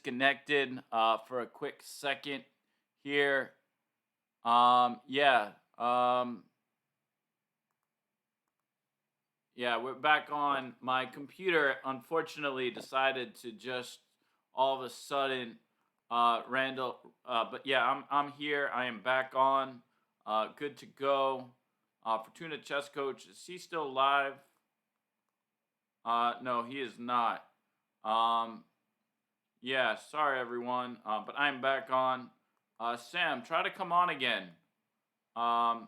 disconnected for a quick second here. Yeah. Yeah, we're back on. My computer unfortunately decided to just all of a sudden Randall but yeah, I'm here. I am back on. Good to go. Fortuna chess coach, is he still live? No, he is not. Um yeah, sorry everyone. But I'm back on. Sam, try to come on again. Um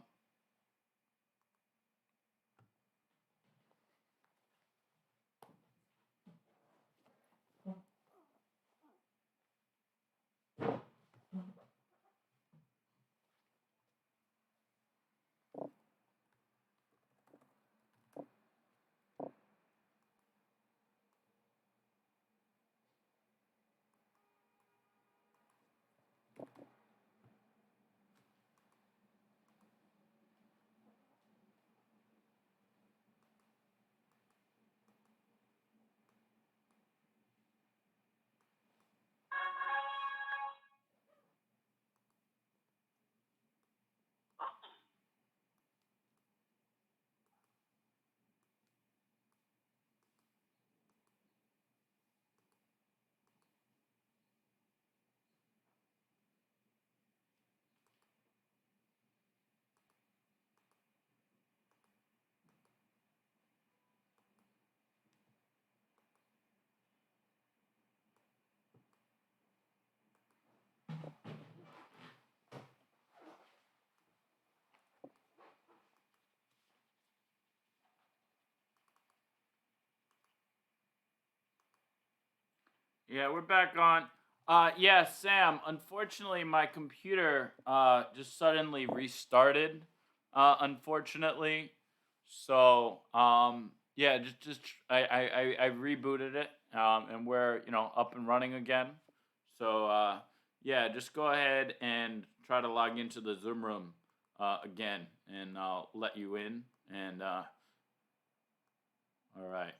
Yeah, we're back on. Yeah, Sam. Unfortunately, my computer just suddenly restarted. Unfortunately, so yeah, I rebooted it, and we're up and running again. So yeah, just go ahead and try to log into the Zoom room again, and I'll let you in. And all right.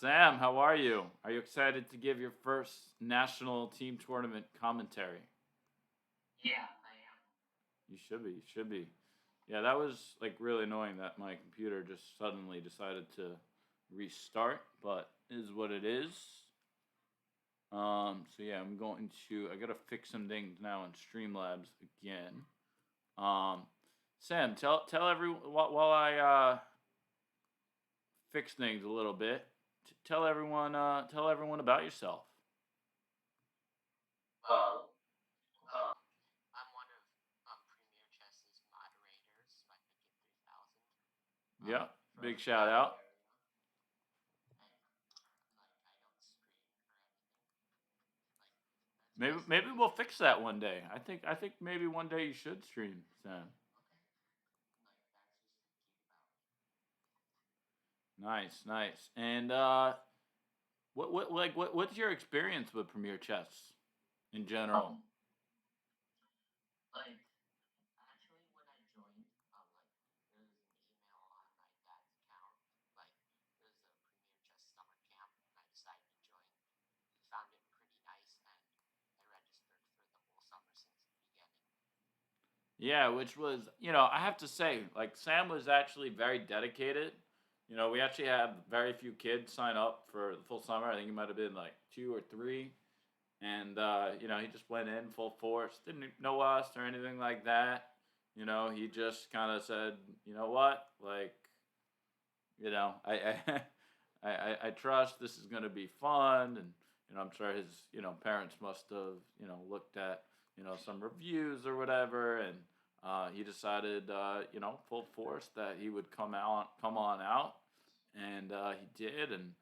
Sam, how are you? Are you excited to give your first national team tournament commentary? You should be. You should be. Yeah, that was like really annoying that my computer just suddenly decided to restart, but it is what it is. So yeah, I gotta fix some things now in Streamlabs again. Um, Sam, tell everyone while I fix things a little bit. Tell everyone about yourself. Yeah, big shout out. Maybe we'll fix that one day. I think maybe one day you should stream, Sam. Nice, nice. And what's your experience with Premier Chess in general? Yeah, which was, I have to say, like Sam was actually very dedicated. We actually had very few kids sign up for the full summer. I think it might have been like two or three. And he just went in full force, didn't know us or anything like that. He just kind of said, you know what, like, I I trust this is going to be fun, and I'm sure his parents must have looked at some reviews or whatever, and he decided full force that he would come on out, and he did, and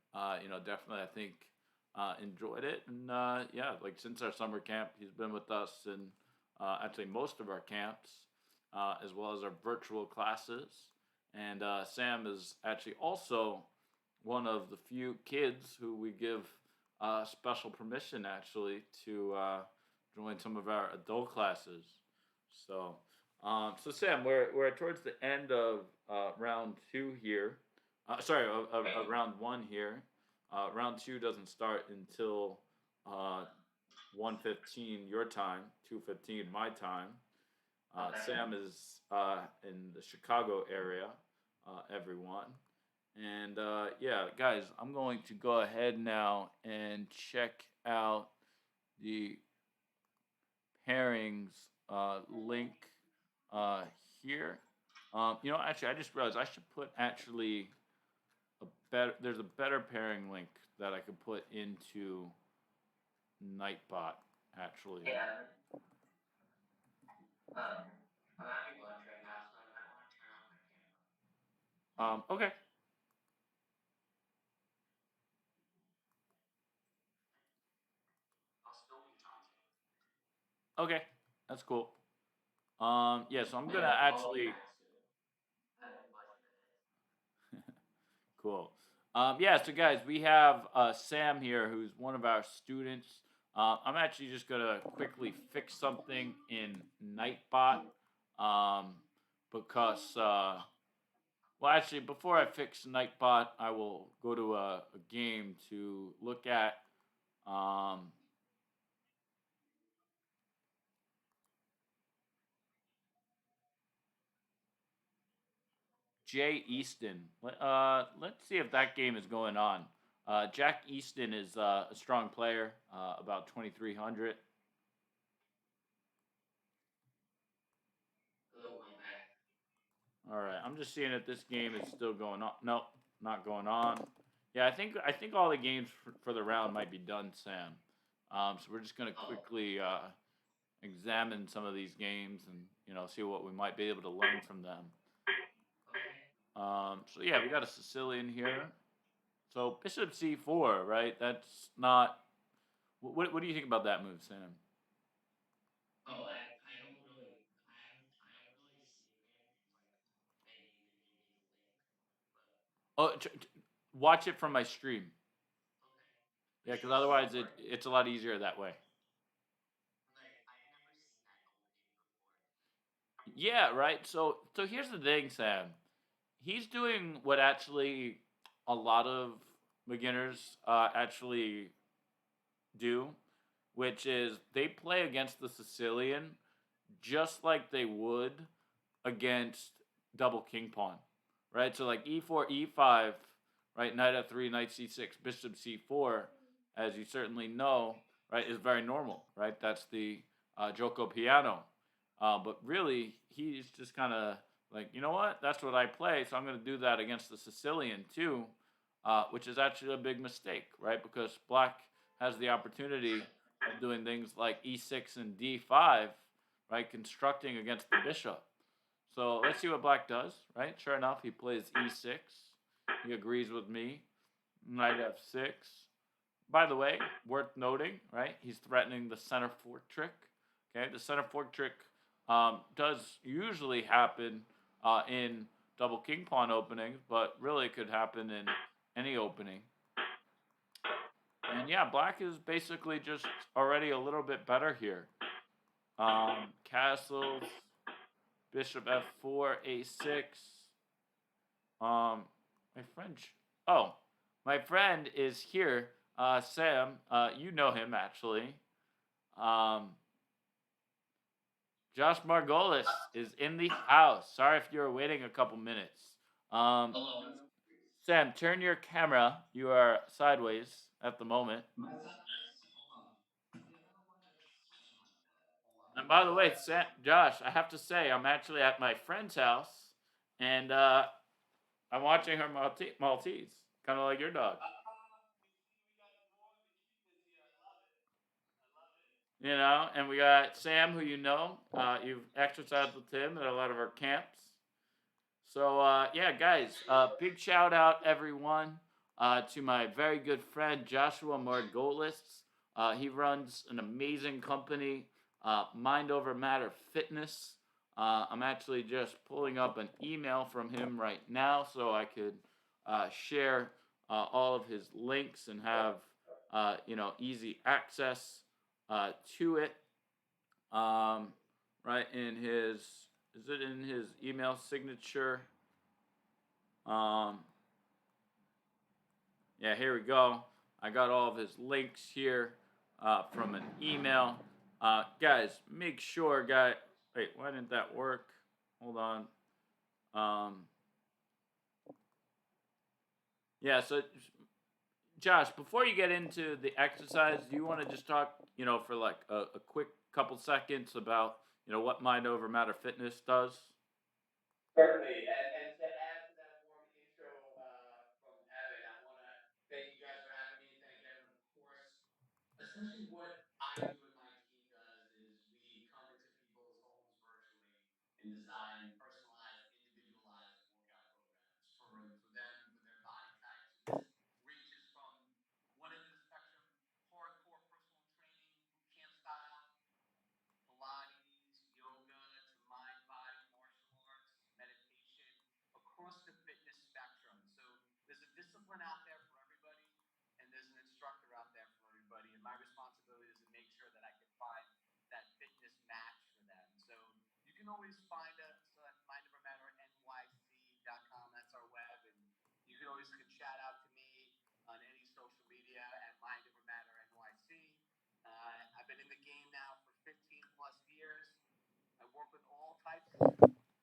definitely I think enjoyed it, and yeah, like since our summer camp, he's been with us in actually most of our camps, as well as our virtual classes. And Sam is actually also one of the few kids who we give special permission actually to join some of our adult classes. So, so Sam, we're towards the end of round two here. Sorry, of round one here. Round two doesn't start until uh, 1:15 your time, 2:15 my time. Sam is in the Chicago area, everyone. And yeah, guys, I'm going to go ahead now and check out the pairings link uh, here. Actually, I just realized I should put actually a better. There's a better pairing link that I could put into Nightbot. Actually, okay, okay, that's cool. Yeah, so I'm gonna actually cool. Yeah, so guys, we have Sam here, who's one of our students. I'm actually just gonna quickly fix something in Nightbot, um, because well, actually, before I fix Nightbot, I will go to a game to look at. Um, Jay Easton. Let's see if that game is going on. Jack Easton is a strong player, about 2,300. All right, I'm just seeing if this game is still going on. Nope, not going on. Yeah, I think all the games for the round might be done, Sam. So we're just gonna quickly examine some of these games and see what we might be able to learn from them. So yeah, we got a Sicilian here. So Bishop C4, right? That's not. What do you think about that move, Sam? Oh, watch it from my stream. Yeah, because otherwise it's a lot easier that way. Yeah, right. So here's the thing, Sam. He's doing what actually a lot of beginners actually do, which is they play against the Sicilian just like they would against double king pawn, right? So like e4, e5, right? Knight f3, knight c6, bishop c4, as you certainly know, right, is very normal, right? That's the Joko piano. But really, he's just kind of like, you know what? That's what I play, so I'm going to do that against the Sicilian too, which is actually a big mistake, right? Because black has the opportunity of doing things like e6 and d5, right? Constructing against the bishop. So let's see what black does, right? Sure enough, he plays e6. He agrees with me. Knight f6. By the way, worth noting, right? He's threatening the center fork trick. Okay, the center fork trick does usually happen in double king pawn openings, but really could happen in any opening. And yeah, black is basically just already a little bit better here. Castles, bishop f4, a6. My friend. Oh, my friend is here. Sam. You know him actually. Um, Josh Margolis is in the house. Sorry if you were waiting a couple minutes. Um, Sam, turn your camera. You are sideways at the moment. And by the way, Sam, Josh, I have to say, I'm actually at my friend's house, and I'm watching her Maltese, kind of like your dog. And we got Sam, who you've exercised with him at a lot of our camps. So yeah, guys, big shout out everyone to my very good friend Joshua Margolis. He runs an amazing company, Mind Over Matter Fitness. I'm actually just pulling up an email from him right now so I could share all of his links and have easy access to it. Um, right in his is it in his email signature? Um, Yeah, here we go. I got all of his links here from an email. Guys, make sure, Wait, why didn't that work? Hold on. Um, yeah, so Josh, before you get into the exercise, do you want to just talk, for like a quick couple seconds about, what Mind Over Matter Fitness does? Certainly, and to add to that warm intro from Evan, I want to thank you guys for having me and thank Evan, of course. Essentially, what I do and my team does is we come into people's homes virtually and design personalized, individualized workout programs for them, for their body types. And this ranges from one end of the spectrum, hardcore personal training, boot camp style, Pilates, yoga, to mind, body, martial arts, meditation, across the fitness spectrum. So there's a discipline out there for everybody, and there's an instructor out there for everybody. And my responsibility is to make sure that I can find that fitness match for them. So you can always find us at mindovermatternyc.com. That's our web. And you can always chat out to me on any social media at mindovermatternyc. I've been in the game now for 15 plus years. I work with all types of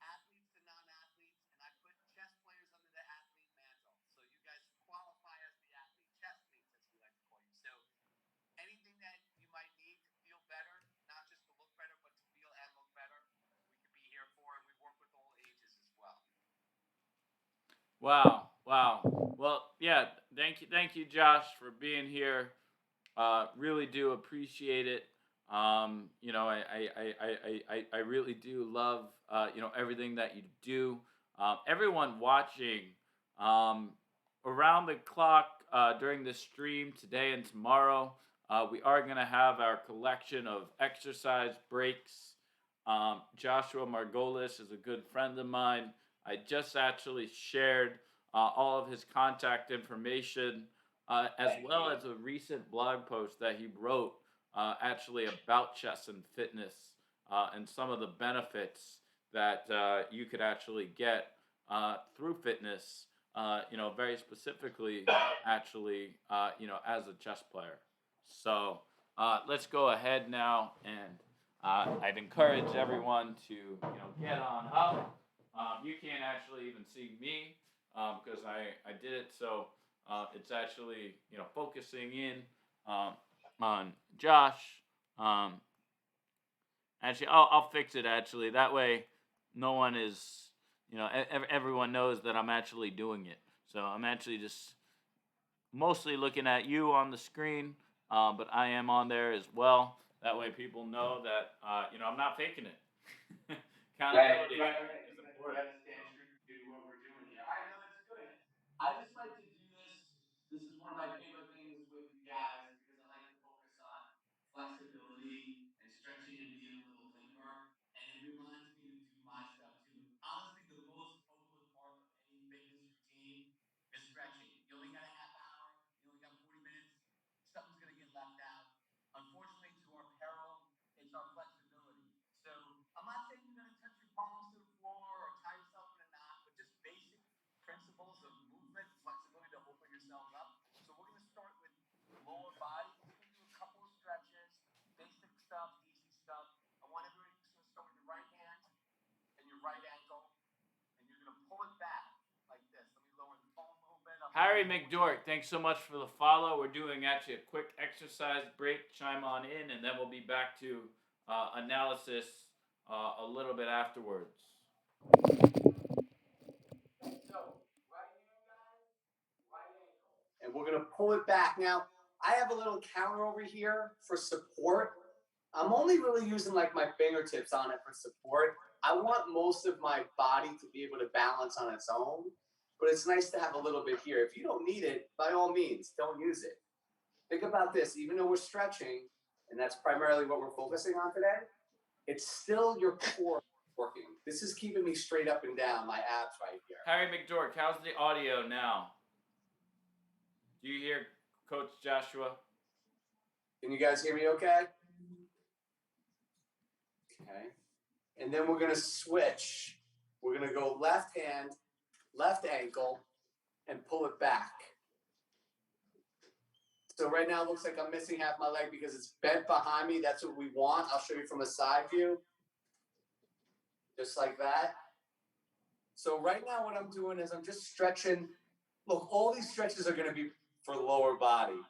athletes and non-athletes, and I put chess players under the athlete mantle. So you guys qualify as the athlete, chess mates, as we like to call you. So anything that you might need to feel better, not just to look better, but to feel and look better, we could be here for, and we work with all ages as well. Wow, wow. Well, yeah, thank you, Josh, for being here. Really do appreciate it. I really do love, everything that you do. Everyone watching, um, around the clock during the stream today and tomorrow, we are going to have our collection of exercise breaks. Joshua Margolis is a good friend of mine. I just actually shared all of his contact information as well as a recent blog post that he wrote actually about chess and fitness and some of the benefits that you could actually get through fitness, very specifically, actually, as a chess player. So let's go ahead now, and I'd encourage everyone to, get on up. You can't actually even see me because I did it so it's actually, focusing in on Josh. Um, actually, I'll fix it. Actually, that way, no one is, everyone knows that I'm actually doing it. So I'm actually just mostly looking at you on the screen, but I am on there as well. That way, people know that I'm not faking it. Accountability is We important. got to stand true to what we're doing here. I know that's good. I just like to do this. This is one of my favorite things with you guys because I like to focus on flexibility and stretching and being a little limber. And it reminds me to do my stuff too. Honestly, the most overlooked part of any fitness routine is stretching. You only got a half hour, you only got 40 minutes, something's going to get left out. Unfortunately, to our peril, it's our flexibility. So I'm not saying you're going to touch your palms to the floor or tie yourself in a knot, but just basic principles of movement and flexibility to open yourselves up. So we're going to start with lower body. We're going to do a couple of stretches, basic stuff, easy stuff. I want everybody to start with your right hand and your right ankle, and you're going to pull it back like this. Let me lower the palm a little bit. Harry McDork, thanks so much for the follow. We're doing actually a quick exercise break. Chime on in, and then we'll be back to analysis a little bit afterwards. So, right hand, guys, right ankle. And we're going to pull it back. Now, I have a little counter over here for support. I'm only really using like my fingertips on it for support. I want most of my body to be able to balance on its own, but it's nice to have a little bit here. If you don't need it, by all means, don't use it. Think about this, even though we're stretching, and that's primarily what we're focusing on today, it's still your core working. This is keeping me straight up and down, my abs right here. Harry McDork, how's the audio now? Do you hear Coach Joshua? Can you guys hear me okay? Okay. And then we're going to switch. We're going to go left hand, left ankle, and pull it back. So right now it looks like I'm missing half my leg because it's bent behind me. That's what we want. I'll show you from a side view. Just like that. So right now what I'm doing is I'm just stretching. Look, all these stretches are going to be for lower body.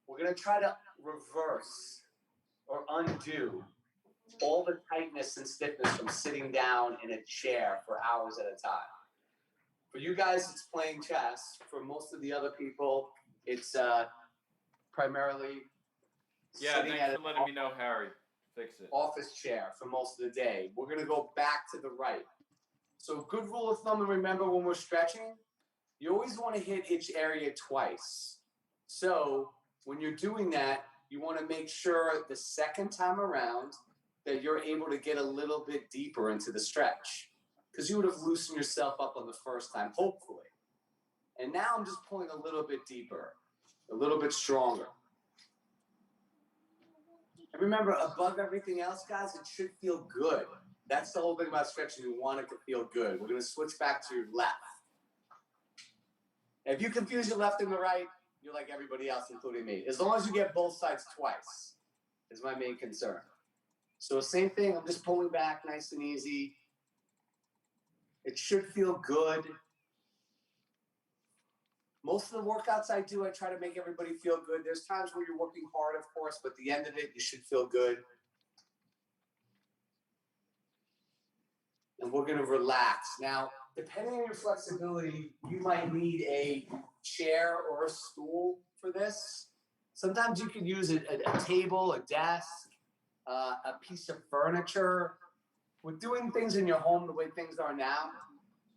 We're going to try to reverse or undo all the tightness and stiffness from sitting down in a chair for hours at a time. For you guys, it's playing chess. For most of the other people, it's primarily Yeah, thanks for letting me know, Harry. Fix it. Office chair for most of the day. We're going to go back to the right. So good rule of thumb to remember when we're stretching, you always want to hit each area twice. So when you're doing that, you want to make sure the second time around that you're able to get a little bit deeper into the stretch, because you would have loosened yourself up on the first time, hopefully. And now I'm just pulling a little bit deeper, a little bit stronger. And remember, above everything else, guys, it should feel good. That's the whole thing about stretching. You want it to feel good. We're going to switch back to your left. If you confuse your left and the right, you're like everybody else, including me. As long as you get both sides twice, is my main concern. So same thing, I'm just pulling back nice and easy. It should feel good. Most of the workouts I do, I try to make everybody feel good. There's times where you're working hard, of course, but at the end of it, you should feel good. And we're gonna relax. Now, depending on your flexibility, you might need a chair or a stool for this. Sometimes you can use a table, a desk, a piece of furniture. With doing things in your home the way things are now,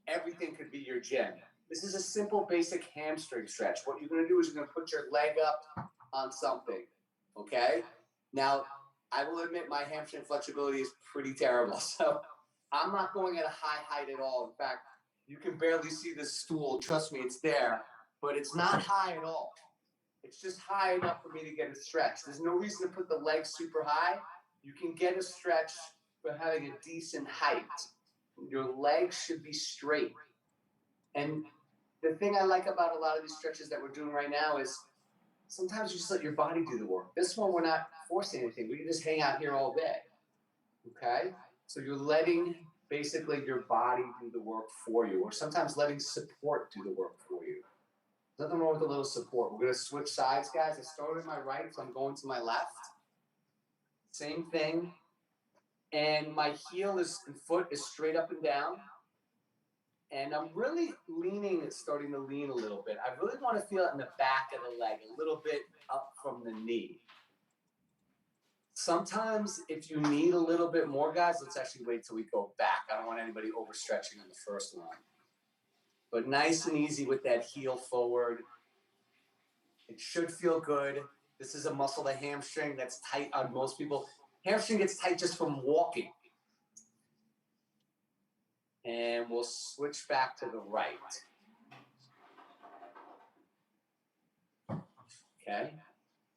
everything could be your gym. This is a simple, basic hamstring stretch. What you're gonna do is you're gonna put your leg up on something, okay? Now, I will admit my hamstring flexibility is pretty terrible, so I'm not going at a high height at all. In fact, you can barely see the stool. Trust me, it's there, but it's not high at all. It's just high enough for me to get a stretch. There's no reason to put the legs super high. You can get a stretch for having a decent height. Your legs should be straight. And the thing I like about a lot of these stretches that we're doing right now is sometimes you just let your body do the work. This one, we're not forcing anything. We can just hang out here all day, okay? So you're letting basically your body do the work for you, or sometimes letting support do the work for you. Nothing wrong with a little support. We're going to switch sides, guys. I started my right, so I'm going to my left. Same thing. And my heel and foot is straight up and down. And I'm really starting to lean a little bit. I really want to feel it in the back of the leg, a little bit up from the knee. Sometimes if you need a little bit more, guys, let's actually wait till we go back. I don't want anybody overstretching on the first one. But nice and easy with that heel forward. It should feel good. This is a muscle, the hamstring, that's tight on most people. Hamstring gets tight just from walking. And we'll switch back to the right. Okay.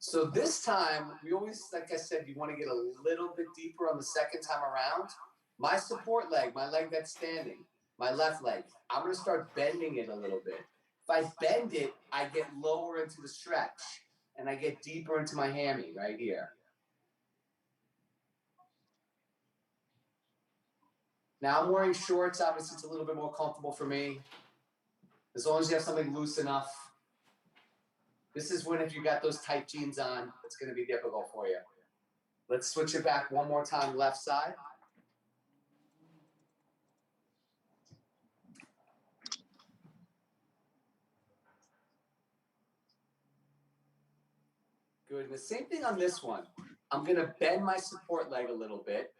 So this time, we always, like I said, you want to get a little bit deeper on the second time around. My support leg, my leg that's standing, my left leg, I'm going to start bending it a little bit. If I bend it, I get lower into the stretch, and I get deeper into my hammy right here. Now I'm wearing shorts. Obviously, it's a little bit more comfortable for me. As long as you have something loose enough. This is when if you got those tight jeans on, it's going to be difficult for you. Let's switch it back one more time, left side. Good. And the same thing on this one. I'm going to bend my support leg a little bit.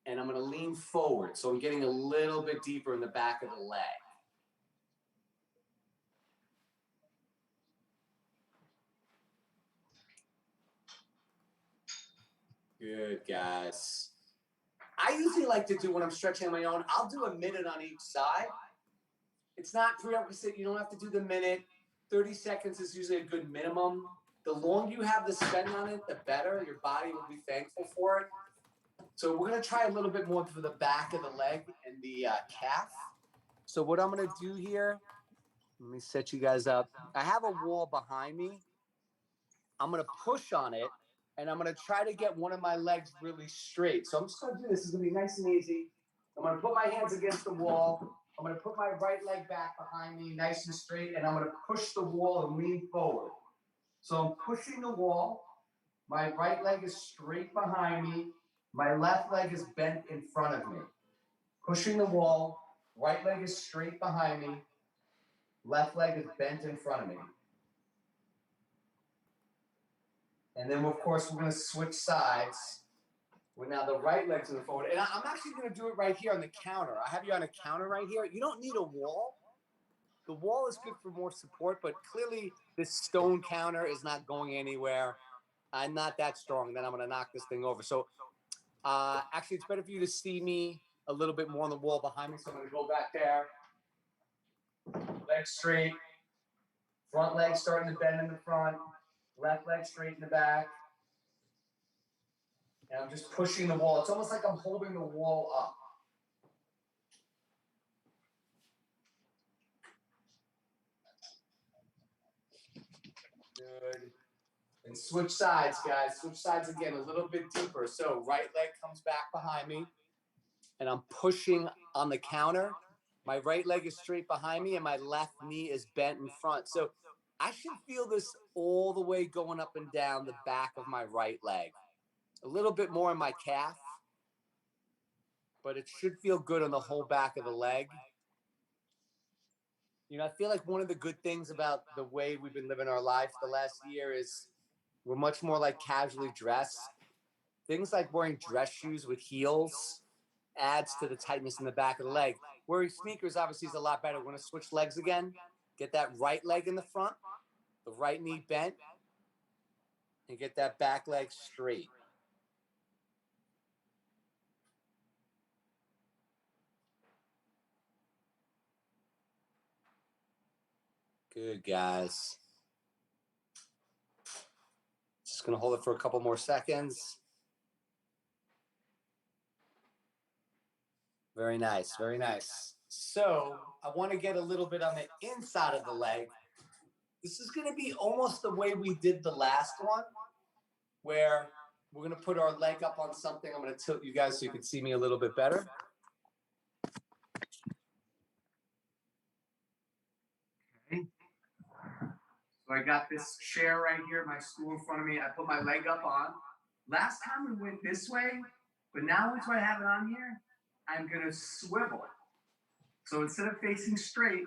And I'm going to lean forward. So I'm getting a little bit deeper in the back of the leg. Good, guys. I usually like to do when I'm stretching on my own, I'll do a minute on each side. It's not prerequisite. You don't have to do the minute. 30 seconds is usually a good minimum. The longer you have to spend on it, the better. Your body will be thankful for it. So we're going to try a little bit more for the back of the leg and the calf. So what I'm going to do here Let me set you guys up. I have a wall behind me. I'm going to push on it, and I'm going to try to get one of my legs really straight. So I'm just going to do this. It's going to be nice and easy. I'm going to put my hands against the wall. I'm going to put my right leg back behind me, nice and straight, and I'm going to push the wall and lean forward. So I'm pushing the wall. My right leg is straight behind me. My left leg is bent in front of me. Pushing the wall. Right leg is straight behind me. Left leg is bent in front of me. And then, of course, we're going to switch sides. Well, now the right leg's in the forward. And I'm actually going to do it right here on the counter. I have you on a counter right here. You don't need a wall. The wall is good for more support, but clearly this stone counter is not going anywhere. I'm not that strong. Then I'm going to knock this thing over. So actually, it's better for you to see me a little bit more on the wall behind me. So I'm going to go back there. Leg straight. Front leg starting to bend in the front. Left leg straight in the back. And I'm just pushing the wall. It's almost like I'm holding the wall up. Good. And switch sides, guys. Switch sides again, a little bit deeper. So right leg comes back behind me, and I'm pushing on the counter. My right leg is straight behind me, and my left knee is bent in front. So I should feel this all the way going up and down the back of my right leg. A little bit more in my calf, but it should feel good on the whole back of the leg. You know, I feel like one of the good things about the way we've been living our life the last year is we're much more like casually dressed. Things like wearing dress shoes with heels adds to the tightness in the back of the leg. Wearing sneakers obviously is a lot better. We're going to switch legs again. Get that right leg in the front, the right knee bent, and get that back leg straight. Good, guys. Just going to hold it for a couple more seconds. Very nice, very nice. So I want to get a little bit on the inside of the leg. This is going to be almost the way we did the last one, where we're going to put our leg up on something. I'm going to tilt you guys so you can see me a little bit better. Okay. So I got this chair right here, my stool in front of me. I put my leg up on. Last time we went this way, but now once I have it on here, I'm going to swivel. So instead of facing straight,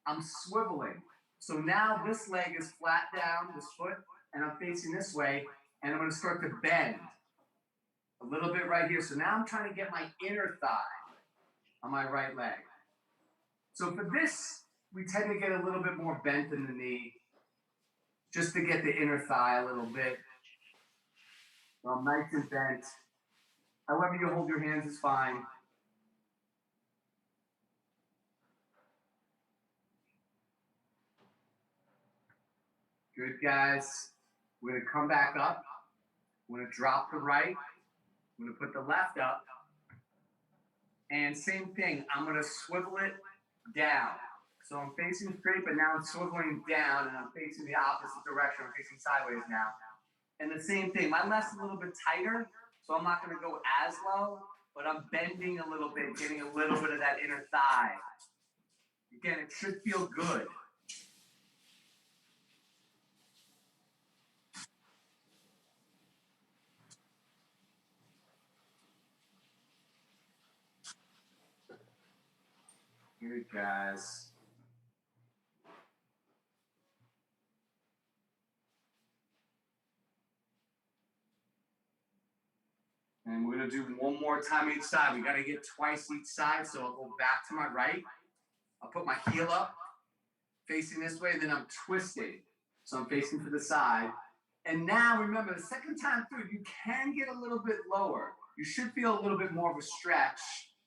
I'm swiveling. So now this leg is flat down, this foot, and I'm facing this way, and I'm going to start to bend a little bit right here. So now I'm trying to get my inner thigh on my right leg. So for this, we tend to get a little bit more bent in the knee, just to get the inner thigh a little bit. So I'm nice and bent. However you hold your hands is fine. Good, guys. We're going to come back up. We're going to drop the right. I'm going to put the left up. And same thing. I'm going to swivel it down. So I'm facing straight, but now I'm swiveling down, and I'm facing the opposite direction. I'm facing sideways now. And the same thing. My left's a little bit tighter, so I'm not going to go as low, but I'm bending a little bit, getting a little bit of that inner thigh. Again, it should feel good. Good, guys. And we're going to do one more time each side. We got to get twice each side. So I'll go back to my right. I'll put my heel up, facing this way, and then I'm twisting. So I'm facing to the side. And now remember, the second time through, you can get a little bit lower. You should feel a little bit more of a stretch.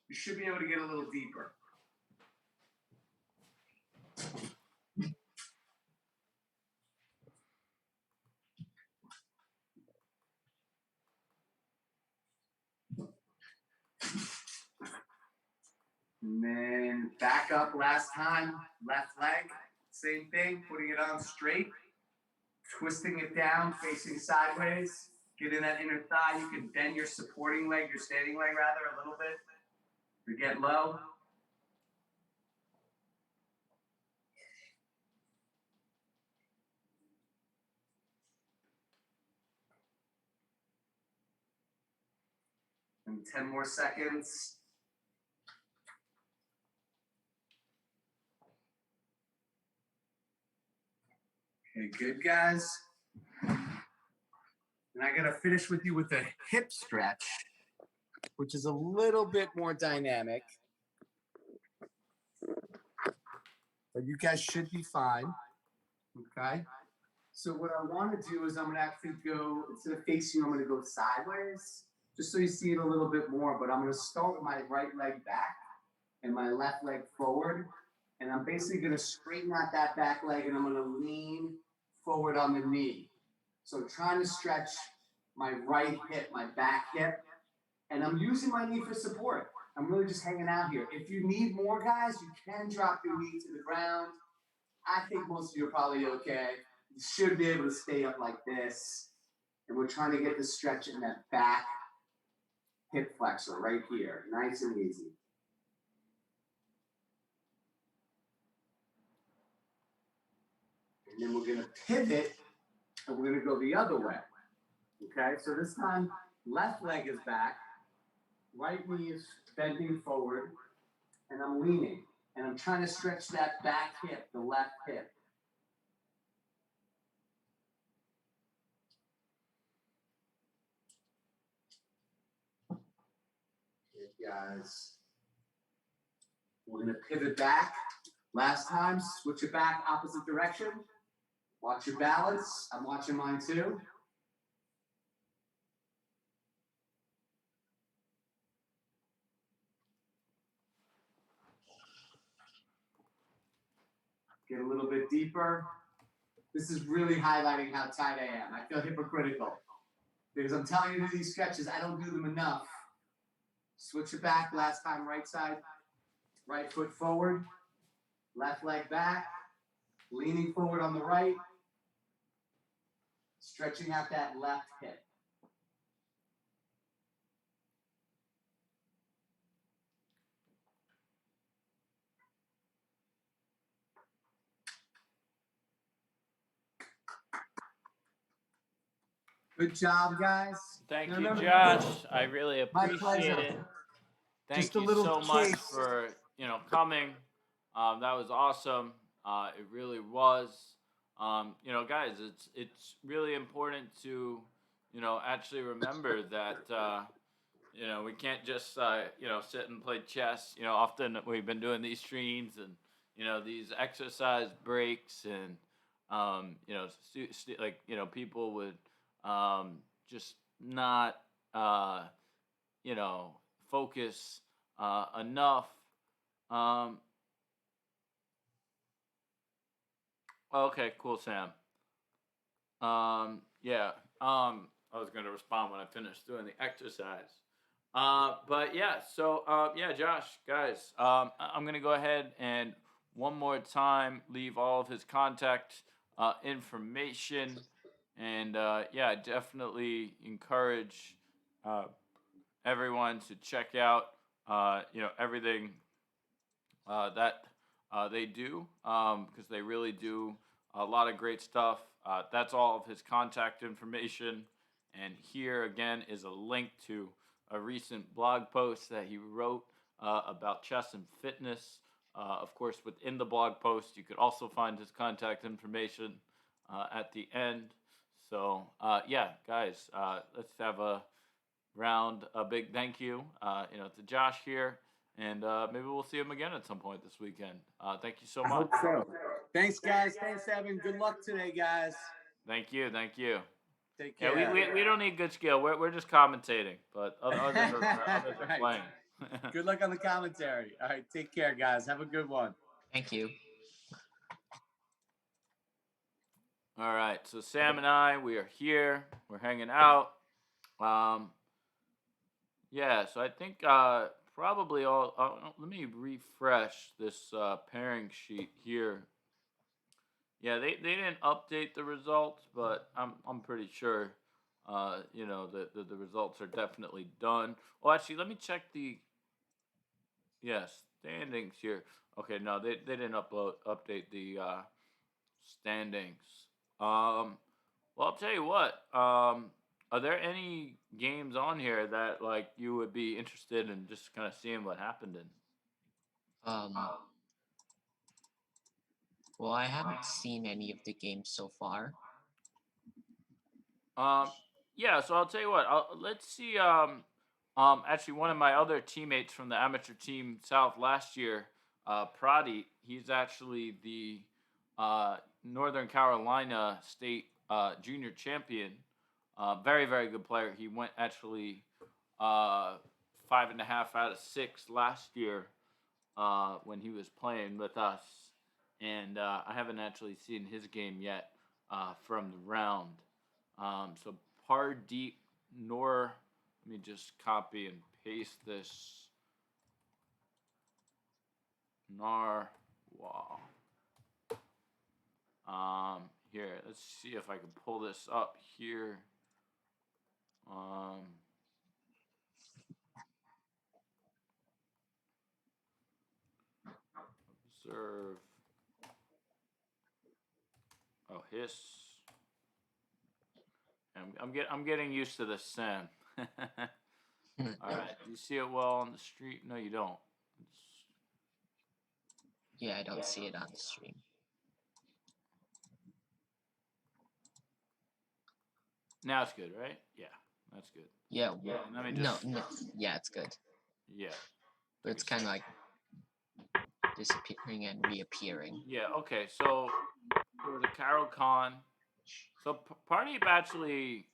You should be able to get a little deeper. And then back up last time, left leg. Same thing, putting it on straight, twisting it down, facing sideways, getting that inner thigh. You can bend your supporting leg, your standing leg rather, a little bit to get low. And 10 more seconds. Okay, good guys. And I gotta finish with you with a hip stretch, which is a little bit more dynamic. But you guys should be fine. Okay. So what I want to do is I'm gonna actually go, instead of facing you, I'm gonna go sideways, just so you see it a little bit more. But I'm gonna start with my right leg back and my left leg forward. And I'm basically gonna straighten out that back leg and I'm gonna lean forward on the knee. So I'm trying to stretch my right hip, my back hip, and I'm using my knee for support. I'm really just hanging out here. If you need more, guys, you can drop your knee to the ground. I think most of you are probably okay. You should be able to stay up like this. And we're trying to get the stretch in that back hip flexor right here. Nice and easy. And then we're going to pivot and we're going to go the other way. Okay, so this time, left leg is back, right knee is bending forward, and I'm leaning. And I'm trying to stretch that back hip, the left hip. Good, guys. We're going to pivot back. Last time, switch it back opposite direction. Watch your balance. I'm watching mine too. Get a little bit deeper. This is really highlighting how tight I am. I feel hypocritical because I'm telling you to do these stretches. I don't do them enough. Switch it back. Last time, right side. Right foot forward. Left leg back. Leaning forward on the right. Stretching out that left hip. Good job, guys. Thank Now you, remember, Josh. I really my appreciate pleasure. it. Thank Just a you little so much taste. for coming. That was awesome. It really was. Guys, it's really important to actually remember that we can't just sit and play chess. Often we've been doing these streams and these exercise breaks and people would just not focus enough. Um, okay, cool, Sam. Yeah. I was gonna respond when I finished doing the exercise. But yeah, so yeah, Josh, guys, I'm gonna go ahead and one more time leave all of his contact information, and yeah, I definitely encourage everyone to check out everything that they do because they really do a lot of great stuff. That's all of his contact information. And here again is a link to a recent blog post that he wrote about chess and fitness. Of course, within the blog post, you could also find his contact information at the end. So, yeah, guys, let's have a big thank you, to Josh here, and maybe we'll see him again at some point this weekend. Thank you so I much. hope so. Thanks, guys. Thanks, Evan. Good luck today, guys. Thank you. Take Yeah, care. we don't need good skill. We're just commentating, but others are Right. playing. Good luck on the commentary. All right, take care, guys. Have a good one. Thank you. All right, so Sam and I, we are here. We're hanging out. Yeah, so I think probably all. Let me refresh this pairing sheet here. Yeah, they didn't update the results, but I'm pretty sure, you know, the results are definitely done. Oh, actually, let me check the yes standings here. Okay, no, they didn't update the standings. Um, well, I'll tell you what. Are there any games on here that like you would be interested in just kind of seeing what happened in? Um, well, I haven't seen any of the games so far. Um, yeah, so I'll tell you what. Let's see. Actually, one of my other teammates from the amateur team South last year, Pradi, he's actually the Northern Carolina State junior champion. Very, very good player. He went actually 5.5 out of 6 last year when he was playing with us, and I haven't actually seen his game yet from the round. So Pardeep Noor, let me just copy and paste this. Narwhal. Here, let's see if I can pull this up here. Observe. Oh, hiss. I'm getting used to this, Sam. All right. Do you see it well on the street? No, you don't. Yeah, I don't see it on the stream. Now it's good, right? Yeah, that's good. Yeah, Let me no, just. no, yeah, it's good. Yeah. But it's kind of like disappearing and reappearing. Yeah. Okay. So there was a Carol Khan. So Pardeep actually,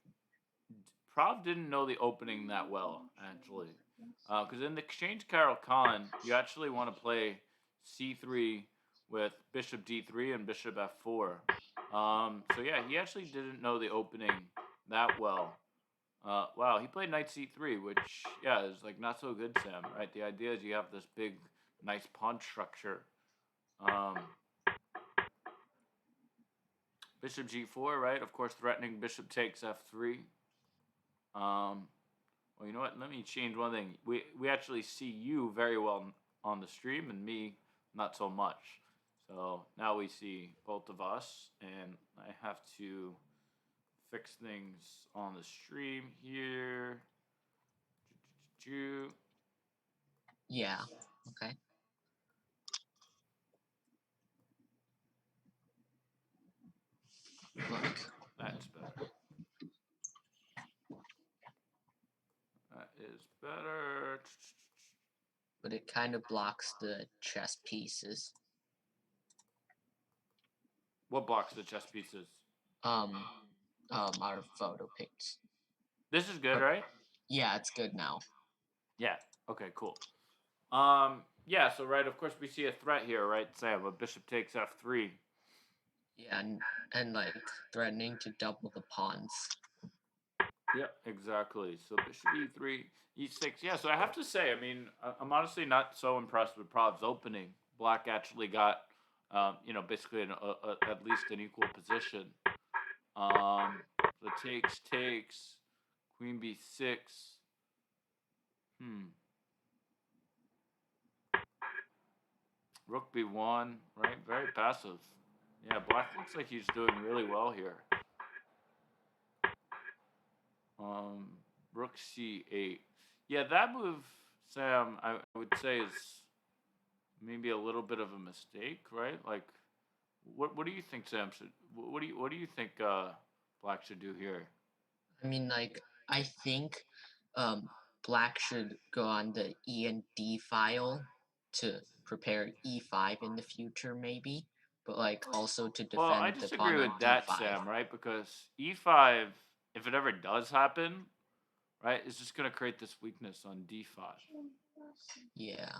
Prav didn't know the opening that well actually, because in the exchange Carol Khan, you actually want to play c3 with bishop d3 and bishop f4. So yeah, he actually didn't know the opening that well. Wow, he played knight c3, which yeah is like not so good, Sam. Right? The idea is you have this big, nice pawn structure. Bishop g4, right? Of course, threatening bishop takes f3. Well, you know what? Let me change one thing. We actually see you very well on the stream, and me not so much. So now we see both of us, and I have to fix things on the stream here. Yeah, okay. Look. That's better. That is better. But it kind of blocks the chess pieces. What blocks the chess pieces? Our photo pics. This is good, right? Yeah, it's good now. Yeah. Okay, cool. Yeah, so right, of course we see a threat here, right, Sam? A bishop takes f3. Yeah, and like threatening to double the pawns. Yep, exactly. So bishop e3, e6. Yeah, so I have to say, I mean, I'm honestly not so impressed with Prav's opening. Black actually got, you know, basically at least an equal position. So takes, queen b6. Rook b1, right? Very passive. Yeah, black looks like he's doing really well here. Rook c8. Yeah, that move, Sam, I would say is maybe a little bit of a mistake, right? Like, what do you think, Sam? What do you think Black should do here? I mean, like, I think Black should go on the E and D file to prepare E5 in the future, maybe, but like also to Well, I defend the disagree pawn with on that, D5. Sam, right? Because e5, if it ever does happen, right, it's just going to create this weakness on d5. Yeah.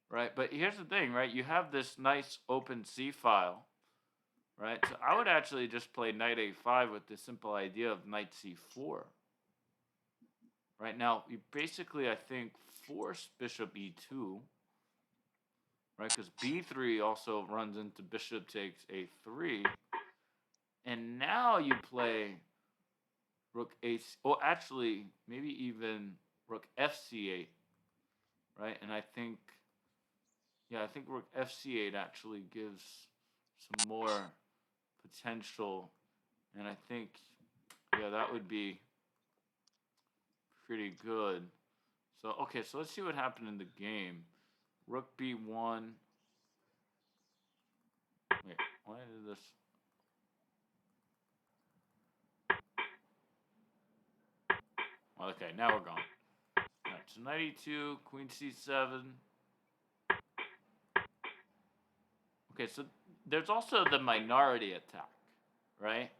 Right, but here's the thing, right? You have this nice open c file, right? So I would actually just play knight a5 with the simple idea of knight c4. Right now, you basically, I think, force bishop e2, right? Because b3 also runs into bishop takes a3. And now you play rook a, or actually maybe even rook fc8, right? And I think, yeah, I think rook fc8 actually gives some more potential, and I think, yeah, that would be pretty good. So okay, so let's see what happened in the game. Rook b1. Wait, why did this? Okay, now we're gone. All right, so knight e2, queen c7. Okay, so there's also the minority attack, right?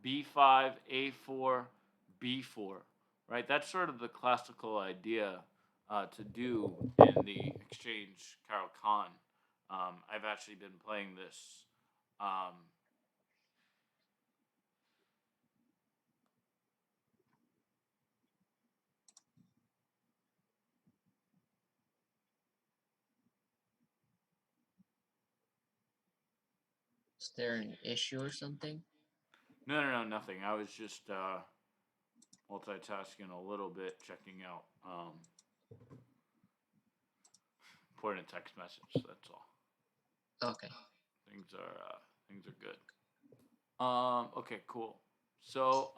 b5, a4, b4, right? That's sort of the classical idea to do in the exchange Caro-Kann. I've actually been playing this. Is there an issue or something? No, nothing. I was just multitasking a little bit, checking out important text message. That's all. Okay. Things are good. Okay, cool. So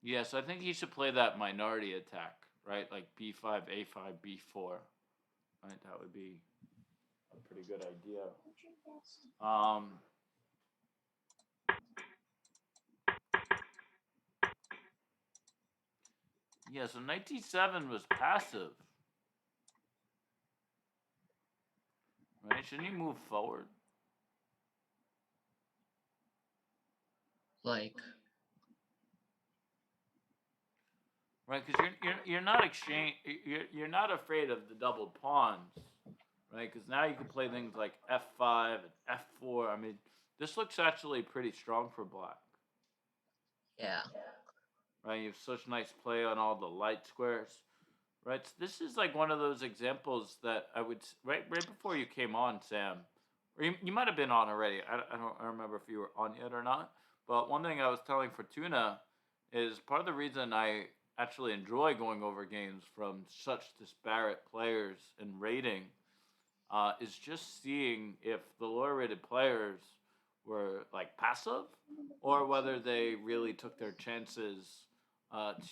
yes, I think he should play that minority attack, right? Like b5, a5, b4. Right, that would be a pretty good idea. Yeah, so knight d7 was passive. Right? Shouldn't he move forward? Like, Right, because you're not you're not afraid of the double pawns, right? Because now you can play things like f5 and f4. I mean, this looks actually pretty strong for black. yeah. Right, you have such nice play on all the light squares. Right, so this is like one of those examples that I would right before you came on, Sam, or you might have been on already. I don't remember if you were on yet or not. But one thing I was telling Fortuna is part of the reason I actually enjoy going over games from such disparate players and rating is just seeing if the lower rated players were like passive or whether they really took their chances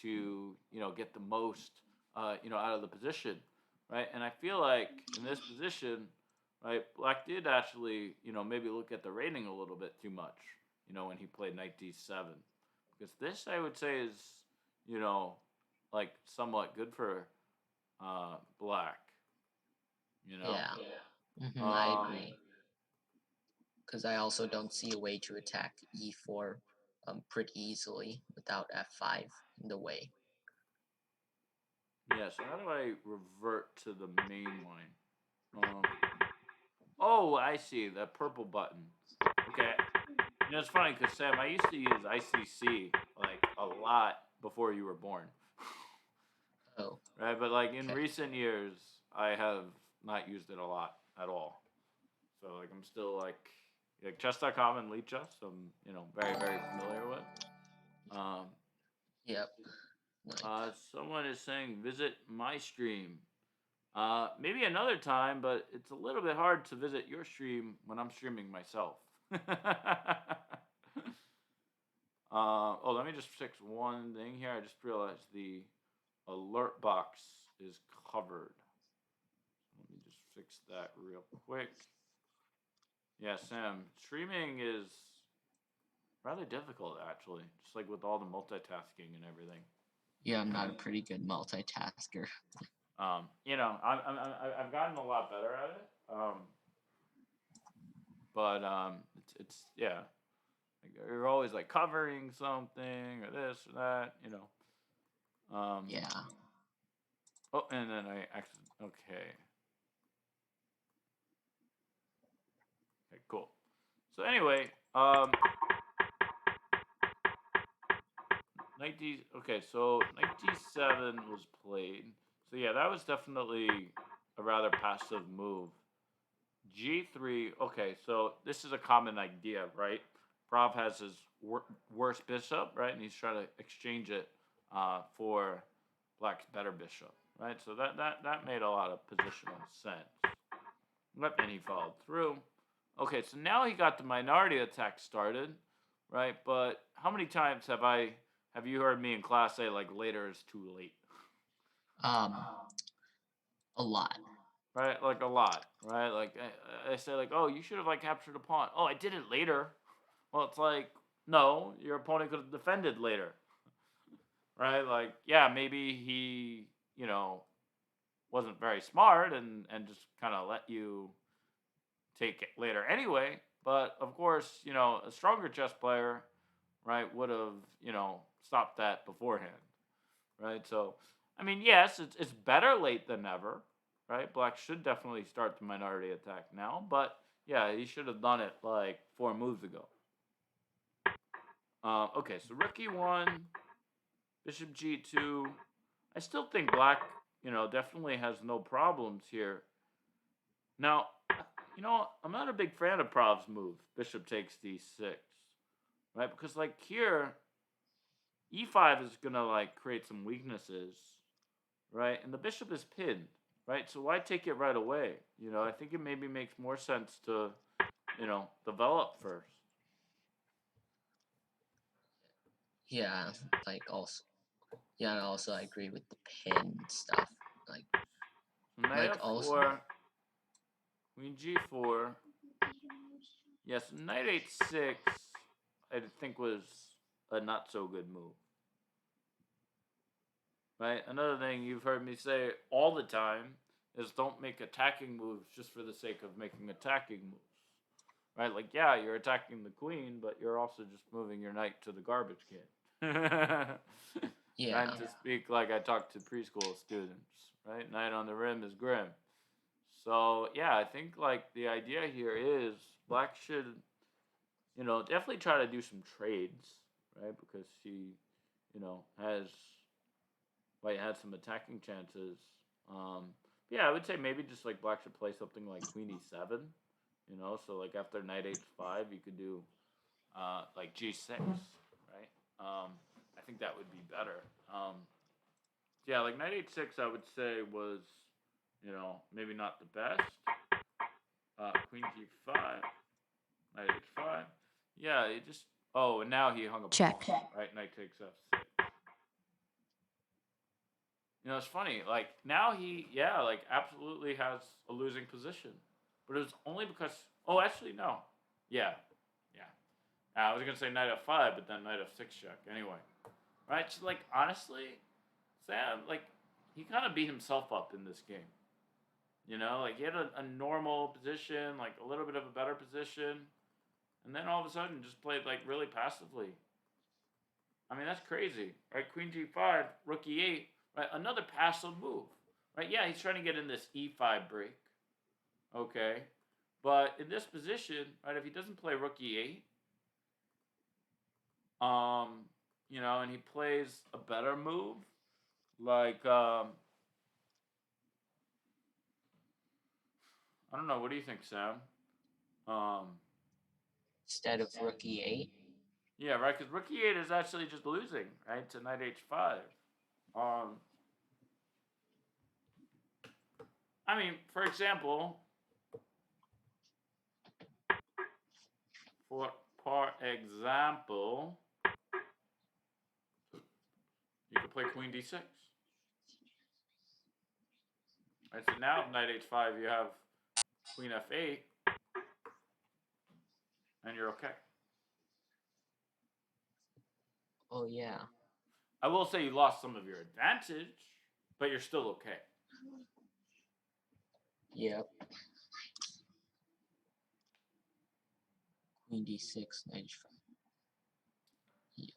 to get the most out of the position, right? And I feel like in this position, right, Black did actually maybe look at the rating a little bit too much, when he played knight d7, because this I would say is like somewhat good for Black, Yeah. I agree. Because I also don't see a way to attack e4 pretty easily without f5 in the way. Yeah, so how do I revert to the main line? Oh, I see, that purple button. Okay. It's funny because, Sam, I used to use ICC like a lot before you were born. Oh. Right, but like in recent years, I have not used it a lot at all. So like I'm still like chess.com and Lead Chess, I'm very very familiar with. Yep. Someone is saying visit my stream. Maybe another time, but it's a little bit hard to visit your stream when I'm streaming myself. Let me just fix one thing here. I just realized the alert box is covered. Let me just fix that real quick. Yeah, Sam, streaming is rather difficult actually, just like with all the multitasking and everything. Yeah, I'm not a pretty good multitasker. I've gotten a lot better at it. But it's yeah, like you're always like covering something or this or that, Yeah. Oh, and then I actually okay. Okay, cool. So anyway, knight d. Okay, so knight d7 was played. So yeah, that was definitely a rather passive move. G3. Okay, so this is a common idea, right? Prof has his worst bishop, right, and he's trying to exchange it for Black's better bishop, right? So that made a lot of positional sense. And he followed through. Okay, so now he got the minority attack started, right? But how many times have you heard me in class say like later is too late? Um, a lot. Right, like a lot, right? Like I say, like, oh, you should have like captured a pawn. Oh, I did it later. Well, it's like, no, your opponent could have defended later, right? Like, yeah, maybe he, wasn't very smart and just kind of let you take it later anyway. But of course, a stronger chess player, right, would have, stopped that beforehand, right? So, I mean, yes, it's better late than never, right? Black should definitely start the minority attack now, but yeah, he should have done it like 4 moves ago. Okay, so rook e1, bishop g2. I still think Black, definitely has no problems here. Now, I'm not a big fan of Prav's move, bishop takes d6, right? Because like here, e5 is gonna like create some weaknesses, right? And the bishop is pinned, right? So why take it right away? I think it maybe makes more sense to, develop first. Yeah, like also. Yeah, and also I agree with the pin stuff. Like Knight also. f4, queen g4. Yes, knight h6, I think was a not so good move. Right? Another thing you've heard me say all the time is don't make attacking moves just for the sake of making attacking moves. Right? Like, yeah, you're attacking the queen, but you're also just moving your knight to the garbage can. Yeah. Trying to speak like I talk to preschool students, right? Knight on the rim is grim. So, yeah, I think, like, the idea here is Black should, definitely try to do some trades, right? Because he, has White had some attacking chances. Yeah, I would say maybe just like Black should play something like Queen E7. So like after Knight H5, you could do like G6, right? I think that would be better. Yeah, like Knight H6, I would say was, maybe not the best. Queen G5, Knight H5. Yeah, it just. Oh, and now he hung up. Check. Right, Knight takes F6. It's funny. Like now he, yeah, like absolutely has a losing position, but it was only because. Oh, actually, no. Yeah, yeah. I was gonna say knight f5, but then knight f6 check. Anyway, right? So like honestly, Sam, like he kind of beat himself up in this game. Like he had a normal position, like a little bit of a better position, and then all of a sudden just played like really passively. I mean, that's crazy, right? Queen g5, rook e8, right? Another passive move, right? Yeah, he's trying to get in this e5 break, okay? But in this position, right, if he doesn't play rook e8, and he plays a better move, like, I don't know, what do you think, Sam? Instead of rook e8. Yeah, right, because rook e8 is actually just losing, right, to knight h5. I mean, for example, you could play queen d6. Right, so now knight h5, you have queen f8, and you're okay. Oh yeah. I will say you lost some of your advantage, but you're still okay. Yep. Queen d6, knight h5. Yeah.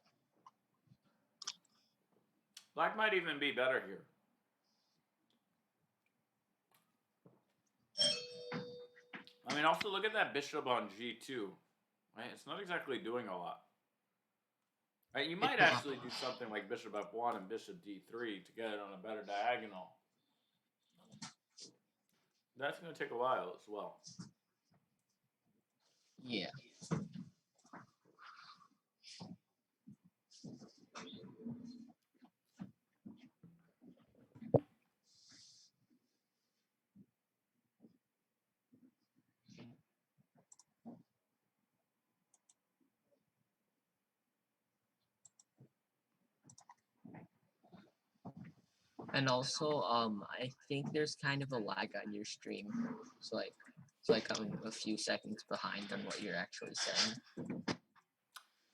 Black might even be better here. I mean, also look at that bishop on g2. Right? It's not exactly doing a lot. Right? You might actually do something like bishop f1 and bishop d3 to get it on a better diagonal. That's going to take a while as well. Yeah. And also, I think there's kind of a lag on your stream. It's like I'm a few seconds behind on what you're actually saying.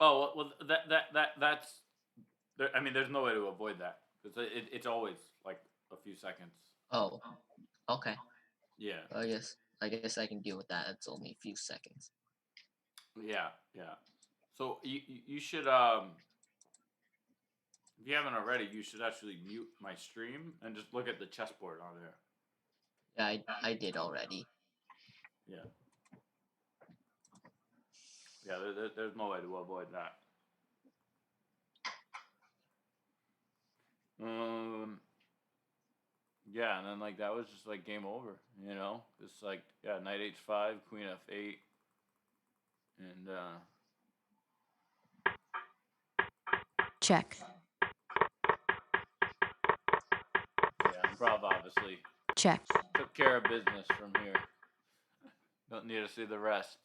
Oh well, that's. I mean, there's no way to avoid that because it's always like a few seconds. Oh, okay. Yeah, I guess I can deal with that. It's only a few seconds. yeah, yeah. So you should if you haven't already, you should actually mute my stream and just look at the chessboard on there. Yeah, I did already. Yeah. Yeah, there's no way to avoid that. Yeah, and then like that was just like game over, you know. It's like knight h5, queen f8, and Check. yeah, improv obviously Check. took care of business from here. Don't need to see the rest.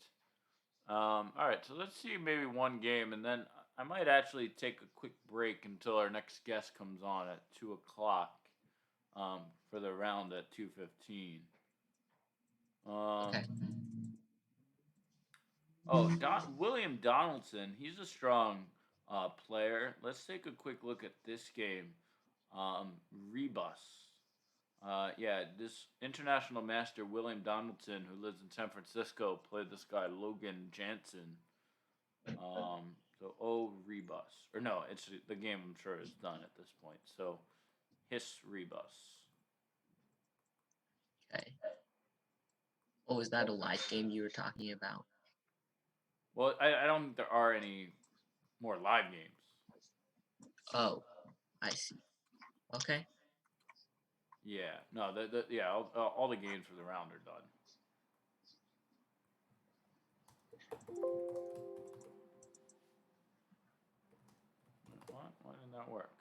All right, so let's see maybe one game, and then I might actually take a quick break until our next guest comes on at 2 o'clock. For the round at 2:15. Okay. Oh, William Donaldson. He's a strong player. Let's take a quick look at this game. Rebus. Yeah, this international master William Donaldson, who lives in San Francisco, played this guy Logan Jansen. So Rebus, or no, it's the game. I'm sure is done at this point. So, Hiss Rebus. Okay. Oh, was that a live game you were talking about? Well, I don't think there are any more live games. Oh, I see. Okay. Yeah, no, all the games for the round are done. What? Why didn't that work?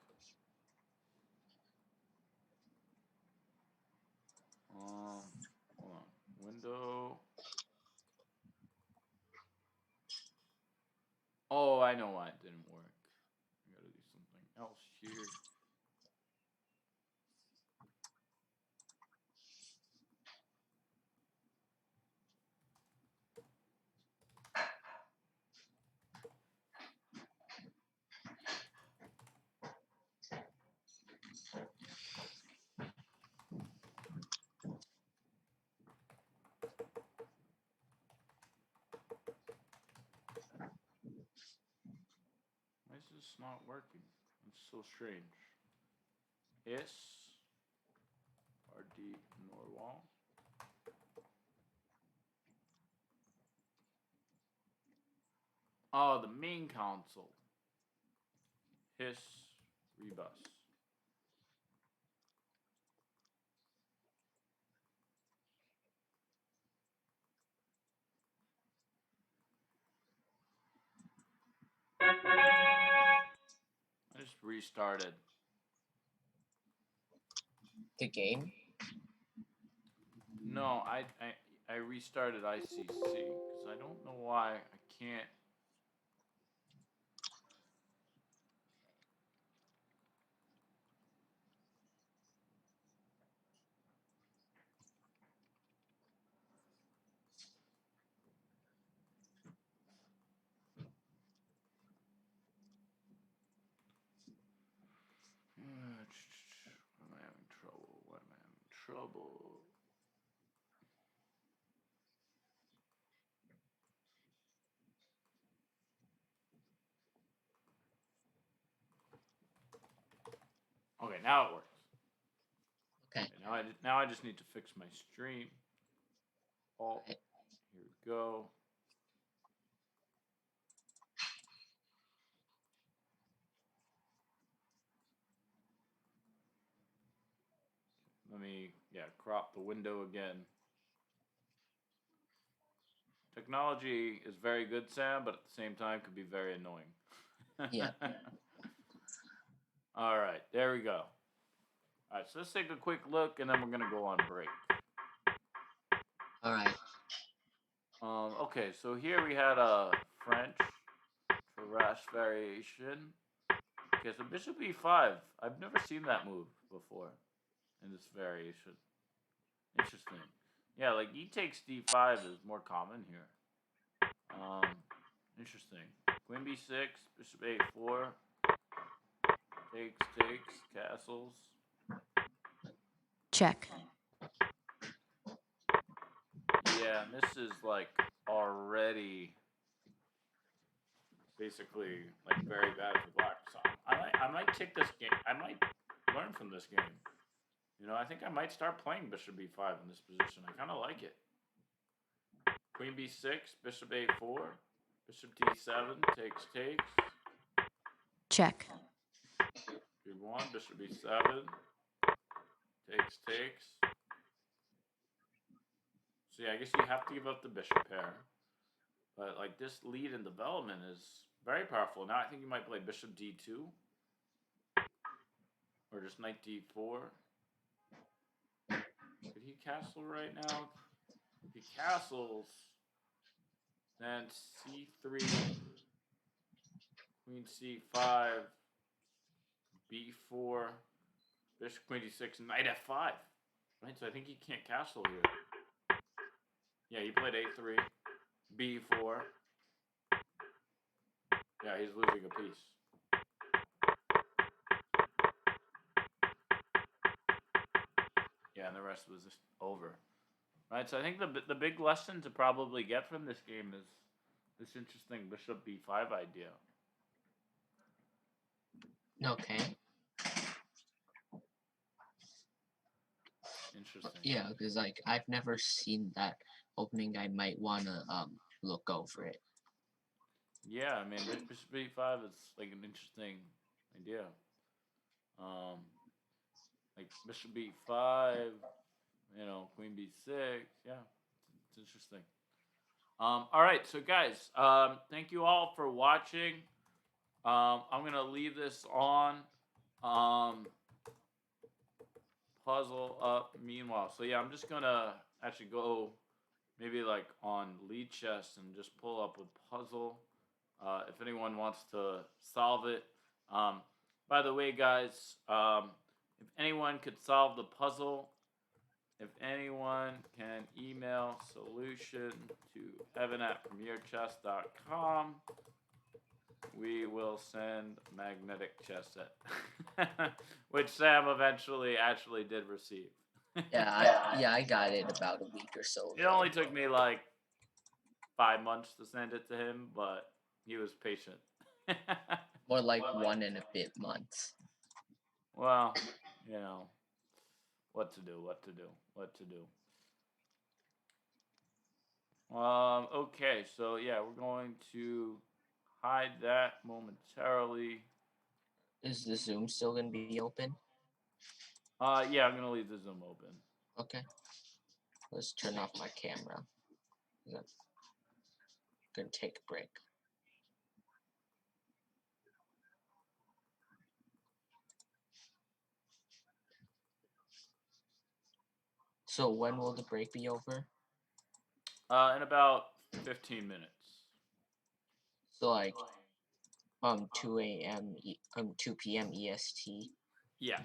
Hold on. Window. Oh, I know why it didn't work. I gotta do something else here. Why is this not working? It's so strange. S RD Norwal. Oh, the main console. Hiss Rebus. I just restarted. The game? No, I restarted ICC because I don't know why I can't. Why am I having trouble? Why am I having trouble? Okay, now it works. Okay. Now I just need to fix my stream. Oh, Right. here we go. Let me crop the window again technology is very good, Sam, but at the same time could be very annoying. Yeah. All right, there we go. All right, so let's take a quick look, and then we're gonna go on break. All right. Okay, so here we had a French Tarrasch variation. Okay, so bishop e5. I've never seen that move before in this variation. Interesting. Yeah, like e takes d5 is more common here. Interesting. Queen b6, bishop a4. Takes, castles. Check. Yeah, and this is like already basically like very bad for black. So I might take this game. I might learn from this game. You know, I think I might start playing bishop b5 in this position. I kind of like it. Queen b6, bishop a4, bishop d7, takes. Check. b1, bishop b7, takes. So yeah, I guess you have to give up the bishop pair. But like this lead in development is very powerful. Now I think you might play bishop d2. Or just knight d4. Could he castle right now? If he castles, then c3, queen c5, b4, bishop queen d6, knight f5. Right, so I think he can't castle here. Yeah, he played a3, b4. Yeah, he's losing a piece. Yeah, and the rest was just over. Right, so I think the big lesson to probably get from this game is this interesting bishop b5 idea. Okay. Interesting. Yeah, because like I've never seen that opening. I might wanna look over it. Yeah, I mean bishop b5 is like an interesting idea. Like bishop b5, you know, queen b6. Yeah, it's interesting. All right, so guys, thank you all for watching. I'm gonna leave this on. Puzzle up meanwhile. So yeah, I'm just gonna actually go maybe like on lead chess and just pull up with puzzle. If anyone wants to solve it. By the way, guys, if anyone could solve the puzzle, if anyone can email solution to evan@premierchess.com, we will send magnetic chess set, which Sam eventually actually did receive. Yeah, I got it about a week or so It ago. only took me like 5 months to send it to him, but he was patient. More like 1 and a bit months. Well, you know, what to do. Okay, so yeah, we're going to hide that momentarily. Is the Zoom still gonna be open? Yeah, I'm gonna leave the Zoom open. Okay. Let's turn off my camera. I'm gonna take a break. So when will the break be over? In about 15 minutes. So like 2 p.m. EST. Yeah.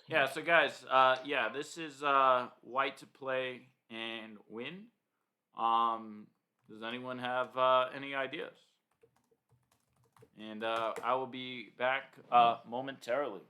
Yeah, so guys, yeah, this is white to play and win. Does anyone have any ideas? And I will be back momentarily.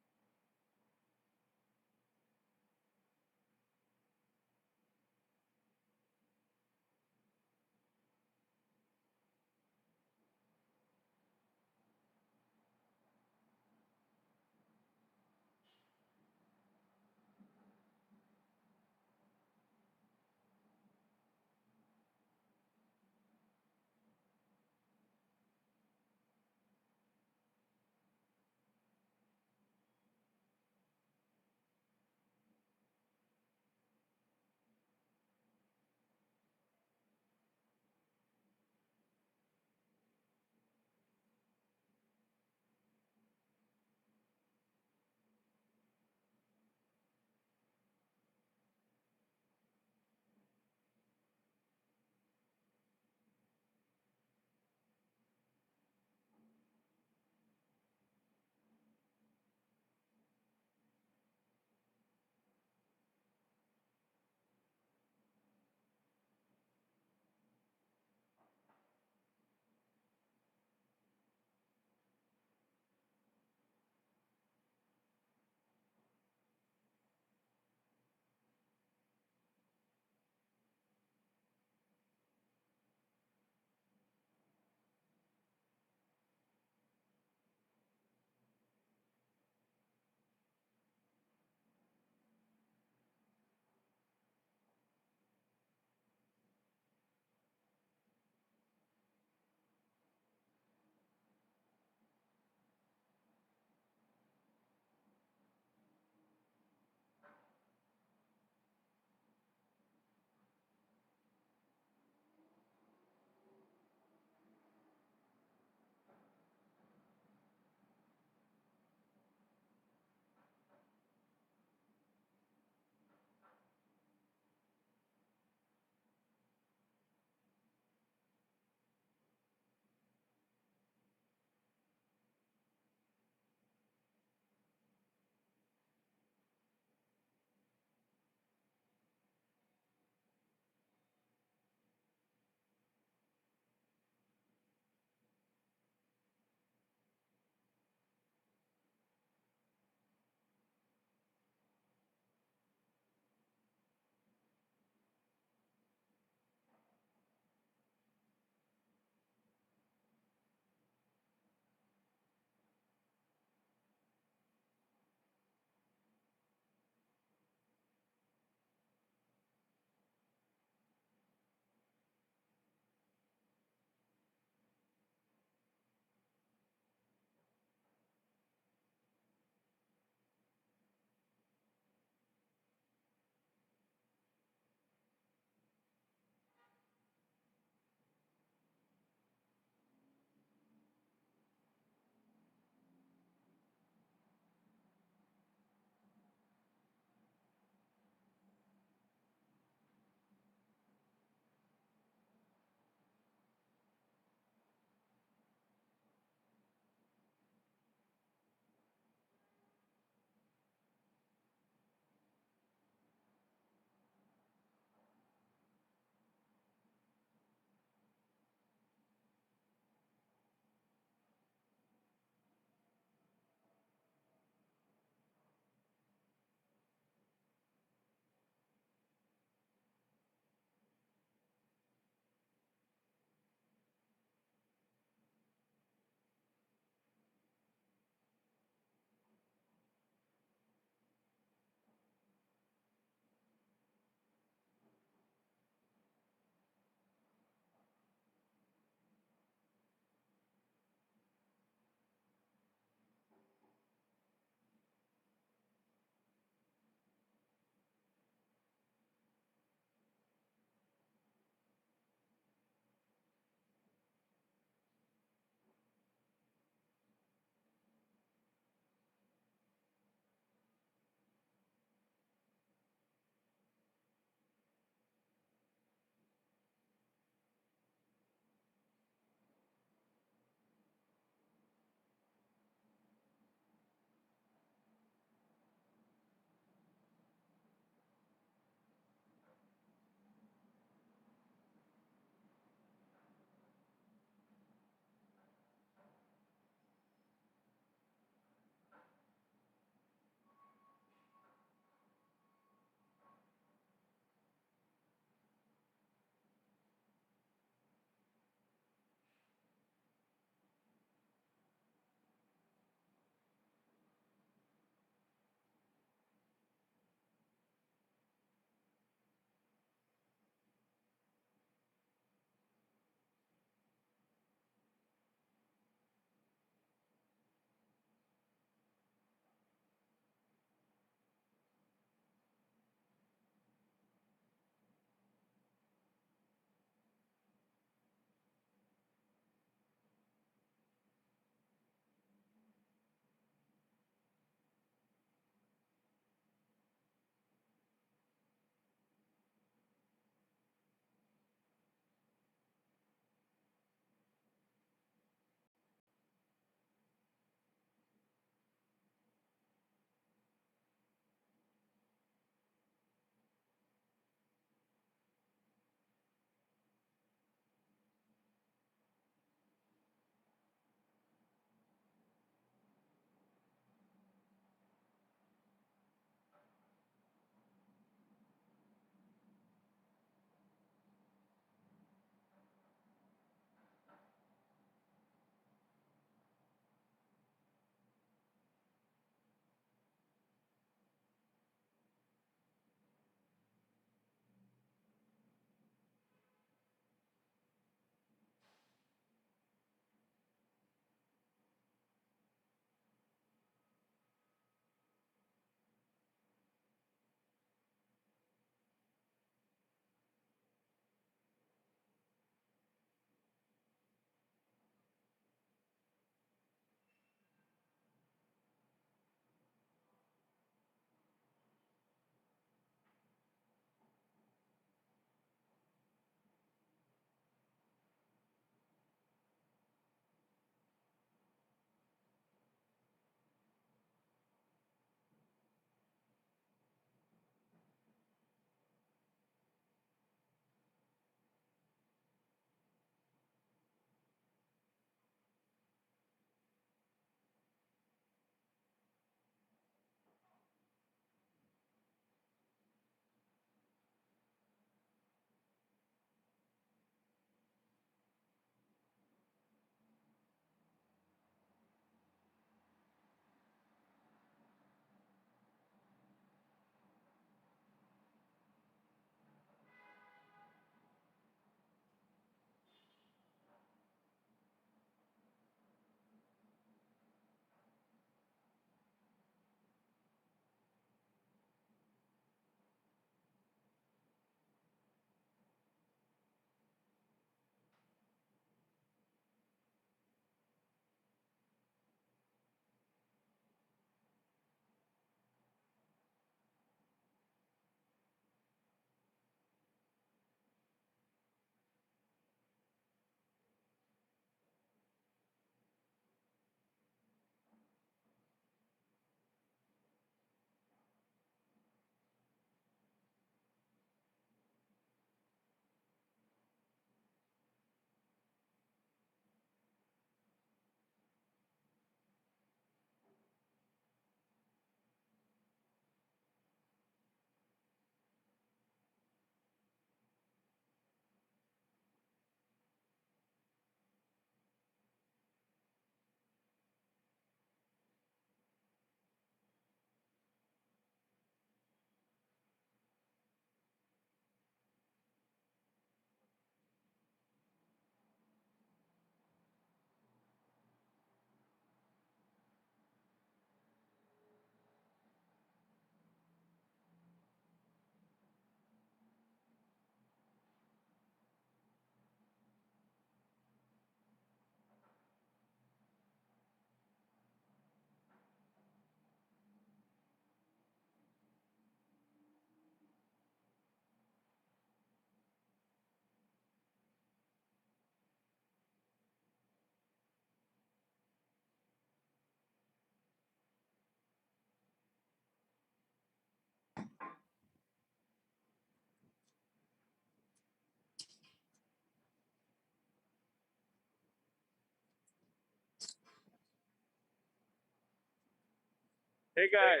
Hey guys.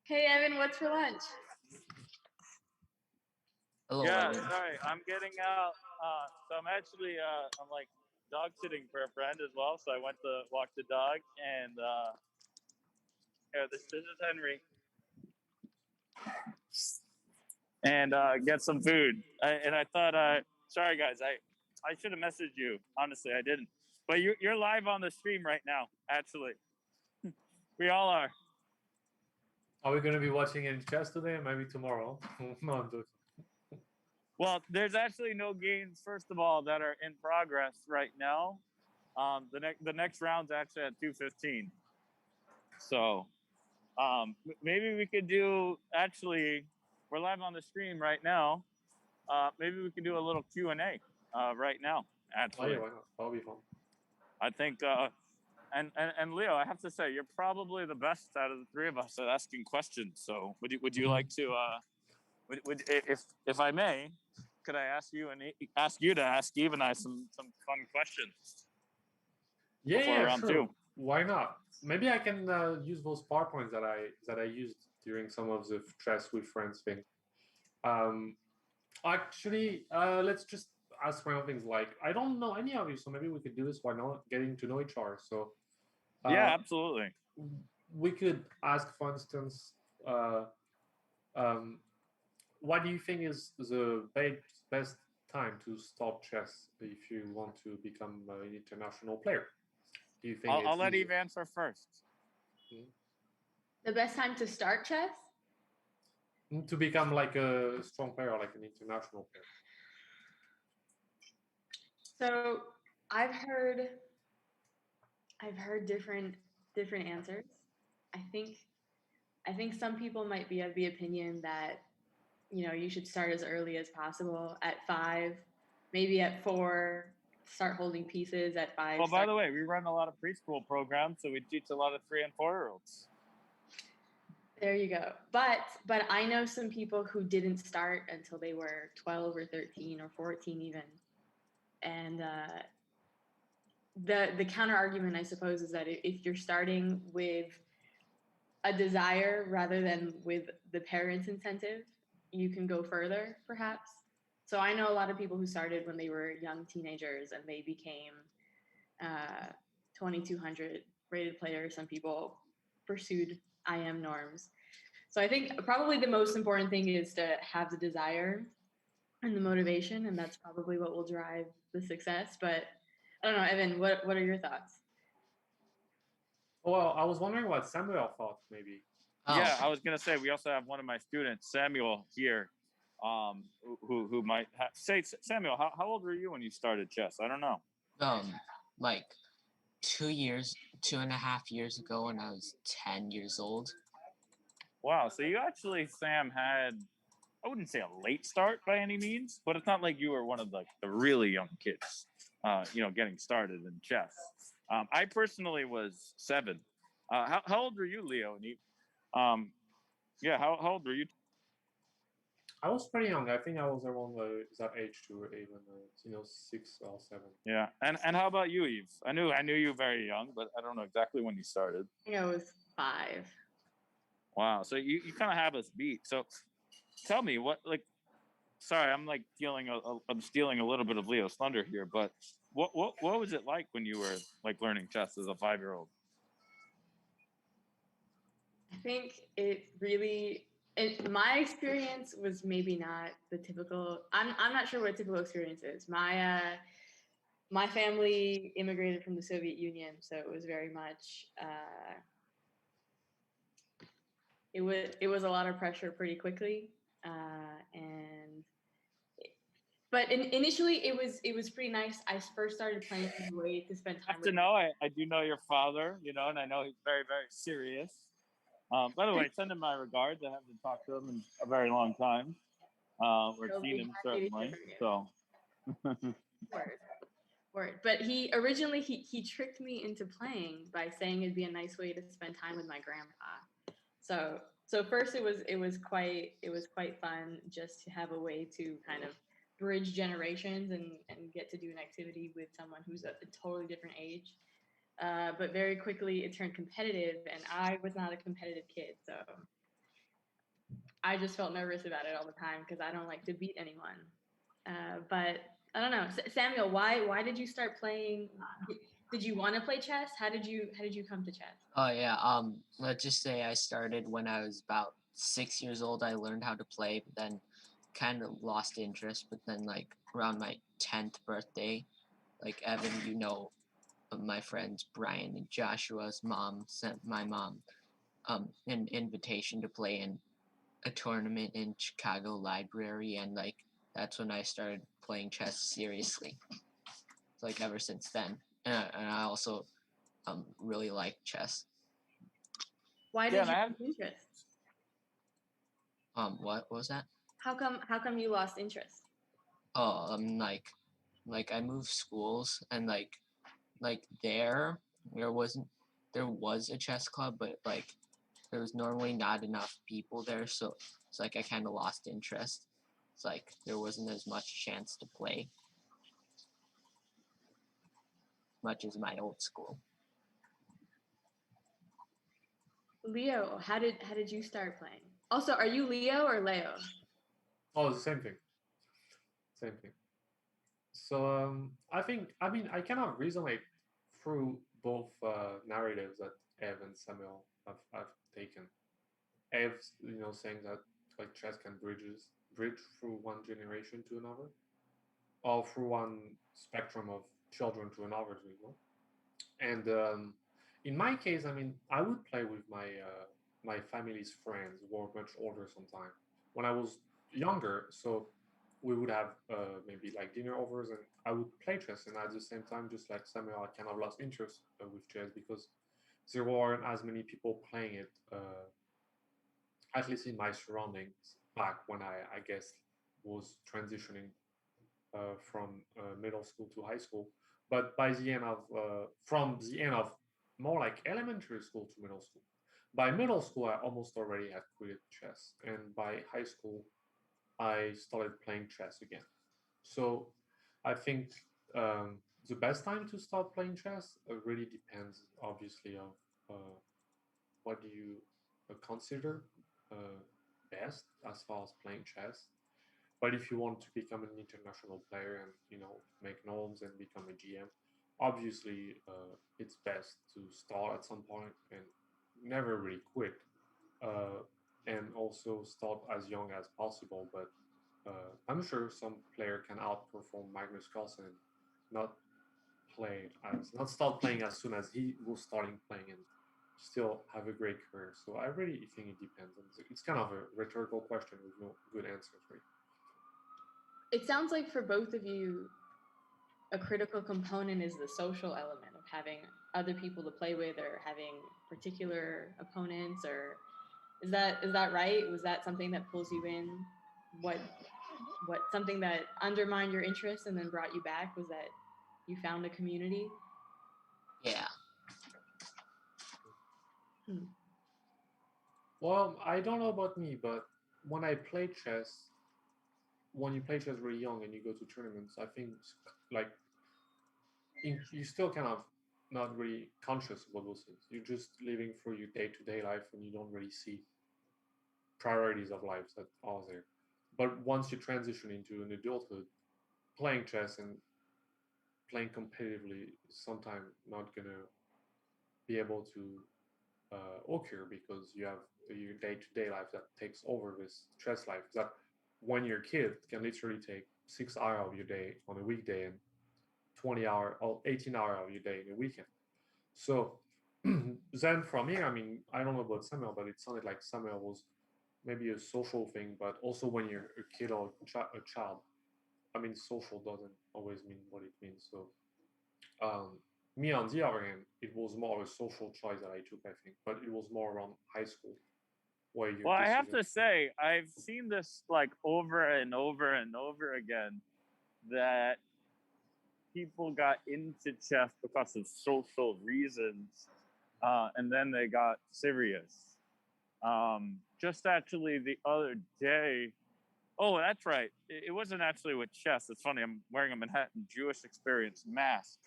Hey Evan, what's for lunch? Hello, Yeah, Evan. sorry, I'm getting out. So I'm actually I'm like dog sitting for a friend as well. So I went to walk the dog, and here this is Henry, and get some food. And I thought, sorry guys, I should have messaged you. Honestly, I didn't. But you're live on the stream right now. Actually, we all are. Are we going to be watching any chess today? Maybe tomorrow. No, I'm joking. Well, there's actually no games, first of all, that are in progress right now. The next round's actually at 2:15. So maybe we could do. Actually, we're live on the stream right now. Maybe we could do a little Q&A right now. Oh, Actually, yeah, why not? That'll be fun. I think. And Leo, I have to say, you're probably the best out of the three of us at asking questions. So would you like to? If I may, could I ask you to ask Eve and I some fun questions? Yeah, before yeah, round sure. two? Why not? Maybe I can use those PowerPoints that I used during some of the chess with friends thing. Actually, let's just ask random things like I don't know any of you, so maybe we could do this while not getting to know each other. So Yeah, absolutely. we could ask, for instance, what do you think is the best time to start chess if you want to become an international player? Do you think I'll let Eve answer first. The best time to start chess? To become like a strong player, like an international player? So I've heard different answers. I think some people might be of the opinion that you should start as early as possible at 5, maybe at 4, start holding pieces at 5. Well, by the way, we run a lot of preschool programs, so we teach a lot of 3 and 4-year-olds. There you go. But I know some people who didn't start until they were 12 or 13 or 14 even. And the counter argument, I suppose, is that if you're starting with a desire rather than with the parents' incentive, you can go further, perhaps. So I know a lot of people who started when they were young teenagers and they became 2200 rated players. Some people pursued IM norms. So I think probably the most important thing is to have the desire and the motivation, and that's probably what will drive the success. But I don't know, Evan, what are your thoughts? Well, I was wondering what Samuel thought, maybe. Oh, Yeah, I was gonna say we also have one of my students, Samuel, here, who might say, Samuel, how old were you when you started chess? I don't know. like 2.5 years ago when I was 10 years old. Wow, so you actually, Sam, had, I wouldn't say a late start by any means, but it's not like you were one of the really young kids, getting started in chess. I personally was 7. How old were you, Leo? And yeah, how old were you? I was pretty young. I think I was around that age too, even 6 or 7. Yeah, and how about you, Eve? I knew you very young, but I don't know exactly when you started. I think I was 5. Wow, so you kind of have us beat. So tell me sorry, I'm I'm stealing a little bit of Leo's thunder here, but what was it like when you were like learning chess as a 5-year-old? I think my experience was maybe not the typical. I'm not sure what a typical experience is. My family immigrated from the Soviet Union, so it was very much it was a lot of pressure pretty quickly, but initially it was pretty nice. I first started playing as a way to spend I time have to know. I do know your father, and I know he's very, very serious. By the way, send him my regards. I haven't talked to him in a very long time. Or seen him certainly. So. Word. But he originally he tricked me into playing by saying it'd be a nice way to spend time with my grandpa. So first it was quite fun just to have a way to kind of bridge generations and get to do an activity with someone who's a totally different age. but very quickly it turned competitive, and I was not a competitive kid, so I just felt nervous about it all the time because I don't like to beat anyone. But I don't know, Samuel, why did you start playing? Did you want to play chess? How did you come to chess? Oh yeah. Let's just say I started when I was about 6 years old. I learned how to play, but then kind of lost interest. But then, like around my 10th birthday, like Evan, my friends Brian and Joshua's mom sent my mom an invitation to play in a tournament in Chicago Library, and like that's when I started playing chess seriously. Like ever since then, and I also really like chess. Why Yeah, did and you I have lose interest? What was that? How come you lost interest? Oh, like I moved schools, and like there was a chess club, but like there was normally not enough people there, so it's like I kind of lost interest. It's like there wasn't as much chance to play much as my old school. Leo, how did you start playing? Also, are you Leo or Leo? Oh, the same thing. Same thing. So I cannot resonate through both narratives that Ev and Samuel have taken. Ev, saying that like chess can bridge through one generation to another, or through one spectrum of children to another, And in my case, I mean, I would play with my family's friends who were much older sometimes when I was younger. So we would have maybe like dinner overs, and I would play chess. And at the same time, just like Samuel, I kind of lost interest with chess because there weren't as many people playing it, at least in my surroundings back when I guess was transitioning from middle school to high school. But by the end of from the end of more like elementary school to middle school, by middle school I almost already had quit chess, and by high school I started playing chess again. So I think the best time to start playing chess really depends, obviously, of what do you consider uh, best as far as playing chess. But if you want to become an international player and make norms and become a GM, obviously it's best to start at some point and never really quit, and also start as young as possible. But I'm sure some player can outperform Magnus Carlsen, not not start playing as soon as he was starting playing and still have a great career. So I really think it depends. It's kind of a rhetorical question with no good answers, right? It sounds like for both of you, a critical component is the social element of having other people to play with or having particular opponents, or is that right? Was that something that pulls you in? What something that undermined your interest and then brought you back was that you found a community? Yeah. Well, I don't know about me, but when I play chess, when you play chess really young and you go to tournaments, I think like you still kind of not really conscious about those things. You're just living through your day-to-day life, and you don't really see priorities of life that are there. But once you transition into an adulthood, playing chess and playing competitively is sometimes not gonna be able to occur because you have your day-to-day life that takes over this chess life. That when you're a kid can literally take 6 hours of your day on a weekday and 20 hour or 18 hours of your day in a weekend. So then from here, I mean, I don't know about Samuel, but it sounded like Samuel was maybe a social thing, but also when you're a kid or a child, I mean, social doesn't always mean what it means. So me, on the other hand, it was more of a social choice that I took, I think, but it was more around high school where your Well, I have decision. to say, I've seen this like over and over and over again that people got into chess because of social reasons, and then they got serious. Just actually the other day, oh, that's right. It wasn't actually with chess. It's funny. I'm wearing a Manhattan Jewish Experience mask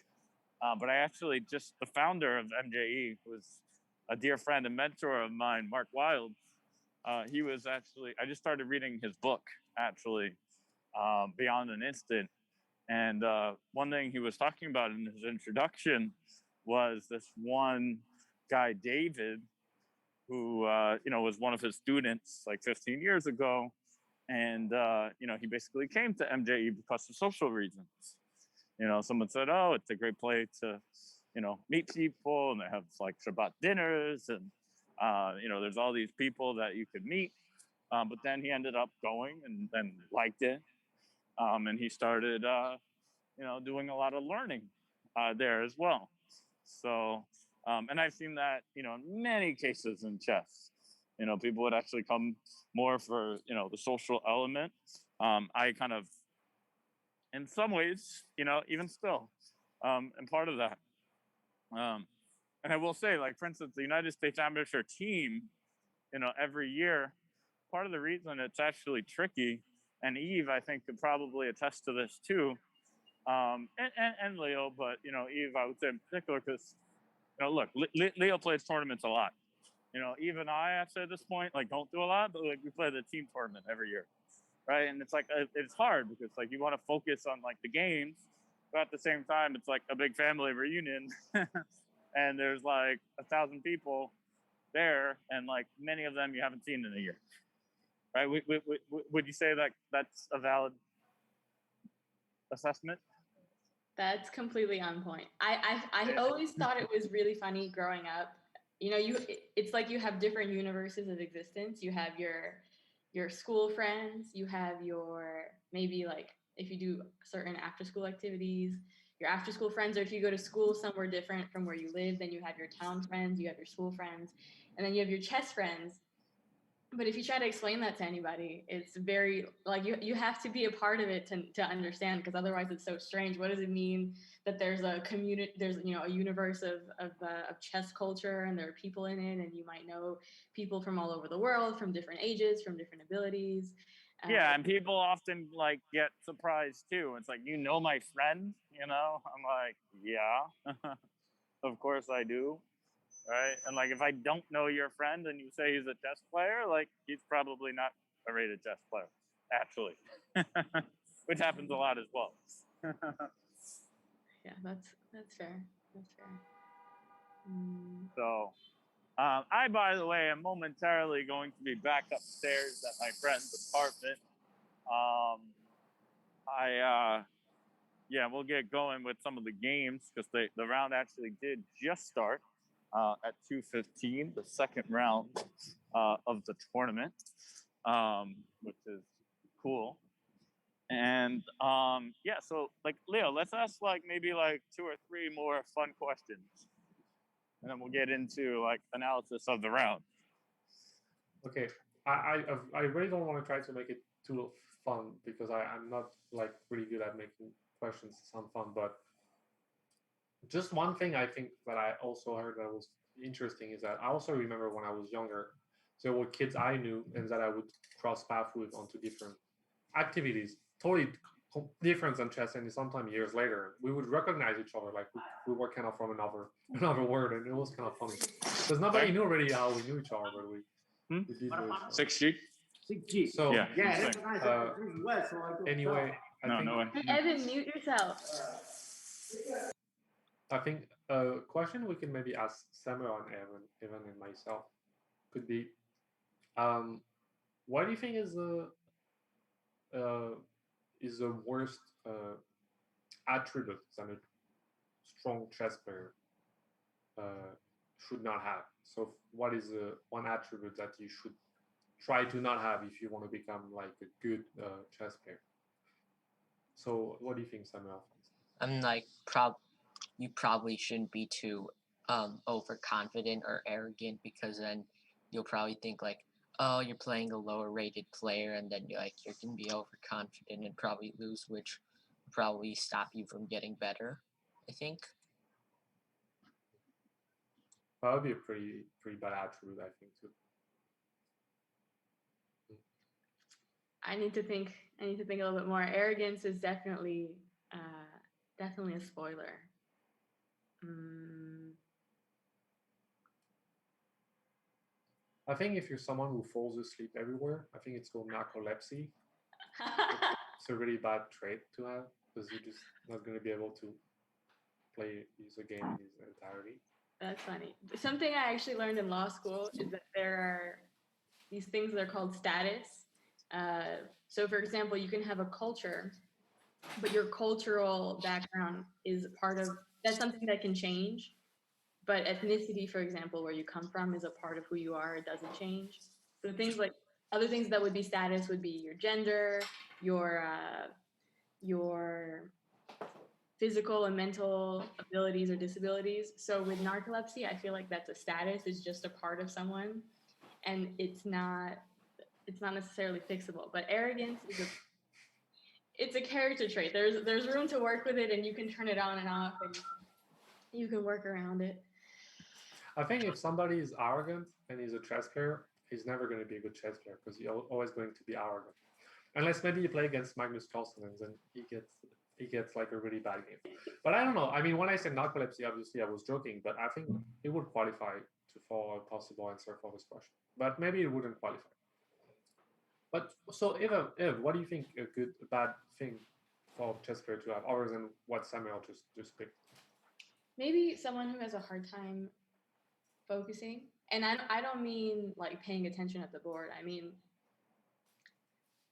But I actually just the founder of MJE was a dear friend and mentor of mine, Mark Wild. He was actually I just started reading his book actually, Beyond an Instant, and one thing he was talking about in his introduction was this one guy, David, who was one of his students like 15 years ago, and he basically came to MJE because of social reasons. Someone said, "Oh, it's a great place to, meet people, and they have like Shabbat dinners, and there's all these people that you could meet." But then he ended up going and then liked it, and he started, doing a lot of learning there as well. So, and I've seen that, in many cases in chess. People would actually come more for, the social element. I kind of, in some ways, even still, am part of that. And I will say, like, for instance, the United States amateur team, every year, part of the reason it's actually tricky, and Eve, I think, could probably attest to this too, and Leo, but Eve, I would say in particular, because look, Leo plays tournaments a lot. Eve and I actually at this point like don't do a lot, but like we play the team tournament every year, right? And it's like it's hard because like you want to focus on like the games, but at the same time it's like a big family reunion, and there's like 1,000 people there, and like many of them you haven't seen in a year, right? Would you say that that's a valid assessment? That's completely on point. I always thought it was really funny growing up. It's like you have different universes of existence. You have your school friends, you have your maybe like if you do certain after school activities, your after school friends, or if you go to school somewhere different from where you live, then you have your town friends, you have your school friends, and then you have your chess friends. But if you try to explain that to anybody, it's very like you have to be a part of it to understand, because otherwise it's so strange. What does it mean that there's a community, there's a universe of chess culture, and there are people in it, and you might know people from all over the world, from different ages, from different abilities. Yeah, and people often like get surprised too. It's like, my friend, I'm like, yeah, of course I do. Right. And like, if I don't know your friend and you say he's a chess player, like he's probably not a rated chess player, actually, which happens a lot as well. Yeah, that's fair. That's fair. So, I, by the way, am momentarily going to be back upstairs at my friend's apartment. We'll get going with some of the games because the round actually did just start at 2:15, the second round of the tournament, which is cool. And so like Leo, let's ask like maybe like 2 or 3 more fun questions, and then we'll get into like analysis of the round. Okay, I really don't want to try to make it too fun because I'm not like really good at making questions sound fun. But just one thing I think that I also heard that was interesting is that I also remember when I was younger, there were kids I knew and that I would cross paths with onto different activities, totally different than chess, and sometimes years later we would recognize each other like we were kind of from another world, and it was kind of funny because nobody knew really how we knew each other, but we did know each other. 6G. 6G. So Yeah. That's nice. anyway, I think No way. Hey, Evan, mute yourself. I think a question we can maybe ask Samuel and Evan and myself could be, what do you think is the worst attribute that a strong chess player should not have? So what is the one attribute that you should try to not have if you want to become like a good chess player? So what do you think, Samuel? I'm like, you probably shouldn't be too overconfident or arrogant, because then you'll probably think like, oh, you're playing a lower rated player, and then you're gonna be overconfident and probably lose, which will probably stop you from getting better, I think. That would be a pretty bad attribute, I think, too. I need to think a little bit more. Arrogance is definitely a spoiler. Mm. I think if you're someone who falls asleep everywhere, I think it's called narcolepsy. It's a really bad trait to have because you're just not going to be able to use a game in its entirety. That's funny. Something I actually learned in law school is that there are these things that are called status. So, for example, you can have a culture, but your cultural background is part of that's something that can change. But ethnicity, for example, where you come from, is a part of who you are. It doesn't change. So things like other things that would be status would be your gender, your physical and mental abilities or disabilities. So with narcolepsy, I feel like that's a status. It's just a part of someone, and it's not necessarily fixable. But arrogance is it's a character trait. There's room to work with it, and you can turn it on and off, and you can work around it. I think if somebody is arrogant and he's a chess player, he's never going to be a good chess player because he's always going to be arrogant. Unless maybe you play against Magnus Carlsen and then he gets like a really bad game. But I don't know. I mean, when I said narcolepsy, obviously I was joking, but I think it would qualify for a possible answer for this question. But maybe it wouldn't qualify. But so, Eva, what do you think a bad thing for a chess player to have, other than what Samuel just picked? Maybe someone who has a hard time focusing, and I don't mean like paying attention at the board. I mean,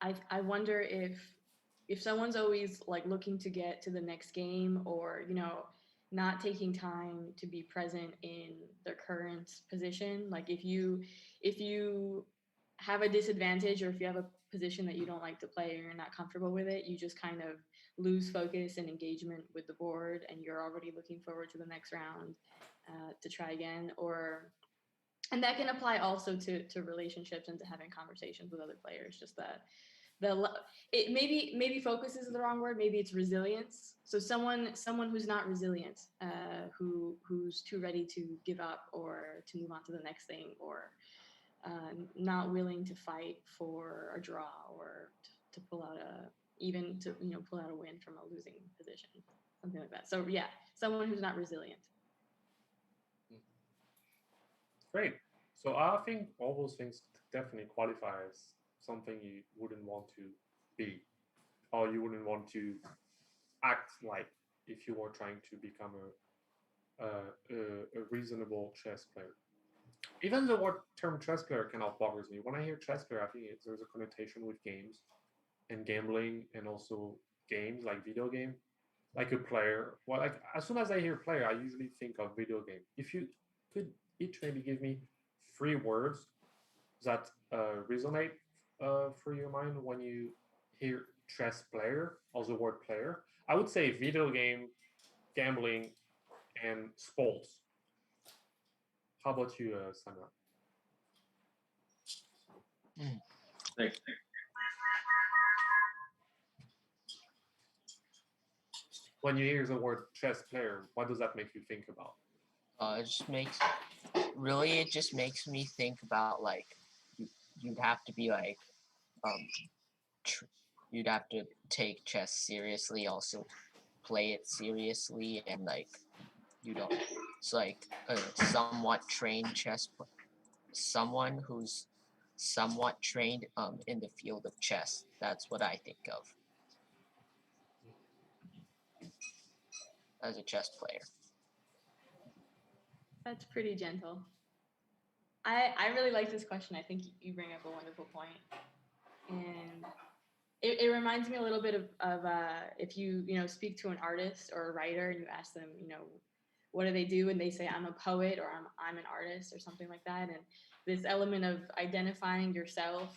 I wonder if someone's always like looking to get to the next game, or not taking time to be present in their current position. Like if you have a disadvantage, or if you have a position that you don't like to play or you're not comfortable with it, you just kind of lose focus and engagement with the board, and you're already looking forward to the next round to try again. And that can apply also to relationships and to having conversations with other players. Just it maybe focus is the wrong word. Maybe it's resilience. So someone who's not resilient, who's too ready to give up or to move on to the next thing, or not willing to fight for a draw, or to pull out pull out a win from a losing position, something like that. So yeah, someone who's not resilient. Great. So I think all those things definitely qualify as something you wouldn't want to be, or you wouldn't want to act like if you were trying to become a reasonable chess player. Even the word term chess player kind of bothers me. When I hear chess player, I think there's a connotation with games and gambling, and also games like video game, like a player. Well, like as soon as I hear player, I usually think of video game. If you could each maybe give me 3 words that resonate through your mind when you hear chess player or the word player, I would say video game, gambling, and sports. How about you, Samuel? Thanks. When you hear the word chess player, what does that make you think about? It just makes me think about like you'd have to be like you'd have to take chess seriously, also play it seriously, and like it's like a somewhat trained someone who's somewhat trained in the field of chess. That's what I think of as a chess player. That's pretty gentle. I really like this question. I think you bring up a wonderful point. And it reminds me a little bit of if you speak to an artist or a writer and you ask them, what do they do? And they say, I'm a poet, or I'm an artist, or something like that. And this element of identifying yourself,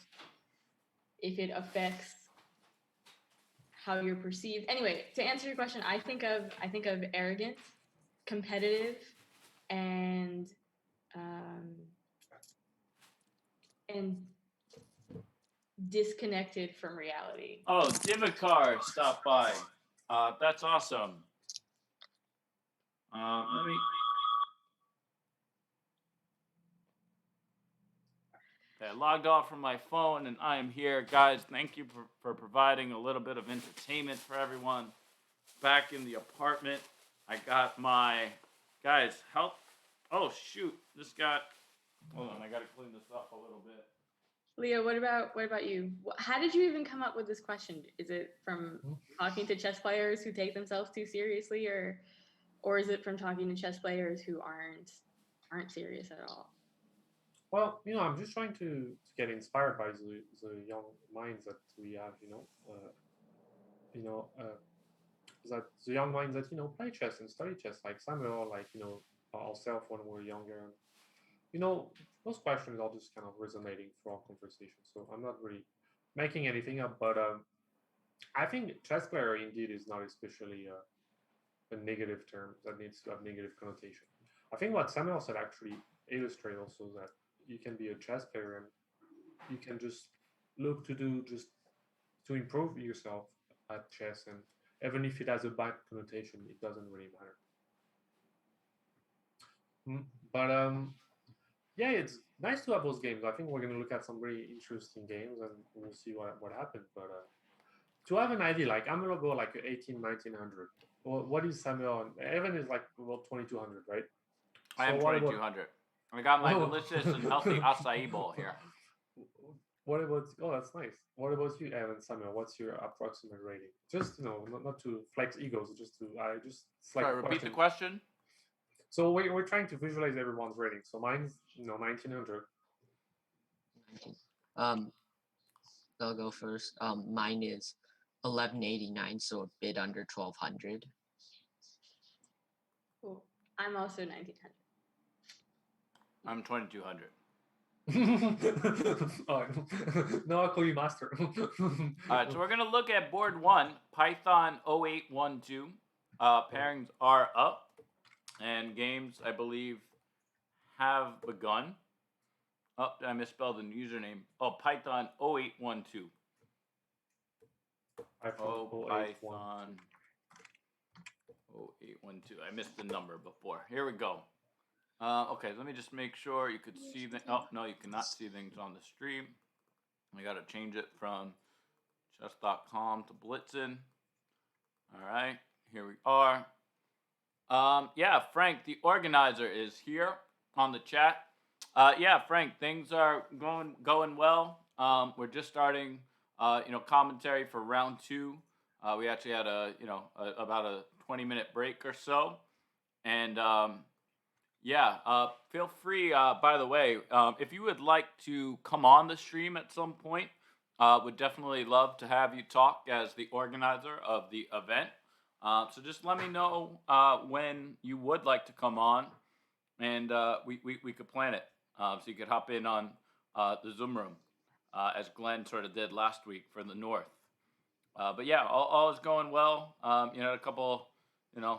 if it affects how you're perceived. Anyway, to answer your question, I think of arrogant, competitive, and disconnected from reality. Oh, Divacar stopped by. That's awesome. Let me. Okay, I logged off from my phone, and I am here, guys. Thank you for providing a little bit of entertainment for everyone. Back in the apartment, I got my Guys, help. Oh, shoot. This got. Hold on, I got to clean this up a little bit. Leo, what about you? How did you even come up with this question? Is it from talking to chess players who take themselves too seriously, or is it from talking to chess players who aren't serious at all? Well, I'm just trying to get inspired by the young minds that we have. You know, that the young minds that play chess and study chess, like Samuel, like ourselves when we were younger. You know, those questions are just kind of resonating through our conversation. So I'm not really making anything up, but I think chess player indeed is not especially a negative term that needs to have negative connotation. I think what Samuel said actually illustrates also that you can be a chess player and you can just look to do just to improve yourself at chess, and even if it has a bad connotation, it doesn't really matter. But yeah, it's nice to have those games. I think we're going to look at some really interesting games and we'll see what happens. But to have an idea, like I'm going to go like 18, 1900. Well, what is Samuel? Evan is like about 2200, right? I am So what about- 2200. I got my Oh. delicious and healthy acai bowl here. What about? Oh, that's nice. What about you, Evan, Samuel? What's your approximate rating? Just not to flex egos, just to just select Sorry, repeat the question. So we're trying to visualize everyone's rating. So mine's 1900. I'll go first. Mine is 1189, so a bit under 1200. Cool. I'm also 1900. I'm 2200. Oh, no, I'll call you master. All right, so we're going to look at board 1, Python 0812. Pairings are up, and games, I believe, have begun. Oh, I misspelled the username. Oh, Python 0812. Oh, Python 0812. I missed the number before. Here we go. Okay, let me just make sure you could see the. Oh, no, you cannot see things on the stream. I got to change it from chess.com to Blitzen. All right, here we are. Yeah, Frank, the organizer, is here on the chat. Yeah, Frank, things are going well. We're just starting, commentary for round 2. We actually had about a 20-minute break or so, and feel free. By the way, if you would like to come on the stream at some point, would definitely love to have you talk as the organizer of the event. So just let me know when you would like to come on, and we could plan it. So you could hop in on the Zoom room, as Glenn sort of did last week for the North. But yeah, all is going well. A couple,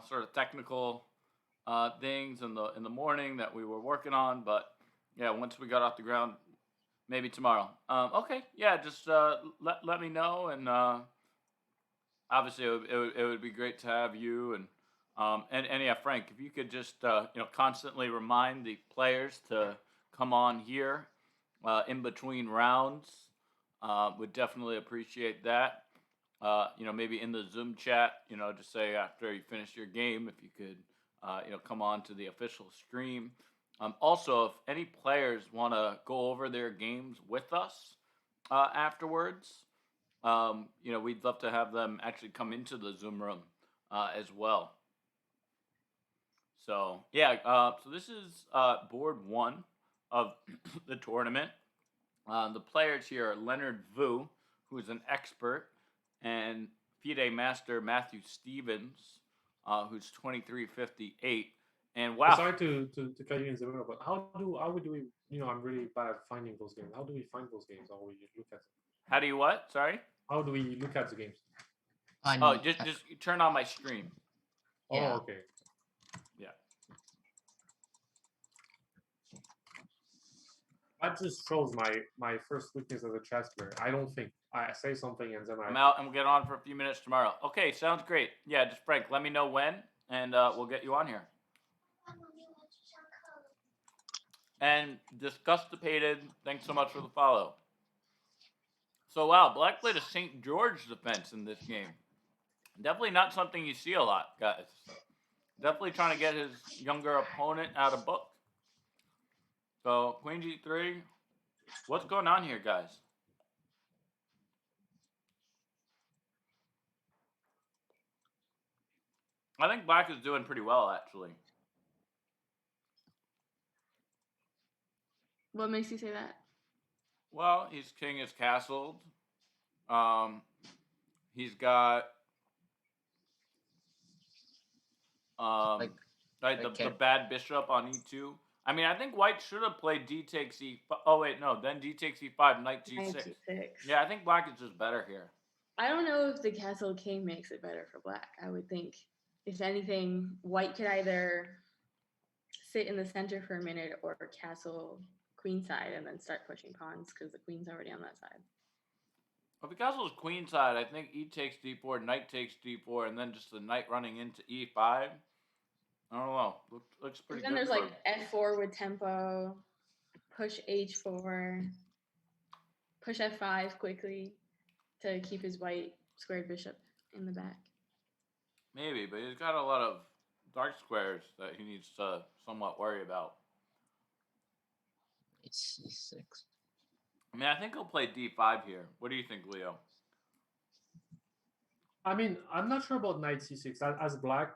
sort of technical things in the morning that we were working on, but yeah, once we got off the ground, maybe tomorrow. Okay, yeah, just let me know, and obviously it would be great to have you, and yeah, Frank, if you could just constantly remind the players to come on here in between rounds, would definitely appreciate that. Maybe in the Zoom chat, just say after you finish your game, if you could come on to the official stream. Also, if any players want to go over their games with us afterwards, we'd love to have them actually come into the Zoom room as well. So, yeah, so this is board 1 of the tournament. The players here are Leonard Vu, who is an expert, and FIDE master Matthew Stevens, who's 2358. And wow. Sorry to cut you in the middle, but how would we? I'm really bad at finding those games. How do we find those games? Or we look at them? How do you what? Sorry. How do we look at the games? Just turn on my stream. Yeah. Oh, okay. Yeah. That just shows my first weakness as a chess player. I don't think I say something and then I'm out, and we'll get on for a few minutes tomorrow. Okay, sounds great. Yeah, just Frank, let me know when, and we'll get you on here. And Disgustipated, thanks so much for the follow. So wow, Black played a St. George defense in this game. Definitely not something you see a lot, guys. definitely trying to get his younger opponent out of book. So queen g3. What's going on here, guys? I think black is doing pretty well, actually. What makes you say that? Well, his king is castled. He's got Like, the bad bishop on e2. I mean, I think white should have played d takes e5. Oh wait, no, then d takes e5, knight g6. Knight g6. Yeah, I think black is just better here. I don't know if the castle king makes it better for black. I would think, if anything, white could either sit in the center for a minute or castle queenside and then start pushing pawns because the queen's already on that side. Well, if the castle's queenside, I think e takes d4, knight takes d4, and then just the knight running into e5. I don't know. Looks pretty Then good. there's like f4 with tempo, push h4, push f5 quickly to keep his white squared bishop in the back. Maybe, but he's got a lot of dark squares that he needs to somewhat worry about. it's c6. I mean, I think he'll play d5 here. What do you think, Leo? I mean, I'm not sure about knight c6. As black,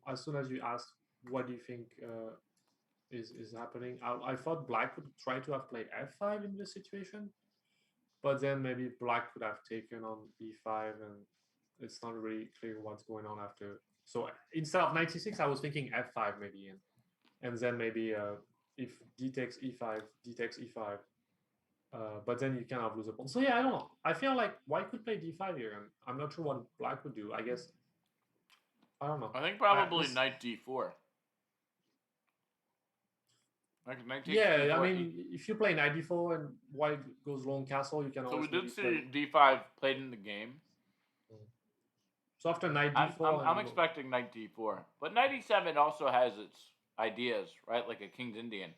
as soon as you asked, what do you think is happening? I thought black would try to have played f5 in this situation, but then maybe black could have taken on e5, and it's not really clear what's going on after. So instead of knight c6, I was thinking f5 maybe, and then maybe if d takes e5, d takes e5. But then you kind of lose a pawn. So yeah, I don't know. I feel like white could play d5 here, and I'm not sure what black would do. I guess I don't know. I think probably knight d4. Like knight takes Yeah, d4, I mean, if you play knight d4 and white goes long castle, you can so we always. did maybe see d5 played in the game. So after knight I'm, d4, I'm expecting knight d4, but knight e7 also has its ideas, right? Like a king's Indian.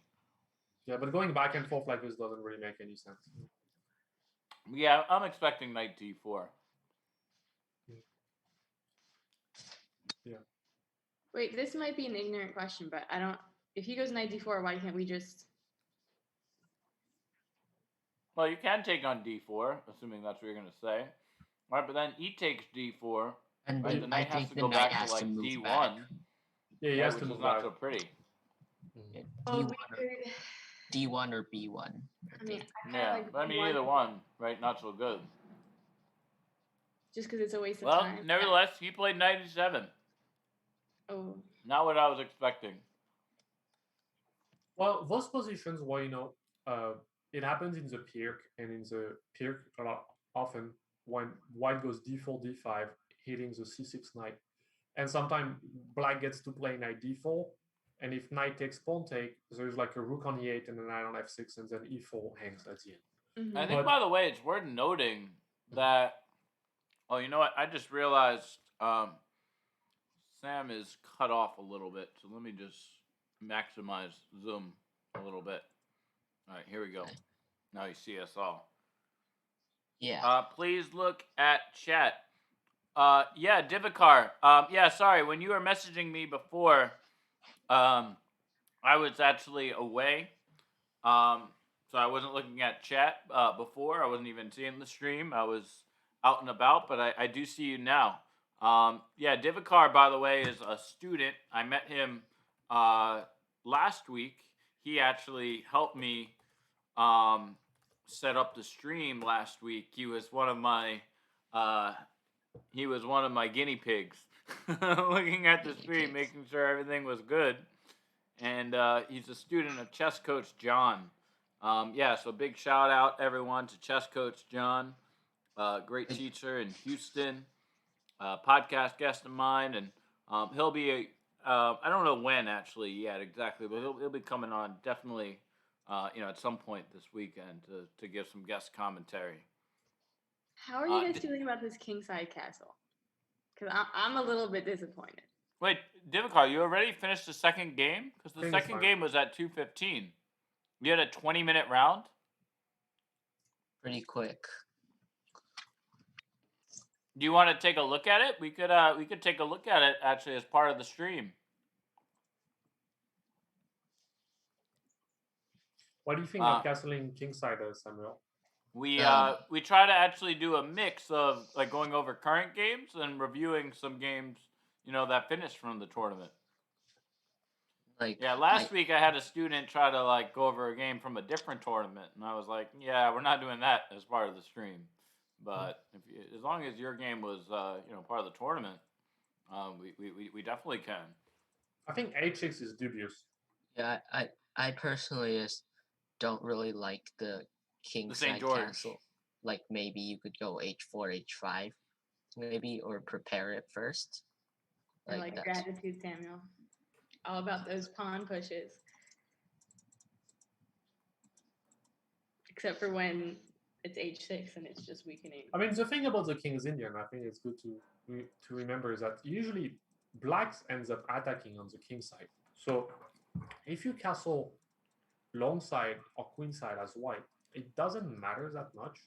yeah, but going back and forth like this doesn't really make any sense. Yeah, I'm expecting knight d4. Yeah. Wait, this might be an ignorant question, but I don't. If he goes knight d4, why can't we just? Well, you can take on d4, assuming that's what you're going to say. All right, but then e takes d4. And Right, then the I knight has think to the go knight back has to like to move d1, back. Yeah, he right, has which to is move not back. so pretty. Yeah, Oh, we D1 could. D1 or B1. I mean, I kinda Yeah, like but I mean B1 either one, right? Not so good. just because it's a waste of Well, time. nevertheless, he played knight e7. Oh, Not what I was expecting. Well, those positions where it happens in the Pirc, and in the Pirc a lot often when white goes d4 d5, hitting the c6 knight, and sometimes black gets to play knight d4, and if knight takes pawn take, there's like a rook on e8 and a knight on f6, and then e4 hangs at the end. I mhm. think, But- by the way, it's worth noting that. Oh, you know what? I just realized Sam is cut off a little bit, so let me just maximize zoom a little bit. All right, here we go. Now you see us all. Yeah. Please look at chat. Yeah, Divikar. Yeah, sorry. When you were messaging me before, I was actually away. So I wasn't looking at chat before. I wasn't even seeing the stream. I was out and about, but I do see you now. Yeah, Divikar, by the way, is a student. I met him last week. He actually helped me set up the stream last week. He was one of my guinea pigs, looking at the Guinea stream, pigs. making sure everything was good. And he's a student of chess coach John. Yeah, so big shout out everyone to chess coach John, great teacher in Houston, podcast guest of mine, and he'll be I don't know when actually yet exactly, but he'll be coming on definitely at some point this weekend to give some guest commentary. How are you guys feeling about this kingside castle? Because I'm a little bit disappointed. Wait, Divikar, you already finished the second game? Because the think it's second fine. game was at 2:15. You had a 20-minute round? Pretty quick. Do you want to take a look at it? We could take a look at it actually as part of the stream. What do you think Uh, of castling kingside, Samuel? we Um, try to actually do a mix of like going over current games and reviewing some games, that finished from the tournament. like Yeah, last week I had a student try to like go over a game from a different tournament, and I was like, "Yeah, we're not doing that as part of the stream." But as long as your game was, part of the tournament, we definitely can. I think h6 is dubious. yeah, I personally just don't really like the king St. side George. castle. Like maybe you could go h4, h5, maybe, or prepare it first. I like that's- gratitude, Samuel. All about those pawn pushes. Except for when it's h6 and it's just weakening. I mean, the thing about the King's Indian, I think it's good to remember, is that usually blacks ends up attacking on the king side. So if you castle long side or queen side as white, it doesn't matter that much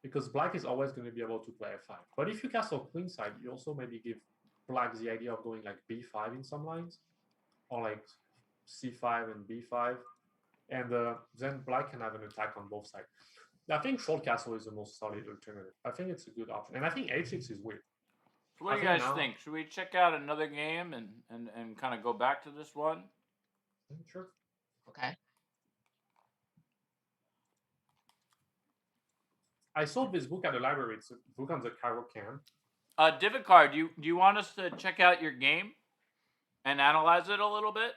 because black is always going to be able to play f5. But if you castle queen side, you also maybe give black the idea of going like b5 in some lines, or like c5 and b5, and then black can have an attack on both sides. I think short castle is the most solid alternative. I think it's a good option, and I think h6 is weird. So what do you guys think? Should we check out another game and kind of go back to this one? Sure. Okay. I sold this book at the library. It's a book on the Caro-Kann. Divikar, do you want us to check out your game and analyze it a little bit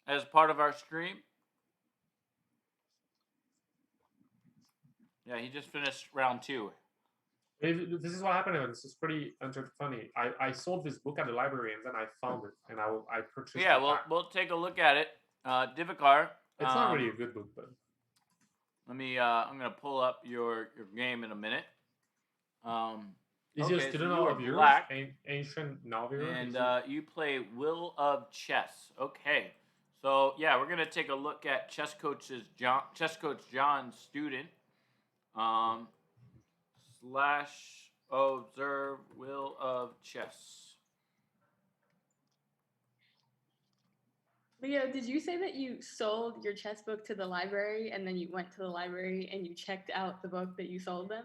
as part of our stream? Yeah, he just finished round 2. This is what happened. This is pretty funny. I sold this book at the library and then I found it and I purchased it. Yeah, we'll take a look at it. Divikar. It's not really a good book, but let me. I'm gonna pull up your game in a minute. is he a student of yours? Ancient Navira? And you play Will of Chess. Okay, so yeah, we're gonna take a look at chess coach John's student. / observe Will of Chess. Leo, did you say that you sold your chess book to the library and then you went to the library and you checked out the book that you sold them?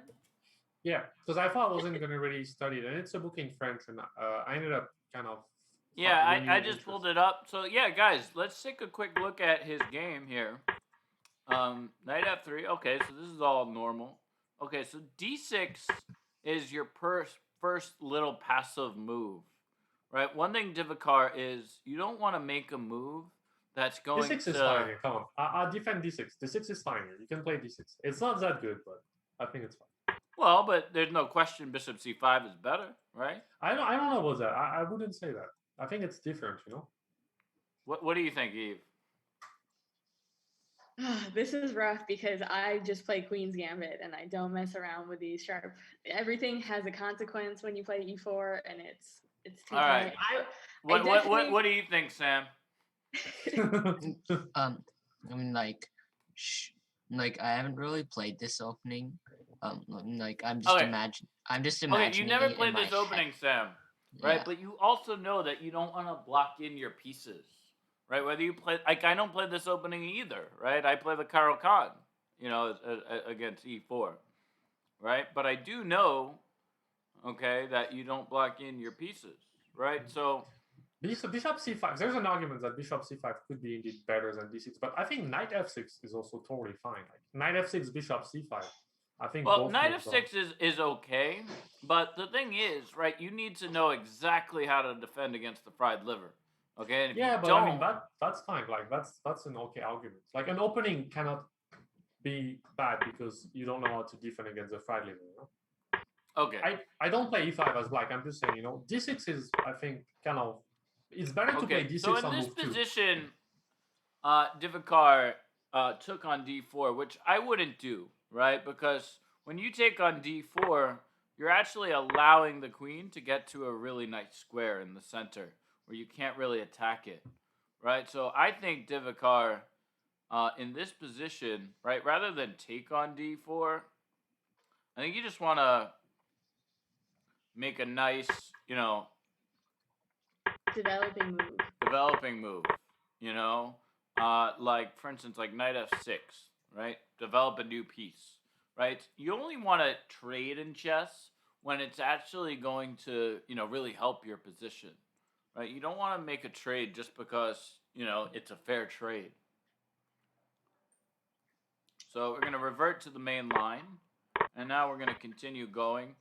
Yeah, because I thought I wasn't going to really study it. And it's a book in French, and I ended up kind of... Yeah, I just pulled it up. So, yeah, guys, let's take a quick look at his game here. Knight f3. Okay, so this is all normal. Okay, so d6 is your first little passive move. Right, one thing, Divikar, is you don't want to make a move that's going d6 is fine here. Come on, I'll defend d6. d6 is fine here. You can play d6. It's not that good, but I think it's fine. Well, but there's no question bishop c5 is better, right? I don't know about that. I wouldn't say that. I think it's different, you know? What do you think, Eve? This is rough because I just play Queen's Gambit and I don't mess around with these sharp. Everything has a consequence when you play e4, and it's too All right. What do you think, Sam? I mean, like I haven't really played this opening. Like I'm just imagining. Okay, you never played this opening, Sam, right? Yeah. But you also know that you don't want to block in your pieces, right? Whether you play, like, I don't play this opening either, right? I play the Caro-Kann, against e4, right? But I do know, okay, that you don't block in your pieces, right? So bishop c5. There's an argument that bishop c5 could be indeed better than d6, but I think knight f6 is also totally fine. Like knight f6, bishop c5. I think. Well, knight f6 is okay, but the thing is, right? You need to know exactly how to defend against the fried liver. Okay. And if you but don't, I mean that's fine. Like that's an okay argument. Like an opening cannot be bad because you don't know how to defend against the fried liver. You know? Okay. I don't play e5 as black. I'm just saying, d6 is, I think, kind of. It's better to play d6 so in on this move 2. position, Divikar took on d4, which I wouldn't do, right? Because when you take on d4, you're actually allowing the queen to get to a really nice square in the center where you can't really attack it, right? So I think Divikar, in this position, right, rather than take on d4, I think you just want to make a nice, developing move. like for instance, like knight f6, right? Develop a new piece, right? You only want to trade in chess when it's actually going to, really help your position, right? You don't want to make a trade just because, it's a fair trade. So we're going to revert to the main line, and now we're going to continue going.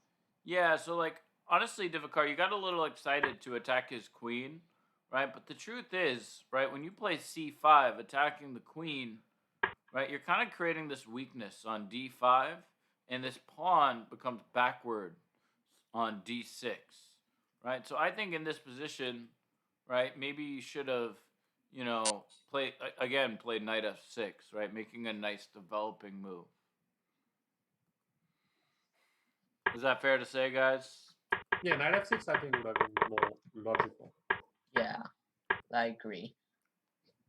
Yeah, so like, honestly, Divikar, you got a little excited to attack his queen, right? But the truth is, right, when you play c5, attacking the queen, right, you're kind of creating this weakness on d5, and this pawn becomes backward on d6, right? So I think in this position, right, maybe you should have, played knight f6, right, making a nice developing move. Is that fair to say, guys? Yeah, knight f6 I think would have been more logical. Yeah, I agree.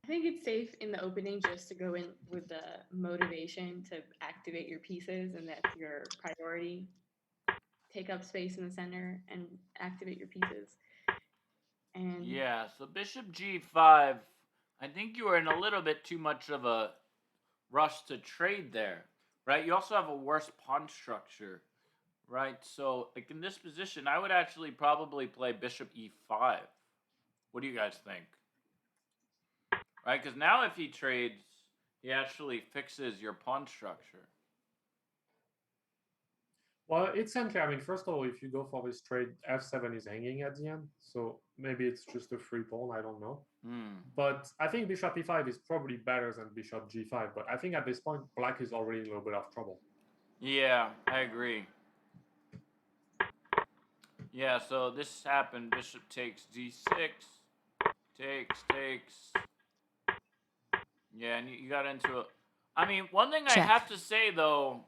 I think it's safe in the opening just to go in with the motivation to activate your pieces, and that's your priority. Take up space in the center and activate your pieces. And Yeah, so bishop g5, I think you were in a little bit too much of a rush to trade there, right? You also have a worse pawn structure, right? So, like in this position, I would actually probably play bishop e5. What do you guys think? Right? Because now if he trades, he actually fixes your pawn structure. Well, it's unclear. I mean, first of all, if you go for this trade, f7 is hanging at the end, so maybe it's just a free pawn. I don't know. But I think bishop e5 is probably better than bishop g5. But I think at this point, black is already in a little bit of trouble. Yeah, I agree. Yeah, so this happened. Bishop takes d6. Takes. Yeah, and you got into it. I mean, one thing I Check. have to say, though,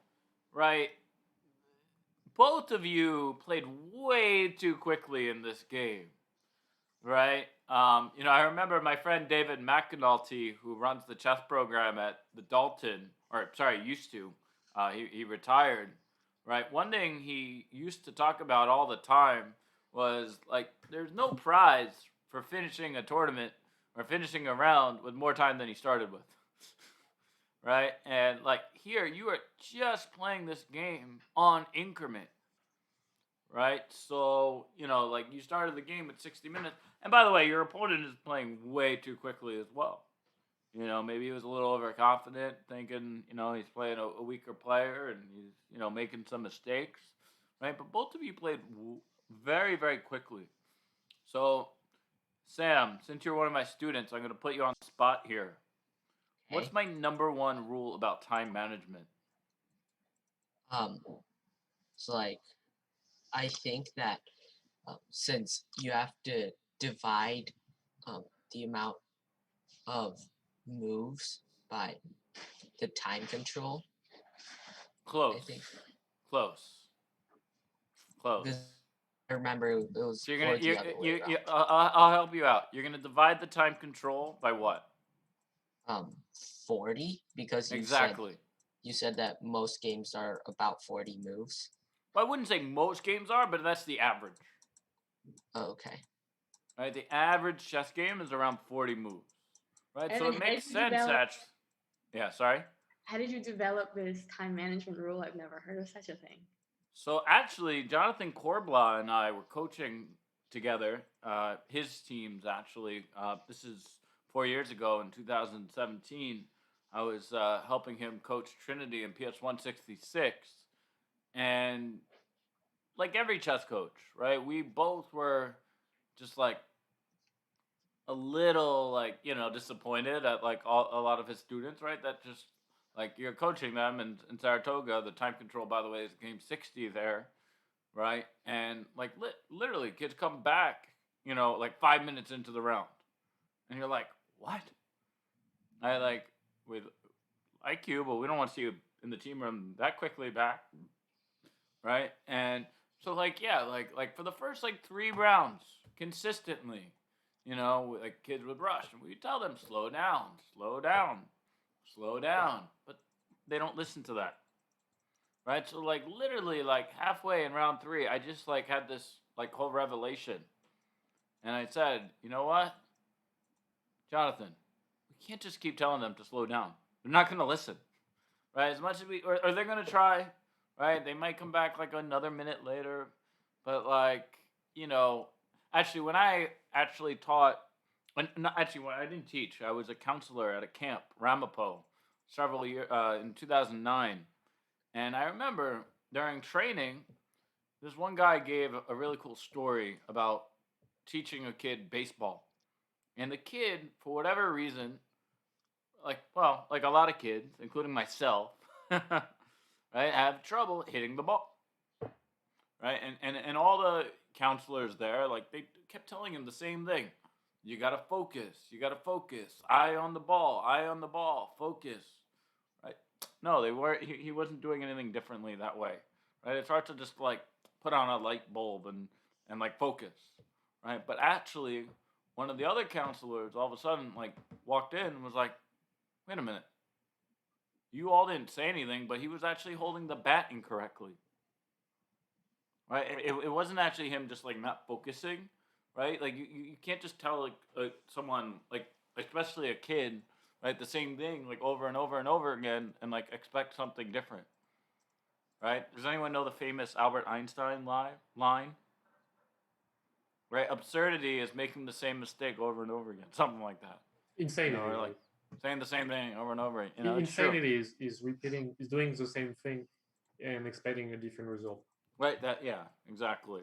right, both of you played way too quickly in this game, right? I remember my friend David McAnulty, who runs the chess program at the Dalton, or sorry, used to. He retired, right? One thing he used to talk about all the time was like, there's no prize for finishing a tournament or finishing a round with more time than he started with, right? And like here, you are just playing this game on increment, right? So, like you started the game at 60 minutes. And by the way, your opponent is playing way too quickly as well. Maybe he was a little overconfident, thinking, he's playing a weaker player and he's, making some mistakes, right? But both of you played very, very quickly. So, Sam, since you're one of my students, I'm going to put you on the spot here. Okay. What's my number one rule about time management? So like, I think that since you have to divide the amount of moves by the time control, Close. I think. Close. Because I remember it was So the other way around. I'll help you out. You're gonna divide the time control by what? 40, because you said that most games are about 40 moves. Well, I wouldn't say most games are, but that's the average. Oh, okay. Right, the average chess game is around 40 moves. Right, so Evan, it makes sense that. Yeah, sorry. How did you develop this time management rule? I've never heard of such a thing. So actually, Jonathan Corbla and I were coaching together. His teams actually. This is 4 years ago in 2017. I was helping him coach Trinity in PS 166, and like every chess coach, right? We both were just like a little like disappointed at like a lot of his students, right? That just like you're coaching them in Saratoga. The time control, by the way, is game 60 there, right? And like literally, kids come back, like 5 minutes into the round, and you're like, what? I like with IQ, but we don't want to see you in the team room that quickly back, right? And so like like for the first like 3 rounds consistently. Like kids would rush, and we tell them, slow down. But they don't listen to that, right? So, like, literally, like, halfway in round 3, I just, like, had this, like, whole revelation. And I said, you know what? Jonathan, we can't just keep telling them to slow down. They're not going to listen, right? As much as or they're going to try, right? They might come back like another minute later, but like, actually, when I actually taught, when I didn't teach, I was a counselor at a camp, Ramapo, several years in 2009, and I remember during training, this one guy gave a really cool story about teaching a kid baseball, and the kid, for whatever reason, like a lot of kids, including myself, right, have trouble hitting the ball, right? And all the counselors there, like they kept telling him the same thing. You gotta focus. You gotta focus. Eye on the ball. Eye on the ball. Focus. Right? No, they were. He wasn't doing anything differently that way. Right? It's hard to just like put on a light bulb and like focus. Right? But actually, one of the other counselors all of a sudden like walked in and was like, "Wait a minute. You all didn't say anything, but he was actually holding the bat incorrectly." Right? It wasn't actually him just like not focusing, right? Like you can't just tell like someone like especially a kid, right, the same thing like over and over and over again and like expect something different, right? Does anyone know the famous Albert Einstein line? Right? Absurdity is making the same mistake over and over again, something like that. Insanity. Or like saying the same thing over and over. It's true. Insanity is repeating, is doing the same thing and expecting a different result. Right. Exactly.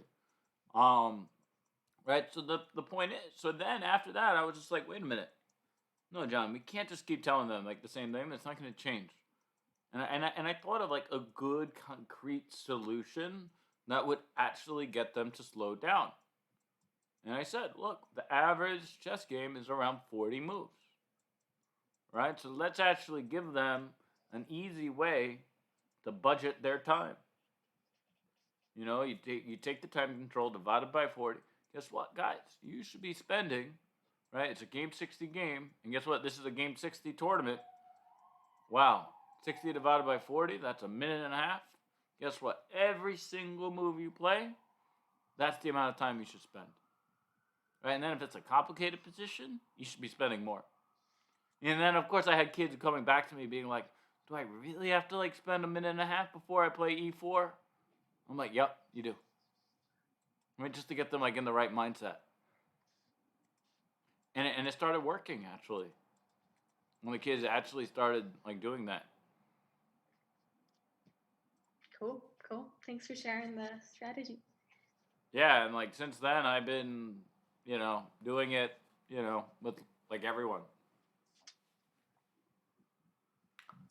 Right. So the point is, so then after that, I was just like, wait a minute, no, John, we can't just keep telling them like the same thing. That's not going to change. And I thought of like a good concrete solution that would actually get them to slow down. And I said, look, the average chess game is around 40 moves. Right? So let's actually give them an easy way to budget their time. You take the time control divided by 40. Guess what, guys? You should be spending, right? It's a game 60 game. And guess what? This is a game 60 tournament. Wow. 60 divided by 40, that's a minute and a half. Guess what? Every single move you play, that's the amount of time you should spend. Right? And then if it's a complicated position, you should be spending more. And then, of course, I had kids coming back to me being like, do I really have to like spend a minute and a half before I play E4? I'm like, yep, you do. I mean, just to get them like in the right mindset. And it started working, actually. When the kids actually started like doing that. Cool. Thanks for sharing the strategy. Yeah, and like since then I've been, doing it, with like everyone.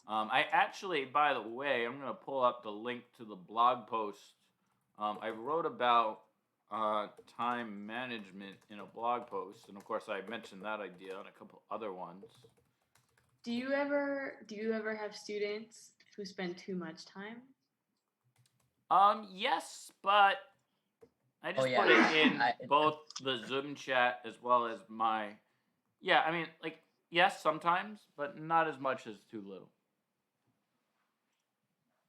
I actually, by the way, I'm gonna pull up the link to the blog post. I wrote about time management in a blog post, and of course I mentioned that idea and a couple other ones. Do you ever have students who spend too much time? Yes, but I just put it in both the Zoom chat as well as my. Yeah, I mean, like, yes, sometimes, but not as much as too little.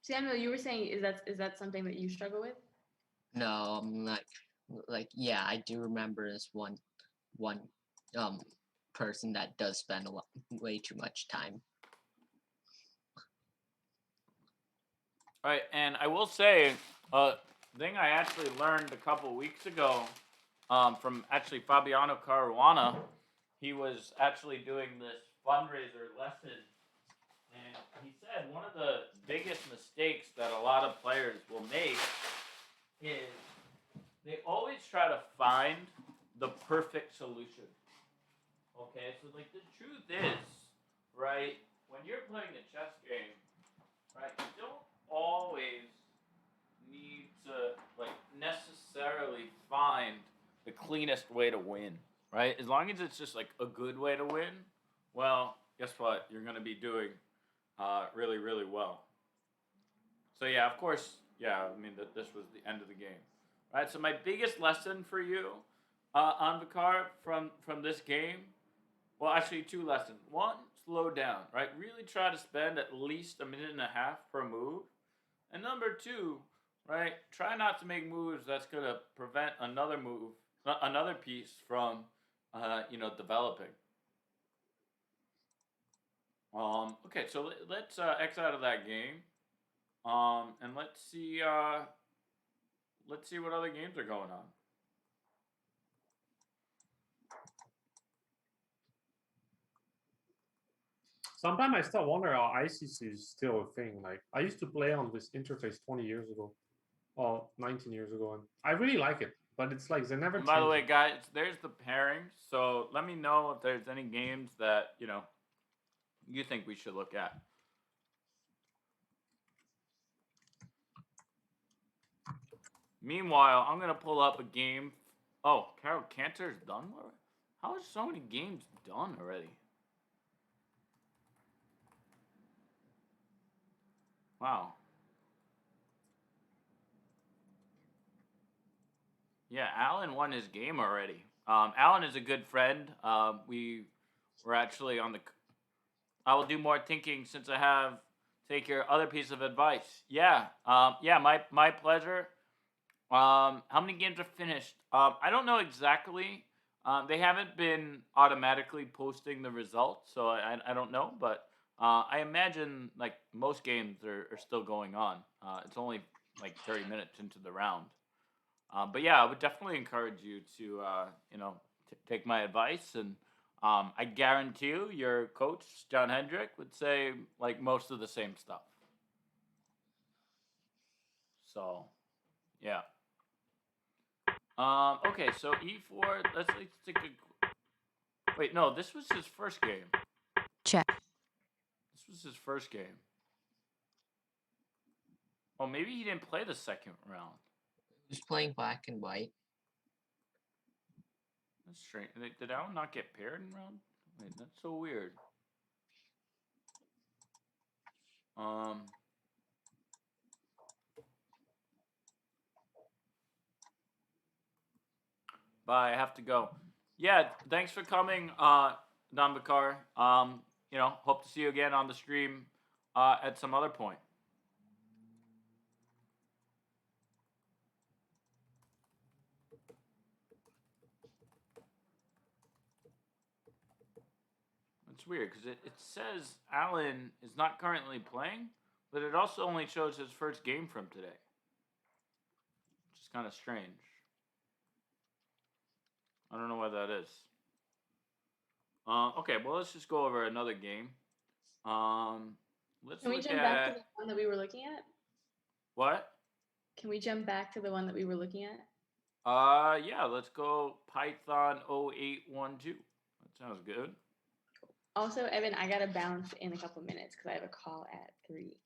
Samuel, you were saying is that something that you struggle with? No, I'm yeah, I do remember this one person that does spend way too much time. All right, and I will say, thing I actually learned a couple weeks ago, from actually Fabiano Caruana. He was actually doing this fundraiser lesson, and he said one of the biggest mistakes that a lot of players will make is they always try to find the perfect solution. Okay, so like the truth is, right, when you're playing a chess game, right, you don't always need to like necessarily find the cleanest way to win, right? As long as it's just like a good way to win, well, guess what? You're going to be doing really, really well. So yeah, of course, yeah, I mean, this was the end of the game. Right, so my biggest lesson for you, Anvikar, from this game, well, actually two lessons. One, slow down, right? Really try to spend at least a minute and a half per move. And number two, right, try not to make moves that's going to prevent another piece from, developing. Okay, so let's X out of that game. And let's see what other games are going on. Sometimes I still wonder how ICC is still a thing. Like I used to play on this interface 20 years ago, or 19 years ago, and I really like it. But it's like they never. And by the change way, it. guys, there's the pairings. So let me know if there's any games that you think we should look at. Meanwhile, I'm gonna pull up a game. Oh, Carol Cantor's done already? How is so many games done already? Wow. Yeah, Alan won his game already. Alan is a good friend. We were actually on the. I will do more thinking since I have take your other piece of advice. Yeah. Yeah. My pleasure. How many games are finished? I don't know exactly. They haven't been automatically posting the results, so I don't know. But I imagine like most games are still going on. It's only like 30 minutes into the round. But yeah, I would definitely encourage you to take my advice, and I guarantee you, your coach John Hendrick would say like most of the same stuff. So, yeah. Okay, so E4. Let's take a. Wait, no, this was his first game. Check. This was his first game. Oh, maybe he didn't play the second round. Who's playing black and white? That's strange. Did Alan not get paired in round? Wait, that's so weird. Bye. I have to go. Yeah, thanks for coming, Don Bakar. Hope to see you again on the stream at some other point. It's weird because it says Alan is not currently playing, but it also only shows his first game from today, which is kind of strange. I don't know why that is. Okay, well, let's just go over another game. Let's Can we look jump back to at the one that we were looking at? what? Can we jump back to the one that we were looking at? Yeah, let's go Python 0812. That sounds good. Also, Evan, I gotta bounce in a couple minutes because I have a call at 3.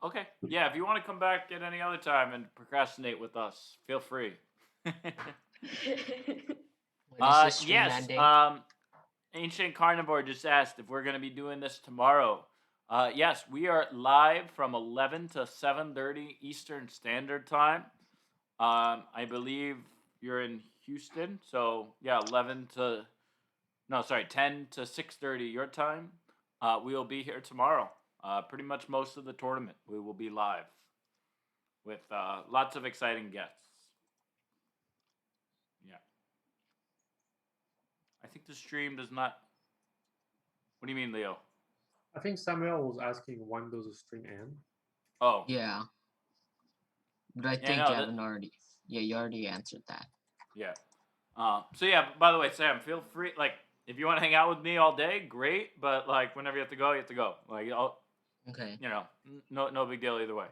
Okay. Yeah, if you want to come back at any other time and procrastinate with us, feel free. When is this stream Yes. ending? Ancient Carnivore just asked if we're going to be doing this tomorrow. Yes, we are live from 11 to 7:30 Eastern Standard Time. I believe you're in Houston, so yeah, 10 to 6:30 your time. We will be here tomorrow. Pretty much most of the tournament, we will be live with lots of exciting guests. Yeah. I think the stream does not. What do you mean, Leo? I think Samuel was asking when does the stream end. Oh. Yeah. But I think Evan already. Yeah, you already answered that. Yeah. So yeah. By the way, Sam, feel free. Like, if you want to hang out with me all day, great. But like, whenever you have to go, you have to go. Like, Okay. No big deal either way.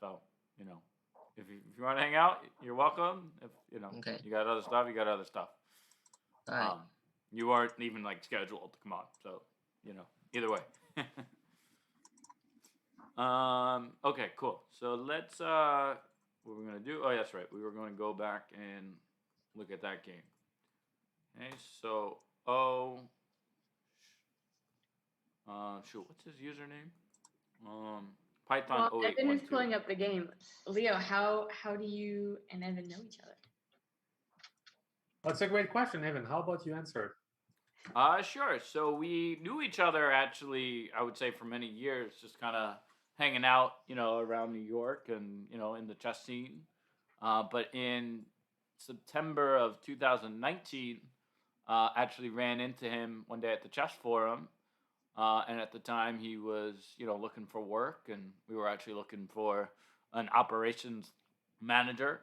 So, if you want to hang out, you're welcome. If Okay. you got other stuff, you got other stuff. All right. You aren't even like scheduled to come on, so either way. Okay, cool. So let's what we're gonna do. Oh, that's right. We were going to go back and look at that game. Okay, so shoot, what's his username? Python 0812. Evan is pulling up the game. Leo, how do you and Evan know each other? That's a great question, Evan. How about you answer it? Sure. So we knew each other actually, I would say, for many years, just kind of hanging out, around New York and, in the chess scene. But in September of 2019, actually ran into him one day at the chess forum. and at the time he was, looking for work, and we were actually looking for an operations manager,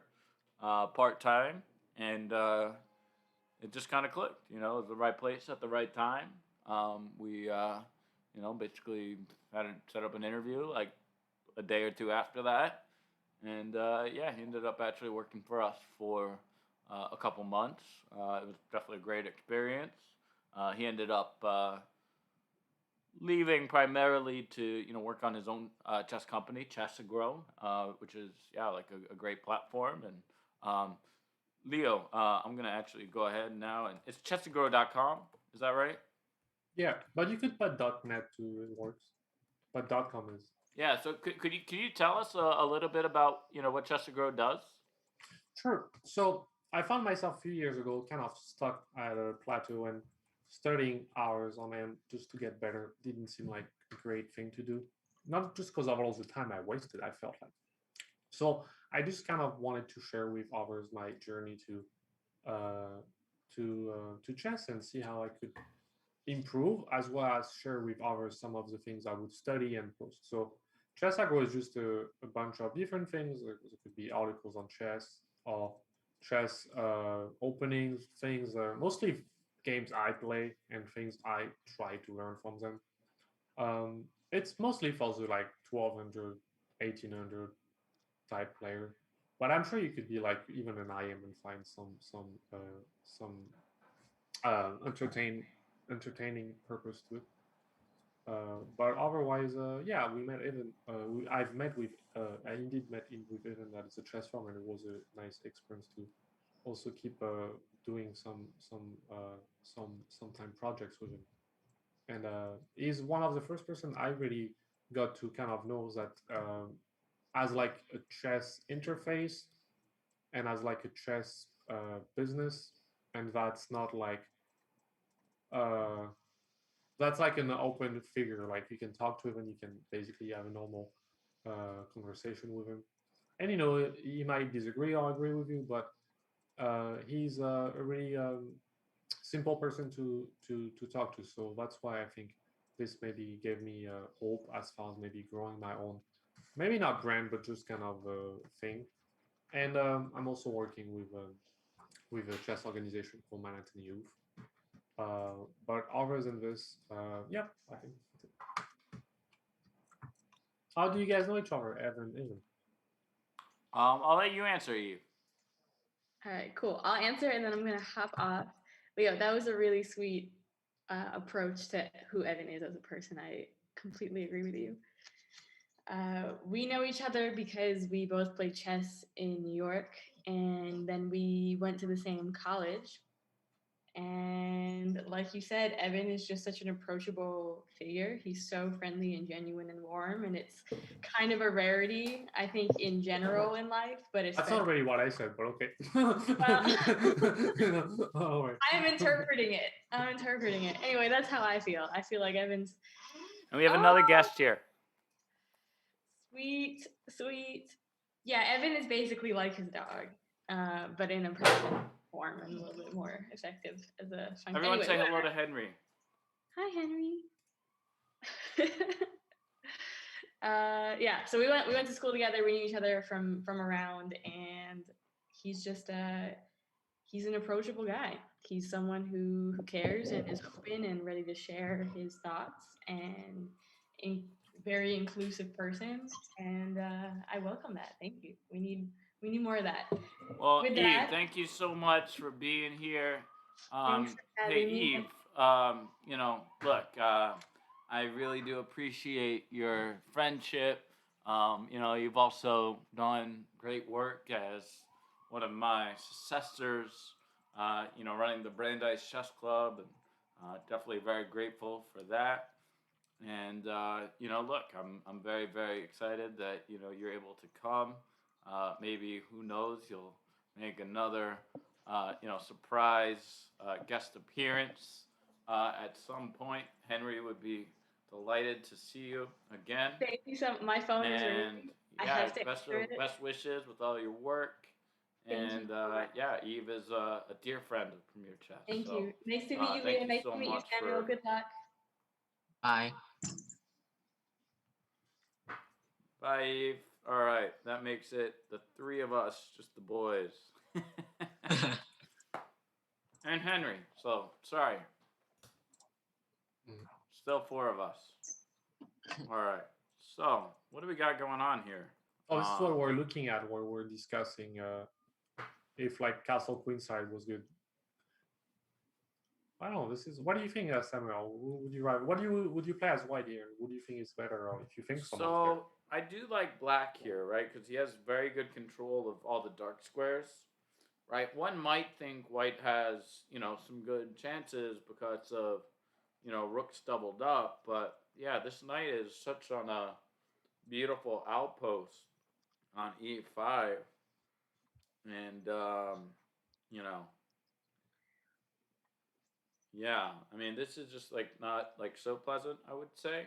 part time, and it just kind of clicked. It was the right place at the right time. We, basically had to set up an interview like a day or two after that, and yeah, he ended up actually working for us for a couple months. It was definitely a great experience. He ended up leaving primarily to work on his own chess company, Chess to Grow, which is like a great platform. And Leo, I'm gonna actually go ahead now, and it's chess2grow.com. Is that right? Yeah, but you could put .net too. It works, but .com is. Yeah. So could you tell us a little bit about what Chess to Grow does? Sure. So I found myself a few years ago kind of stuck at a plateau, and studying hours on end just to get better didn't seem like a great thing to do. Not just because of all the time I wasted, I felt like. So I just kind of wanted to share with others my journey uh, to chess and see how I could improve, as well as share with others some of the things I would study and post. So Chess Agro is just a bunch of different things. There could be articles on chess or chess openings, things, mostly games I play and things I try to learn from them. It's mostly for the like 1200, 1800 type player, but I'm sure you could be like even an IM and find some entertaining purpose to it. But otherwise, yeah, we met Evan. I've met with, I indeed met with Evan that is a chess farm, and it was a nice experience to also keep doing some time projects with him. And he's one of the first person I really got to kind of know that as like a chess interface and as like a chess business, and uh, that's like an open figure. Like you can talk to him and you can basically have a normal conversation with him. And he might disagree or agree with you, but he's a really simple person to talk to. So that's why I think this maybe gave me hope as far as maybe growing my own, maybe not brand, but just kind of thing. And I'm also working with a chess organization called Manhattan Youth. But other than this, yeah, I think that's it. How do you guys know each other, Evan? Evan? I'll let you answer, Eve. All right, cool. I'll answer and then I'm gonna hop off. But yeah, that was a really sweet approach to who Evan is as a person. I completely agree with you. We know each other because we both played chess in New York, and then we went to the same college. And like you said, Evan is just such an approachable figure. He's so friendly and genuine and warm, and it's kind of a rarity, I think, in general in life. But That's especially, not really what I said, but okay. Oh, wait. I'm interpreting it. I'm interpreting it. Anyway, that's how I feel. I feel like Evan's And we have another Oh. guest here. sweet, sweet. Yeah, Evan is basically like his dog, but in a person form and a little bit more effective as a function. Everyone Anyway, say hello whatever. to Henry. Hi, Henry. Yeah, so we went to school together. We knew each other from around, and he's just he's an approachable guy. He's someone who cares and is open and ready to share his thoughts, and a very inclusive person. And I welcome that. Thank you. We need more of that. Well, With Eve, that, thank you so much for being here. thanks for Hey, having me. Eve, look, I really do appreciate your friendship. You've also done great work as one of my successors, running the Brandeis Chess Club, and definitely very grateful for that. And look, I'm very very excited that you're able to come. Maybe who knows, you'll make another surprise guest appearance at some point. Henry would be delighted to see you again. Thank you so. My phone is And ringing. I yeah, have to best answer it. best wishes with all your work. Thank you And so much. yeah, Eve is a dear friend of Premier Chess. Thank so, you. Nice to meet you, thank Leah. you Nice so to meet you, much Samuel. for Good luck. Bye. Bye, Eve. All right, that makes it the three of us, just the boys. And Henry. So, sorry. Mm. Still four of us. All right. So, what do we got going on here? Oh, this is what we're looking at, where we're discussing if like Castle Queenside was good. I don't know. This is. What do you think, Samuel? Would you rather? Would you play as white here? What do you think is better, or if you think someone's better? So, I do like black here, right? Because he has very good control of all the dark squares, right? One might think white has, some good chances because of, rooks doubled up, but yeah, this knight is such on a beautiful outpost on e5, and you know, yeah, I mean, this is just like not like so pleasant, I would say.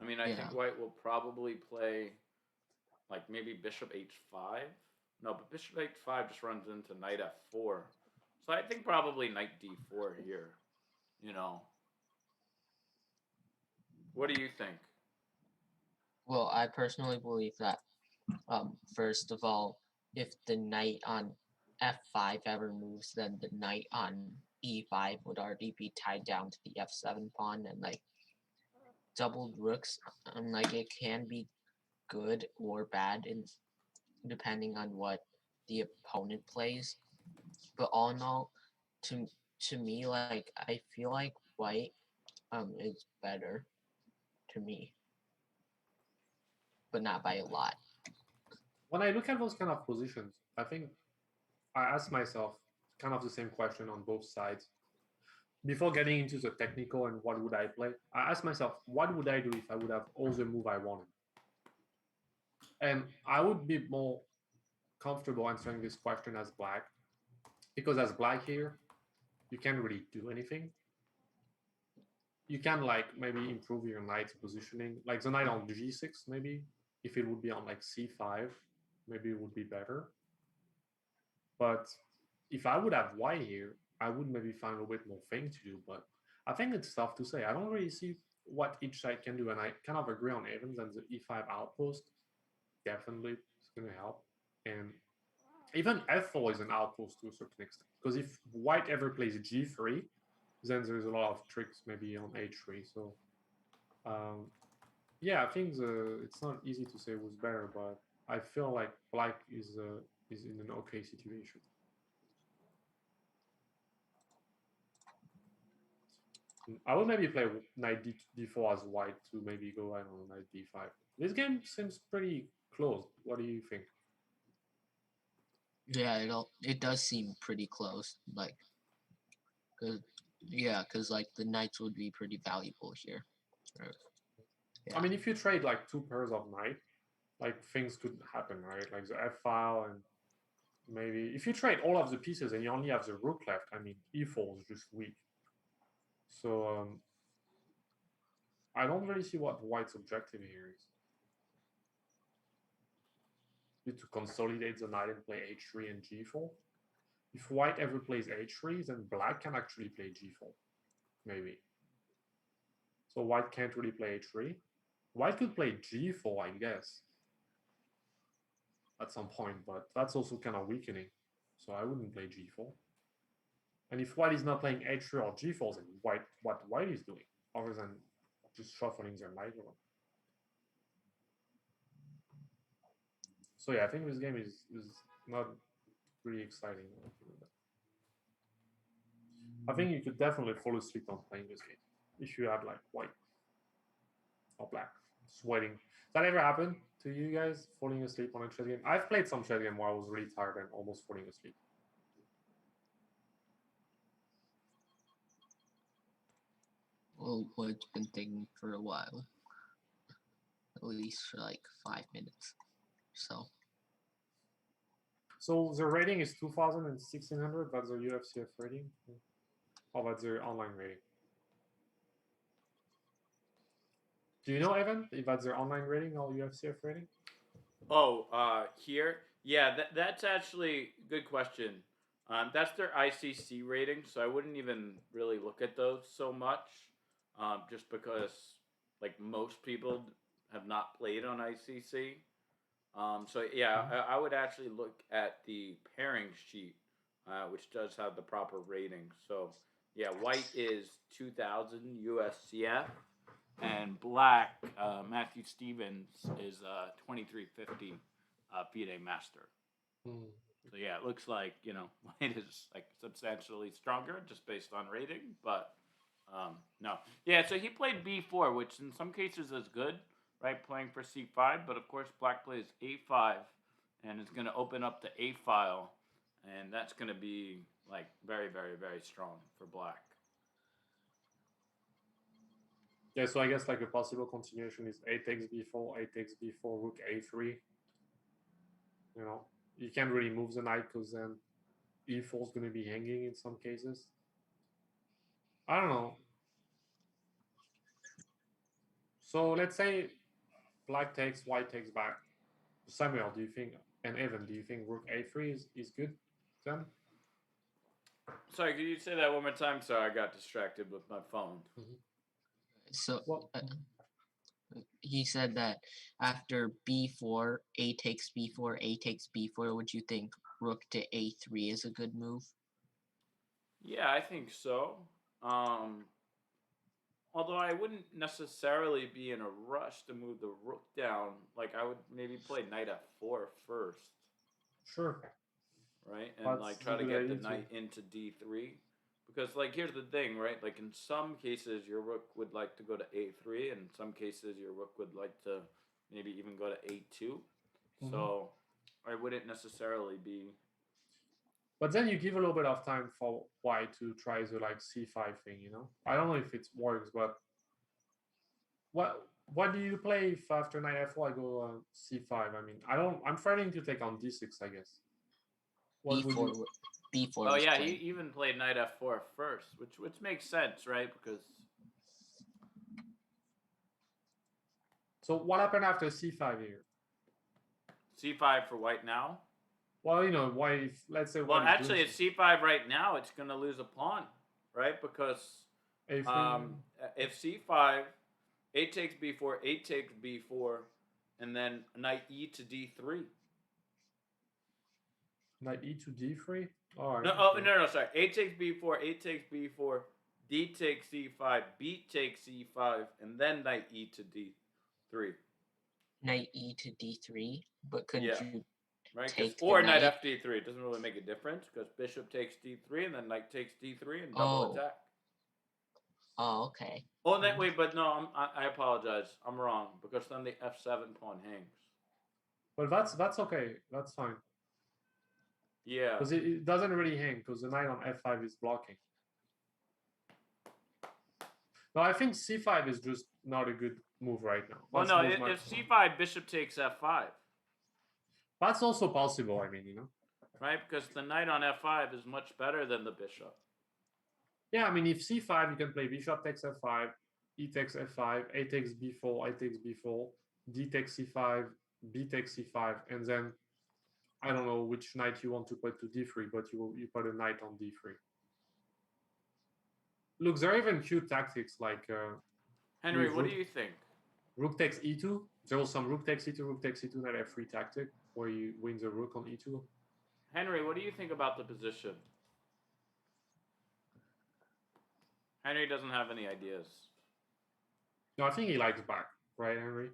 I mean, I Yeah. think white will probably play like maybe bishop h5. No, but bishop h5 just runs into knight f4. So I think probably knight d4 here. What do you think? Well, I personally believe that, first of all, if the knight on f5 ever moves, then the knight on e5 would already be tied down to the f7 pawn, and like doubled rooks, like it can be good or bad, in depending on what the opponent plays. But all in all, to to me, like I feel like white is better to me, but not by a lot. When I look at those kind of positions, I think I ask myself kind of the same question on both sides. Before getting into the technical and what would I play, I ask myself, what would I do if I would have all the move I wanted? And I would be more comfortable answering this question as black, because as black here, you can't really do anything. You can like maybe improve your knight's positioning, like the knight on g6, maybe. If it would be on like c5, maybe it would be better. But if I would have white here, I would maybe find a bit more thing to do. But I think it's tough to say. I don't really see what each side can do, and I kind of agree on Evans and the e5 outpost. Definitely, it's going to help. And even f4 is an outpost to a certain extent, because if white ever plays g3, then there's a lot of tricks maybe on h3. So yeah, I think it's not easy to say who's better, but I feel like black is in an okay situation. I would maybe play knight d4 as white to maybe go, I don't know, knight d5. This game seems pretty close. What do you think? Yeah, it does seem pretty close. Like, cause like the knights would be pretty valuable here. I mean, if you trade like two pairs of knight, like things could happen, right? Like the f file, and maybe if you trade all of the pieces and you only have the rook left, I mean, e4 is just weak. So I don't really see what white's objective here is. To consolidate the knight and play h3 and g4. If white ever plays h3, then black can actually play g4, maybe. So white can't really play h3. White could play g4, I guess, at some point, but that's also kind of weakening. So I wouldn't play g4. And if white is not playing h3 or g4, then what white is doing, other than just shuffling their knight around. So yeah, I think this game is not really exciting. I think you could definitely fall asleep on playing this game if you had like white or black sweating. Does that ever happen to you guys, falling asleep on a chess game? I've played some chess game where I was really tired and almost falling asleep. Well, it's been thinking for a while, at least for like 5 minutes. So the rating is 2,000 and 1,600. That's the UFCF rating. Oh, that's their online rating. Do you know, Evan, if that's their online rating or UFCF rating? Oh, here? Yeah, that's actually a good question. That's their ICC rating, so I wouldn't even really look at those so much, just because like most people have not played on ICC. So yeah, I would actually look at the pairing sheet, which does have the proper rating. So yeah, white is 2000 USCF, and black Matthew Stevens is 2350 FIDE Master. Hmm. So yeah, it looks like white is like substantially stronger just based on rating, but no, yeah. So he played B4, which in some cases is good, right? Playing for C5, but of course black plays A5, and it's going to open up the A file, and that's going to be like very, very, very strong for black. Yeah, so I guess like a possible continuation is a takes b4, a takes b4, rook a3. You know, you can't really move the knight because then e4 is going to be hanging in some cases. I don't know. So let's say black takes, white takes back. Samuel, do you think, and Evan, do you think rook a3 is good then? Sorry, could you say that one more time? Sorry, I got distracted with my phone. So Well, he said that after b4, a takes b4, a takes b4. Would you think rook to a3 is a good move? Yeah, I think so. Although I wouldn't necessarily be in a rush to move the rook down. Like I would maybe play knight f4 first, sure. right? And That's like a try to good get idea the too. knight into d3. Because like here's the thing, right? Like in some cases your rook would like to go to a3, and in some cases your rook would like to maybe even go to a2. So I wouldn't necessarily be. But then you give a little bit of time for white to try the like c5 thing, you know? I don't know if it works, but what do you play if after knight f4 I go c5? I mean, I'm threatening to take on d6, I guess. What would b4 you? b4 Oh was yeah, he played. even played knight f4 first, which makes sense, right? Because So what happened after c5 here? c5 for white now. Well, you know, white. If, let's say Well, white is actually, doing it's c5 right now. It's going to lose a pawn, right? Because a3. if c5, a takes b4, a takes b4, and then knight e to d3. Knight e to d3. All right. No, okay. no, sorry. A takes b4, a takes b4, d takes c5, b takes c5, and then knight e to d3. Knight e to d3, but couldn't Yeah. you Right? take the Or knight knight? fd3. It doesn't really make a difference because bishop takes d3 and then knight takes d3 and double Oh. attack. Oh, okay. Oh, that wait, but no, I apologize. I'm wrong because then the f7 pawn hangs. But that's okay. That's fine. Yeah. Because it doesn't really hang because the knight on f5 is blocking. No, I think c5 is just not a good move right now. Well, Let's no, move if c5, bishop takes f5. That's also possible. I mean, you know. Right, because the knight on f5 is much better than the bishop. Yeah, I mean, if c5, you can play bishop takes f5, e takes f5, a takes b4, a takes b4, d takes c5, b takes c5, and then I don't know which knight you want to put to d3, but you put a knight on d3. Look, there are even cute tactics like Henry, with what do you think? rook takes e2. There was some rook takes e2, knight f3 tactic where you win the rook on e2. Henry, what do you think about the position? Henry doesn't have any ideas. No, I think he likes back, right, Henry?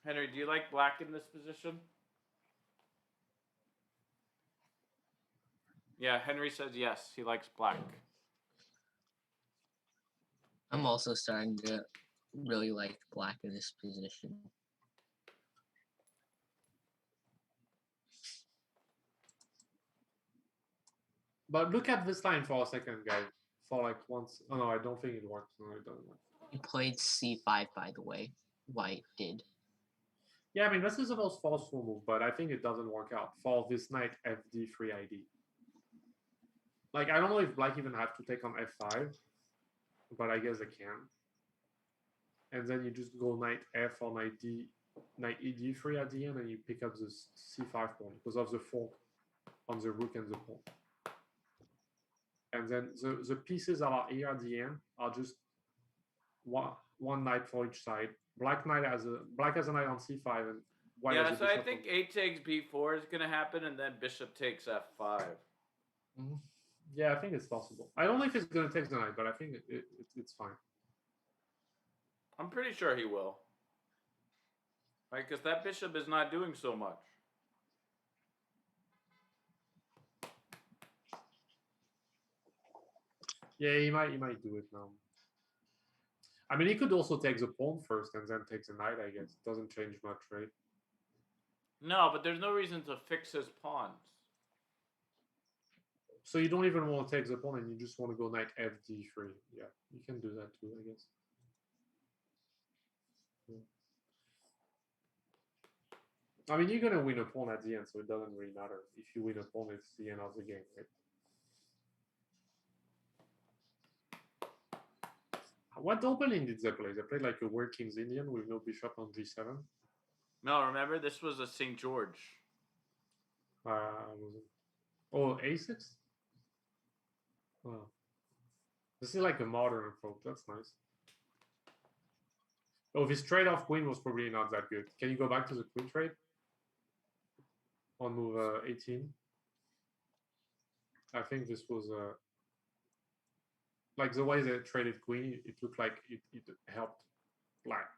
Henry, do you like black in this position? Yeah, Henry says yes, he likes black. I'm also starting to really like black in this position. But look at this line for a second, guys. For like once. Oh no, I don't think it works. No, it doesn't work. He played c5, by the way. White did. Yeah, I mean, this is the most forceful move, but I think it doesn't work out for this knight fd3 ID. Like, I don't know if black even have to take on f5, but I guess they can. And then you just go knight f or knight e d3 at the end, and you pick up this c5 pawn because of the fork on the rook and the pawn. And then the pieces that are here at the end are just one knight for each side. Black has a knight on c5 and white Yeah, has a so I bishop. think a takes b4 is gonna happen, and then bishop takes f5. Yeah, I think it's possible. I don't know if it's gonna take the knight, but I think it's fine. I'm pretty sure he will. Right, because that bishop is not doing so much. Yeah, he might do it now. I mean, he could also take the pawn first and then take the knight. I guess it doesn't change much, right? No, but there's no reason to fix his pawns. So you don't even want to take the pawn, and you just want to go knight fd3. Yeah, you can do that too, I guess. I mean, you're gonna win a pawn at the end, so it doesn't really matter. If you win a pawn, it's the end of the game, right? What opening did they play? They played like a Were King's Indian with no bishop on g7. No, remember, this was a St. George. Oh, a6. Oh, this is like a modern approach. That's nice. Oh, this trade-off queen was probably not that good. Can you go back to the queen trade on move 18? I think this was like the way they traded queen. It looked like it helped black.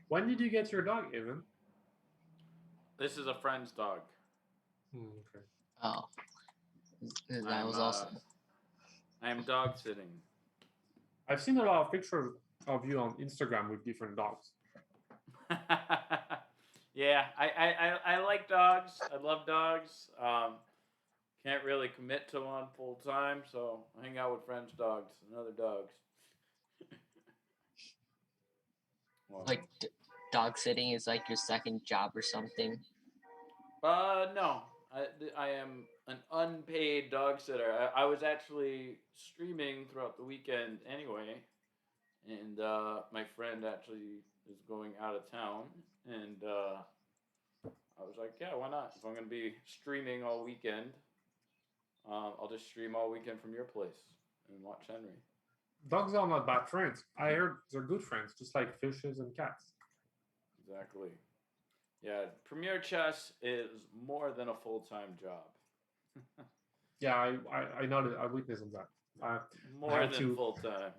When did you get your dog, Evan? This is a friend's dog. Okay. Oh, that was also. I am dog sitting. I've seen a lot of pictures of you on Instagram with different dogs. Yeah, I like dogs. I love dogs. Can't really commit to one full time, so I hang out with friends' dogs and other dogs. Well, Like dog sitting is like your second job or something. no, I am an unpaid dog sitter. I was actually streaming throughout the weekend anyway, and my friend actually is going out of town, and I was like, yeah, why not? If I'm gonna be streaming all weekend, I'll just stream all weekend from your place and watch Henry. Dogs are not bad friends. I heard they're good friends, just like fishes and cats. Exactly. Yeah, Premier Chess is more than a full-time job. Yeah, I know that. I witnessed on that. More had than to- full-time.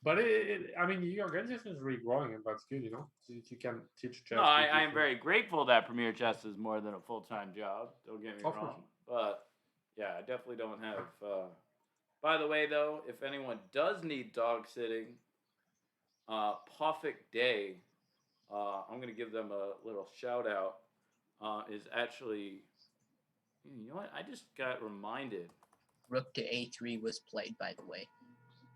But I mean, your organization is really growing, and that's good, you know. So you can teach chess. No, to I am different- very grateful that Premier Chess is more than a full-time job. Don't get me Of course. wrong. But yeah, I definitely don't have. By the way, though, if anyone does need dog sitting, Poffic Day, I'm gonna give them a little shout out. Is actually, you know what? I just got reminded. Rook to a3 was played, by the way.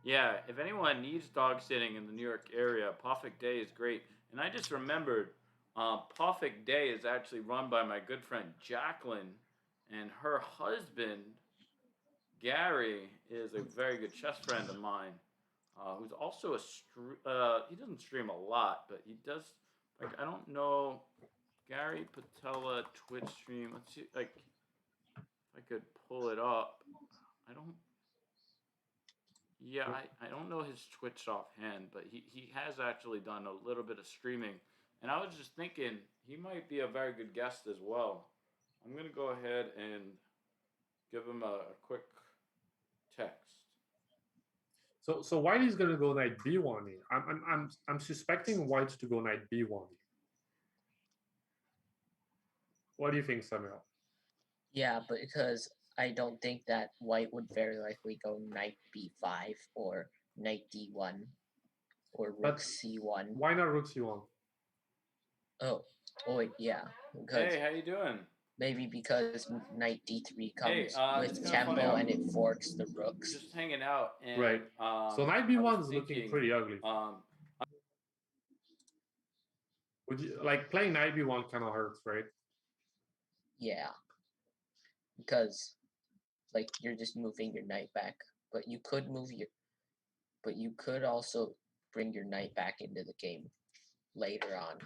Yeah, if anyone needs dog sitting in the New York area, Poffic Day is great. And I just remembered, Poffic Day is actually run by my good friend Jacqueline, and her husband Gary is a very good chess friend of mine, who's also he doesn't stream a lot, but he does. Like, I don't know, Gary Patella Twitch stream. Let's see, like, if I could pull it up. I don't. Yeah, I don't know his Twitch offhand, but he has actually done a little bit of streaming. And I was just thinking he might be a very good guest as well. I'm going to go ahead and give him a quick text. So white is gonna go knight b1 here. I'm suspecting white to go knight b1. What do you think, Samuel? Yeah, but because I don't think that white would very likely go knight b5 or knight d1 or rook But c1. Why not rook c1? Oh, wait, yeah. Because Hey, how you doing? maybe because knight d3 Hey, comes it's with kinda funny, tempo I'm and it forks the rooks. Just hanging out. And, Right. So knight I b1 was is looking thinking, pretty ugly. Would you like playing knight b1 kind of hurts, right? Yeah. Because like you're just moving your knight back, but you could also bring your knight back into the game later on.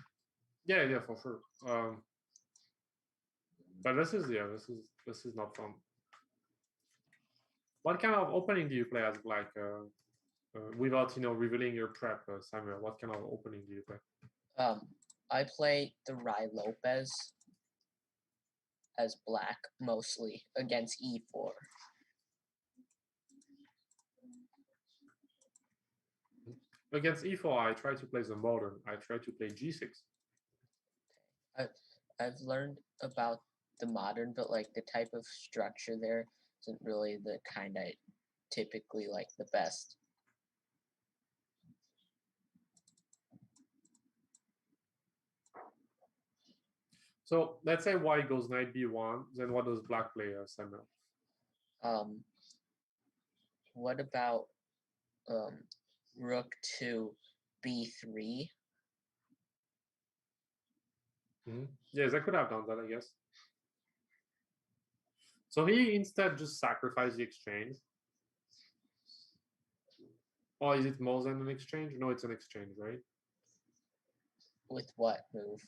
Yeah, for sure. But this is this is not fun. What kind of opening do you play as black? Without revealing your prep, Samuel. What kind of opening do you play? I play the Rai Lopez as black mostly against e4. Against e4, I try to play the modern. I try to play g6. I've learned about the modern, but like the type of structure there isn't really the kind I typically like the best. So let's say white goes knight b1, then what does black play, Samuel? What about rook to b3? Yes, I could have done that, I guess. So he instead just sacrificed the exchange. Or is it more than an exchange? No, it's an exchange, right? With what move?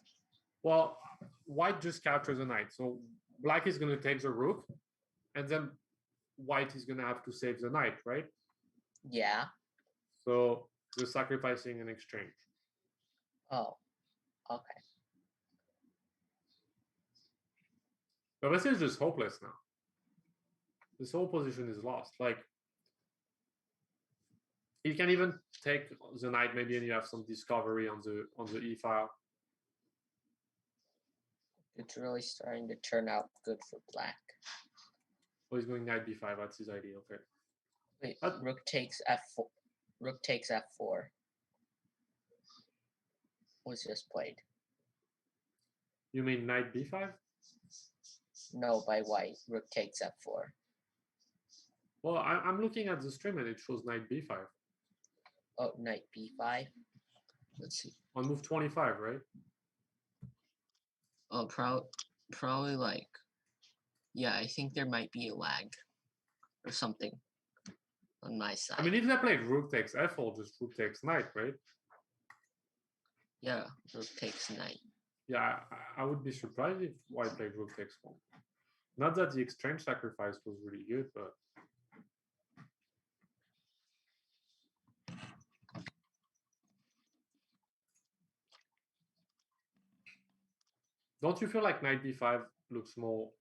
Well, white just captures a knight. So black is going to take the rook, and then white is going to have to save the knight, right? Yeah. So you're sacrificing an exchange. Oh, okay. But this is just hopeless now. This whole position is lost. Like, you can even take the knight maybe, and you have some discovery on the e file. It's really starting to turn out good for black. Oh, he's going knight b5. That's his idea. Okay. Wait, rook takes f4. Rook takes f4 was just played. You mean knight b5? No, by white. Rook takes f4. Well, I'm looking at the stream and it shows knight b5. Oh, knight b5. Let's see. On move 25, right? Oh, probably like, yeah, I think there might be a lag or something on my side. I mean, if they played rook takes f4, just rook takes knight, right? Yeah, rook takes knight. Yeah, I would be surprised if white played rook takes 4. Not that the exchange sacrifice was really good, but don't you feel like knight b5 looks more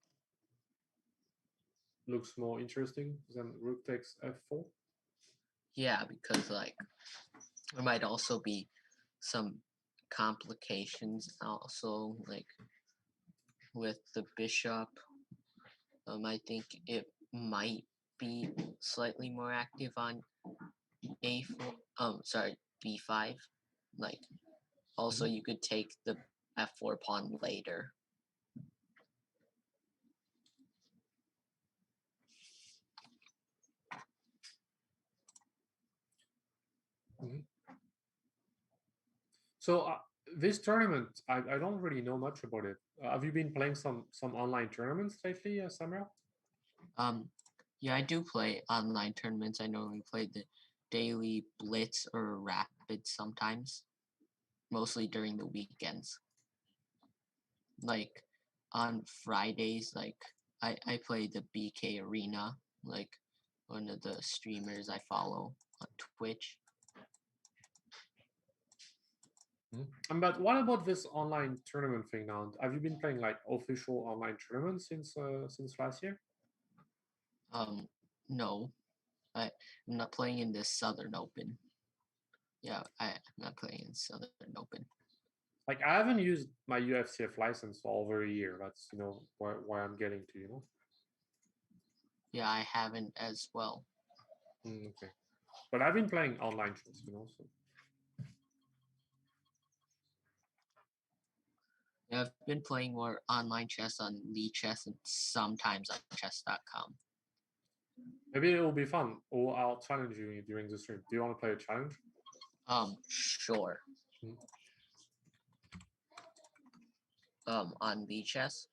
interesting than rook takes f4? Yeah, because like there might also be some complications also like with the bishop. I think it might be slightly more active on a4. Sorry, b5. Like also you could take the f4 pawn later. So this tournament, I don't really know much about it. Have you been playing some online tournaments lately, Samuel? Yeah, I do play online tournaments. I normally play the daily blitz or rapid sometimes, mostly during the weekends. Like on Fridays, like I play the BK Arena, like one of the streamers I follow on Twitch. But what about this online tournament thing now? Have you been playing like official online tournaments since last year? No, I'm not playing in the Southern Open. Yeah, I'm not playing in Southern Open. Like I haven't used my UFCF license for over a year. That's where I'm getting to. Yeah, I haven't as well. Okay, but I've been playing online chess, So. Yeah, I've been playing more online chess on Lichess and sometimes on chess.com. Maybe it will be fun, or I'll challenge you during the stream. Do you want to play a challenge? Sure. On Lichess.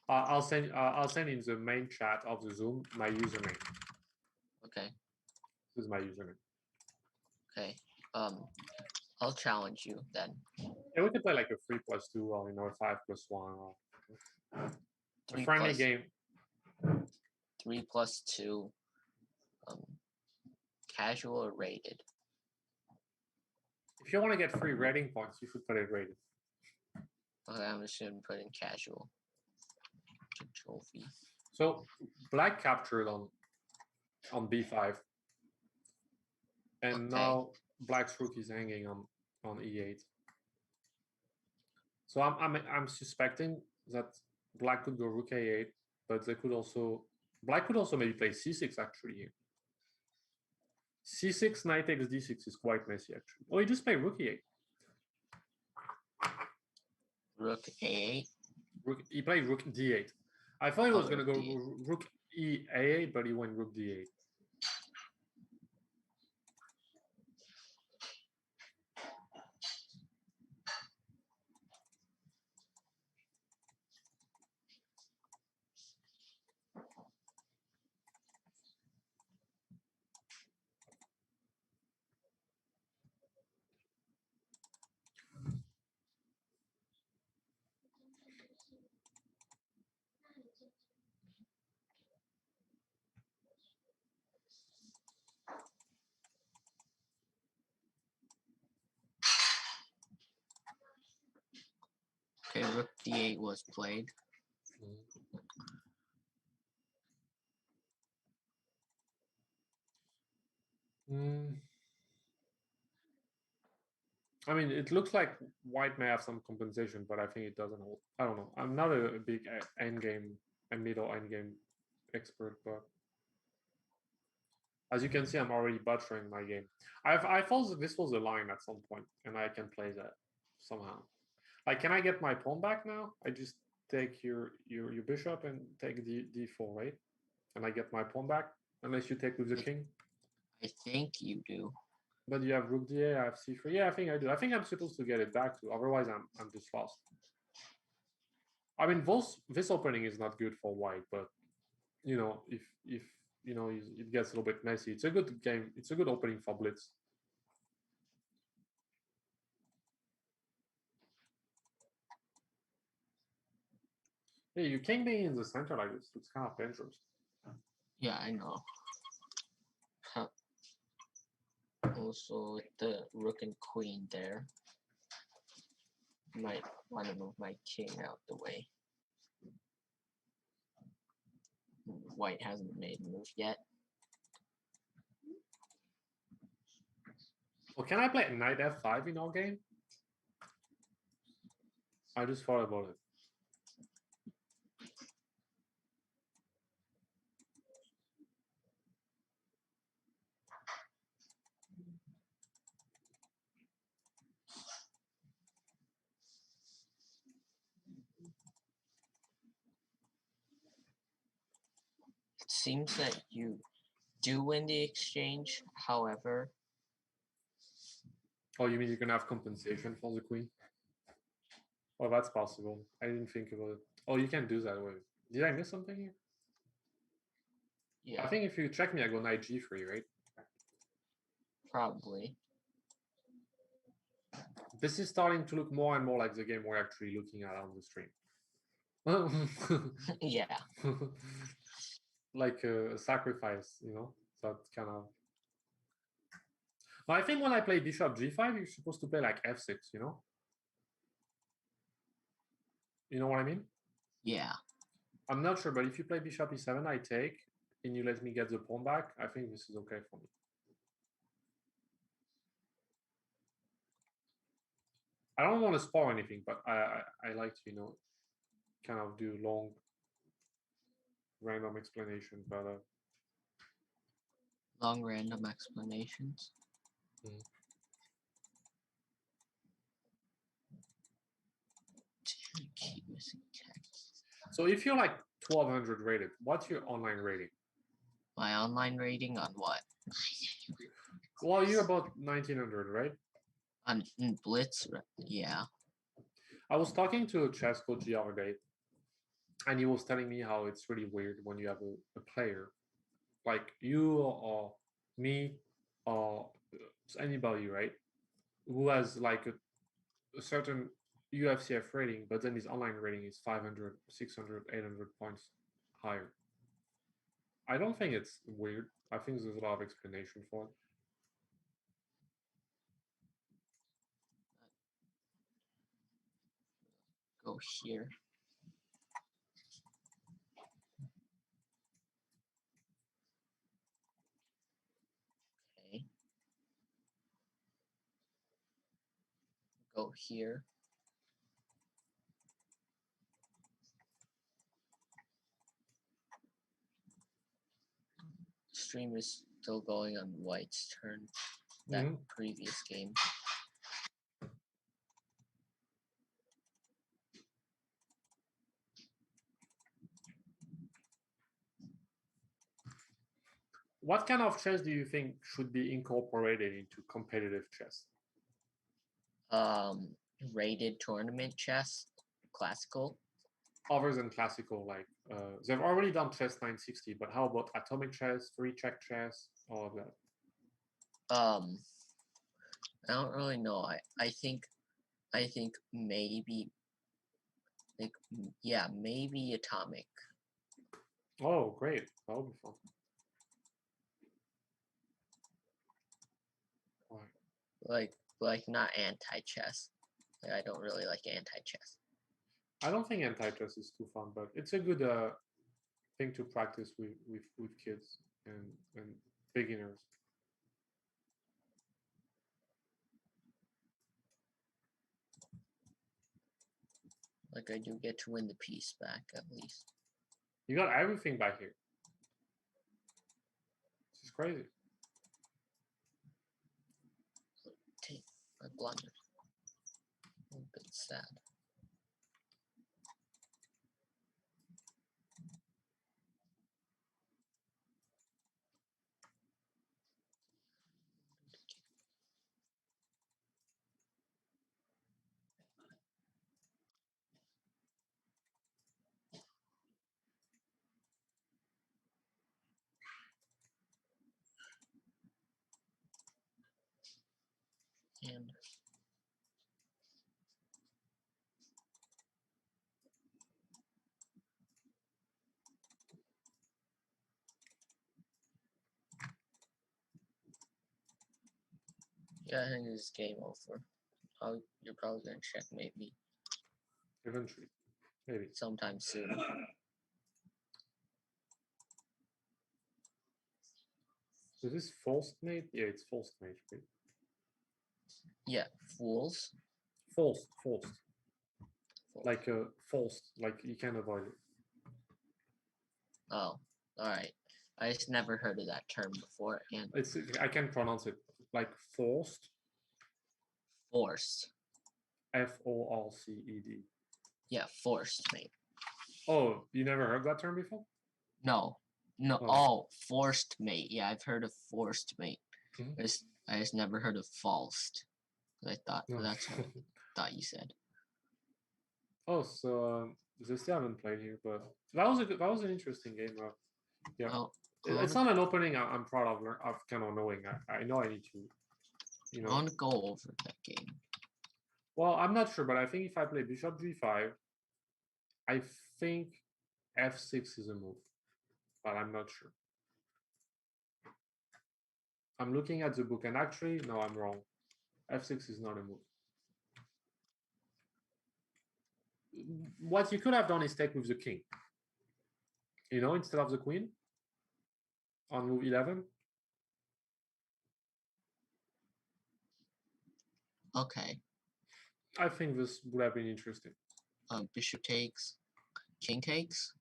I'll send in the main chat of the Zoom my username. Okay. This is my username. Okay. I'll challenge you then. Yeah, we could play like a 3+2 or 5+1. Or... A 3 friendly plus game. 3+2. Casual or rated? If you want to get free rating points, you should put it rated. Okay, I'm just gonna put in casual. Trophy. So black captured on b5, and Okay. now black's rook is hanging on e8. So I'm suspecting that black could go rook a8, but they could also black could also maybe play c6 actually here. c6 knight takes d6 is quite messy actually. Oh, he just played rook e8. Rook a8. He played rook d8. I thought he was gonna rook go d8. rook e a8, but he went rook d8. Okay, rook d8 was played. I mean, it looks like white may have some compensation, but I think it doesn't hold. I don't know. I'm not a big endgame and middle endgame expert, but as you can see, I'm already butchering my game. I thought that this was a line at some point, and I can play that somehow. Like, can I get my pawn back now? I just take your bishop and take d4, right? And I get my pawn back, unless you take with the king. I think you do. But you have rook d8, I have c3. Yeah, I think I do. I think I'm supposed to get it back too. Otherwise, I'm just lost. I mean, this opening is not good for white, but you know, if you know it gets a little bit messy, it's a good game. It's a good opening for blitz. Yeah, you king being in the center like this, it's kind of dangerous. Yeah, I know. Huh. Also, with the rook and queen there, might want to move my king out the way. White hasn't made a move yet. Well, can I play knight f5 in our game? I just thought about it. It seems that you do win the exchange, however. Oh, you mean you can have compensation for the queen? Oh, that's possible. I didn't think about it. Oh, you can do that way. Did I miss something here? Yeah, I think if you check me, I go knight g3, right? probably. This is starting to look more and more like the game we're actually looking at on the stream. Yeah. Like a sacrifice, you know? That kind of. I think when I play bishop g5, you're supposed to play like f6, you know? You know what I mean? Yeah. I'm not sure, but if you play bishop e7, I take, and you let me get the pawn back, I think this is okay for me. I don't want to spoil anything, but I like to, you know, kind of do long random explanation, but Long random explanations. Keep missing text. so if you're like 1200 rated, what's your online rating? My online rating on what? Well, you're about 1900, right? On Blitz? Yeah. I was talking to a chess coach the other day, and he was telling me how it's really weird when you have a player like you or me or anybody, right, who has like a certain UFCF rating, but then his online rating is 500, 600, 800 points higher. I don't think it's weird. I think there's a lot of explanation for it. Go here. Okay. Go here. Stream is still going on White's turn. That previous game. What kind of chess do you think should be incorporated into competitive chess? Rated tournament chess, classical. Other than classical, like they've already done chess 960, but how about atomic chess, free check chess, all of that? I don't really know. I think maybe like yeah, maybe atomic. Oh, great! That would be fun. Why? Like not anti-chess. Like, I don't really like anti-chess. I don't think anti-chess is too fun, but it's a good thing to practice with kids and beginners. Like I do get to win the piece back at least. You got everything back here. This is crazy. Take my blunder. A little bit sad. And yeah, I think this is game over. You're probably gonna checkmate me Eventually, maybe. sometime soon. So this is forced mate? Yeah, it's forced mate, right? Yeah, fools. Forced. Fools. Like forced, like you can't avoid it. Oh, all right. I just never heard of that term before. And It's I can't pronounce it. Like forced. forced. FORCED. Yeah, forced, mate. Oh, you never heard that term before? No. Oh. Oh, forced mate. Yeah, I've heard of forced mate. Mhm. I just never heard of falsed. I thought No. that's what I thought you said. Oh, so they still haven't played here, but that was an interesting game. Yeah, Oh, it's not an opening I'm proud of kind of knowing. I know I need to, you I know. want to go over that game. Well, I'm not sure, but I think if I play Bishop G5, I think F6 is a move, but I'm not sure. I'm looking at the book, and actually, no, I'm wrong. F6 is not a move. What you could have done is take with the king, you know, instead of the queen on move 11. Okay. I think this would have been interesting. Bishop takes, king takes.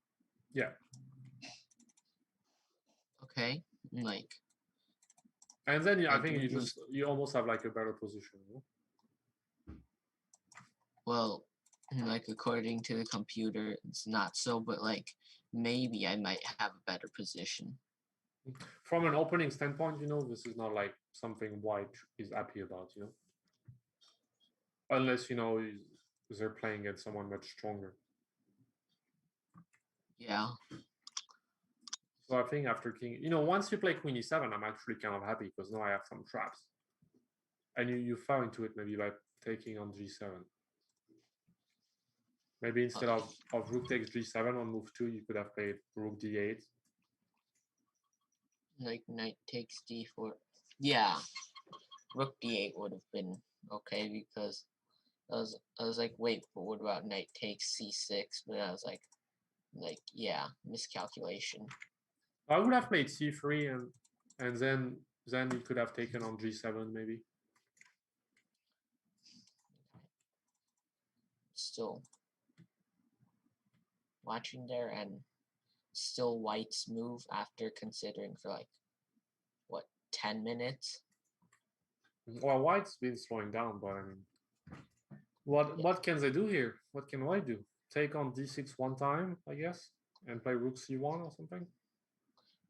Yeah. Okay, like. And then I think you almost have like a better position. You know? Well, like according to the computer, it's not so, but like maybe I might have a better position. From an opening standpoint, you know, this is not like something White is happy about, you know. Unless, you know, they're playing against someone much stronger. Yeah. So I think after king, you know, once you play queen e7, I'm actually kind of happy because now I have some traps. And you fell into it maybe by taking on g7. Maybe instead of rook takes g7 on move 2, you could have played rook d8. Like knight takes d4. Yeah, rook d8 would have been okay because I was like, wait, but what about knight takes c6? But I was like, yeah, miscalculation. I would have played c3 and then you could have taken on g7 maybe. Still watching there, and still white's move after considering for like what 10 minutes. Well, white's been slowing down, but I mean, what can they do here? What can white do? Take on d6 one time, I guess, and play rook c1 or something.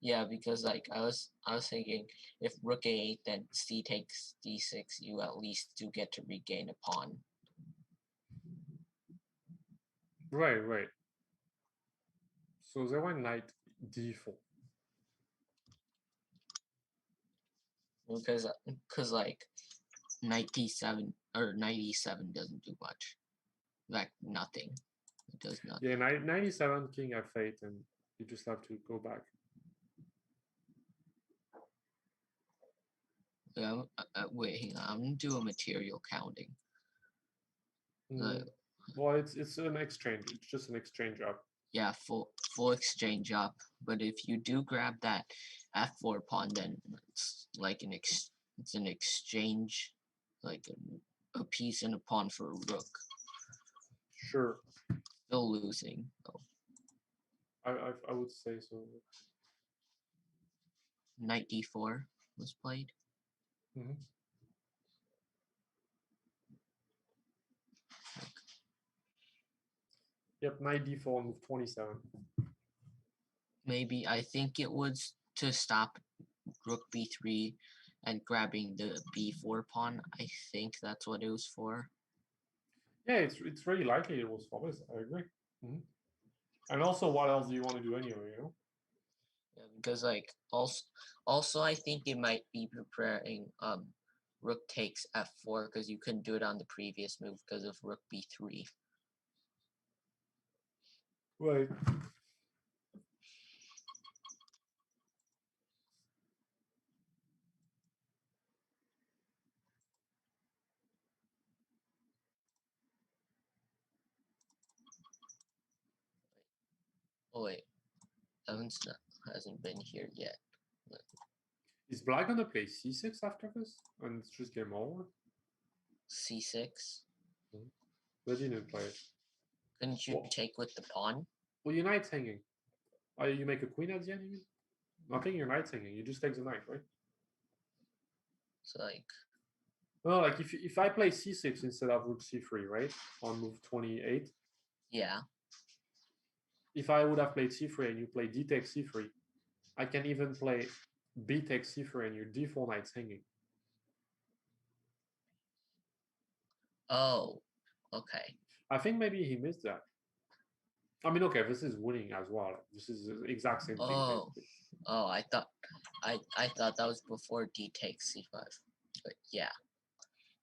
Yeah, because like I was thinking if rook a8 then c takes d6, you at least do get to regain a pawn. Right. So they went knight d4. Because like knight d7 or knight e7 doesn't do much. Like nothing. It does nothing. Yeah, knight 97 king f8, and you just have to go back. Wait, hang on. I'm gonna do a material counting. Well, it's an exchange. It's just an exchange up. Yeah, full exchange up. But if you do grab that f4 pawn, then it's like it's an exchange, like a piece and a pawn for a rook. Sure. Still losing. Oh. I would say so. Knight d4 was played. Mm-hmm. Yep, knight d4 move 27. Maybe I think it was to stop rook b3 and grabbing the b4 pawn. I think that's what it was for. Yeah, it's really likely it was for this. I agree. Mm-hmm. And also, what else do you want to do anyway? You know? Yeah, because like also I think it might be preparing rook takes f4 because you couldn't do it on the previous move because of rook b3. Right. Oh wait, hasn't been here yet. Is black gonna play c6 after this, and it's just game over? c6. They didn't play it. Couldn't you take with the pawn? Well, your knight's hanging. You make a queen at the end, you mean? I think your knight's hanging. You just take the knight, right? So like. No, like if I play c6 instead of rook c3, right, on move 28. Yeah. If I would have played c3 and you play d takes c3, I can even play b takes c3 and your d4 knight's hanging. Oh, okay. I think maybe he missed that. I mean, okay, this is winning as well. This is the exact same thing. Basically. Oh, I thought that was before d takes c5. But yeah,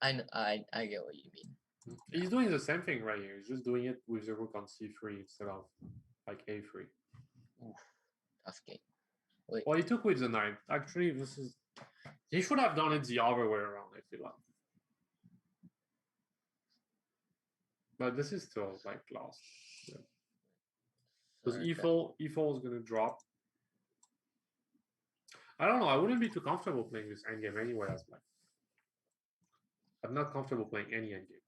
I get what you mean. He's doing the same thing right here. He's just doing it with the rook on c3 instead of like a3. Oof, tough game. Wait. Well, he took with the knight. Actually, this is. He should have done it the other way around, I feel like. But this is still like lost. Because e4 is going to drop. I don't know. I wouldn't be too comfortable playing this endgame anyway as black. I'm not comfortable playing any endgame.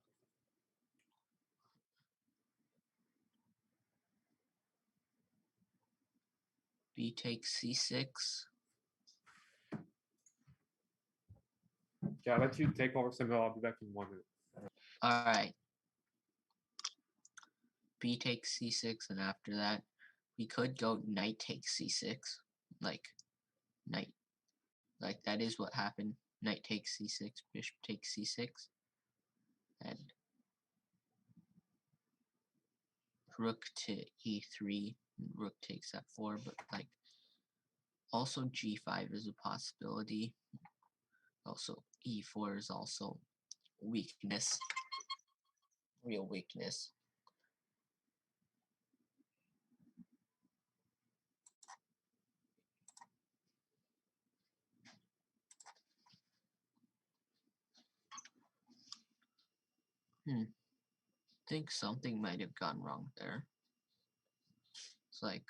B takes c6. Okay, I'll let you take over, Samuel. I'll be back in 1 minute. All right. B takes c6, and after that, we could go knight takes c6, like knight, like that is what happened. Knight takes c6, bishop takes c6, and rook to e3, rook takes f4, but like also g5 is a possibility. Also e4 is also weakness, real weakness. think something might have gone wrong there. It's like,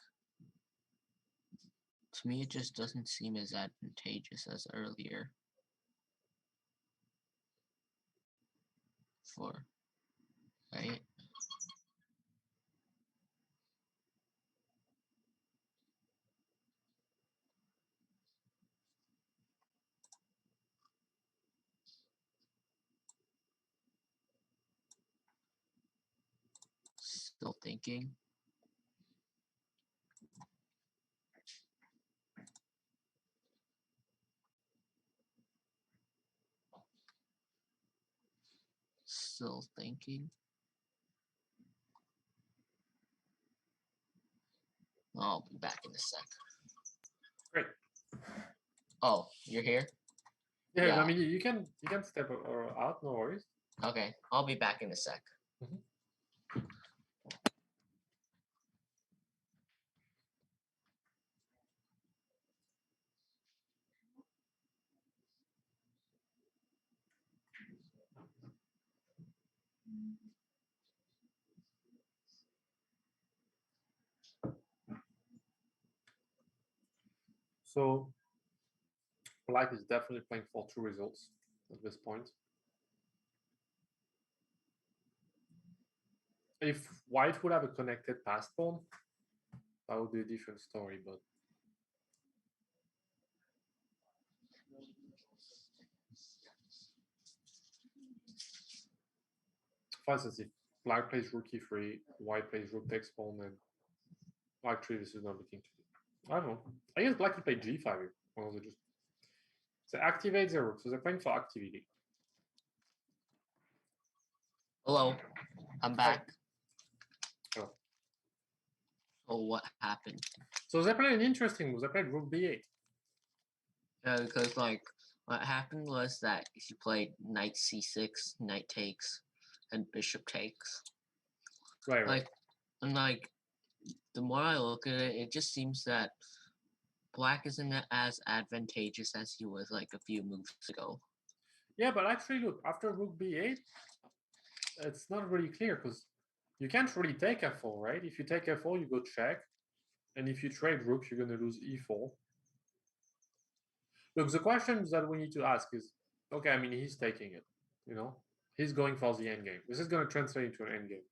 to me, it just doesn't seem as advantageous as earlier. Right? Still thinking. Still thinking. I'll be back in a sec. Great. Oh, you're here? Yeah, Yeah. I mean you can step or out, no worries. Okay, I'll be back in a sec. So Black is definitely playing for 2 results at this point. If White would have a connected pass pawn, that would be a different story, but for instance, if Black plays rook e3, White plays rook takes pawn, then Black 3 this is not looking to. I don't know. I guess Black could play g5 here. Well, they just so activate their rook, so they're playing for activity. Hello, I'm back. Oh. Oh, what happened? So they played an interesting move. They played rook b8. Yeah, because like what happened was that he played knight c6, knight takes, and bishop takes. Right, right. Like, and like the more I look at it, it just seems that Black isn't as advantageous as he was like a few moves ago. Yeah, but actually, look, after rook b8, it's not really clear because you can't really take f4, right? If you take f4, you go check. And if you trade rook, you're going to lose e4. Look, the questions that we need to ask is, okay, I mean, he's taking it, you know? He's going for the endgame. This is going to translate into an endgame.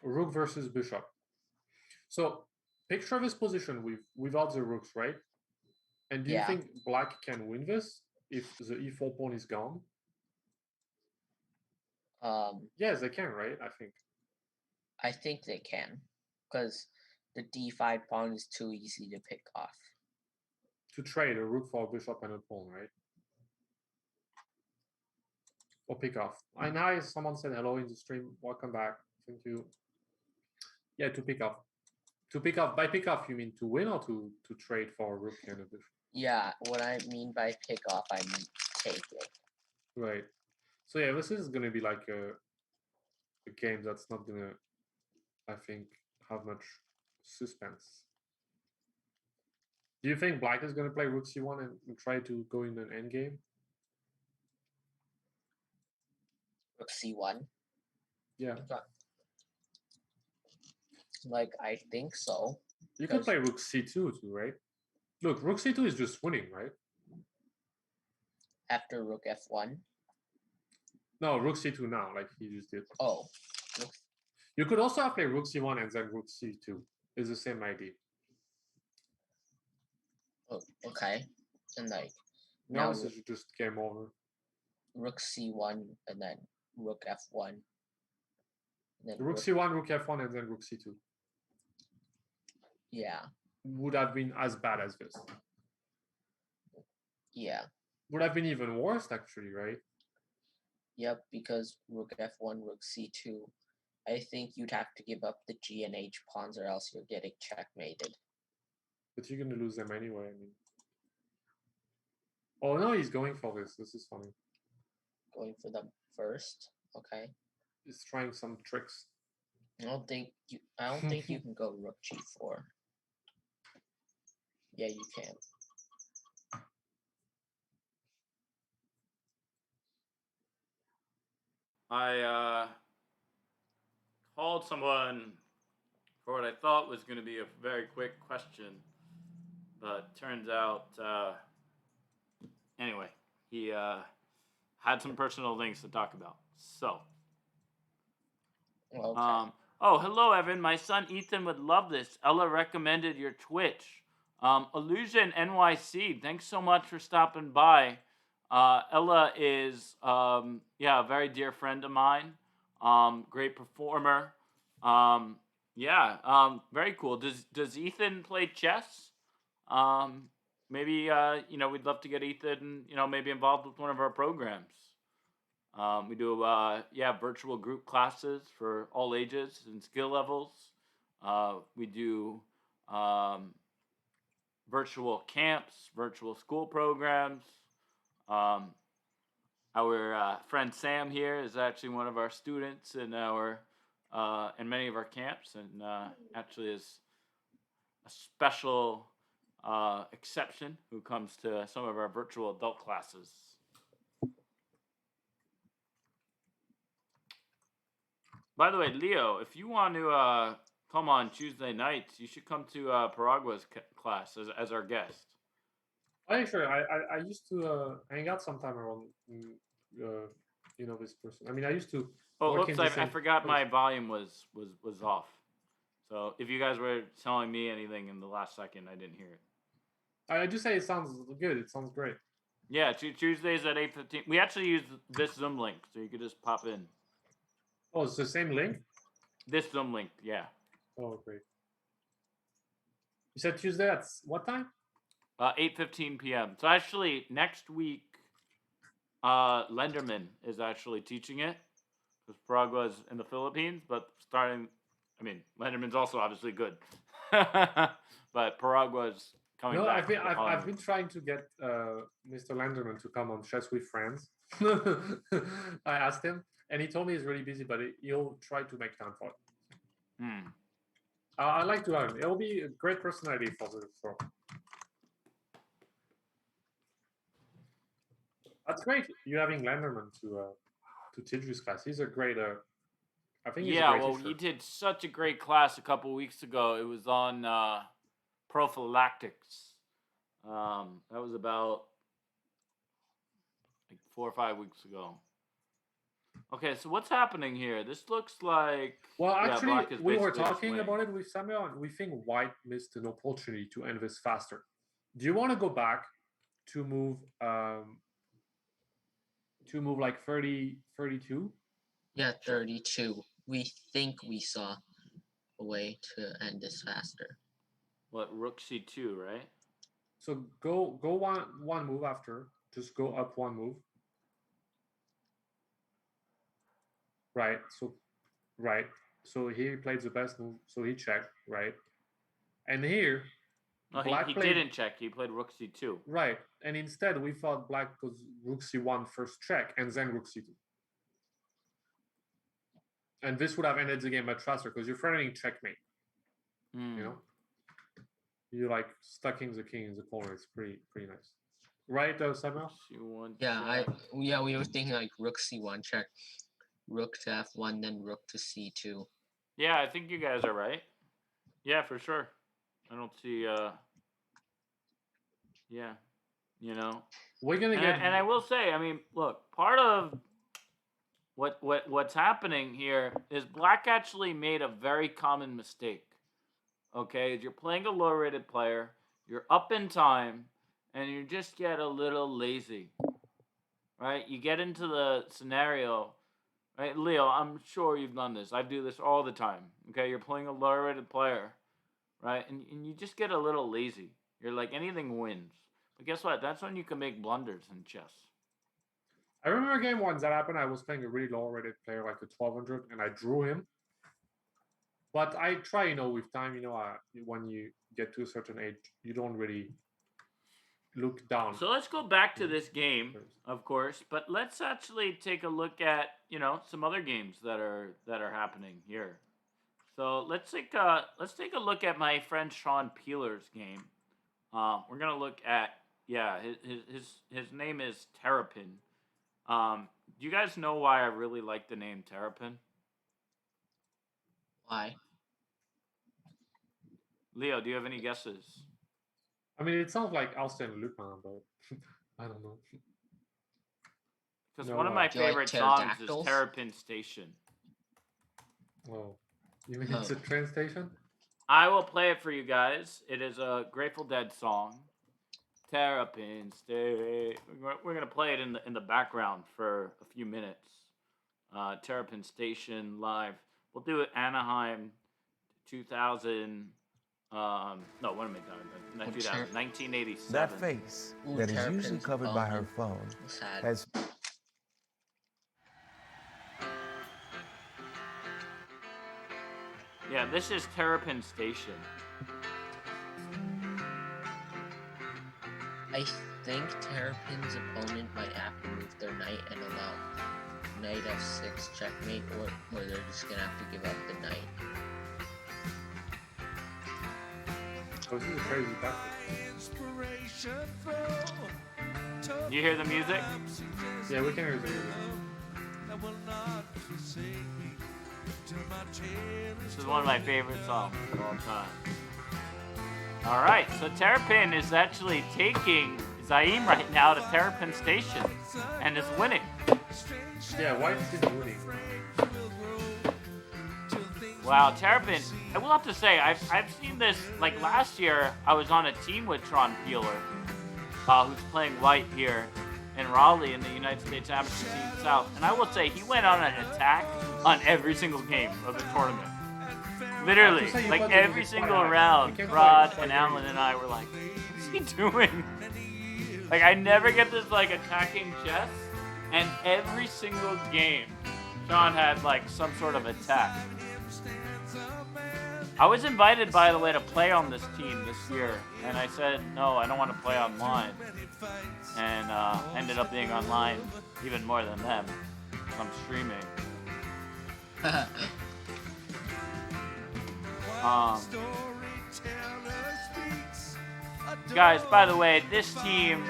Rook versus bishop. So picture this position without the rooks, right? And do you think Black can win this if the e4 pawn is gone? Yes, they can, right? I think they can, because the d5 pawn is too easy to pick off. To trade a rook for a bishop and a pawn, right? Or pick off. And hi, someone said hello in the stream. Welcome back. Thank you. Yeah, to pick off. To pick off. By pick off, you mean to win or to trade for a rook and a bishop? Yeah, what I mean by pick off, I mean take it. Right. So yeah, this is gonna be like a game that's not gonna, I think, have much suspense. Do you think Black is gonna play rook c1 and try to go in an endgame? Rook c1. Yeah. Like, I think so. You could play rook c2 too, right? Look, rook c2 is just winning, right? After rook f1? No, rook c2 now, like he just did. Oh. You could also play rook c1 and then rook c2. It's the same idea. Oh, okay. And like now this is just game over. Rook c1 and then rook f1. And then rook c1, rook f1, and then rook c2. Yeah. Would have been as bad as this. Yeah. Would have been even worse, actually, right? Yep, because rook f1, rook c2. I think you'd have to give up the g and h pawns or else you're getting checkmated. But you're going to lose them anyway, I mean. Oh, no, he's going for this. This is funny. Going for them first? Okay. He's trying some tricks. I don't think you can go rook g4. Yeah, you can. I called someone for what I thought was going to be a very quick question, but turns out, anyway, he had some personal things to talk about. So, Okay. oh, hello, Evan. My son Ethan would love this. Ella recommended your Twitch. Illusion NYC. Thanks so much for stopping by. Ella is, yeah, a very dear friend of mine. Great performer. Yeah, very cool. Does Ethan play chess? Maybe we'd love to get Ethan, maybe involved with one of our programs. We do virtual group classes for all ages and skill levels. We do virtual camps, virtual school programs. Our friend Sam here is actually one of our students in many of our camps, and actually is a special exception who comes to some of our virtual adult classes. By the way, Leo, if you want to come on Tuesday nights, you should come to Paragua's class as our guest. Oh, sure. I used to hang out sometime around, this person. I mean, I used to. Oh, work oops! in the I same forgot my place. volume was off. So if you guys were telling me anything in the last second, I didn't hear it. I just say it sounds good. It sounds great. Yeah, Tuesdays at 8:15. We actually use this Zoom link, so you could just pop in. Oh, it's the same link. This Zoom link, yeah. Oh, great. You said Tuesday at what time? 8:15 p.m. So actually, next week, Lenderman is actually teaching it because Paragua's in the Philippines, but Lenderman's also obviously good, but Paragua's coming No, back. I've been trying to get Mr. Landerman to come on Chess with Friends. I asked him, and he told me he's really busy, but he'll try to make time for it. Hmm. I'd like to learn. It'll be a great personality for the show. That's great. You having Landerman to teach this class. He's a great. I think he's a great teacher. He did such a great class a couple weeks ago. It was on prophylactics. That was about like 4 or 5 weeks ago. Okay, so what's happening here? This looks like Actually, black is we were basically just talking winning. about it with Samuel, and we think white missed an opportunity to end this faster. Do you want to go back to move like 30, 32? Yeah, 32. We think we saw a way to end this faster. What, rook c2, right? So go one move after. Just go up one move. Right. So here he played the best move. So he checked, right? And here, No, black he played, didn't check. He played rook c2. right. And instead, we thought black goes rook c1 first check, and then rook c2. And this would have ended the game much faster because you're threatening checkmate. You know, you're like stucking the king in the corner. It's pretty nice, right, Samuel? C1 Yeah, check. we were thinking like rook c1 check, rook to f1, then rook to c2. Yeah, I think you guys are right. Yeah, for sure. I don't see. Yeah, We're gonna get. And I will say, I mean, look, part of what's happening here is black actually made a very common mistake. Okay, you're playing a low-rated player, you're up in time, and you just get a little lazy, right? You get into the scenario, right? Leo, I'm sure you've done this. I do this all the time. Okay, you're playing a low-rated player, right? And you just get a little lazy. You're like, anything wins. But guess what? That's when you can make blunders in chess. I remember a game once that happened. I was playing a really low-rated player, like a 1200, and I drew him. But I try, with time, when you get to a certain age, you don't really look down. So let's go back to this game, of course, but let's actually take a look at, some other games that are happening here. So let's take a look at my friend Sean Peeler's game. We're gonna look at his name is Terrapin. Do you guys know why I really like the name Terrapin? Why? Leo, do you have any guesses? I mean, it sounds like Arsène Lupin, but I don't know. Because No, one of my Do you like favorite songs is pterodactyls? Terrapin Station. Oh, you mean Oh. it's a train station? I will play it for you guys. It is a Grateful Dead song. Terrapin Station. We're gonna play it in the background for a few minutes. Terrapin Station live. We'll do it Anaheim, 2000. No, what am I talking about? 1987. That face Ooh, that is usually Terrapin's covered by her phone. phone Sad. has Yeah, this is Terrapin Station. I think Terrapin's opponent might have to move their knight and allow knight f6 checkmate, or they're just gonna have to give up the knight. Oh, this is a crazy tactic. You hear the music? Yeah, we can hear the music. This is one of my favorite songs of all time. All right, so Terrapin is actually taking Zaim right now to Terrapin Station and is winning. Yeah, White is winning. Wow, Terrapin. I will have to say, I've seen this, like last year, I was on a team with Tron Peeler, who's playing white here in Raleigh in the United States Amateur Team South. And I will say, he went on an attack on every single game of the tournament. Literally, say you like put the every music single quite high. round, You can't Rod quite and hear Alan you. and I were like, what's he doing? Like, I never get this, like, attacking chess. And every single game, Sean had, like, some sort of attack. I was invited, by the way, to play on this team this year, and I said, no, I don't want to play online. And ended up being online even more than them. I'm streaming. Guys, by the way, this team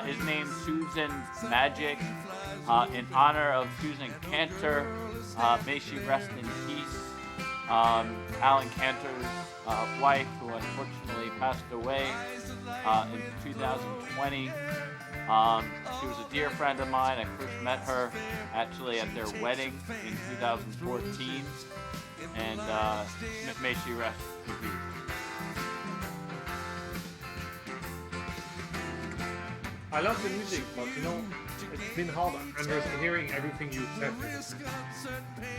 is named Susan's Magic in honor of Susan Cantor. May she rest in peace. Alan Cantor's wife, who unfortunately passed away in 2020. She was a dear friend of mine. I first met her actually at their wedding in 2014. And may she rest in peace. I love the music, but you know, it's been hard hearing everything you said.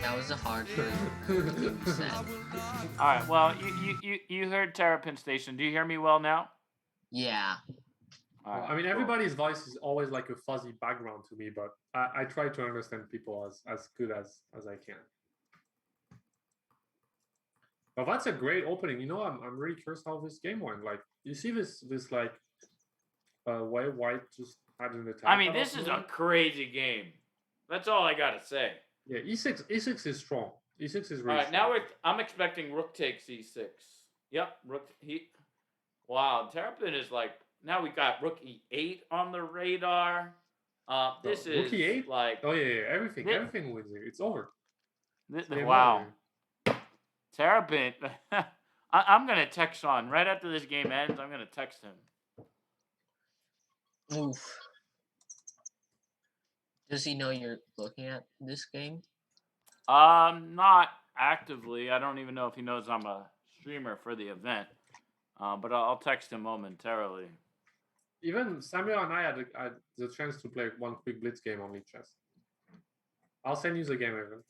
That was a hard version. Sad. All right. Well, you heard Terrapin Station. Do you hear me well now? Yeah. All right, I mean, cool. everybody's voice is always like a fuzzy background to me, but I try to understand people as good as I can. But that's a great opening. You know, I'm really curious how this game went. Like, you see this like way White just had an attack. I mean, out this of is a nowhere. crazy game. That's all I gotta say. Yeah, e6 is strong. E6 is really All right, strong. now I'm expecting Rook takes e6. Yep, Rook Wow, Terrapin is like, now we got Rook e8 on the radar. This Rook is e8? like, Oh yeah, everything Thi- everything wins here. It's over. Game wow. over. Terrapin. I'm gonna text Sean right after this game ends. I'm gonna text him. Oof. Does he know you're looking at this game? Not actively. I don't even know if he knows I'm a streamer for the event. But I'll text him momentarily. Even Samuel and I had the chance to play one quick blitz game on League Chess. I'll send you the game, Evan.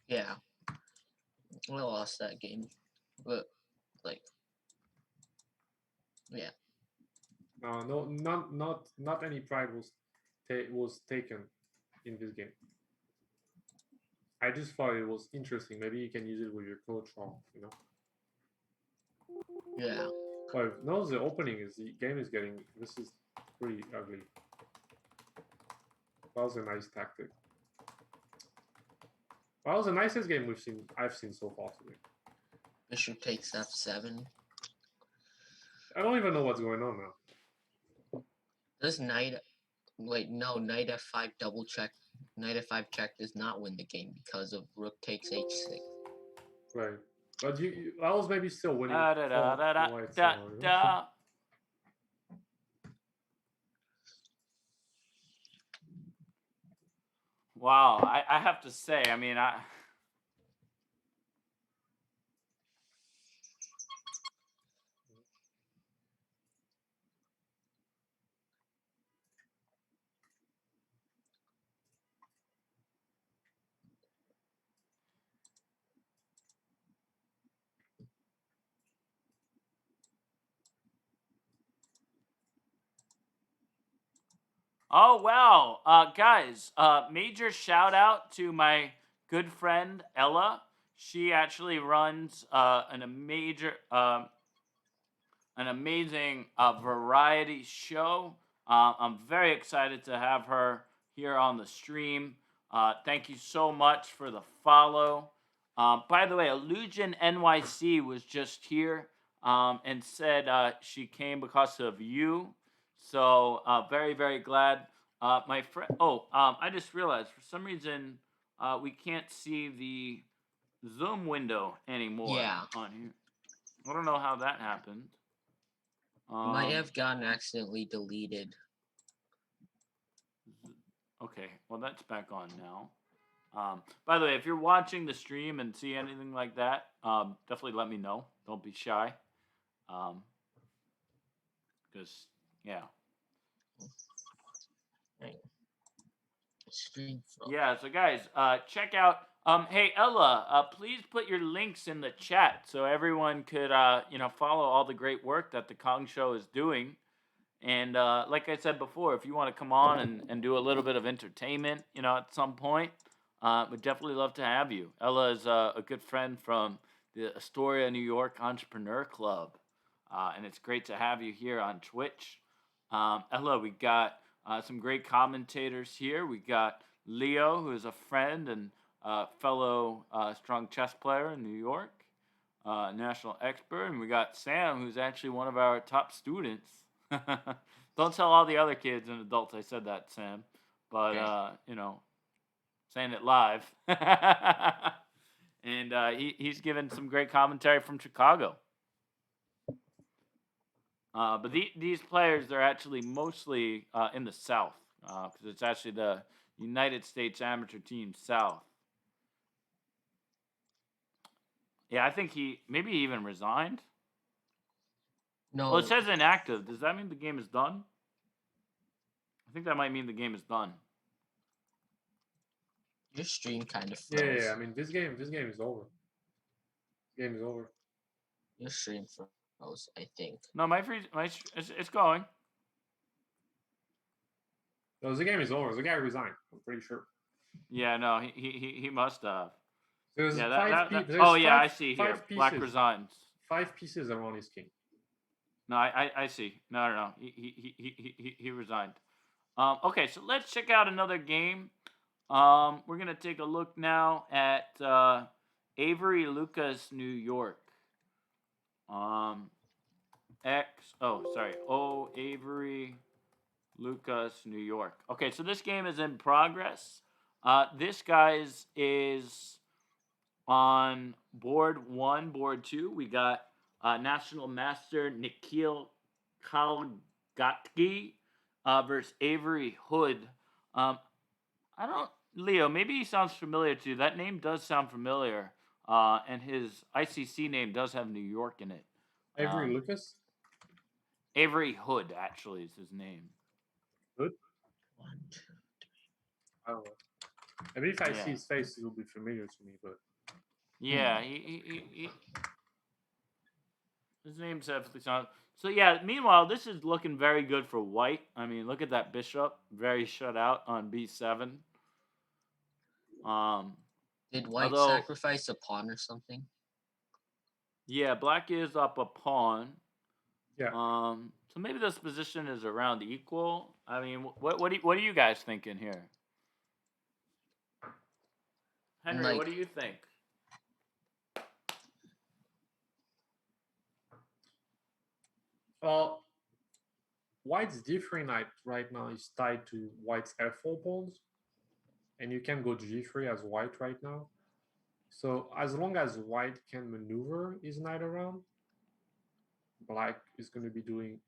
Yeah. I lost that game. But, like, yeah. No, not any pride was taken in this game. I just thought it was interesting. Maybe you can use it with your coach, or you know. Yeah. Well, no, the game is getting. This is pretty ugly. That was a nice tactic. That was the nicest game I've seen so far today. Bishop takes f7. I don't even know what's going on now. Does knight Wait, no, knight f5 double check. Knight f5 check does not win the game because of rook takes h6. Right. But I was maybe still winning Da da da for da da white da somehow. da. Wow, I have to say, I mean, oh wow, guys, major shout out to my good friend Ella. She actually runs an amazing variety show. I'm very excited to have her here on the stream. Thank you so much for the follow. By the way, Illusion NYC was just here and said she came because of you. So very, very glad. My friend. Oh, I just realized for some reason we can't see the Zoom window anymore Yeah. on here. I don't know how that happened. Might have gotten accidentally deleted. Okay, well that's back on now. By the way, if you're watching the stream and see anything like that, definitely let me know. Don't be shy. Because yeah. Right. Stream from. Yeah, so guys, check out. Hey Ella, please put your links in the chat so everyone could, follow all the great work that the Kong Show is doing. And like I said before, if you want to come on and do a little bit of entertainment, at some point, we'd definitely love to have you. Ella is a good friend from the Astoria, New York Entrepreneur Club, and it's great to have you here on Twitch. Ella, we got some great commentators here. We got Leo, who is a friend and fellow strong chess player in New York, national expert, and we got Sam, who's actually one of our top students. Don't tell all the other kids and adults I said that, Sam. But Okay. Saying it live. And he's given some great commentary from Chicago. But these players, they're actually mostly in the South, because it's actually the United States Amateur Team South. Yeah, I think maybe he even resigned. No. Well, it says inactive. Does that mean the game is done? I think that might mean the game is done. Your stream kind of froze. Yeah. I mean, this game is over. Game is over. Your stream froze, I think. No, it's going. No, the game is over. The guy resigned. I'm pretty sure. Yeah, no, he must have. There's Yeah, there's oh yeah, I five- see five here. pieces. Black resigns. 5 pieces around his king. No, I see. No. He resigned. Okay, so let's check out another game. We're gonna take a look now at Avery Lucas, New York. Avery Lucas, New York. Okay, so this game is in progress. This guy's is on board 1, board 2. We got National Master Nikhil Kalgatgi versus Avery Hood. Leo, maybe he sounds familiar to you. That name does sound familiar. And his ICC name does have New York in it. Avery Lucas? Avery Hood, actually, is his name. Hood? 1, 2, 3. I don't know. Maybe if I see his face, it will be familiar to me, but... Yeah, he his name's definitely sound. So yeah, meanwhile, this is looking very good for white. I mean, look at that bishop, very shut out on b7. Did white sacrifice a pawn or something? Yeah, black is up a pawn. Yeah. So maybe this position is around equal. I mean, what are you guys thinking here? Henry, what do you think? Well, white's different right now is tied to white's f4 pawns, and you can go g3 as white right now. So as long as white can maneuver his knight around, black is going to be doing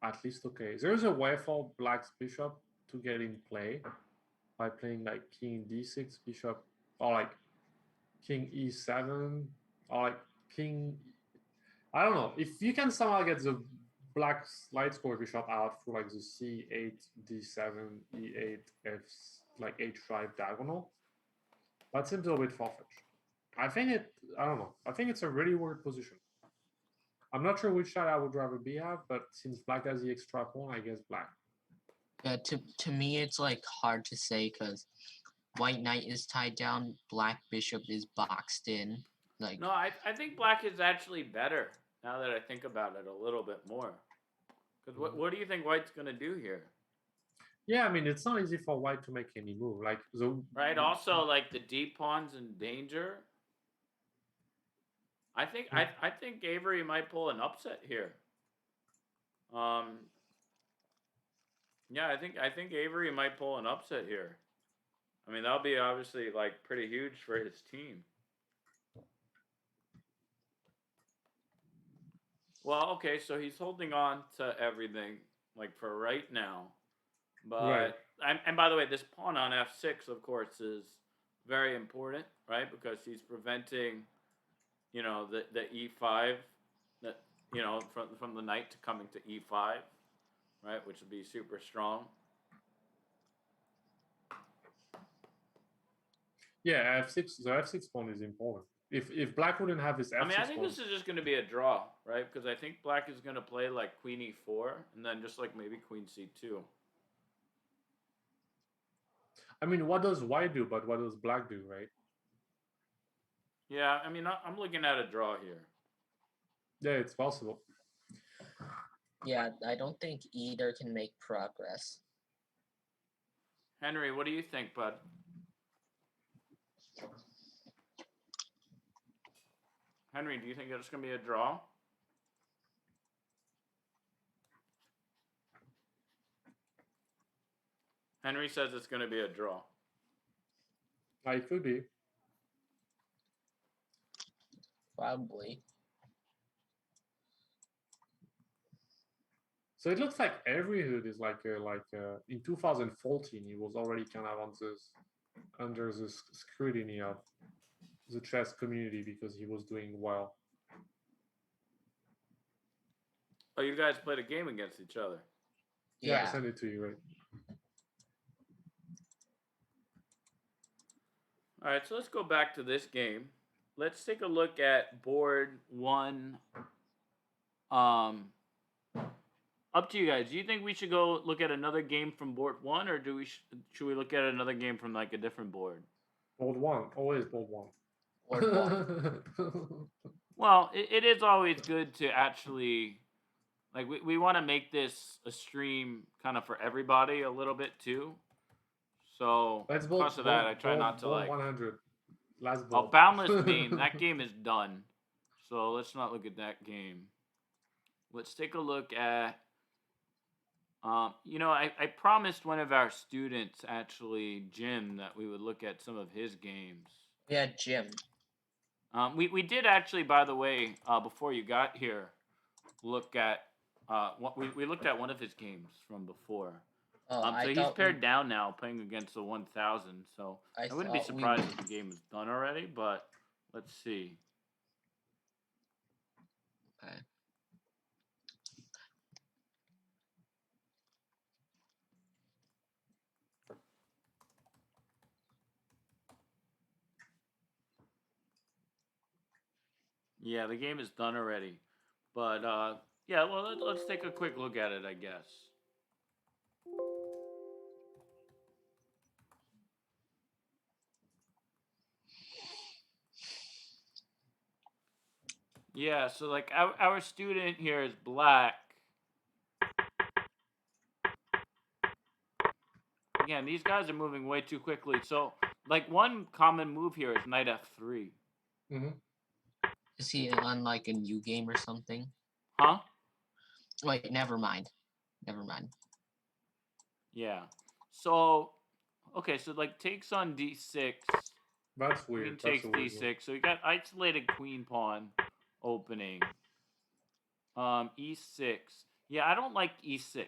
at least okay. There's a way for black's bishop to get in play by playing like king d6 bishop, or like king e7, or like king. I don't know if you can somehow get the black light square bishop out through like the c8, d7, e8, f like h5 diagonal. That seems a little bit far-fetched. I don't know. I think it's a really weird position. I'm not sure which side I would rather be at, but since black has the extra pawn, I guess black. Yeah, to me, it's like hard to say because white knight is tied down, black bishop is boxed in. Like, No, I think black is actually better now that I think about it a little bit more. Because what do you think white's going to do here? Yeah, I mean, it's not easy for white to make any move. Like Right. Also, like the deep pawn's in danger. I think Avery might pull an upset here. Yeah, I think Avery might pull an upset here. I mean, that'll be obviously like pretty huge for his team. Well, okay, so he's holding on to everything like for right now. But and by the way, this pawn on f6, of course, is very important, right? Because he's preventing, the e5, that from the knight to coming to e5, right? Which would be super strong. Yeah, f6. The f6 pawn is important. If black wouldn't have his f6 I mean, I think pawn, this is just going to be a draw, right? Because I think black is going to play like queen e4, and then just like maybe queen c2. I mean, what does white do? But what does black do, right? Yeah, I mean, I'm looking at a draw here. Yeah, it's possible. yeah, I don't think either can make progress. Henry, what do you think, bud? Henry, do you think it's going to be a draw? Henry says it's going to be a draw. It could be. Probably. So it looks like every hood is like in 2014 he was already kind of under the scrutiny of the chess community because he was doing well. Oh, you guys played a game against each other. Yeah, I sent it to you, right? All right, so let's go back to this game. Let's take a look at board one. Up to you guys. Do you think we should go look at another game from board one, or should we look at another game from like a different board? Board one, always board one. Board one. Well, it is always good to actually, like, we want to make this a stream kind of for everybody a little bit too. So because of that, I try not to like 100. Last Oh, ball. Boundless Beam. That game is done. So let's not look at that game. Let's take a look at. I promised one of our students, actually, Jim, that we would look at some of his games. Yeah, Jim. We did actually, by the way, before you got here, look at we looked at one of his games from before. So he's paired down now, playing against the 1000. So I wouldn't be surprised if the game is done already, but let's see. Okay. Yeah, the game is done already. But, yeah, well, let's take a quick look at it, I guess. Yeah, so, like, our student here is black. Again, these guys are moving way too quickly. So, like, one common move here is knight f3. Mm-hmm. Is he on like a new game or something? Huh? Wait, never mind. Never mind. Yeah. So, okay, so like takes on d6. That's Queen weird. That's takes a weird one. d6. So you got isolated queen pawn opening. E6. Yeah, I don't like e6,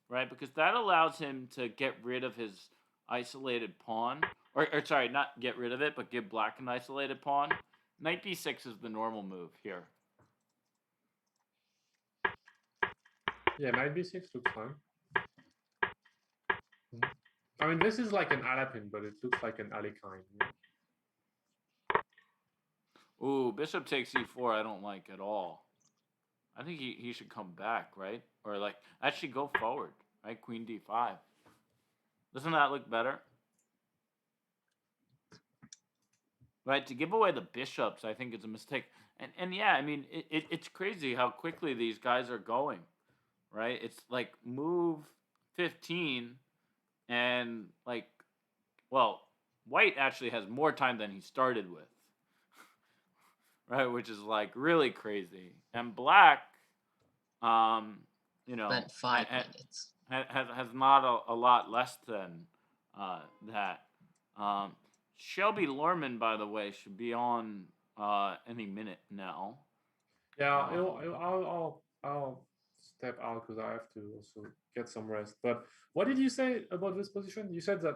right? Because that allows him to get rid of his isolated pawn. Or sorry, not get rid of it, but give black an isolated pawn. Knight b6 is the normal move here. Yeah, knight b6 looks fine. I mean, this is like an Alapin, but it looks like an Alekhine. Ooh, bishop takes e4 I don't like at all. I think he should come back, right? Or like, actually go forward, right? Queen d5. Doesn't that look better? Right, to give away the bishops, I think is a mistake. And yeah, I mean, it's crazy how quickly these guys are going, right? It's like move 15 and like, well, white actually has more time than he started with, right? Which is like really crazy. And black, you know, Spent 5 minutes. has not a lot less than that. Shelby Lorman, by the way, should be on any minute now. Yeah, I'll step out because I have to also get some rest. But what did you say about this position? You said that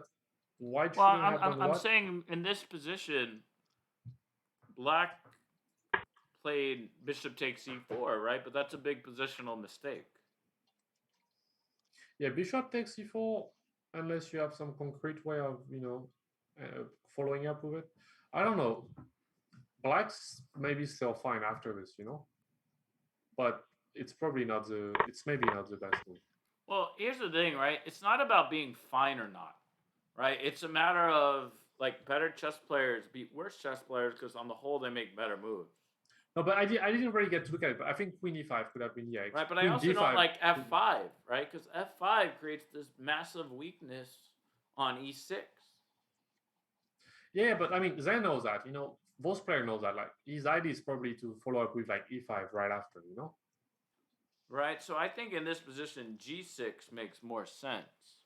white Well, shouldn't have done I'm what? saying in this position, black played bishop takes e4, right? But that's a big positional mistake. Yeah, bishop takes e4, unless you have some concrete way of, following up with it. I don't know. Black's maybe still fine after this, but it's probably not the. It's maybe not the best move. Well, here's the thing, right? It's not about being fine or not, right? It's a matter of like better chess players beat worse chess players because on the whole they make better moves. No, but I didn't really get to look at it. But I think Queen e5 could have been Right, but I Queen also d5. don't like f5, right? Because f5 creates this massive weakness on e6. Yeah, but I mean, Zen knows that. Most player knows that. Like his idea is probably to follow up with like e5 right after. Right, so I think in this position g6 makes more sense.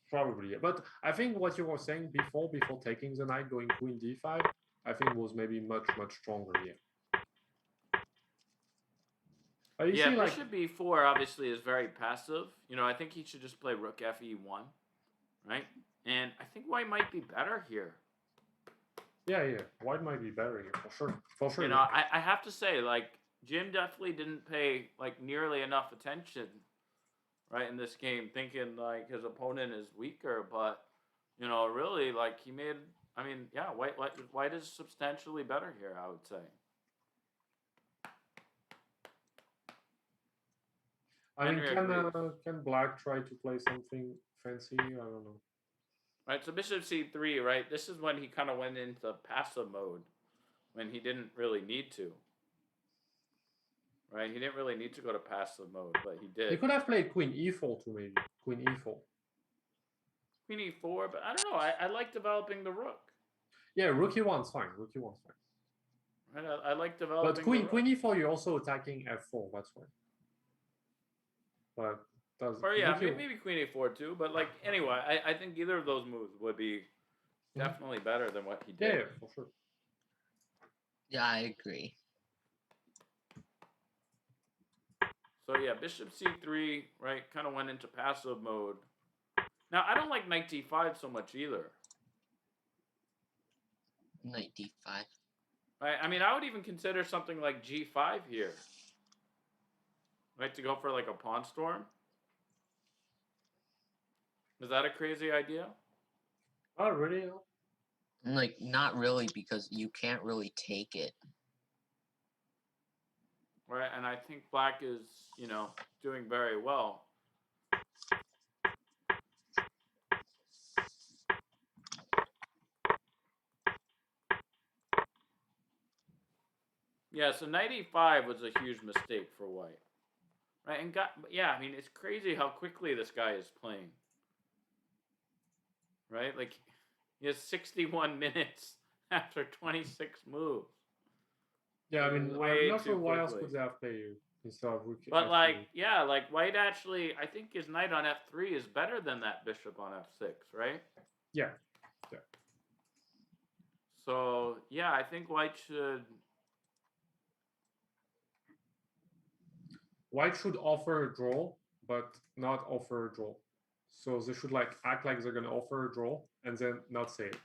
Probably, yeah. But I think what you were saying before taking the knight, going Queen d5, I think was maybe much stronger here. Yeah, bishop e4 obviously is very passive. I think he should just play rook fe1, right? And I think white might be better here. Yeah, white might be better here for sure. I have to say, like, Jim definitely didn't pay like nearly enough attention, right, in this game, thinking like his opponent is weaker, but really, like, he made. I mean, yeah, white is substantially better here, I would say. I mean, can black try to play something fancy? I don't know. Right, so bishop c3, right? This is when he kind of went into passive mode, when he didn't really need to. Right, he didn't really need to go to passive mode, but he did. He could have played Queen e4 too, maybe. Queen e4. Queen e4, but I don't know. I like developing the rook. Yeah, rook e1's fine. Rook e1's fine. Right, I like developing. But Queen e4, you're also attacking f4. That's why. But maybe Queen a4 too. But like anyway, I think either of those moves would be definitely better than what he did. Yeah, for sure. Yeah, I agree. So yeah, bishop c3, right? Kind of went into passive mode. Now I don't like knight d5 so much either. Knight d5. Right. I mean, I would even consider something like g5 here. Right, to go for like a pawn storm? Is that a crazy idea? Oh, really? Like, not really, because you can't really take it. Right, and I think black is, doing very well. Yeah, so knight e5 was a huge mistake for white. Right, and I mean, it's crazy how quickly this guy is playing. Right, like he has 61 minutes after 26 moves. Yeah, I mean, I'm not sure what else could they have played. instead of rook But F3. like, yeah, like white actually, I think his knight on F3 is better than that bishop on F6, right? Yeah. So yeah, I think white should. White should offer a draw, but not offer a draw. So they should like act like they're gonna offer a draw and then not say it,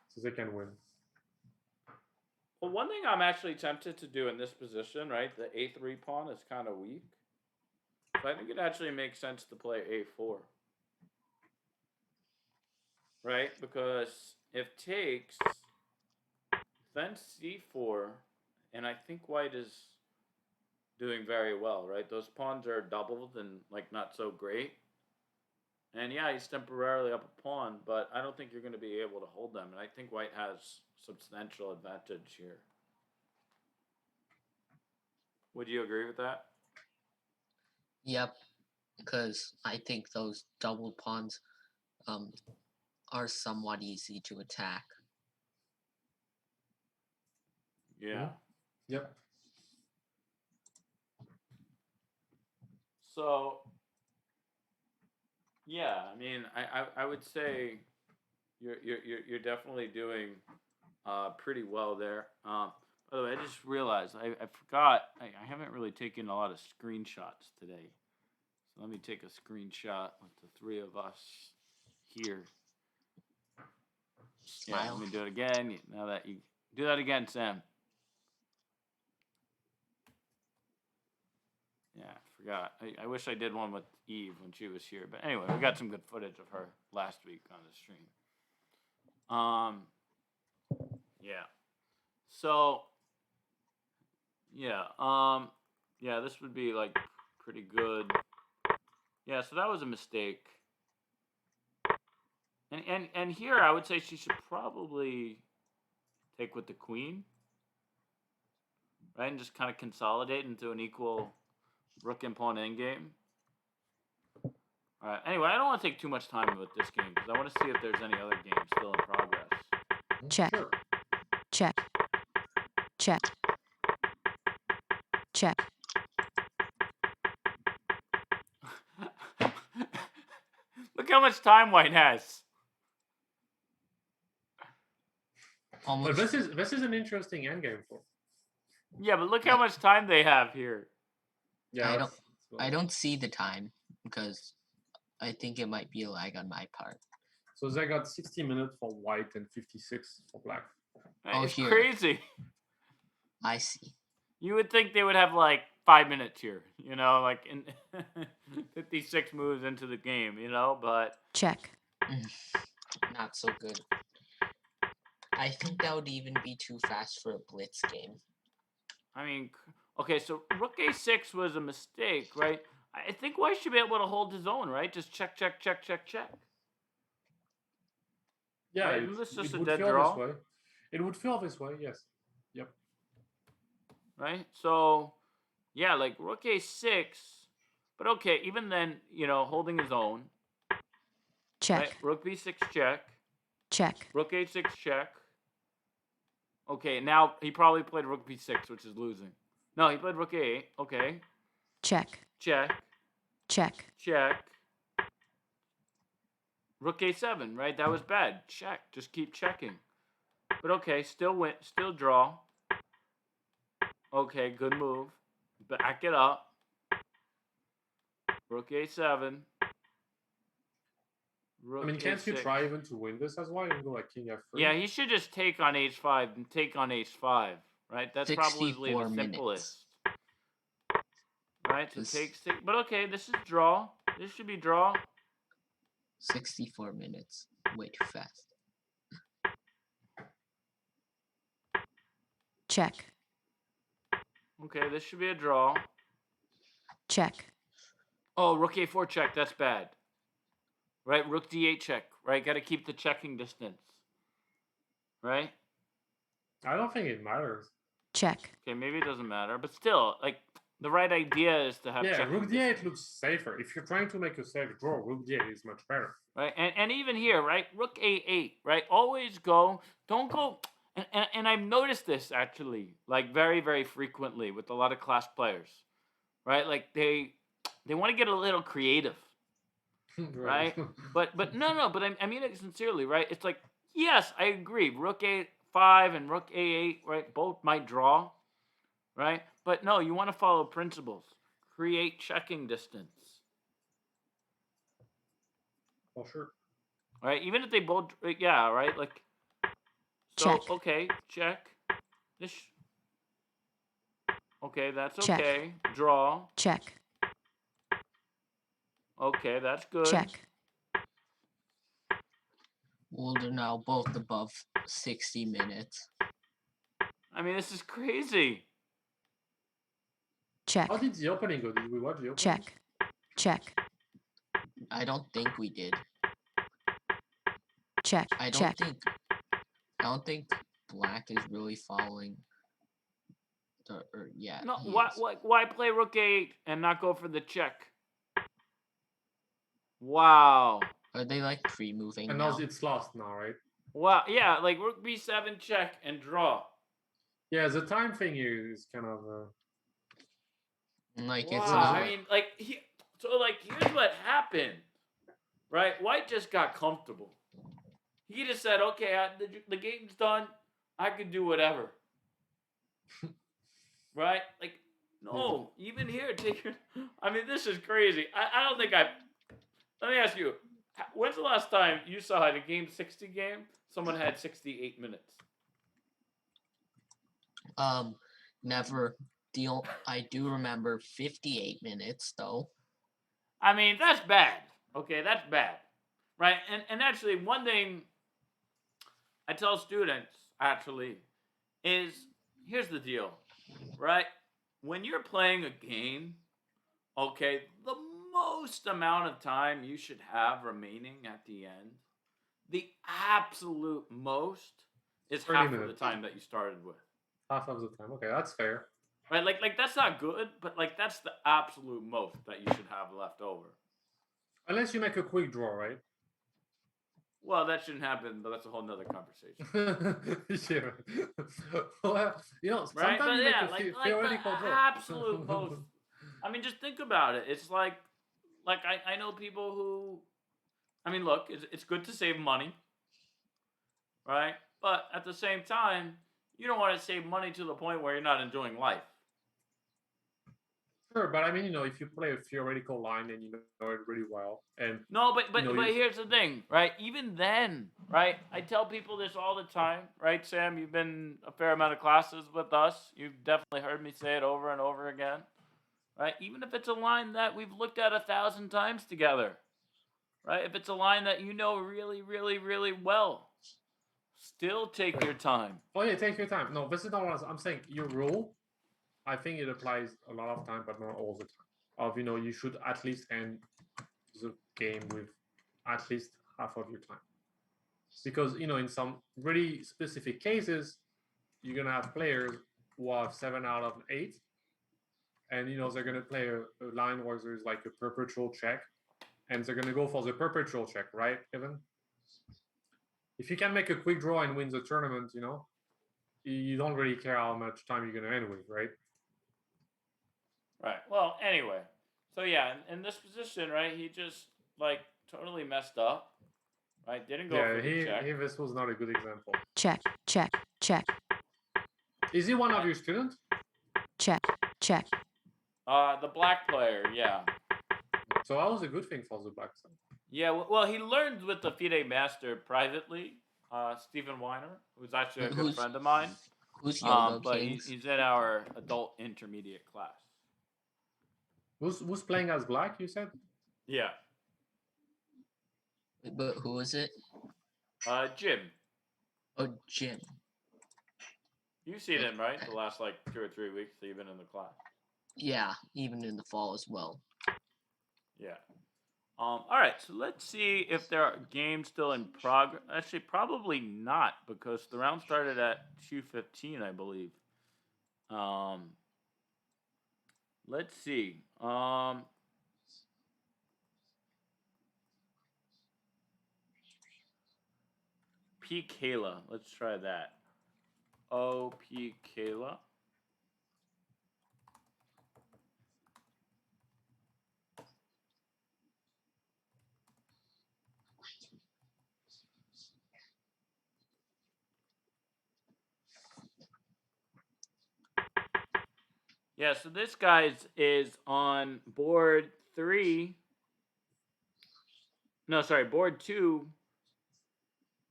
so they can win. Well, one thing I'm actually tempted to do in this position, right? The A3 pawn is kind of weak. So I think it actually makes sense to play A4. Right? Because if takes, then C4, and I think white is doing very well, right? Those pawns are doubled and like not so great. And yeah, he's temporarily up a pawn, but I don't think you're going to be able to hold them. And I think white has substantial advantage here. Would you agree with that? Yep, because I think those double pawns are somewhat easy to attack. Yeah. Yep. So yeah, I mean, I would say you're definitely doing pretty well there. By the way, I just realized I forgot I haven't really taken a lot of screenshots today. So let me take a screenshot with the three of us here. Yeah, Smile. let me do it again. Now that you do that again, Sam. Yeah, I forgot. I wish I did one with Eve when she was here. But anyway, we got some good footage of her last week on the stream. Yeah. So, yeah. Yeah, this would be like pretty good. Yeah, so that was a mistake. And here I would say she should probably take with the queen. Right? And just kind of consolidate into an equal rook and pawn endgame. All right. Anyway, I don't want to take too much time with this game because I want to see if there's any other games still in progress. Check. Sure. Check. Check. Check. Look how much time white has. But Almost. this is an interesting endgame for. Yeah, but look how much time they have here. Yeah. I that's- I don't see the time because I think it might be a lag on my part. So they got 60 minutes for white and 56 for black. Oh, It's here. crazy. I see. You would think they would have like 5 minutes here, you know, like in 56 moves into the game, you know, but Check. Not so good. I think that would even be too fast for a blitz game. I mean, okay, so rook a6 was a mistake, right? I think white should be able to hold his own, right? Just check, check, check, check, check. Yeah, Right, it, isn't this just it a would dead feel draw? this way. It would feel this way, yes. Yep. Right? So, yeah, like rook a6, but okay, even then, you know, holding his own. Check. Right? Rook b6 check. Check. Rook a6 check. Okay, now he probably played rook b6, which is losing. No, he played rook a8. Okay. Check. Check. Check. Check. Rook a7, right? That was bad. Check. Just keep checking. But okay, still win. Still draw. Okay, good move. Back it up. Rook a7. Rook I mean, can't you a6. try even to win this as well? You can go like king f3. Yeah, he should just take on h5 and take on h5, right? That's probably 64 the minutes. simplest. Right? So This- take 6. But okay, this is draw. This should be draw. 64 minutes. Way too fast. Check. Okay, this should be a draw. Check. Oh, rook a4 check. That's bad. Right? Rook d8 check. Right? Got to keep the checking distance. Right? I don't think it matters. Check. Okay, maybe it doesn't matter. But still, like, the right idea is to have Yeah, checking rook distance. d8 looks safer. If you're trying to make a safe draw, rook d8 is much better. Right? And even here, right? Rook a8, right? Always go. Don't go. And I've noticed this actually, like very, very frequently with a lot of class players, right? Like they want to get a little creative, right? But no, but I mean it sincerely, right? It's like, yes, I agree. Rook A5 and Rook A8, right? Both might draw, right? But no, you want to follow principles. Create checking distance, For sure. right? Even if they both, yeah, right? Like, so Check. okay, check. This, okay, that's Check. okay. Draw. Check. Okay, that's good. Check. Well, they're now both above 60 minutes. I mean, this is crazy. Check. How did the opening go? Did we watch the opening? Check. Check. I don't think we did. Check. I Check. don't think black is really following yeah. No, he why, is. why play Rook A8 and not go for the check? Wow. Are they like pre-moving And now? now it's lost now, right? Wow. Yeah, like Rook B7 check and draw. Yeah, the time thing is kind of. Like Wow. it's I mean, like, here's what happened, right? White just got comfortable. He just said, okay, the game's done. I can do whatever. Right? Like, no, even here, take your. I mean, this is crazy. I don't think Let me ask you, when's the last time you saw in a game 60 game someone had 68 minutes? never deal. I do remember 58 minutes though. I mean, that's bad. Okay, that's bad. Right? And actually, one thing I tell students, actually, is here's the deal, right? When you're playing a game, okay, the most amount of time you should have remaining at the end, the absolute most, is 30 half of the minutes. time that you started with. Half of the time. Okay, that's fair. Right? Like that's not good, but like that's the absolute most that you should have left over. Unless you make a quick draw, right? Well, that shouldn't happen, but that's a whole nother conversation. Yeah. Well, you know, Right? sometimes But you make yeah, a like theoretical the draw. absolute most. I mean, just think about it. It's like I know people who, I mean, look, it's good to save money, right? But at the same time, you don't want to save money to the point where you're not enjoying life. Sure, but I mean, you know, if you play a theoretical line and you know it really well, and No, but You know, but you- here's the thing, right? Even then, right? I tell people this all the time, right, Sam? You've been a fair amount of classes with us. You've definitely heard me say it over and over again, right? Even if it's a line that we've looked at 1,000 times together, right? If it's a line that you know really, really, really well, still take your time. oh yeah, take your time. No, this is not what I'm saying. Your rule, I think it applies a lot of time, but not all the time. Of you know, you should at least end the game with at least half of your time, because you know, in some really specific cases, you're gonna have players who have 7 out of 8, and you know they're gonna play a line where there's like a perpetual check, and they're gonna go for the perpetual check, right, Evan? If you can make a quick draw and win the tournament, you know, you don't really care how much time you're gonna end with, right? Right. Well, anyway. So yeah, in this position, right, he just like totally messed up. Right? Didn't go Yeah, for the check. this was not a good example. Check. Check. Check. Is he one of your students? Check. Check. The black player, yeah. So that was a good thing for the black side. Yeah, well, he learned with the FIDE master privately, Stephen Weiner, who's actually a good Who's- friend of mine. Who's Yoga But Kings? he's in our adult intermediate class. Who's playing as black? You said. Yeah. But who is it? Jim, Oh, Jim. you've seen him, right? The last like 2 or 3 weeks that you've been in the class. Yeah, even in the fall as well. Yeah. All right, so let's see if there are games still in progress. Actually, probably not, because the round started at 2:15, I believe. Let's see. P. Kayla. Let's try that. OP Kayla. Yeah, so this guy's is on board 3. No, sorry, board 2.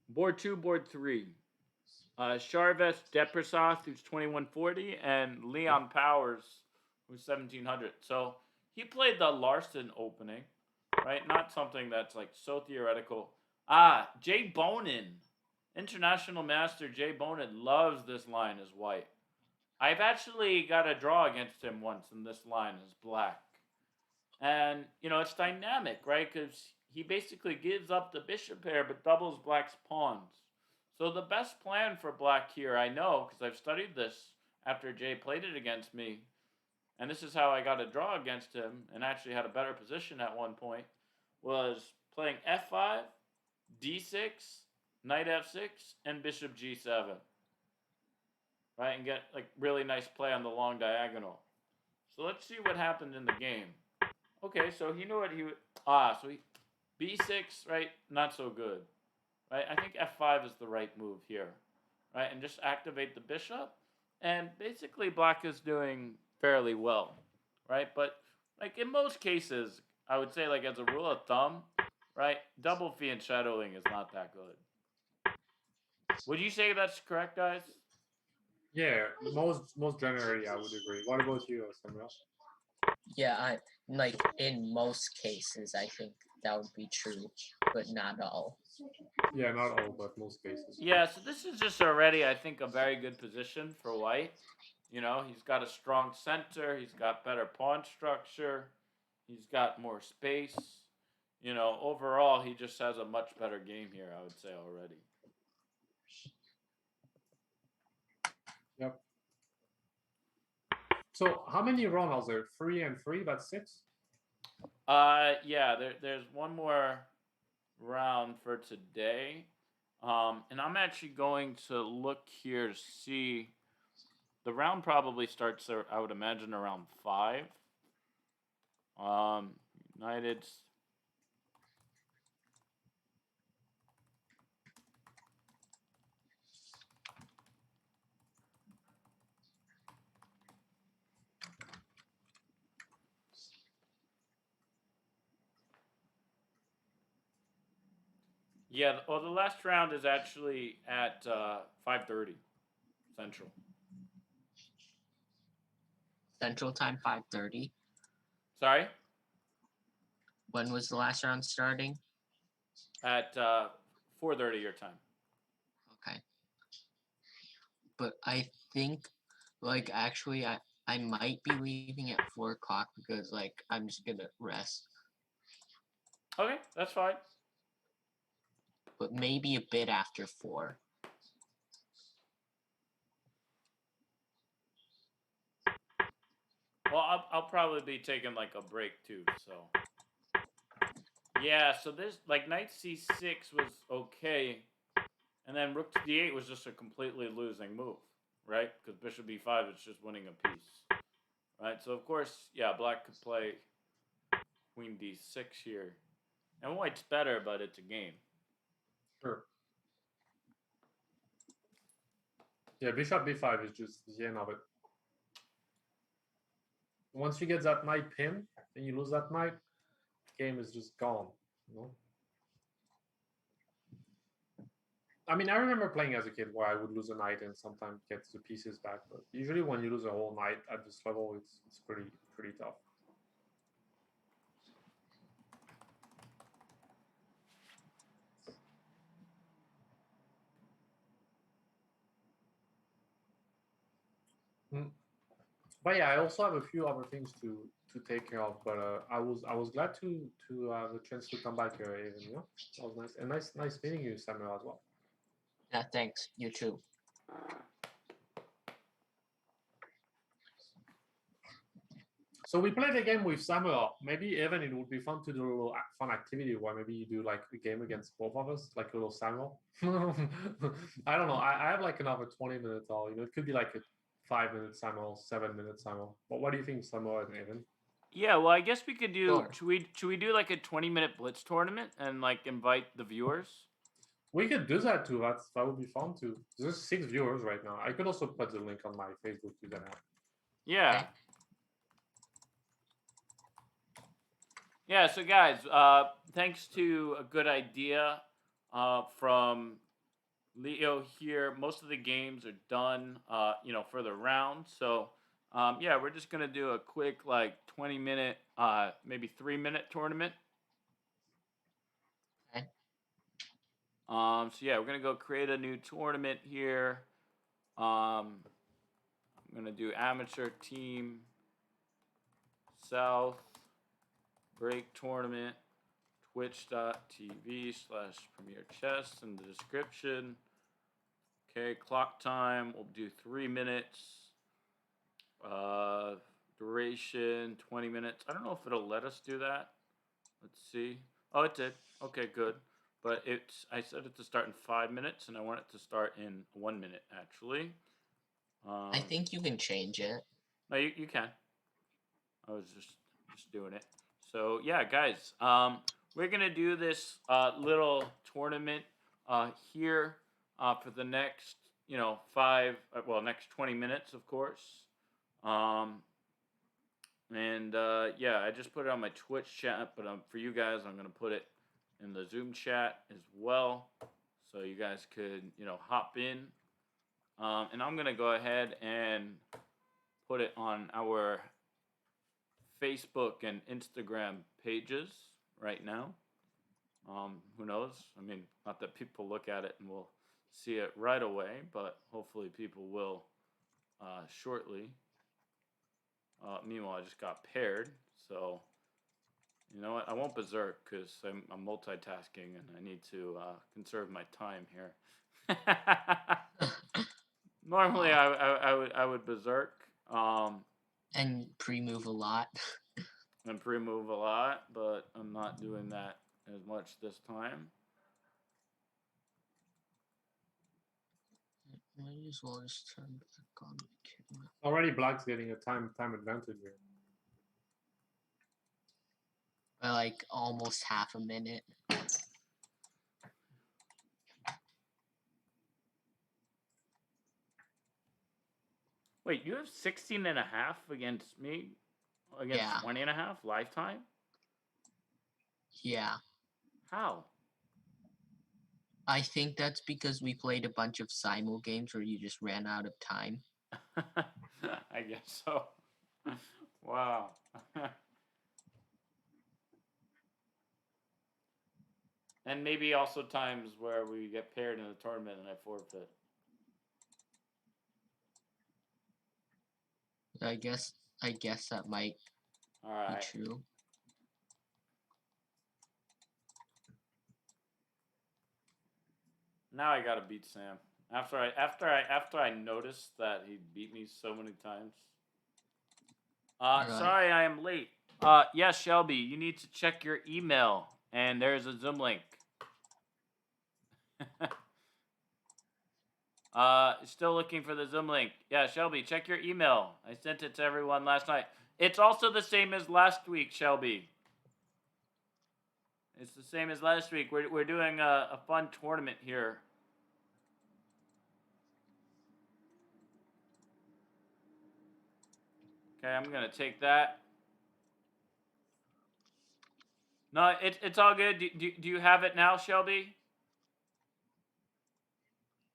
Board 2, board 3. Sharvest Deprasov, who's 2140, and Leon Powers, who's 1700. So he played the Larson opening, right? Not something that's like so theoretical. Jay Bonin, International Master Jay Bonin loves this line as white. I've actually got a draw against him once in this line as black. And, it's dynamic, right? Because he basically gives up the bishop pair but doubles black's pawns. So the best plan for black here, I know, because I've studied this after Jay played it against me, and this is how I got a draw against him and actually had a better position at one point, was playing f5, d6, knight f6, and bishop g7. Right? And get like really nice play on the long diagonal. So let's see what happened in the game. Okay, so he knew what he would... so he... b6, right? Not so good. Right? I think f5 is the right move here. Right? And just activate the bishop. And basically black is doing fairly well. Right? But like in most cases, I would say like as a rule of thumb, right? Double fianchettoing is not that good. Would you say that's correct, guys? Yeah, most generally I would agree. What about you, Samuel? Yeah, like in most cases, I think that would be true, but not all. Yeah, not all, but most cases. Yeah, so this is just already, I think, a very good position for white. He's got a strong center. He's got better pawn structure. He's got more space. Overall, he just has a much better game here, I would say, already. Yep. So how many rounds are there? 3 and 3, that's 6? Yeah, there's one more round for today. And I'm actually going to look here to see. The round probably starts, I would imagine, around 5. United's... Yeah, well, the last round is actually at 5:30 Central. Central Time, 5:30. Sorry? When was the last round starting? At 4:30 your time. Okay. But I think, like, actually, I might be leaving at 4 o'clock because, like, I'm just gonna rest. Okay, that's fine. But maybe a bit after 4. Well, I'll probably be taking like a break too, so. Yeah, so this, like, knight c6 was okay, and then rook to d8 was just a completely losing move, right? Because bishop b5 is just winning a piece, right? So, of course, yeah, black could play queen d6 here. And white's better, but it's a game. Sure. Yeah, bishop b5 is just the end of it. Once you get that knight pinned and you lose that knight, game is just gone. I mean, I remember playing as a kid where I would lose a knight and sometimes get the pieces back, but usually when you lose a whole knight at this level, it's pretty tough. But yeah, I also have a few other things to take care of. But I was glad to have a chance to come back here, even. That was nice, and nice meeting you, Samuel, as well. Yeah, thanks. You too. So we played a game with Samuel. Maybe even it would be fun to do a little fun activity where maybe you do like a game against both of us, like a little Samuel. I don't know. I have like another 20 minutes all. You know, it could be like a 5 minute Samuel, 7 minute Samuel. But what do you think, Samuel and Evan? Yeah, well, I guess we could do. Sure. Should we do like a 20-minute blitz tournament and like invite the viewers? We could do that too. That would be fun too. There's 6 viewers right now. I could also put the link on my Facebook to that. Yeah. Okay. Yeah, so guys, thanks to a good idea from Leo here, most of the games are done, for the round. So, yeah, we're just going to do a quick, like, 20-minute, maybe 3-minute tournament. Okay. So, yeah, we're going to go create a new tournament here. I'm going to do amateur team South break tournament, twitch.tv/Premier Chess in the description. Okay, clock time, we'll do 3 minutes. Duration, 20 minutes. I don't know if it'll let us do that. Let's see. Oh, it did. Okay, good. But I set it to start in 5 minutes, and I want it to start in 1 minute, actually. I think you can change it. No, you can. I was just doing it. So yeah, guys, we're gonna do this little tournament here for the next, next 20 minutes, of course. Yeah, I just put it on my Twitch chat, but for you guys, I'm gonna put it in the Zoom chat as well, so you guys could hop in. And I'm gonna go ahead and put it on our Facebook and Instagram pages right now. Who knows? I mean, not that people look at it and will see it right away, but hopefully people will shortly. Meanwhile, I just got paired, so you know what? I won't berserk because I'm multitasking and I need to conserve my time here. Normally, I would berserk. And pre-move a lot. And pre-move a lot, but I'm not doing that as much this time. Might as well just turn back on the camera. Already Black's getting a time advantage here. By like almost half a minute. Wait, you have 16 and a half against me? Against Yeah. 20 and a half lifetime? Yeah. How? I think that's because we played a bunch of simul games where you just ran out of time. I guess so. Wow. And maybe also times where we get paired in the tournament and I forfeit. I guess that might All right. be true. Now I gotta beat Sam. After I noticed that he beat me so many times. Right. Sorry I am late. Yes, Shelby, you need to check your email, and there's a Zoom link. Still looking for the Zoom link. Yeah, Shelby, check your email. I sent it to everyone last night. It's also the same as last week, Shelby. It's the same as last week. We're doing a fun tournament here. Okay, I'm gonna take that. No, it's all good. Do you have it now, Shelby?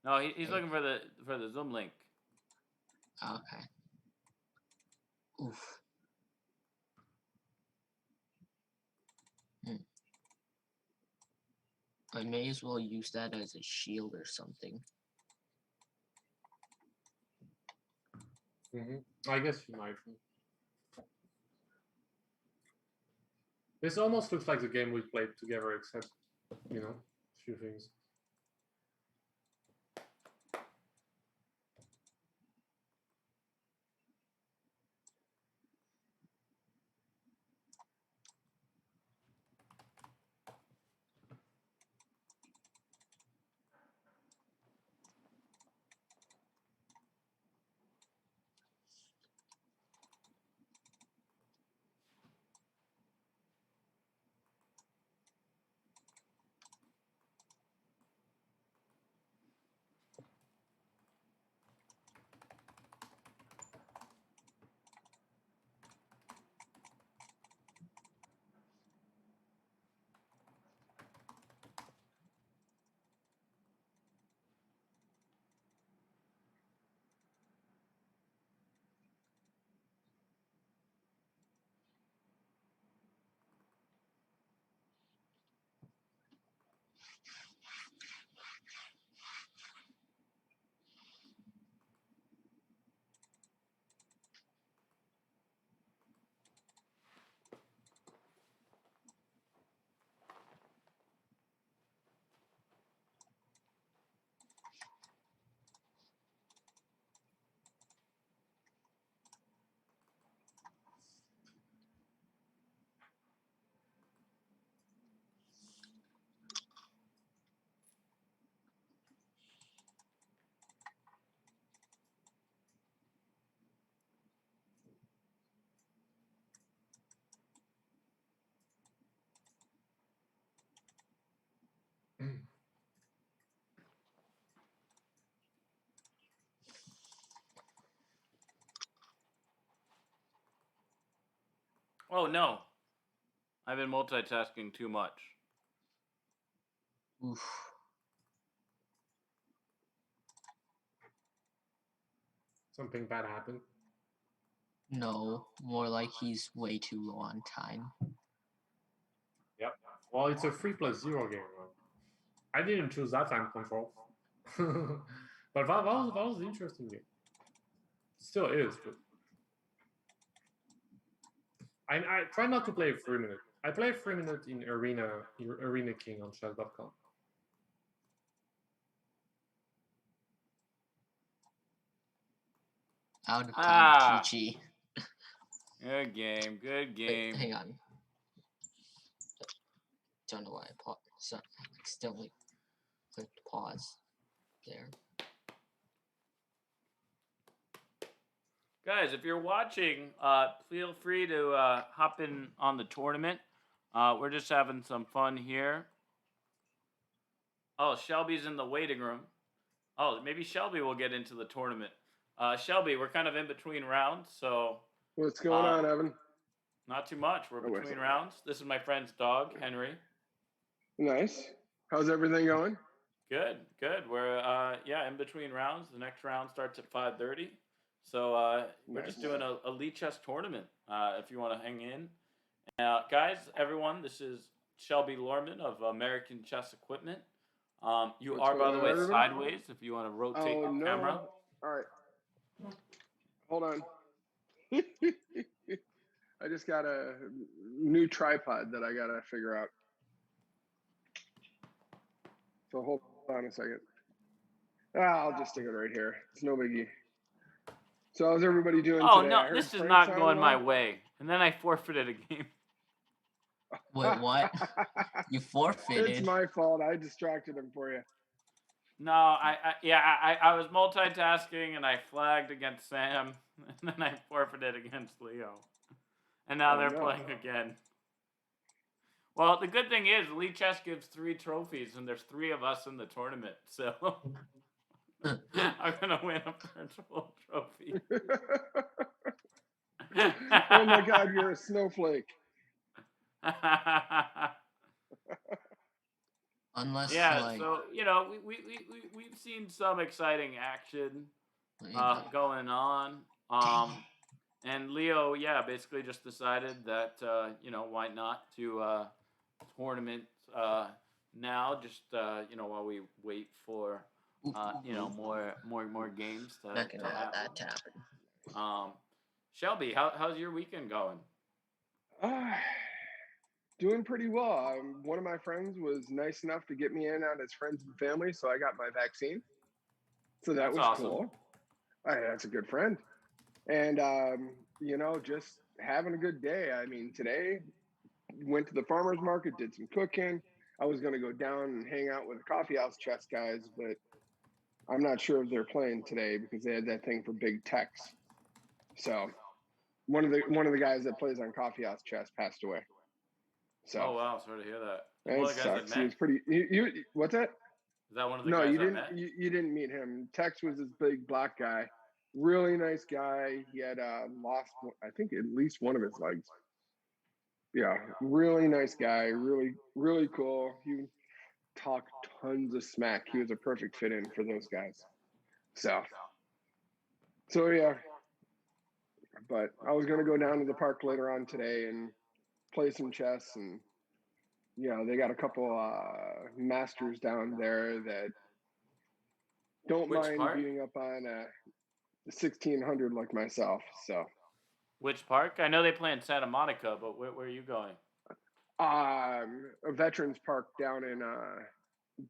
No, he's looking for the Zoom link. Okay. Oof. I may as well use that as a shield or something. I guess you might. This almost looks like the game we played together, except, a few things. Oh no, I've been multitasking too much. Oof. Something bad happened. No, more like he's way too low on time. Yep. Well, it's a 3+0 game. Right? I didn't choose that time control. But that was an interesting game. Still is, but I try not to play 3 minute. I play 3 minute in Arena King on chess.com. Out of time, Ah. GG. Good game. Good Wait, game. hang on. Don't know why I paused. So, accidentally clicked pause there. Guys, if you're watching, feel free to hop in on the tournament. We're just having some fun here. Oh, Shelby's in the waiting room. Oh, maybe Shelby will get into the tournament. Shelby, we're kind of in between rounds, so What's going on, Evan? not too much. We're Oh, wait. between rounds. This is my friend's dog, Henry. Nice. How's everything going? Good, good. We're in between rounds. The next round starts at 5:30. So we're just doing a Elite Chess tournament. If you want to hang in, guys, everyone, this is Shelby Lorman of American Chess Equipment. You What's are, by the going on, way, everybody? sideways. If you want to rotate Oh the no! camera. All right, hold on. I just got a new tripod that I gotta figure out. So hold on a second. I'll just stick it right here. It's no biggie. So how's everybody doing Oh today? I no, heard this is Frank's not on going my well. way. And then I forfeited a game. Wait, what? You forfeited. It's my fault. I distracted him for you. No, I was multitasking and I flagged against Sam, and then I forfeited against Leo, and now Oh, they're no. playing again. Well, the good thing is Elite Chess gives 3 trophies, and there's 3 of us in the tournament, so I'm gonna win a virtual trophy. Oh my God, you're a snowflake. Unless, Yeah, like, so we've seen some exciting action hang on. going on. And Leo, basically just decided that why not to tournament now, just while we wait for more games to Not gonna allow happen. that to happen. Shelby, how's your weekend going? Doing pretty well. One of my friends was nice enough to get me in on his friends and family, so I got my vaccine. So that That's was awesome. cool. That's a good friend. And, just having a good day. I mean, today, went to the farmer's market, did some cooking. I was going to go down and hang out with the coffee house chess guys, but I'm not sure if they're playing today because they had that thing for big techs. So one of the guys that plays on coffee house chess passed away. So Oh wow, sorry to hear that. that One of the guys sucks. I He met. was pretty. What's that? Is that one of the No, guys you I didn't. met? You didn't meet him. Tex was this big black guy, really nice guy. He had lost, I think, at least one of his legs. Yeah, really nice guy. Really, really cool. He talked tons of smack. He was a perfect fit in for those guys. So yeah. But I was gonna go down to the park later on today and play some chess, and they got a couple masters down there that don't Which mind park? beating up on 1600 like myself. So Which park? I know they play in Santa Monica, but where are you going? a veterans park down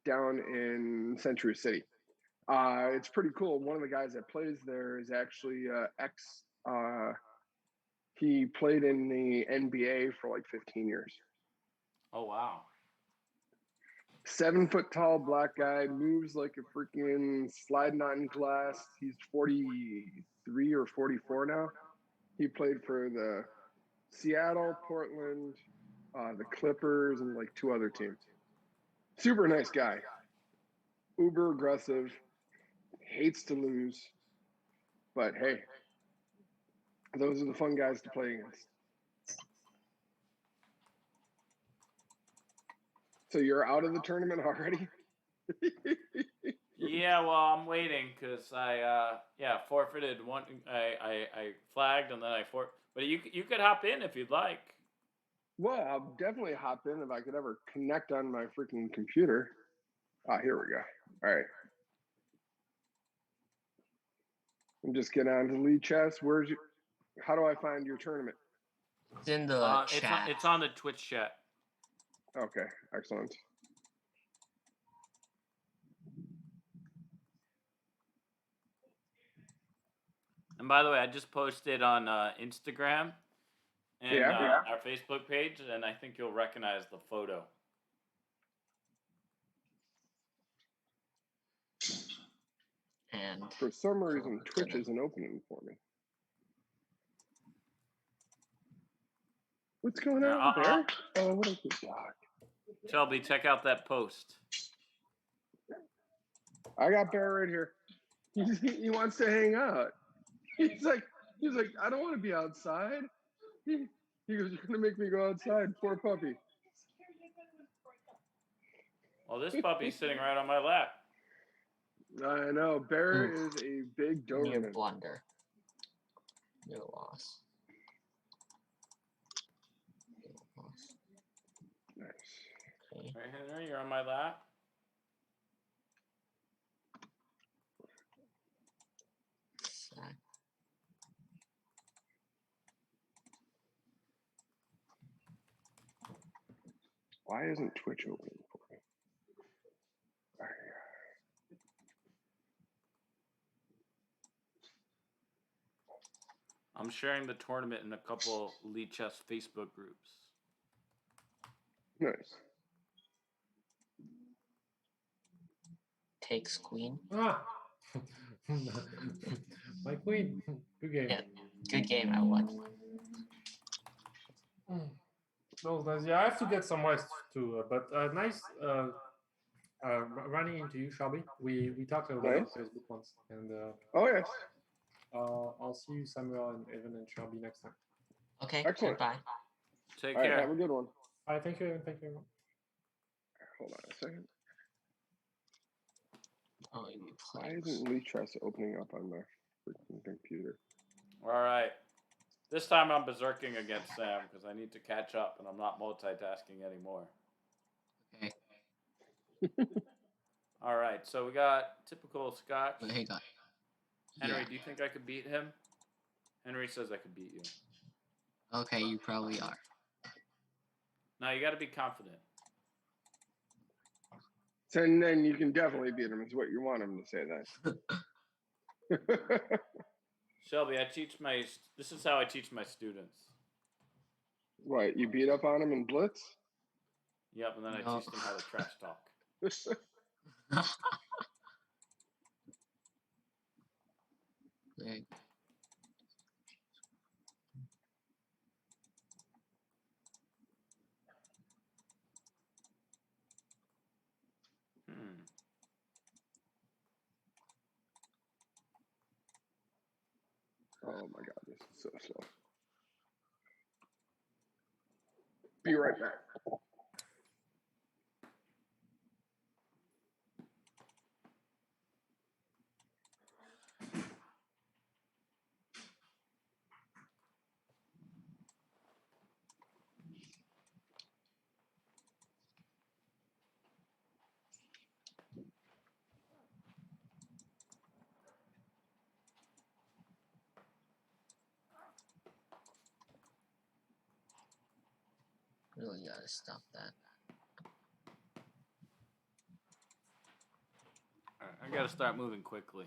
in Century City. It's pretty cool. One of the guys that plays there is actually he played in the NBA for like 15 years. Oh wow. 7 foot tall black guy, moves like a freaking sliding on glass. He's 43 or 44 now. He played for the Seattle, Portland, the Clippers, and like 2 other teams. Super nice guy. Uber aggressive. Hates to lose. But hey, those are the fun guys to play against. So you're out of the tournament already? Yeah, well, I'm waiting because I forfeited one. I flagged and then I But you could hop in if you'd like. Well, I'll definitely hop in if I could ever connect on my freaking computer. Ah, here we go. All right. I'm just getting on to Lead Chess. How do I find your tournament? It's in the It's chat. it's on the Twitch chat. Okay, excellent. And by the way, I just posted on Instagram and our Facebook page, and I think you'll recognize the photo. And For some reason, Twitch isn't opening for me. What's going on there? Oh, what a good dog. Shelby, check out that post. I got Bear right here. He wants to hang out. He's like, I don't want to be outside. He goes, you're gonna make me go outside. Poor puppy. Well, this puppy's sitting right on my lap. I know. Bear is a big near Doberman. blunder. No loss. Nice. Okay. Right, Henry, you're on my lap. Sack. Why isn't Twitch opening for me? I'm sharing the tournament in a couple Lead Chess Facebook groups. Nice. Takes queen. Ah, my queen. Good game. Yeah, good game. I won. No, yeah, I have to get some rest too. But nice running into you, Shelby. We talked about Nice. Facebook once, and Oh yes. I'll see you, Samuel and Evan and Shelby next time. Okay. Excellent. Goodbye. Take All right, care. have a good one. All right, thank you, Evan. Thank you. Hold on a second. Oh, you Why play. isn't Lee Tress opening up on my freaking computer? All right. This time I'm berserking against Sam because I need to catch up and I'm not multitasking anymore. Okay. All right. So we got typical Scotch. But hey, guys. Henry, Yeah. do you think I could beat him? Henry says I could beat you. Okay, you probably are. No, you got to be confident. So, and then you can definitely beat him, is what you want him to say then. Shelby, this is how I teach my students. What, you beat up on him in Blitz? Yep, and then I No. teach them how to trash talk. Like, Oh my god, this is so slow. Be right back. really gotta stop that. All right, I got to start moving quickly.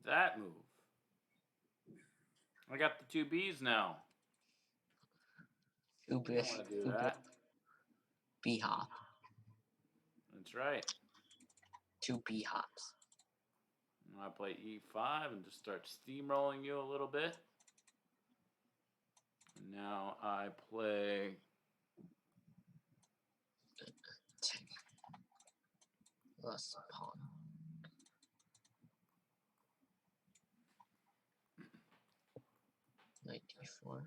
That move. I got the 2 Bs now. Two I don't want to do that. B hop. That's right. 2 B hops. I play e5 and just start steamrolling you a little bit. And now I play. Lost a pawn. Knight d4.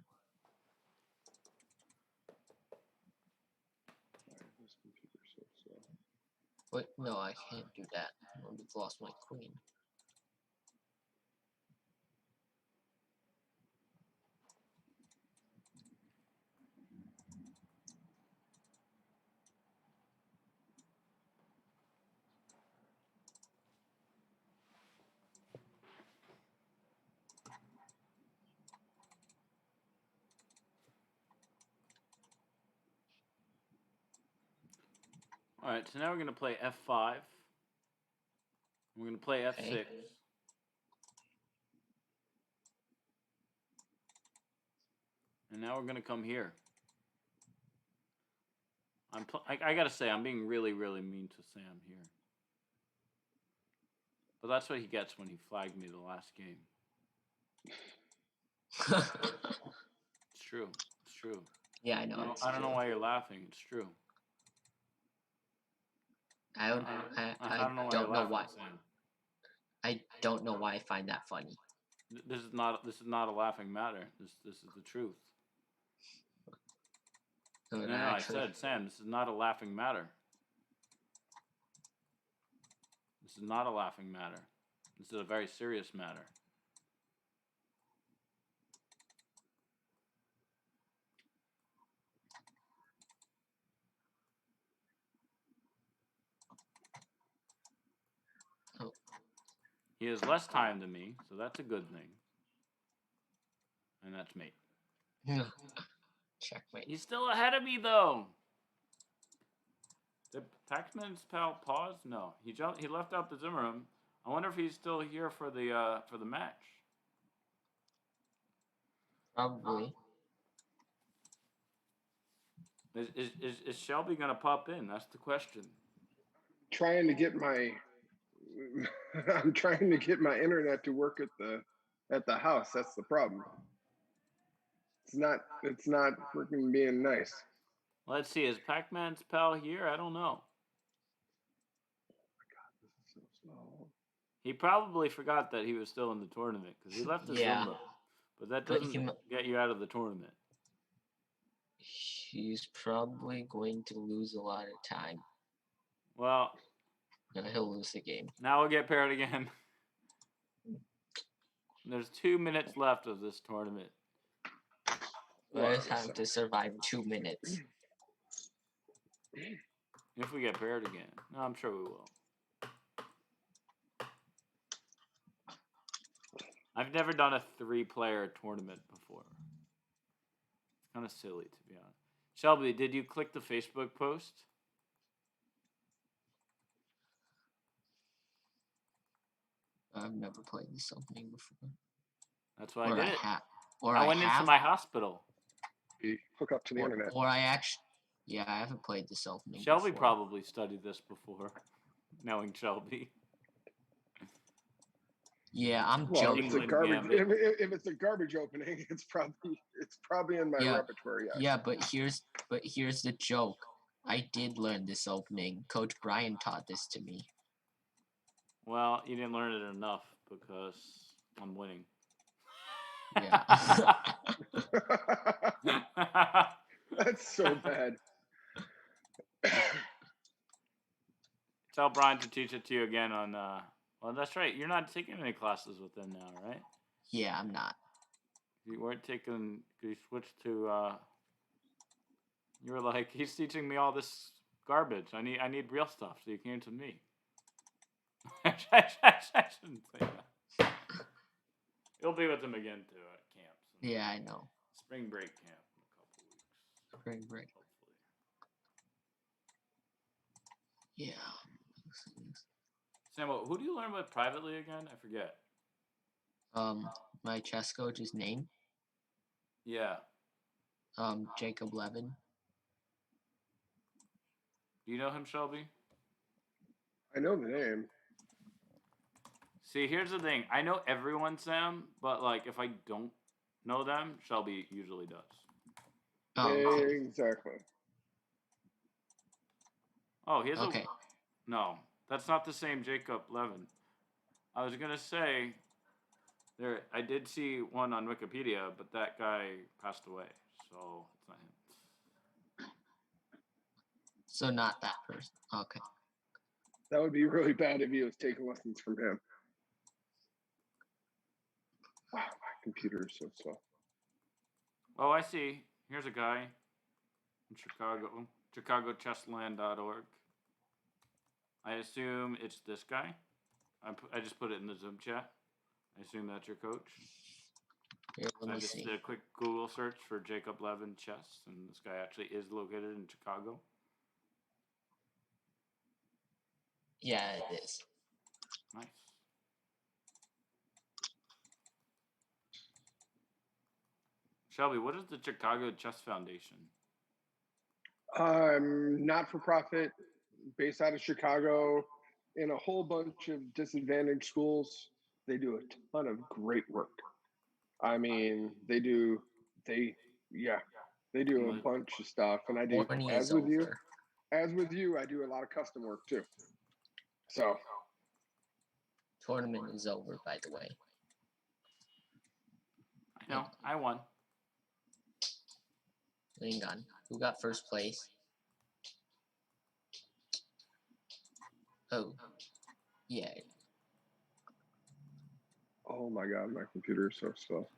This computer's so slow. Wait, no, I can't do that. I would have lost my queen. All right, so now we're going to play f5. We're going to play f6. Okay. And now we're going to come here. I got to say, I'm being really, really mean to Sam here. But that's what he gets when he flagged me the last game. It's true. It's true. Yeah, I know. I don't know why you're laughing. It's true. I don't know you're laughing, why. Sam. I don't know why I find that funny. This is not a laughing matter. This is the truth. No, No, I said, Sam, this is not a laughing matter. This is not a laughing matter. This is a very serious matter. Oh. He has less time than me, so that's a good thing. And that's mate. Checkmate. He's still ahead of me, though. Did Pac-Man's pal pause? No, he jumped. He left out the Zimmer room. I wonder if he's still here for the match. Probably. Is Shelby gonna pop in? That's the question. Trying to get my I'm trying to get my internet to work at the house. That's the problem. It's not freaking being nice. Let's see. Is Pac-Man's pal here? I don't know. This is so slow. He probably forgot that he was still in the tournament because he left the Yeah. Zimmer. But that But doesn't get you out of the tournament. He's probably going to lose a lot of time. Well, No, he'll lose the game. now we'll get paired again. There's 2 minutes left of this tournament. I just have to survive 2 minutes. If we get paired again. No, I'm sure we will. I've never done a 3-player tournament before. It's kind of silly, to be honest. Shelby, did you click the Facebook post? I've never played this opening before. That's why I did it. Or I went into my hospital. Hook up to the internet. Or I actually, yeah, I haven't played this opening Shelby before. probably studied this before, knowing Shelby. Yeah, I'm Well, joking. if it's a England garbage, Gambit. if it's a garbage opening, it's probably in my Yeah. repertoire. Yeah. Yeah, but here's the joke. I did learn this opening. Coach Brian taught this to me. Well, you didn't learn it enough because I'm winning. Yeah. That's so bad. Tell Brian to teach it to you again on. Well, that's right. You're not taking any classes with them now, right? Yeah, I'm not. You weren't taking. You switched to. You were like, he's teaching me all this garbage. I need real stuff. So you came to me. I shouldn't say that. You'll be with him again too at camps. Yeah, I know. Spring break camp in a couple weeks. Spring break. Hopefully. Yeah. Samuel, who do you learn with privately again? I forget. My chess coach's name. Yeah. Jacob Levin. Do you know him, Shelby? I know the name. See, here's the thing. I know everyone, Sam, but like if I don't know them, Shelby usually does. Oh, okay. Exactly. Oh, he has Okay. a no. That's not the same Jacob Levin. I was gonna say there. I did see one on Wikipedia, but that guy passed away, so it's not him. So not that person. Okay. That would be really bad if he was taking lessons from him. Wow, my computer is so slow. Oh, I see. Here's a guy in Chicago. ChicagoChessland.org. I assume it's this guy. I just put it in the Zoom chat. I assume that's your coach. Here, let I me just see. did a quick Google search for Jacob Levin chess, and this guy actually is located in Chicago. Yeah, it is. Nice. Shelby, what is the Chicago Chess Foundation? Not for profit, based out of Chicago, in a whole bunch of disadvantaged schools. They do a ton of great work. I mean, they do a bunch of stuff, and I do Morning as is with you. over. As with you, I do a lot of custom work too. So Tournament is over, by the way. I know, I won. Hang on. Who got first place? Oh. Yeah. oh my god, my computer is so slow.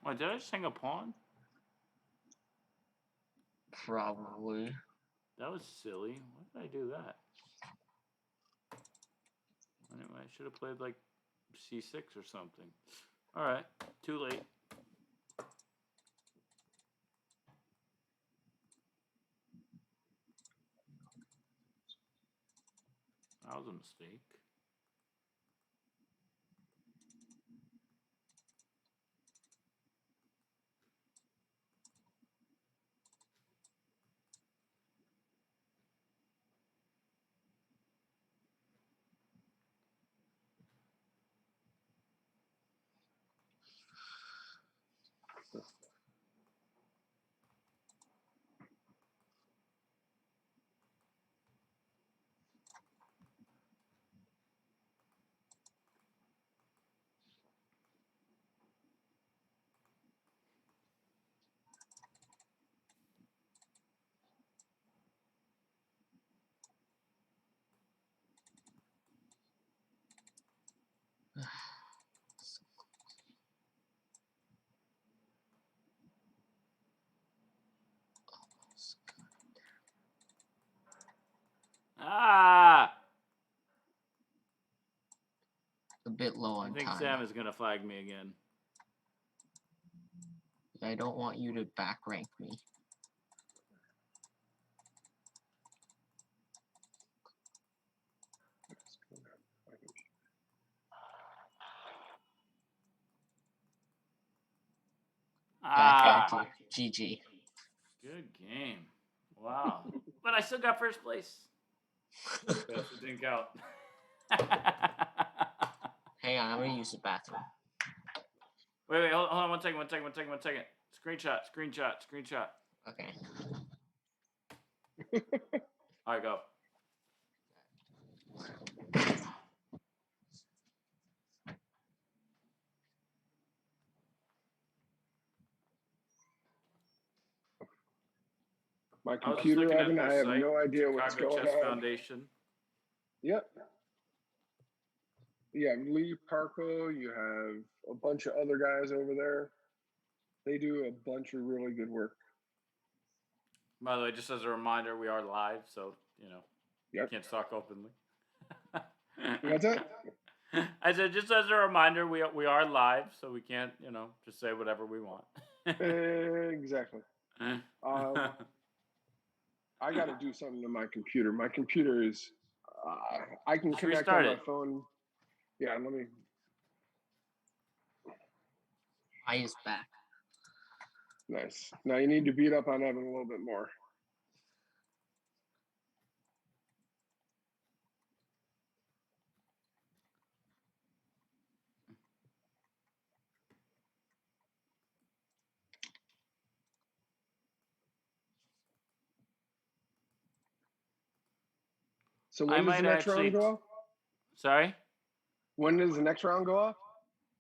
Wait, did I just hang a pawn? Probably. That was silly. Why did I do that? Anyway, I should have played like c6 or something. All right, too late. That was a mistake. Ah! A bit low on I think time. Sam is gonna flag me again. I don't want you to back rank me. Ah! Back rank you. GG. Good game. Wow. But I still got first place. Yes, it didn't count. Hang on, I'm gonna use the bathroom. Wait, hold on 1 second. Screenshot. Okay. All right, go. My I was just computer, looking at Evan, their I have site, no idea what's Chicago going Chess on. Foundation. Yep. You have Lee Parko, you have a bunch of other guys over there. They do a bunch of really good work. By the way, just as a reminder, we are live, so Yep. can't talk openly. What's that? I said, just as a reminder, we are live, so we can't, just say whatever we want. Exactly. I got to do something to my computer. My computer is, I can Just connect restart on my it. phone. Yeah, let me. I is back. Nice. Now you need to beat up on Evan a little bit more. So I when does the might next actually. round go off? Sorry. When does the next round go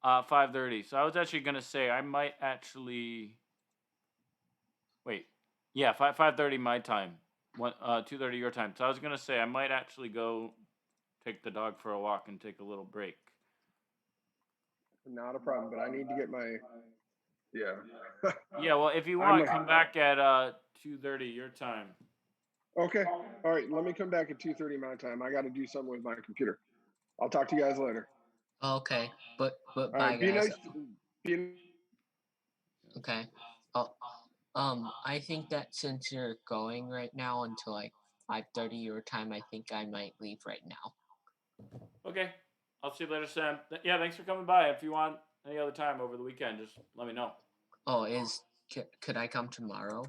off? 5:30. So I was actually gonna say I might actually wait. Yeah, 5:30 my time. 2:30 your time. So I was gonna say I might actually go take the dog for a walk and take a little break. Not a problem, but I need to get my. Yeah. Yeah, well, if you I'm want, a- come back at 2:30 your time. Okay. All right. Let me come back at 2:30 my time. I got to do something with my computer. I'll talk to you guys later. Okay, but All bye, right. Be guys. nice. Be Okay. I think that since you're going right now until like 5:30 your time, I think I might leave right now. Okay. I'll see you later, Sam. Yeah, thanks for coming by. If you want any other time over the weekend, just let me know. Oh, could I come tomorrow?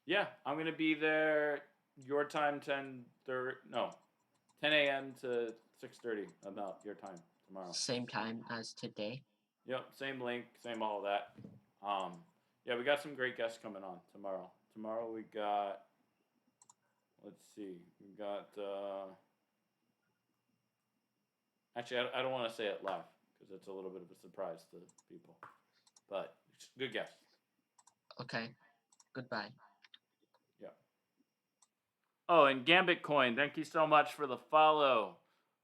Yeah, I'm gonna be there your time 10 a.m. to 6:30 about your time tomorrow. Same time as today. Yep, same link, same all that. Yeah, we got some great guests coming on tomorrow. Tomorrow we got, let's see, we got. Actually, I don't want to say it live because it's a little bit of a surprise to people. But good guess. Okay. Goodbye. Yeah. Oh, and Gambit Coin, thank you so much for the follow.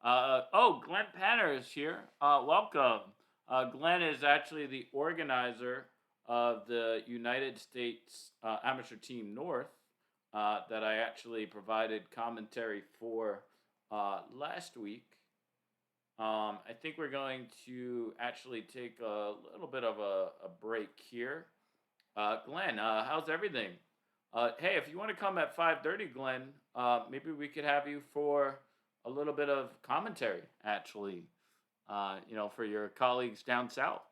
Glenn Panner is here. Welcome. Glenn is actually the organizer of the United States Amateur Team North that I actually provided commentary for last week. I think we're going to actually take a little bit of a break here. Glenn, how's everything? Hey, if you want to come at 5:30, Glenn, maybe we could have you for a little bit of commentary, actually. For your colleagues down south,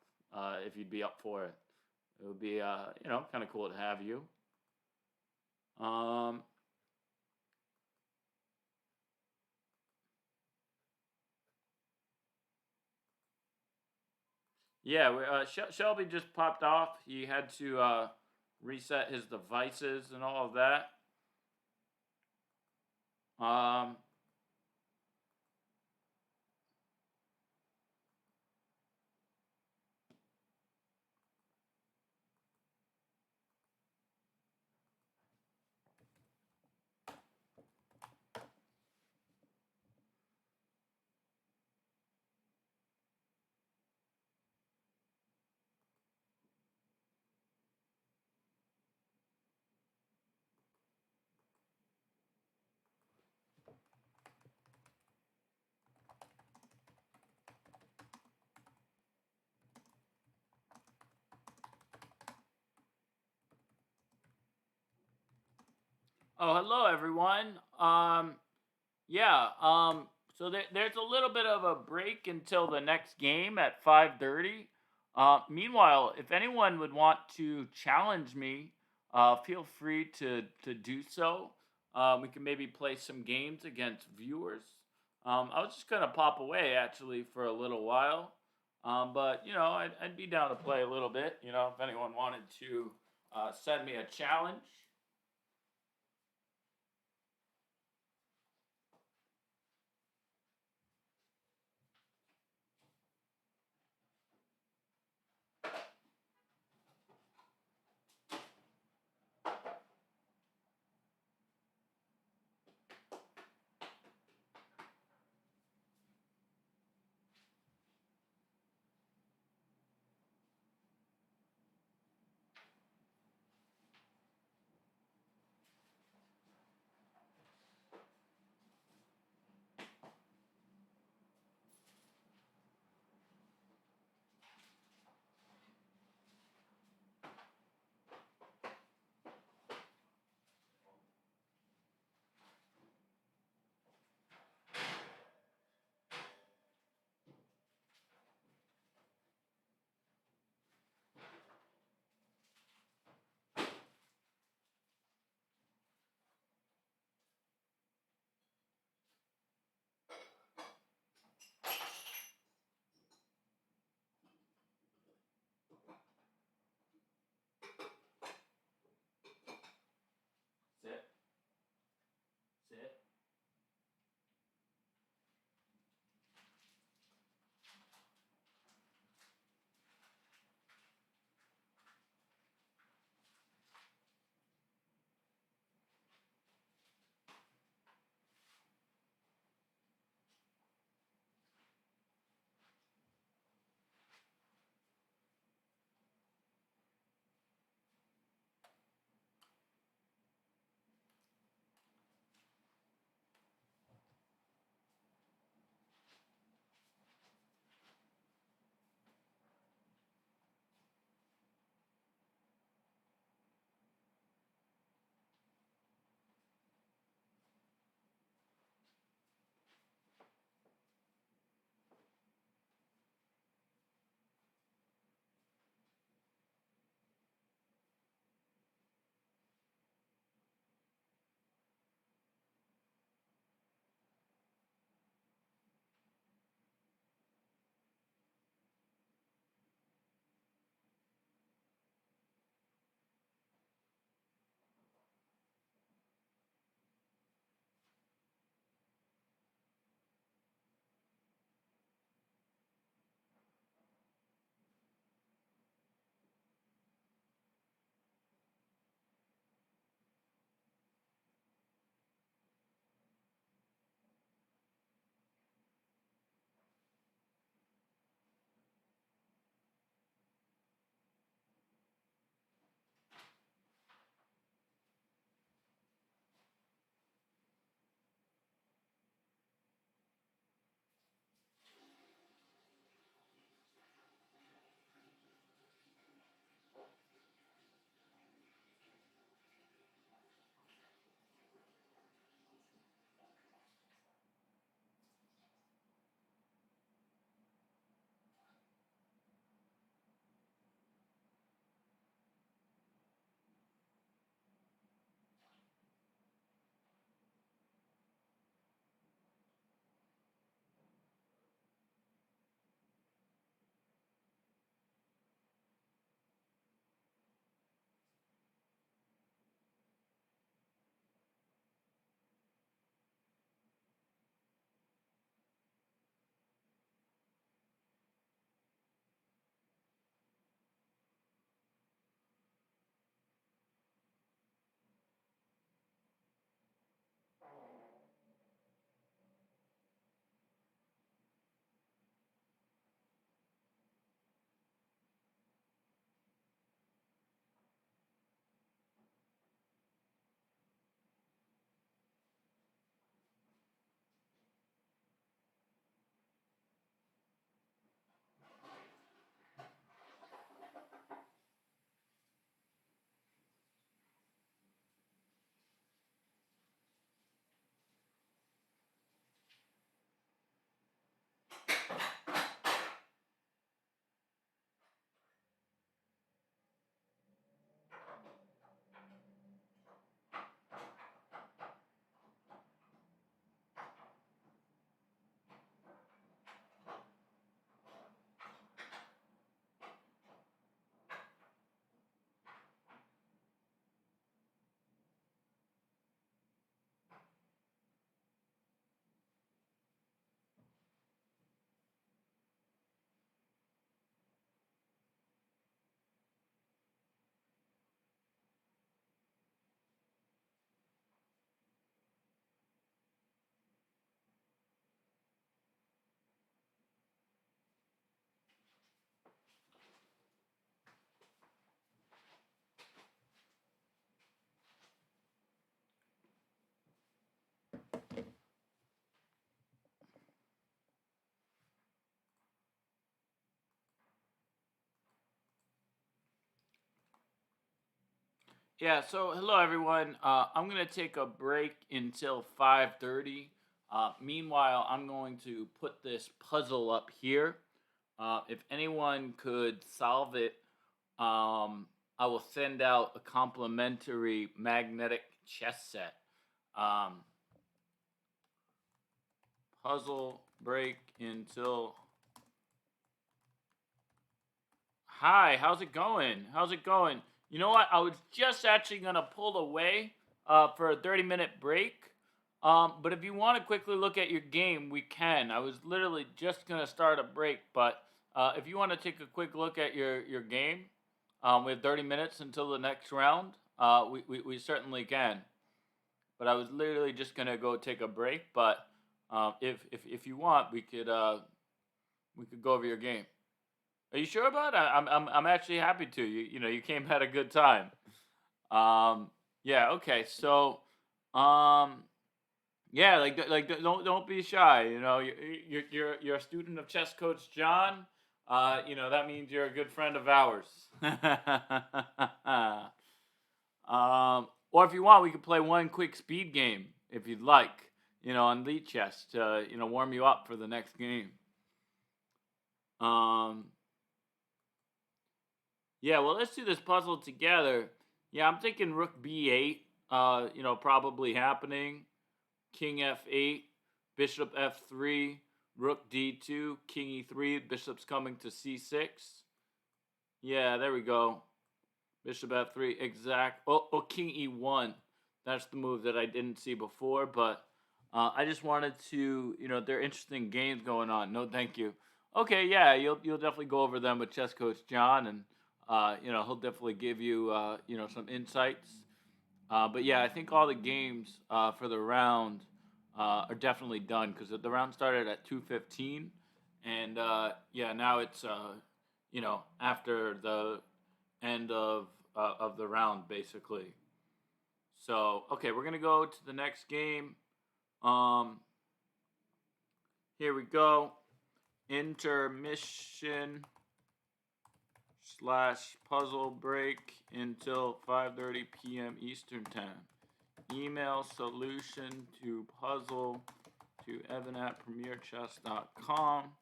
if you'd be up for it. It would be, kind of cool to have you. Yeah, Shelby just popped off. He had to reset his devices and all of that. Oh, hello everyone. So there's a little bit of a break until the next game at 5:30. Meanwhile, if anyone would want to challenge me, feel free to do so. We can maybe play some games against viewers. I was just gonna pop away actually for a little while, but I'd be down to play a little bit. If anyone wanted to send me a challenge. Yeah, so hello everyone. I'm gonna take a break until 5:30. Meanwhile, I'm going to put this puzzle up here. If anyone could solve it, I will send out a complimentary magnetic chess set. Um, Puzzle break until. Hi, how's it going? How's it going? You know what? I was just actually gonna pull away for a 30-minute break. But if you want to quickly look at your game, we can. I was literally just gonna start a break, but if you want to take a quick look at your game, we have 30 minutes until the next round. We certainly can. But I was literally just gonna go take a break. But if you want, we could go over your game. Are you sure about it? I'm actually happy to. You came at a good time. Yeah. Okay. So, um, yeah. Don't be shy. You're a student of chess coach John. That means you're a good friend of ours. Or if you want, we could play one quick speed game if you'd like. On Lead Chess to warm you up for the next game. Um. Yeah, well, let's do this puzzle together. Yeah, I'm thinking rook b8, probably happening. King f8, bishop f3, rook d2, king e3, bishop's coming to c6. Yeah, there we go. Bishop f3, exact. Oh, king e1. That's the move that I didn't see before, but I just wanted to, there are interesting games going on. No, thank you. Okay, yeah, you'll definitely go over them with chess coach John, and he'll definitely give you some insights. But yeah, I think all the games for the round are definitely done because the round started at 2:15, and yeah, now it's after the end of the round basically. So okay, we're gonna go to the next game. Um, Here we go. Intermission / puzzle break until 5:30 p.m. Eastern Time. Email solution to puzzle to evan@premierchess.com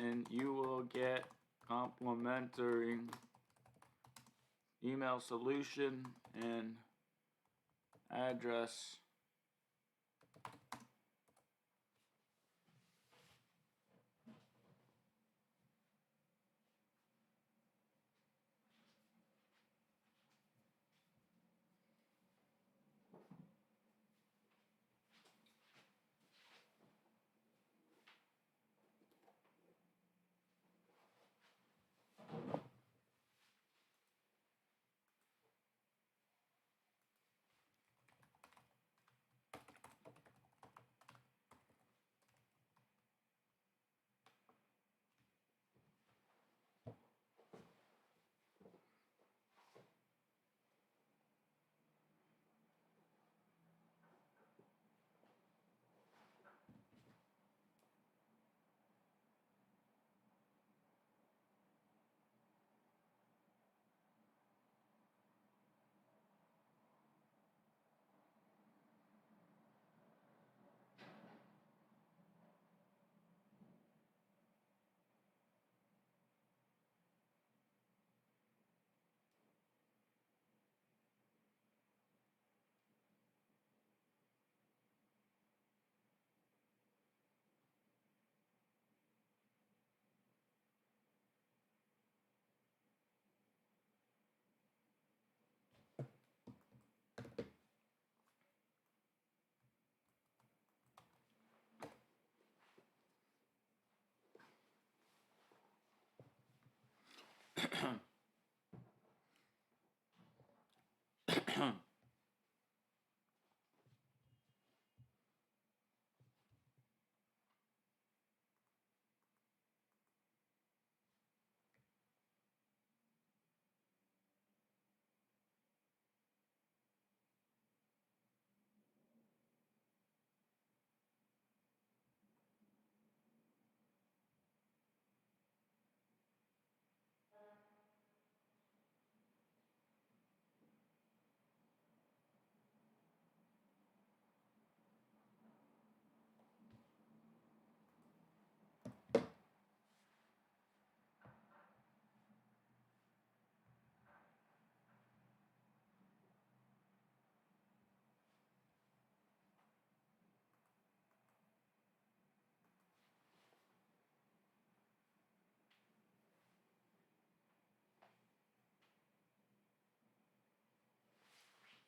and you will get complimentary email solution and address.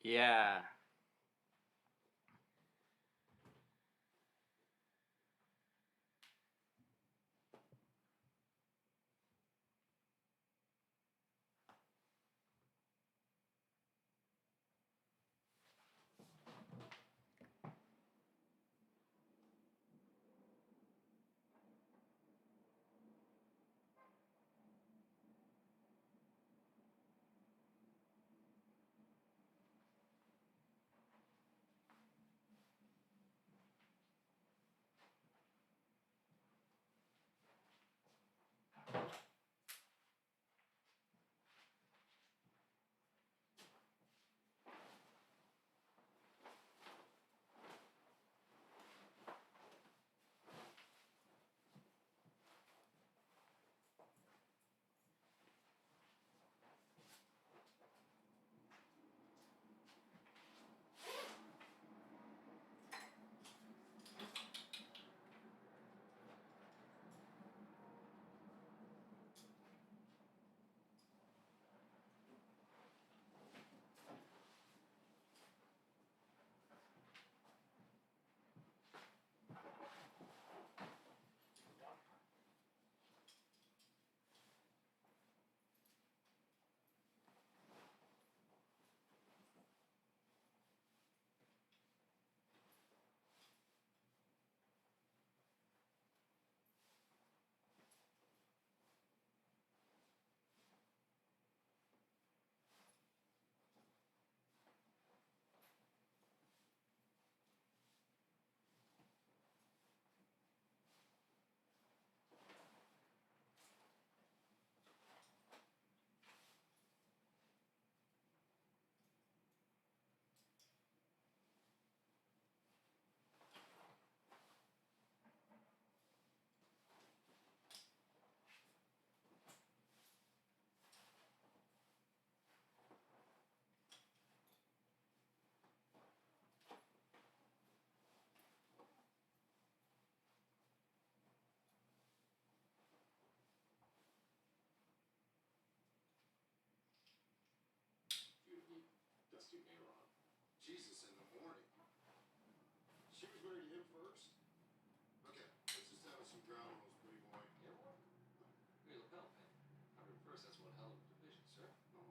Yeah. Dusty Mayron. Jesus in the morning. She was married to him first? Okay, let's just have some ground rules, pretty boy. Yeah, what? Hey, lapel pin. 101st, that's one hell of a division, sir. No.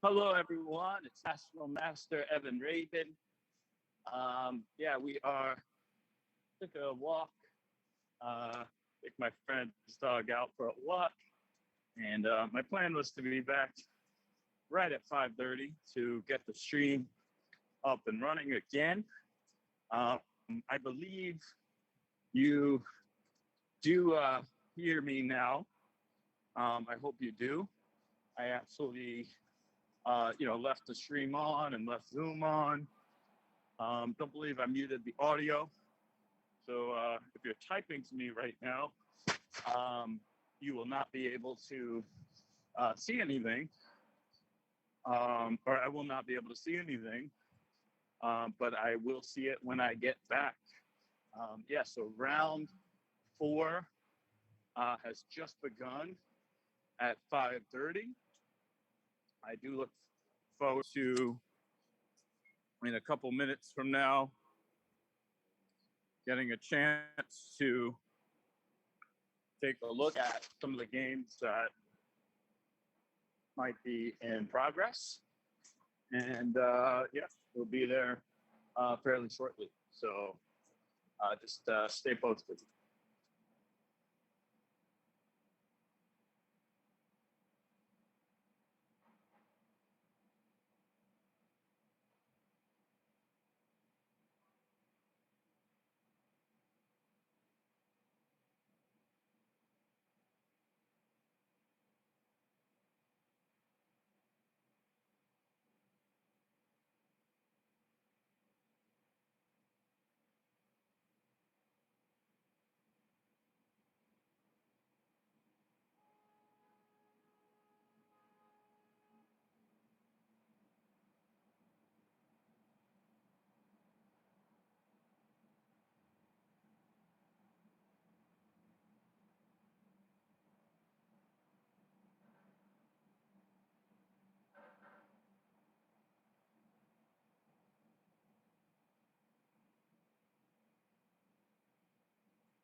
Hello, everyone. It's National Master Evan Raven. Yeah, we are took a walk. Take my friend's dog out for a walk, and my plan was to be back right at 5:30 to get the stream up and running again. I believe you do hear me now. I hope you do. I actually left the stream on and left Zoom on. Don't believe I muted the audio. So if you're typing to me right now, you will not be able to see anything, or I will not be able to see anything, but I will see it when I get back. So round 4 has just begun at 5:30. I do look forward to, in a couple minutes from now, getting a chance to take a look at some of the games that might be in progress. And we'll be there fairly shortly. So just stay posted.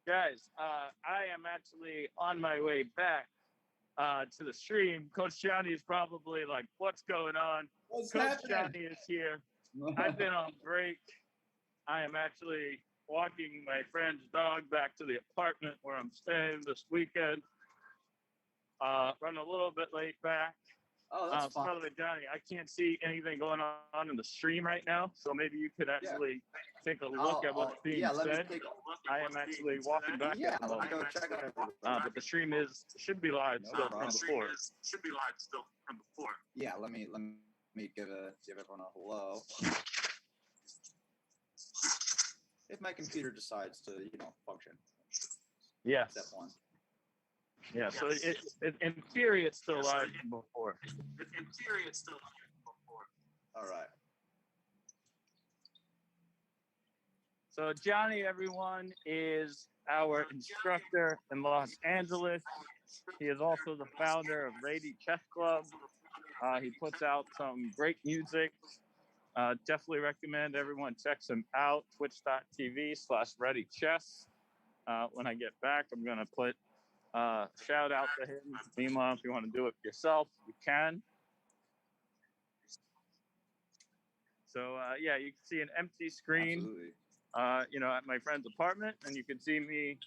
Guys, I am actually on my way back to the stream. Coach Johnny is probably like, what's going on? What's Coach happening? Johnny is here. I've been on break. I am actually walking my friend's dog back to the apartment where I'm staying this weekend. Running a little bit late back. Oh, that's fine. By the way, Johnny, I can't see anything going on in the stream right now, so maybe you could actually take a look at what's being said. I am actually walking back at the moment. Let me go check it out. But the stream should be live still from before. Yeah, let me give everyone a hello. If my computer decides to, function. Yes. Step 1. Yeah, so it in theory it's still live from before. All right. So Johnny, everyone, is our instructor in Los Angeles. He is also the founder of Rady Chess Club. He puts out some great music. Definitely recommend everyone checks him out, twitch.tv/ReadyChess. When I get back, I'm going to put shout out to him. Meanwhile, if you want to do it yourself, you can. So you can see an empty screen. Absolutely. At my friend's apartment, and you can see me,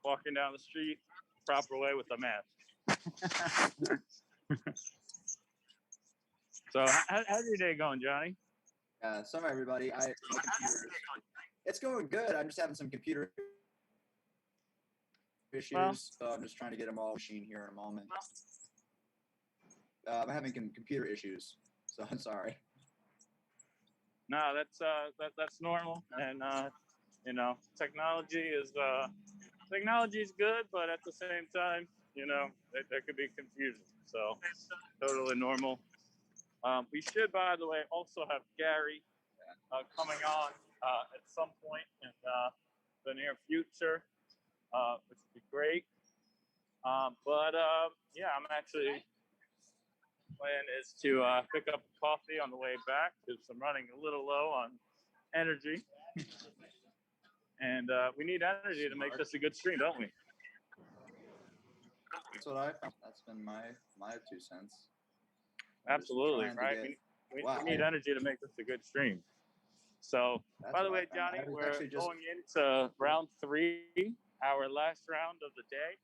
walking down the street proper way with a mask. So how's your day going, Johnny? Sorry, everybody. It's going good. I'm just having some computer issues, so I'm just trying to get them all machine here in a moment. I'm having computer issues, so I'm sorry. No, that's normal, and technology is good, but at the same time, there could be confusion. So totally normal. We should, by the way, also have Gary coming on at some point in the near future, which would be great. I'm actually plan is to pick up coffee on the way back because I'm running a little low on energy. And we need energy to make this a good stream, don't we? That's what I found. That's been my 2 cents. I'm just Absolutely, trying to right? get- We Wow, need energy to make this a good stream. So, That's by the what I way, found. Johnny, I was we're actually just- going into round 3, our last round of the day.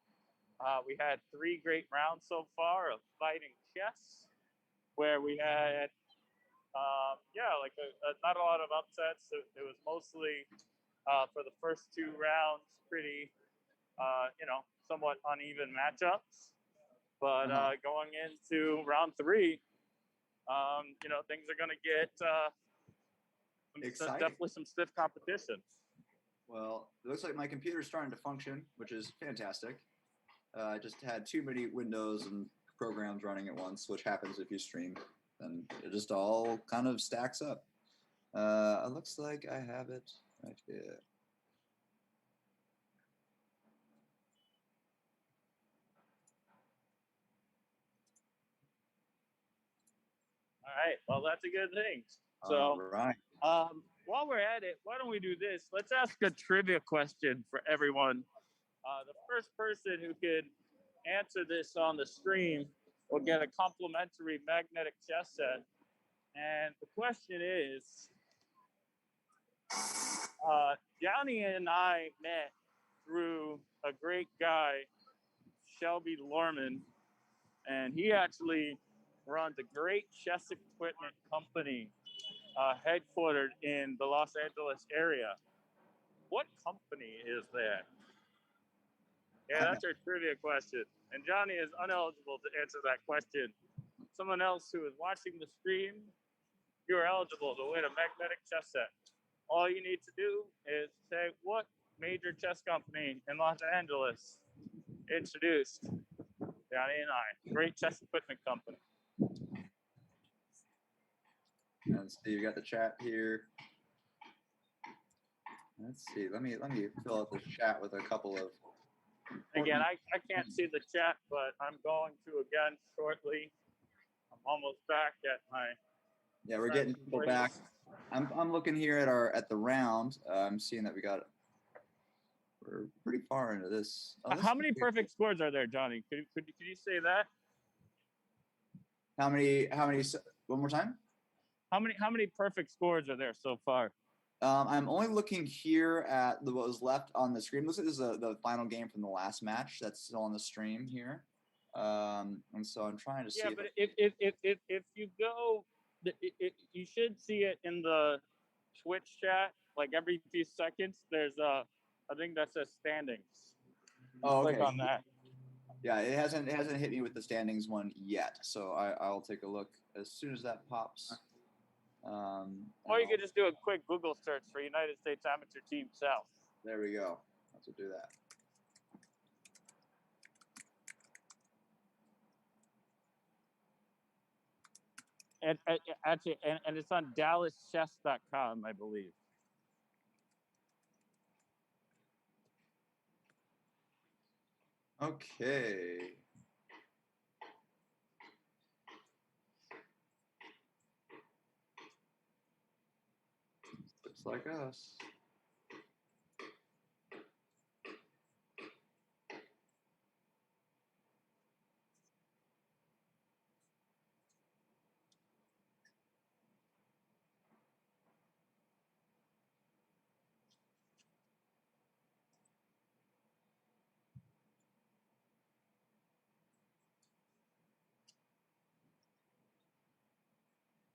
We had 3 great rounds so far of fighting chess, where we had, not a lot of upsets. It was mostly for the first 2 rounds, pretty, somewhat uneven matchups. But going into round 3, things are going to get Exciting. definitely some stiff competition. Well, it looks like my computer's starting to function, which is fantastic. I just had too many windows and programs running at once, which happens if you stream. Then it just all kind of stacks up. It looks like I have it right here. All right. Well, that's a good thing. All So, right. while we're at it, why don't we do this? Let's ask a trivia question for everyone. The first person who could answer this on the stream will get a complimentary magnetic chess set. And the question is, Johnny and I met through a great guy, Shelby Lorman, and he actually runs a great chess equipment company headquartered in the Los Angeles area. What company is that? Yeah, that's our trivia question. And Johnny is ineligible to answer that question. Someone else who is watching the stream, you are eligible to win a magnetic chess set. All you need to do is say what major chess company in Los Angeles introduced Johnny and I. Great chess equipment company. And Steve, got the chat here. Let's see. Let me fill out the chat with a couple of. Again, I can't see the chat, but I'm going to again shortly. I'm almost back at my. Yeah, we're getting people back. I'm looking here at the round. I'm seeing that we're pretty far into this. How many perfect scores are there, Johnny? Could you say that? How many? One more time. How many perfect scores are there so far? I'm only looking here at what was left on the screen. Looks like this is the final game from the last match that's still on the stream here. And so I'm trying to see. Yeah, but if you go, you should see it in the Twitch chat. Like every few seconds, there's a thing that says standings. Oh, okay. Click on that. Yeah, it hasn't hit me with the standings one yet. So I'll take a look as soon as that pops. Or you could just do a quick Google search for United States Amateur Team South. There we go. Let's do that. And actually, and it's on DallasChess.com, I believe. Okay. Looks like us.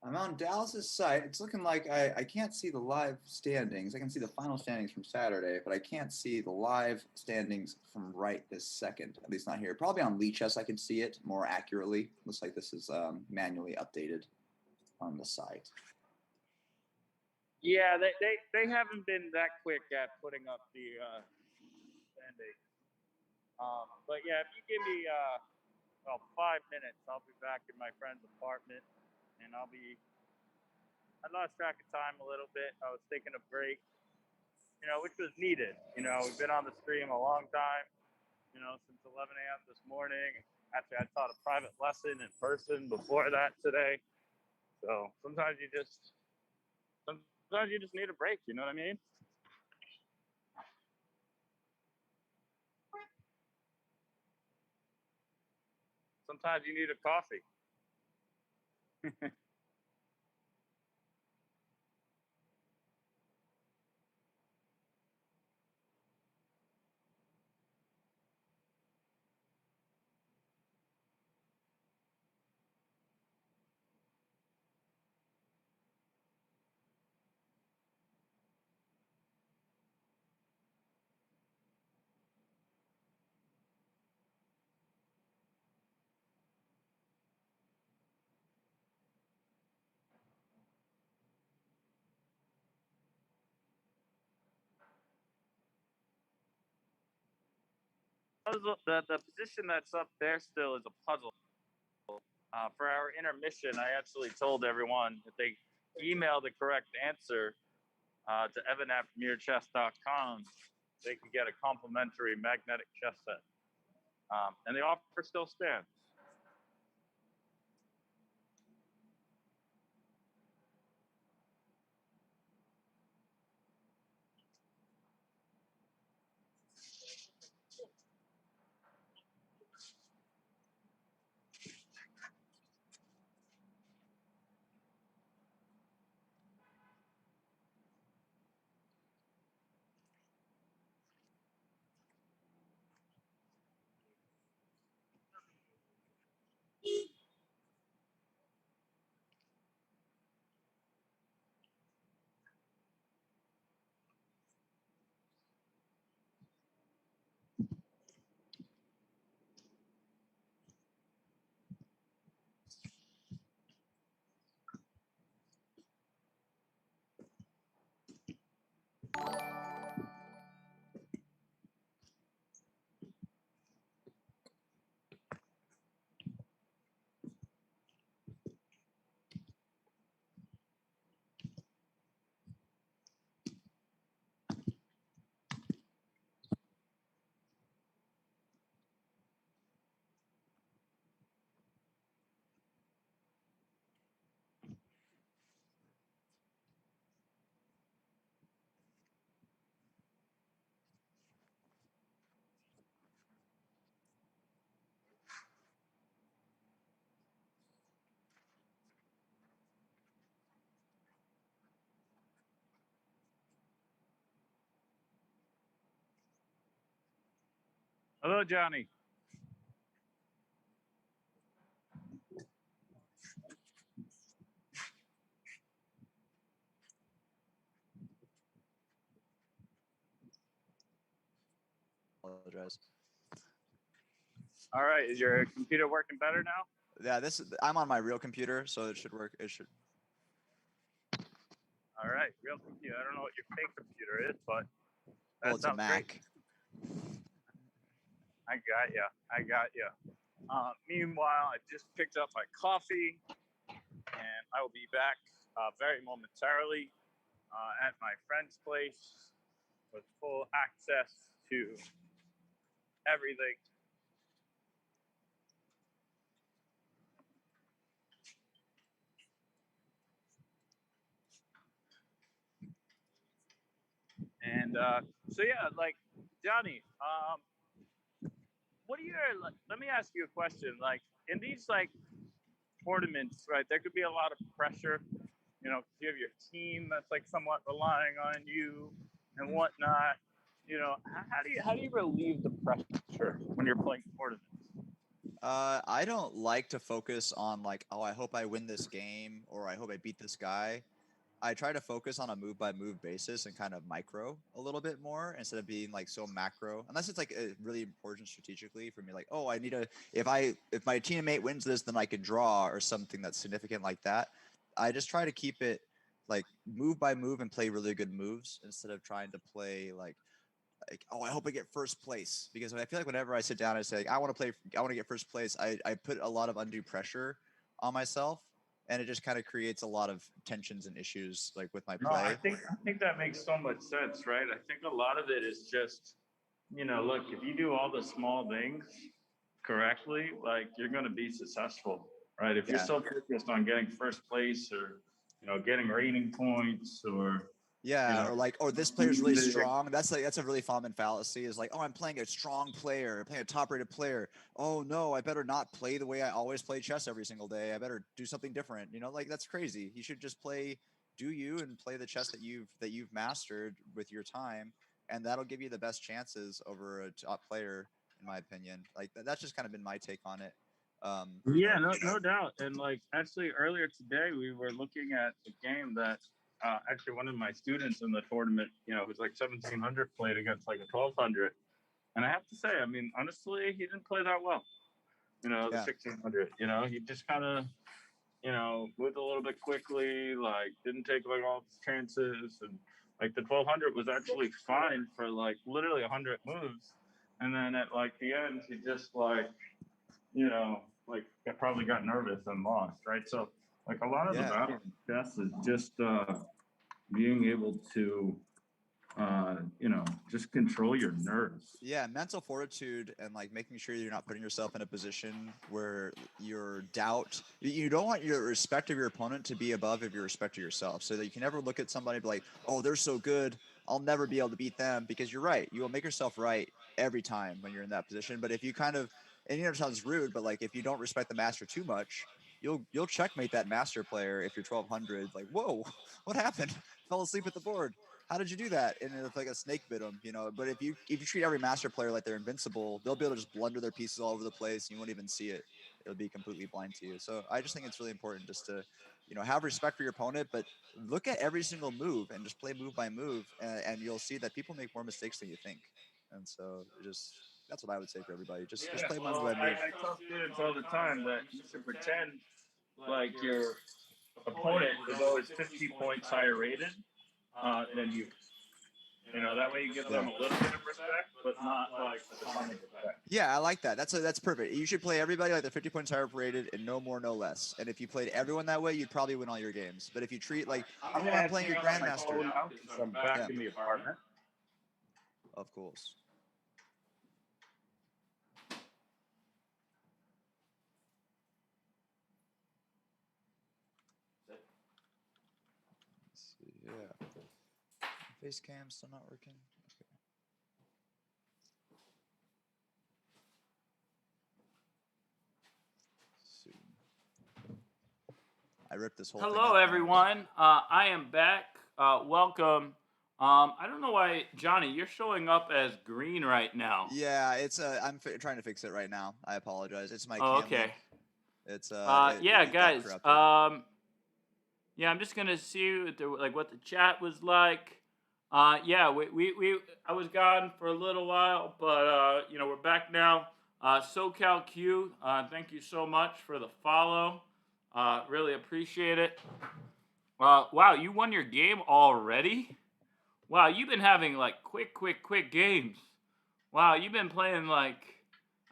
I'm on Dallas's site. It's looking like I can't see the live standings. I can see the final standings from Saturday, but I can't see the live standings from right this second, at least not here. Probably on Lichess I can see it more accurately. Looks like this is manually updated on the site. Yeah, they haven't been that quick at putting up the standings. But yeah, if you give me 5 minutes, I'll be back in my friend's apartment. And I lost track of time a little bit. I was taking a break, which was needed. We've been on the stream a long time, since 11 a.m. this morning. Actually, I taught a private lesson in person before that today. So sometimes you just need a break. You know what I mean? sometimes you need a coffee. The position that's up there still is a puzzle. For our intermission, I actually told everyone that they email the correct answer to evan@premierchess.com. They can get a complimentary magnetic chess set. And the offer still stands. Hello, Johnny. Apologize. All right, is your computer working better now? Yeah, I'm on my real computer, so it should work. It should. All right, real computer. I don't know what your fake computer is, but Well, it's a sounds Mac. great. I got you. I got you. Meanwhile, I just picked up my coffee, and I will be back very momentarily at my friend's place with full access to everything. And so yeah, like Johnny, what are your? Let me ask you a question. Like in these like tournaments, right? There could be a lot of pressure. You know, you have your team that's like somewhat relying on you and whatnot. You know, how do you relieve the pressure when you're playing tournaments? I don't like to focus on like, oh, I hope I win this game or I hope I beat this guy. I try to focus on a move by move basis and kind of micro a little bit more instead of being like so macro. Unless it's like really important strategically for me, like, oh, I need to if my teammate wins this, then I could draw or something that's significant like that. I just try to keep it like move by move and play really good moves instead of trying to play like oh, I hope I get first place, because I feel like whenever I sit down and say like, I want to get first place, I put a lot of undue pressure on myself, and it just kind of creates a lot of tensions and issues like with my No, play. I think that makes so much sense, right? I think a lot of it is just, you know, look, if you do all the small things correctly, like you're going to be successful, right? If you're so focused on getting first place or, you know, getting rating points or, Yeah, know? or like, or this player's really strong. That's a really common fallacy. Is like, oh, I'm playing a strong player, I'm playing a top-rated player. Oh no, I better not play the way I always play chess every single day. I better do something different. Like that's crazy. You should just do you and play the chess that you've mastered with your time, and that'll give you the best chances over a top player, in my opinion. Like that's just kind of been my take on it. Yeah, no doubt. And like actually earlier today, we were looking at a game that actually one of my students in the tournament, who's like 1700 played against like a 1200. And I have to say, I mean, honestly, he didn't play that well. The Yeah. 1600. He just kind of, moved a little bit quickly, like didn't take like all his chances, and like the 1200 was actually fine for like literally 100 moves, and then at like the end, he just like like probably got nervous and lost, right? So like a lot of the Yeah. battle in chess is just being able to just control your nerves. Yeah, mental fortitude and like making sure you're not putting yourself in a position where your doubt, you don't want your respect of your opponent to be above of your respect of yourself, so that you can never look at somebody and be like, oh, they're so good, I'll never be able to beat them, because you're right. You will make yourself right every time when you're in that position. But if you kind of, and it sounds rude, but like if you don't respect the master too much, you'll checkmate that master player if you're 1200. Like, whoa, what happened? Fell asleep at the board. How did you do that? And it's like a snake bit them, But if you treat every master player like they're invincible, they'll be able to just blunder their pieces all over the place. And you won't even see it. It'll be completely blind to you. So I just think it's really important just to, have respect for your opponent, but look at every single move and just play move by move, and you'll see that people make more mistakes than you think. And so that's what I would say for everybody. Just play move by move. I tell students all the time that you should pretend like your opponent is always 50 points higher rated than you. That way you give them a little bit of respect, but not like a ton of respect. Yeah, I like that. That's perfect. You should play everybody like they're 50 points higher rated, and no more, no less. And if you played everyone that way, you'd probably win all your games. But if you treat like, I'm playing your grandmaster. I'm back in the apartment. Of course. Let's see, yeah. Face cam still not working. Okay. Let's see. I ripped this whole thing Hello, up. everyone. I am back. Welcome. I don't know why, Johnny, you're showing up as green right now. Yeah, it's I'm trying to fix it right now. I apologize. It's my Oh, cam okay. link. It's yeah, it got guys. corrupted. Yeah, I'm just gonna see what the chat was like. Yeah, I was gone for a little while, but we're back now. SoCal Q, thank you so much for the follow. Really appreciate it. Wow, you won your game already? Wow, you've been having like quick games. Wow, you've been playing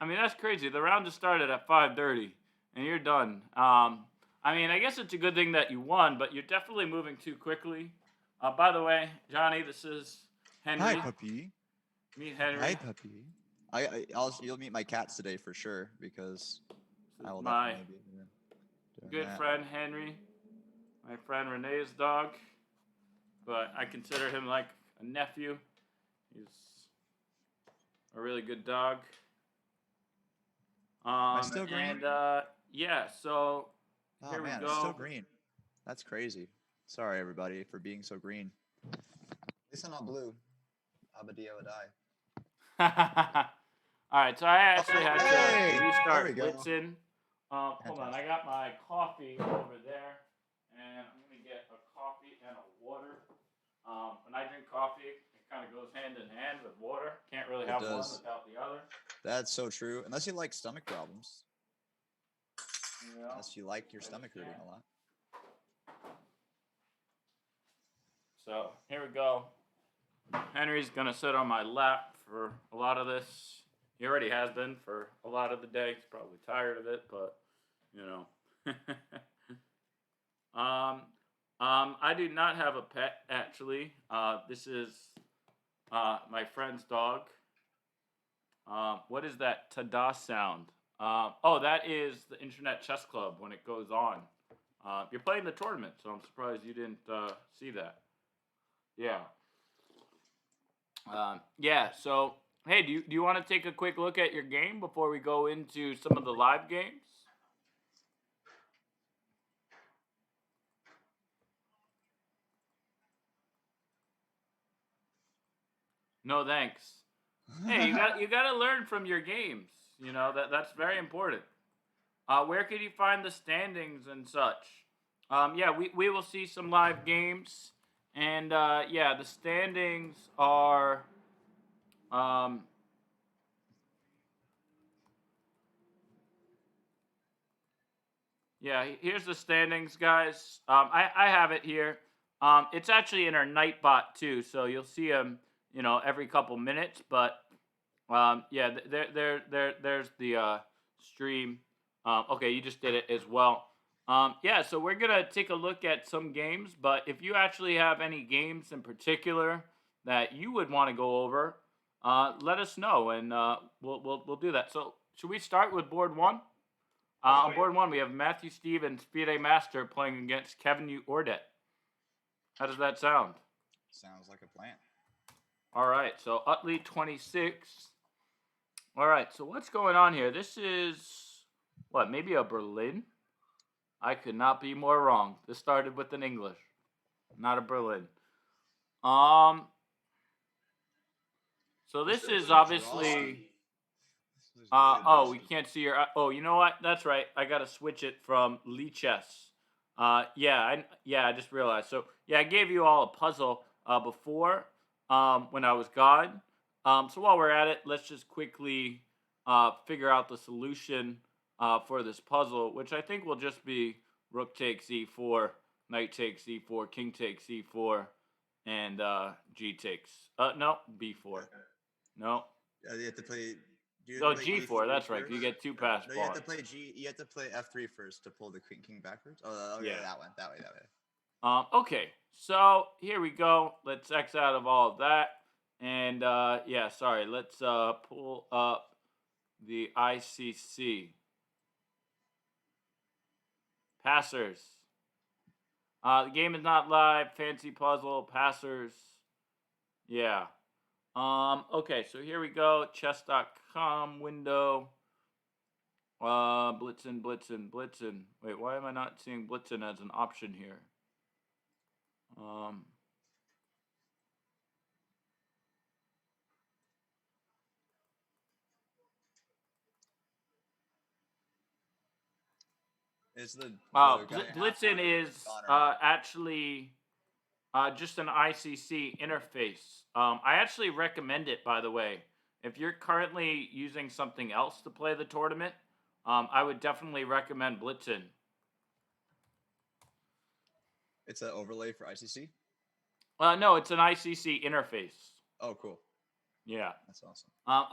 that's crazy. The round just started at 5:30, and you're done. I guess it's a good thing that you won, but you're definitely moving too quickly. By the way, Johnny, this is Henry. Hi, puppy. Meet Henry. Hi, puppy. You'll meet my cats today for sure, because I will my definitely be here doing good that. friend Henry. My friend Renee's dog, but I consider him like a nephew. He's a really good dog. Am I still green? And yeah, so Oh here man, we it's go. still green. That's crazy. Sorry everybody for being so green. At least I'm not blue. Abadia would die. All right, so I actually had Hey! to restart There we go. Blitzen. Hold on, I got my coffee over there, and I'm gonna get a coffee and a water. When I drink coffee, it kind of goes hand in hand with water. Can't really have one without the other. That's so true. Unless you like stomach problems. You know? Unless you like your stomach hurting a lot. So here we go. Henry's gonna sit on my lap for a lot of this. He already has been for a lot of the day. He's probably tired of it, but I do not have a pet actually. This is my friend's dog. What is that tada sound? Oh, that is the Internet Chess Club when it goes on. You're playing the tournament, so I'm surprised you didn't see that. Yeah. Yeah. So, hey, do you want to take a quick look at your game before we go into some of the live games? No, thanks. Hey, you got to learn from your games. You know that's very important. Where could you find the standings and such? Yeah, we will see some live games, and yeah, the standings are. Um, yeah, here's the standings, guys. I have it here. It's actually in our Nightbot too, so you'll see them, you know, every couple minutes. But yeah, there's the stream. Okay, you just did it as well. Yeah, so we're gonna take a look at some games, but if you actually have any games in particular that you would want to go over, let us know, and we'll do that. So should we start with board one? On board one, we have Matthew Stevens, FIDE Master, playing against Kevin Ordet. How does that sound? Sounds like a plan. All right, so Utley 26. All right, so what's going on here? This is, what, maybe a Berlin? I could not be more wrong. This started with an English, not a Berlin. So this is obviously... oh, we can't see your... oh, you know what? That's right. I got to switch it from Lichess. Yeah, I just realized. So, yeah, I gave you all a puzzle before when I was gone. So while we're at it, let's just quickly figure out the solution for this puzzle, which I think will just be rook takes e4, knight takes e4, king takes e4, and g takes... no, b4. No. You have to play... Oh, g4, that's right. You get two pass pawns. No, you have to play you have to play f3 first to pull the king backwards. Oh, yeah, that way. Okay, so here we go. Let's X out of all of that. And yeah, sorry. Let's pull up the ICC. Passers. The game is not live. Fancy puzzle. Passers. Yeah. Okay, so here we go. Chess.com window. Blitzen. Wait, why am I not seeing Blitzen as an option here? Is the Blitzen is actually just an ICC interface. I actually recommend it, by the way. If you're currently using something else to play the tournament, I would definitely recommend Blitzen. It's an overlay for ICC? No, it's an ICC interface. Oh, cool. Yeah. That's awesome.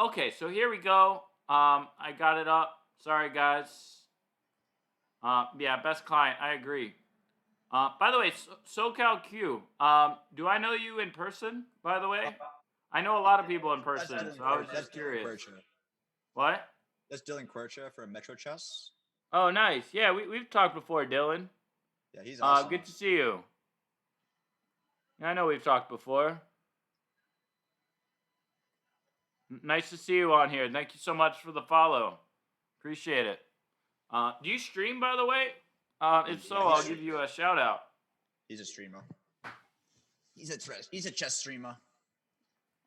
Okay, so here we go. I got it up. Sorry, guys. Yeah, best client. I agree. By the way, SoCal Q, do I know you in person, by the way? I know a lot of people in person, so I was just curious. What? That's Dylan Quercia from Metro Chess. Oh, nice. Yeah, we've talked before, Dylan. Yeah, he's awesome. Good to see you. I know we've talked before. Nice to see you on here. Thank you so much for the follow. Appreciate it. Do you stream, by the way? If so, I'll give you a shout out. He's a streamer. He's a chess streamer.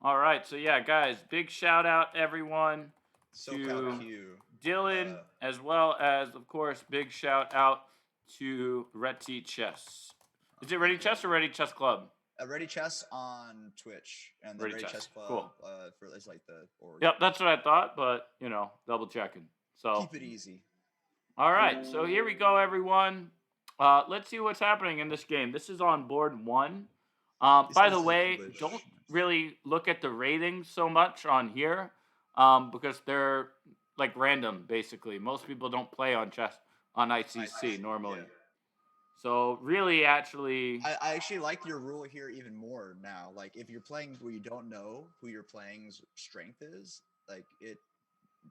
All right, so yeah, guys, big shout out everyone to Dylan, as well as, of course, big shout out to Ready Chess. Is it Ready Chess or Ready Chess Club? Ready Chess on Twitch and the Ready Chess Club. Cool. For it's like the org. Yep, that's what I thought, but you know, double checking. So keep it easy. All right, so here we go, everyone. Let's see what's happening in this game. This is on board one. By the way, don't really look at the ratings so much on here because they're like random, basically. Most people don't play on ICC normally. Yeah. So really, actually... I actually like your rule here even more now. Like, if you're playing where you don't know who your playing's strength is, like,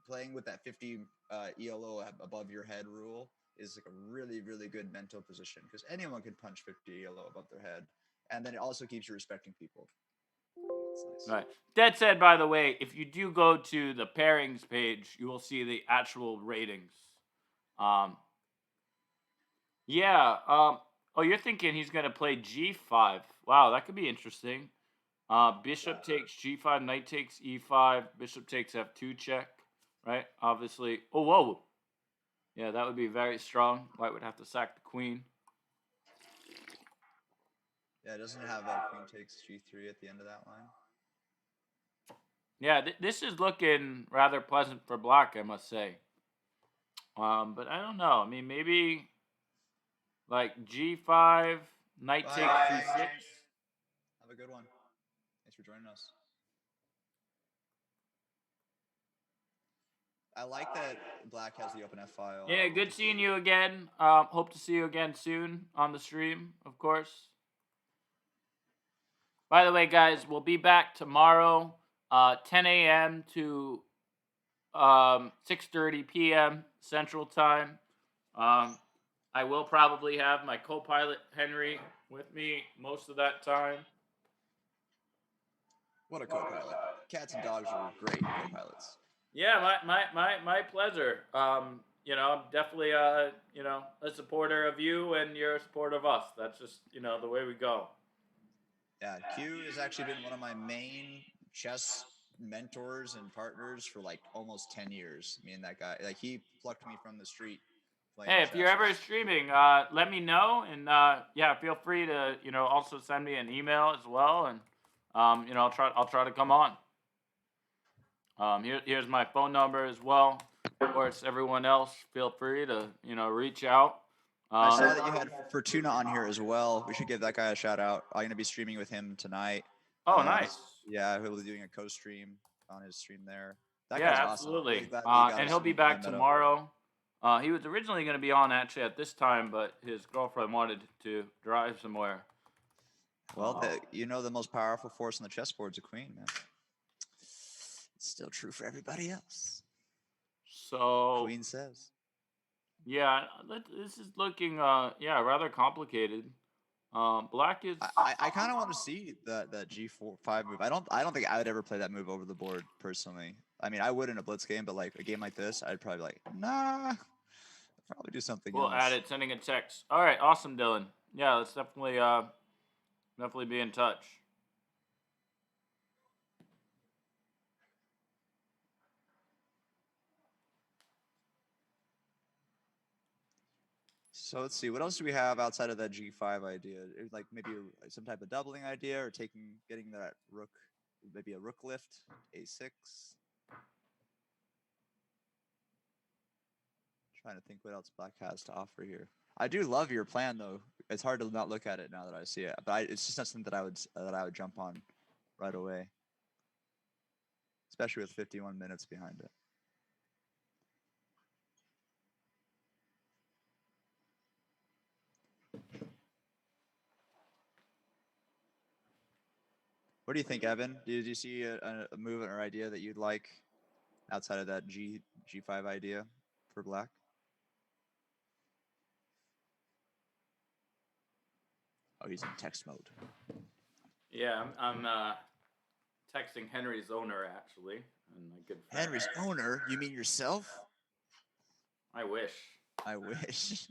playing with that 50 ELO above your head rule is like a really, really good mental position because anyone can punch 50 ELO above their head. and then it also keeps you respecting people. That's nice. Right. That said, by the way, if you do go to the pairings page, you will see the actual ratings. Yeah. Oh, you're thinking he's gonna play G5. Wow, that could be interesting. Bishop takes G5, Knight takes E5, Bishop takes F2 check. Right. Obviously. Oh, whoa. Yeah, that would be very strong. White would have to sack the queen. Yeah, it doesn't have queen takes G3 at the end of that line. Yeah, this is looking rather pleasant for black, I must say. But I don't know. I mean, maybe like G5, Knight Bye, takes guys. C6. Have a good one. Thanks for joining us. I like that black has the open F file. Yeah, good seeing you again. Hope to see you again soon on the stream, of course. By the way, guys, we'll be back tomorrow, 10 a.m. to 6:30 p.m. Central Time. I will probably have my co-pilot Henry with me most of that time. What a co-pilot. Cats and dogs are great co-pilots. Yeah, my pleasure. You know, I'm definitely you know, a supporter of you, and you're a supporter of us. That's just, you know, the way we go. Yeah, Q has actually been one of my main chess mentors and partners for like almost 10 years. Me and that guy, like he plucked me from the street. Hey, if you're ever streaming, let me know, and yeah, feel free to, you know, also send me an email as well, and you know, I'll try to come on. Here's my phone number as well. Of course, everyone else, feel free to, you know, reach out. I saw that you had Fortuna on here as well. We should give that guy a shout out. I'm gonna be streaming with him tonight. Oh, nice. Yeah, he'll be doing a co-stream on his stream there. That Yeah, guy's absolutely. awesome. Really glad that you And got he'll us be in back the middle. tomorrow. He was originally going to be on actually at this time, but his girlfriend wanted to drive somewhere. Well, you know the most powerful force on the chessboard's a queen, man. It's still true for everybody else. So Queen says. Yeah, this is looking yeah, rather complicated. Black is. I kind of want to see that G5 move. I don't think I would ever play that move over the board personally. I mean, I would in a blitz game, but like a game like this, I'd probably like, nah. I'd probably do something We'll else. add it. Sending a text. All right, awesome, Dylan. Yeah, let's definitely be in touch. So let's see, what else do we have outside of that G5 idea? Like maybe some type of doubling idea, or getting that rook, maybe a rook lift, A6. Trying to think what else black has to offer here. I do love your plan though. It's hard to not look at it now that I see it, but it's just not something that I would jump on right away, especially with 51 minutes behind it. What do you think, Evan? Did you see a move or idea that you'd like outside of that G5 idea for black? Oh, he's in text mode. Yeah, I'm texting Henry's owner actually, and my good friend. Henry's owner? You mean yourself? I wish. I wish.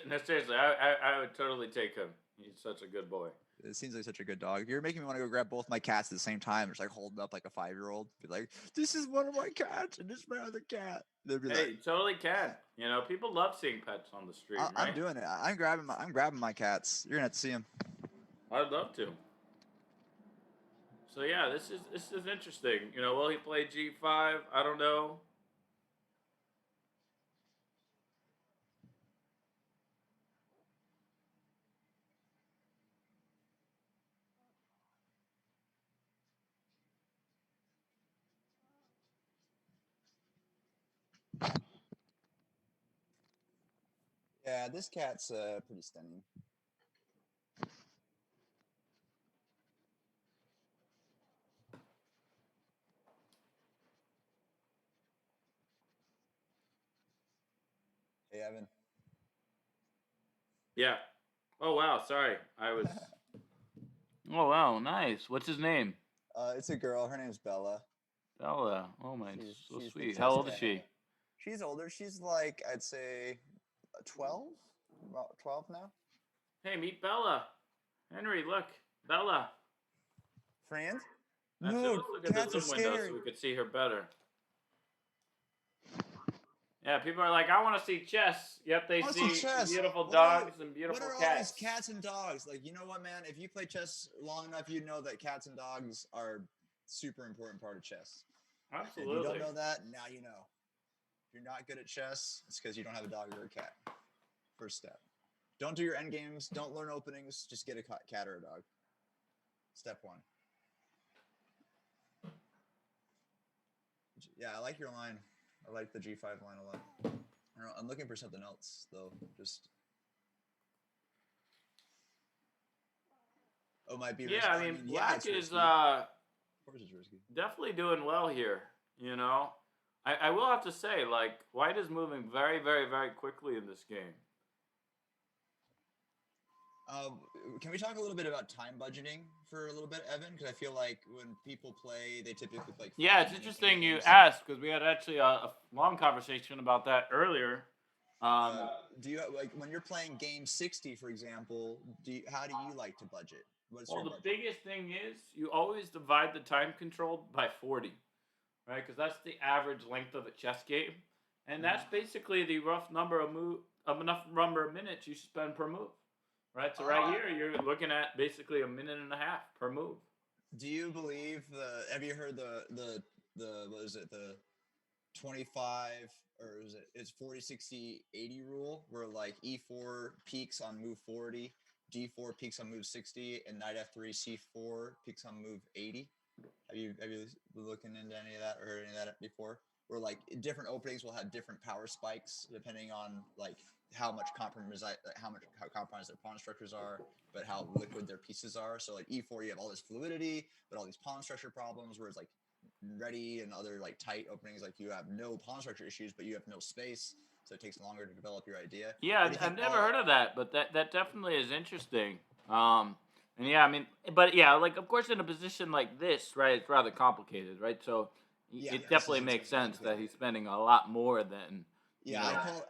No, seriously, I would totally take him. He's such a good boy. It seems like such a good dog. You're making me want to go grab both my cats at the same time. Just like holding up like a 5-year-old. Be like, this is one of my cats and this is my other cat. They'd be Hey, like, totally can. You know, people love seeing pets on the street, right? I'm doing it. I'm grabbing my cats. You're gonna have to see them. I'd love to. So yeah, this is interesting. You know, will he play G5? I don't know. Yeah, this cat's pretty stunning. Hey, Evan. Yeah. Oh wow, sorry. I was Oh wow, nice. What's his name? It's a girl. Her name's Bella. Bella. Oh my, so She's the sweet. chess How old is cat. she? She's older. She's like, I'd say 12? About 12 now. Hey, meet Bella. Henry, look, Bella. Friend? That's it. No, Let's look at cats the are Zoom window scary. so we could see her better. Yeah, people are like, I want to see chess. Yet they I wanna see see chess. beautiful What are- dogs and beautiful What are all cats. these cats and dogs? Like, you know what, man? If you play chess long enough, you know that cats and dogs are super important part of chess. Absolutely. If you don't know that, now you know. If you're not good at chess, it's because you don't have a dog or a cat. First step. Don't do your end games. Don't learn openings. Just get a cat or a dog. Step one. Yeah, I like your line. I like the G5 line a lot. I don't know, I'm looking for something else though. Just might be Yeah, risky. I mean, yeah, Black it's is risky. Of course it's risky. definitely doing well here. You know, I will have to say, like, White is moving very, very, very quickly in this game. Can we talk a little bit about time budgeting for a little bit, Evan? Because I feel like when people play, they typically play. Yeah, it's interesting you asked because we had actually a long conversation about that earlier. Do you like when you're playing game 60, for example? How do you like to budget? What's Well, your the budget? biggest thing is you always divide the time controlled by 40, right? Because that's the average length of a chess game, and that's basically the rough number of enough number of minutes you spend per move, right? So right here you're looking at basically a minute and a half per move. Do you believe have you heard the what is it, the 25, or is it's 40 60 80 rule, where like E4 peaks on move 40, D4 peaks on move 60, and knight F3 C4 peaks on move 80? Have you looking into any of that or heard any of that before? Where like different openings will have different power spikes depending on like how compromised their pawn structures are, but how liquid their pieces are. So like E4, you have all this fluidity, but all these pawn structure problems. Whereas like ready and other like tight openings, like you have no pawn structure issues, but you have no space, so it takes longer to develop your idea. Yeah, I've never heard of that, but that definitely is interesting. And yeah, I mean, but yeah, like of course in a position like this, right, it's rather complicated, right? So it definitely makes sense that he's spending a lot more than. Yeah, I call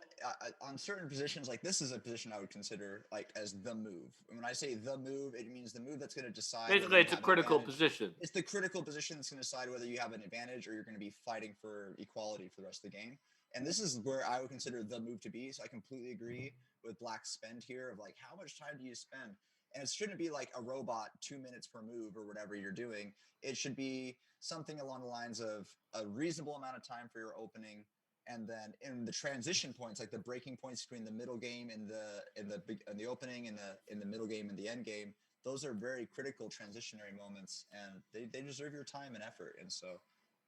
on certain positions, like this is a position I would consider like as the move. And when I say the move, it means the move that's going to decide. Basically, it's a critical position. It's the critical position that's going to decide whether you have an advantage or you're going to be fighting for equality for the rest of the game. And this is where I would consider the move to be. So I completely agree with Black's spend here of like, how much time do you spend? And it shouldn't be like a robot 2 minutes per move or whatever you're doing. It should be something along the lines of a reasonable amount of time for your opening. And then in the transition points, like the breaking points between the middle game and the opening and in the middle game and the end game, those are very critical transitionary moments, and they deserve your time and effort. And so,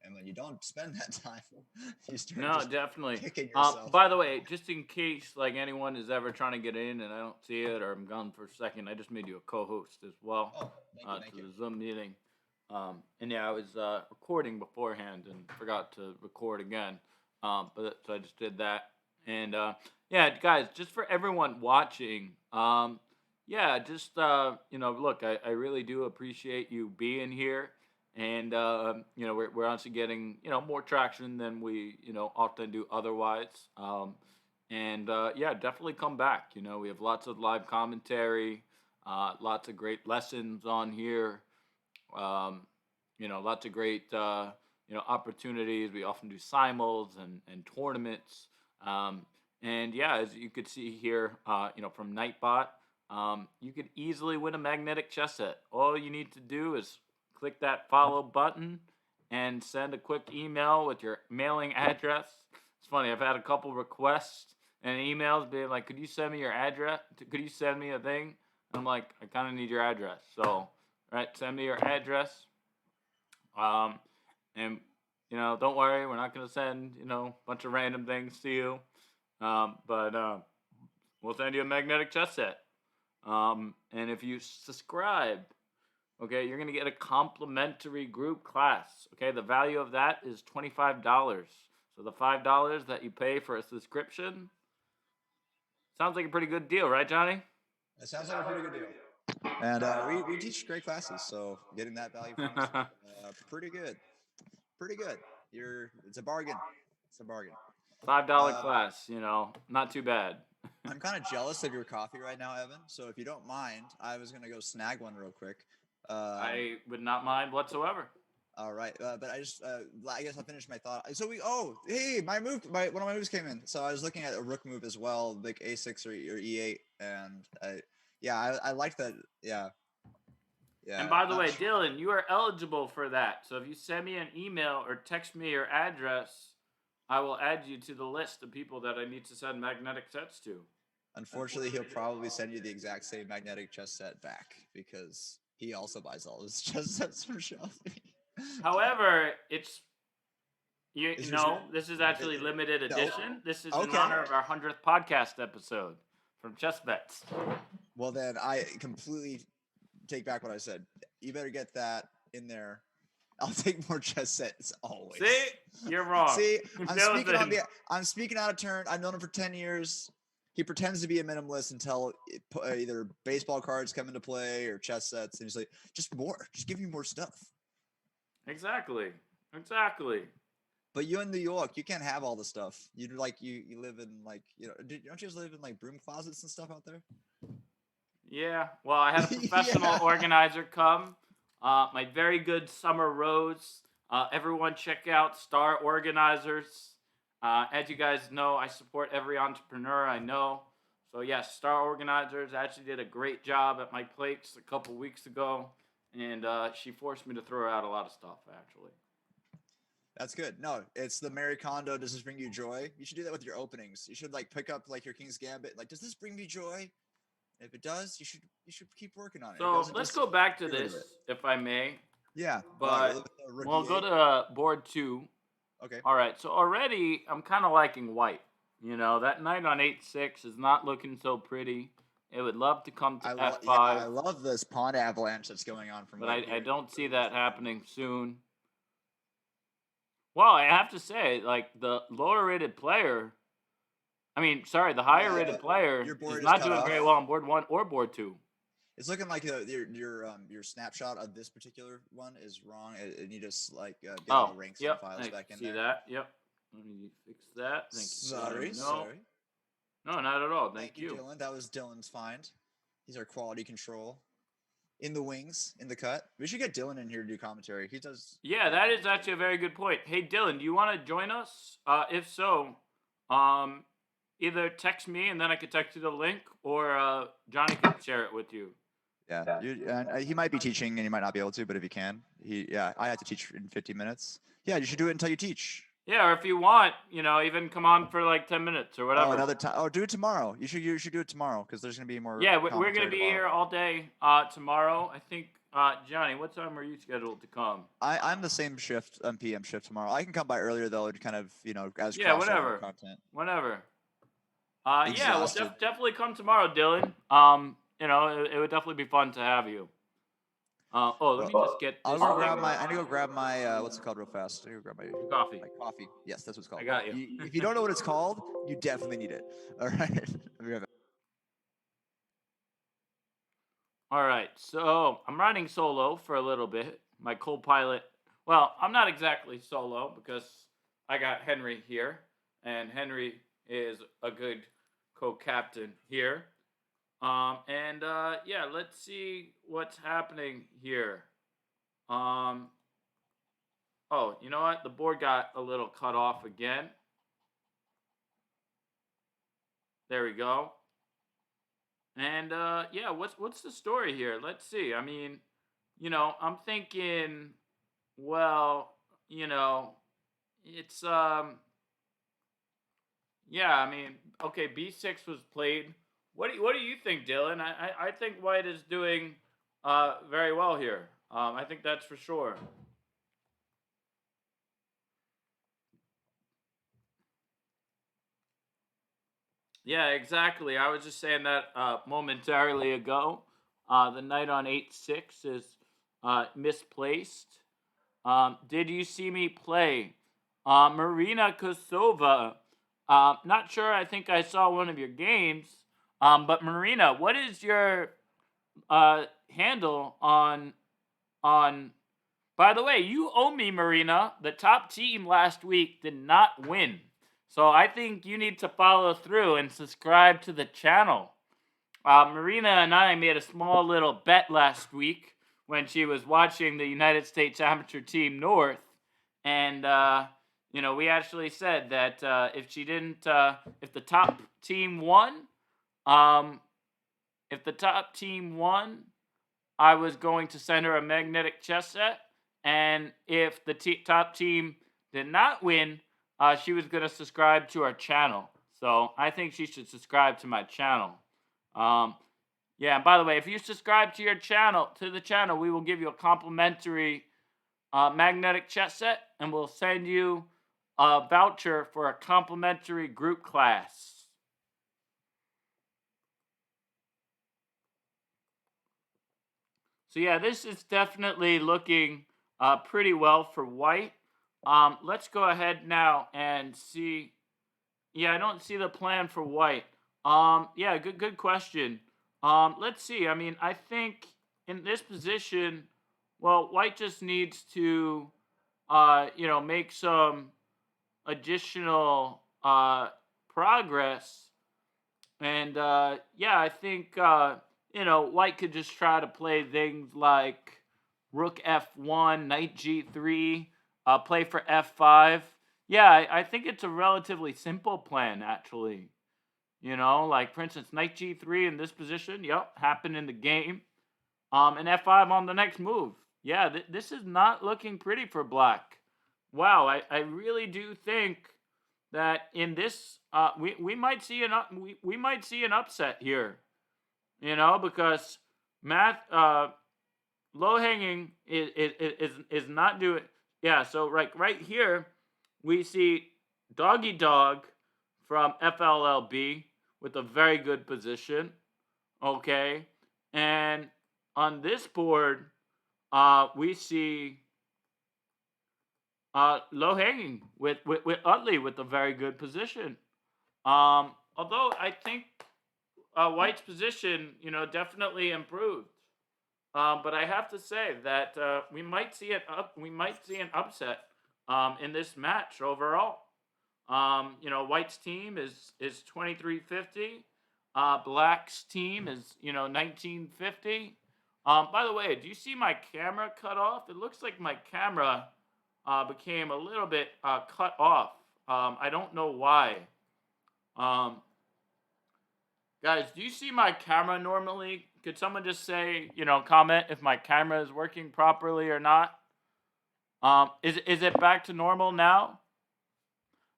and when you don't spend that time, you start definitely kicking yourself. By the way, just in case like anyone is ever trying to get in and I don't see it or I'm gone for a second, I just made you a co-host as well thank to the Zoom meeting. And yeah, I was recording beforehand and forgot to record again. But so I just did that. And yeah, guys, just for everyone watching, yeah, just look, I really do appreciate you being here. And we're honestly getting more traction than we often do otherwise. And yeah, definitely come back. We have lots of live commentary, lots of great lessons on here. Lots of great opportunities. We often do simuls and tournaments. And yeah, as you could see here, from Nightbot, you could easily win a magnetic chess set. All you need to do is click that follow button and send a quick email with your mailing address. It's funny, I've had a couple requests and emails being like, could you send me your address? Could you send me a thing? And I'm like, I kind of need your address. So, right, send me your address. And don't worry, we're not going to send, a bunch of random things to you. But we'll send you a magnetic chess set. And if you subscribe, okay, you're going to get a complimentary group class. Okay, the value of that is $25. So the $5 that you pay for a subscription sounds like a pretty good deal, right, Johnny? It sounds like a pretty good deal. And we teach great classes, so getting that value from us, pretty good. Pretty good. It's a bargain. It's a bargain. $5 class, you know, not too bad. I'm kind of jealous of your coffee right now, Evan. So if you don't mind, I was gonna go snag one real quick. I would not mind whatsoever. All right, but I guess I'll finish my thought. So hey, one of my moves came in. So I was looking at a rook move as well, like a6 or e8, and I like that. Yeah. Yeah. And by the way, Dylan, you are eligible for that. So if you send me an email or text me your address, I will add you to the list of people that I need to send magnetic sets to. Unfortunately, he'll probably send you the exact same magnetic chess set back because he also buys all his chess sets from Shelby. However, it's this is actually limited edition. This is in honor of our 100th podcast episode from Chess Bets. Well, then I completely take back what I said. You better get that in there. I'll take more chess sets always. See, you're wrong. See, I'm speaking out of turn. I've known him for 10 years. He pretends to be a minimalist until either baseball cards come into play or chess sets, and he's like, just give me more stuff. Exactly. But you in New York, you can't have all the stuff. You live in don't you just live in like broom closets and stuff out there? Yeah. Well, I had a professional organizer come. My very good Summer Rose. Everyone check out Star Organizers. As you guys know, I support every entrepreneur I know. So yes, Star Organizers actually did a great job at my plates a couple weeks ago. And she forced me to throw out a lot of stuff, actually. That's good. No, it's the Mary Kondo. Does this bring you joy? You should do that with your openings. You should pick up your King's Gambit. Does this bring me joy? If it does, you should keep working on it. So let's go back to this, if I may. Yeah. But we'll go to board 2. Okay. All right. So already I'm kind of liking white. You know, that knight on 8-6 is not looking so pretty. It would love to come to F5. Yeah, I love this pawn avalanche that's going on from. But I don't see that happening soon. Well, I have to say, the lower rated player. The higher rated player is not doing very well on board 1 or board 2. It's looking like your snapshot of this particular one is wrong. And you just get all the ranks and files back in there. See that? Yep. Let me fix that. Thank you. Sorry. No, not at all. Thank you, Dylan. That was Dylan's find. These are quality control. In the wings, in the cut. We should get Dylan in here to do commentary. He does. Yeah, that is actually a very good point. Hey, Dylan, do you want to join us? If so, either text me and then I could text you the link, or Johnny can share it with you. Yeah, he might be teaching and he might not be able to, but if he can, I have to teach in 50 minutes. Yeah, you should do it until you teach. Yeah, or if you want, even come on for 10 minutes or whatever. Oh, another time. Oh, do it tomorrow. You should do it tomorrow because there's gonna be more. Yeah, we're gonna be here all day tomorrow. I think, Johnny, what time are you scheduled to come? I'm the same shift, PM shift tomorrow. I can come by earlier though, to kind of as whatever content. Whenever. Yeah, well, definitely come tomorrow, Dylan. It would definitely be fun to have you. Let me just get. I need to go grab my what's it called real fast. I need to go grab my coffee. My coffee. Yes, that's what it's called. I got you. If you don't know what it's called, you definitely need it. All right. All right. So I'm riding solo for a little bit. My co-pilot. Well, I'm not exactly solo because I got Henry here, and Henry is a good co-captain here. Let's see what's happening here. You know what? The board got a little cut off again. There we go. And what's the story here? Let's see. I'm thinking, it's okay, B6 was played. What do you think, Dylan? I think white is doing very well here. I think that's for sure. Yeah, exactly. I was just saying that momentarily ago. The knight on 8-6 is misplaced. Did you see me play? Marina Kosova. Not sure. I think I saw one of your games. But Marina, what is your handle on. By the way, you owe me, Marina. The top team last week did not win, so I think you need to follow through and subscribe to the channel. Marina and I made a small little bet last week when she was watching the United States Amateur Team North, and we actually said that if the top team won, I was going to send her a magnetic chess set, and if the top team did not win, she was going to subscribe to our channel. So I think she should subscribe to my channel. Yeah, and by the way, if you subscribe to the channel, we will give you a complimentary magnetic chess set, and we'll send you a voucher for a complimentary group class. So yeah, this is definitely looking pretty well for white. Let's go ahead now and see. Yeah, I don't see the plan for white. Yeah, good question. Let's see. I mean, I think in this position, well, white just needs to, make some additional progress. And yeah, I think white could just try to play things like rook f1, knight g3, play for f5. Yeah, I think it's a relatively simple plan, actually. Like, for instance, knight g3 in this position, yep, happened in the game. And f5 on the next move. Yeah, this is not looking pretty for black. Wow, I really do think that in this, we might see an upset here. Because low hanging is not doing. Yeah, so right here, we see Doggy Dog from FLLB with a very good position. Okay, and on this board, we see low hanging with Utley with a very good position. Although I think white's position, definitely improved. But I have to say that we might see an upset in this match overall. White's team is 2350. Black's team is 1950. By the way, do you see my camera cut off? It looks like my camera became a little bit cut off. I don't know why. Guys, do you see my camera normally? Could someone just say, comment if my camera is working properly or not? Is it back to normal now?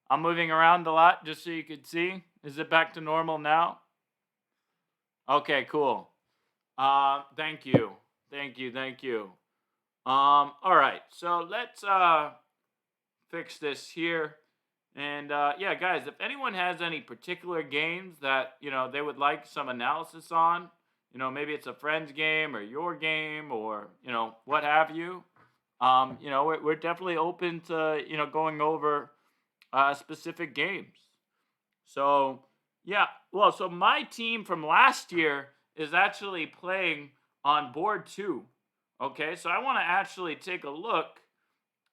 I'm moving around a lot just so you could see. Is it back to normal now? Okay, cool. Thank you. All right, so let's fix this here. And yeah, guys, if anyone has any particular games that they would like some analysis on, maybe it's a friend's game or your game or what have you, we're definitely open to going over specific games. So yeah, well, so my team from last year is actually playing on board 2. Okay, so I want to actually take a look.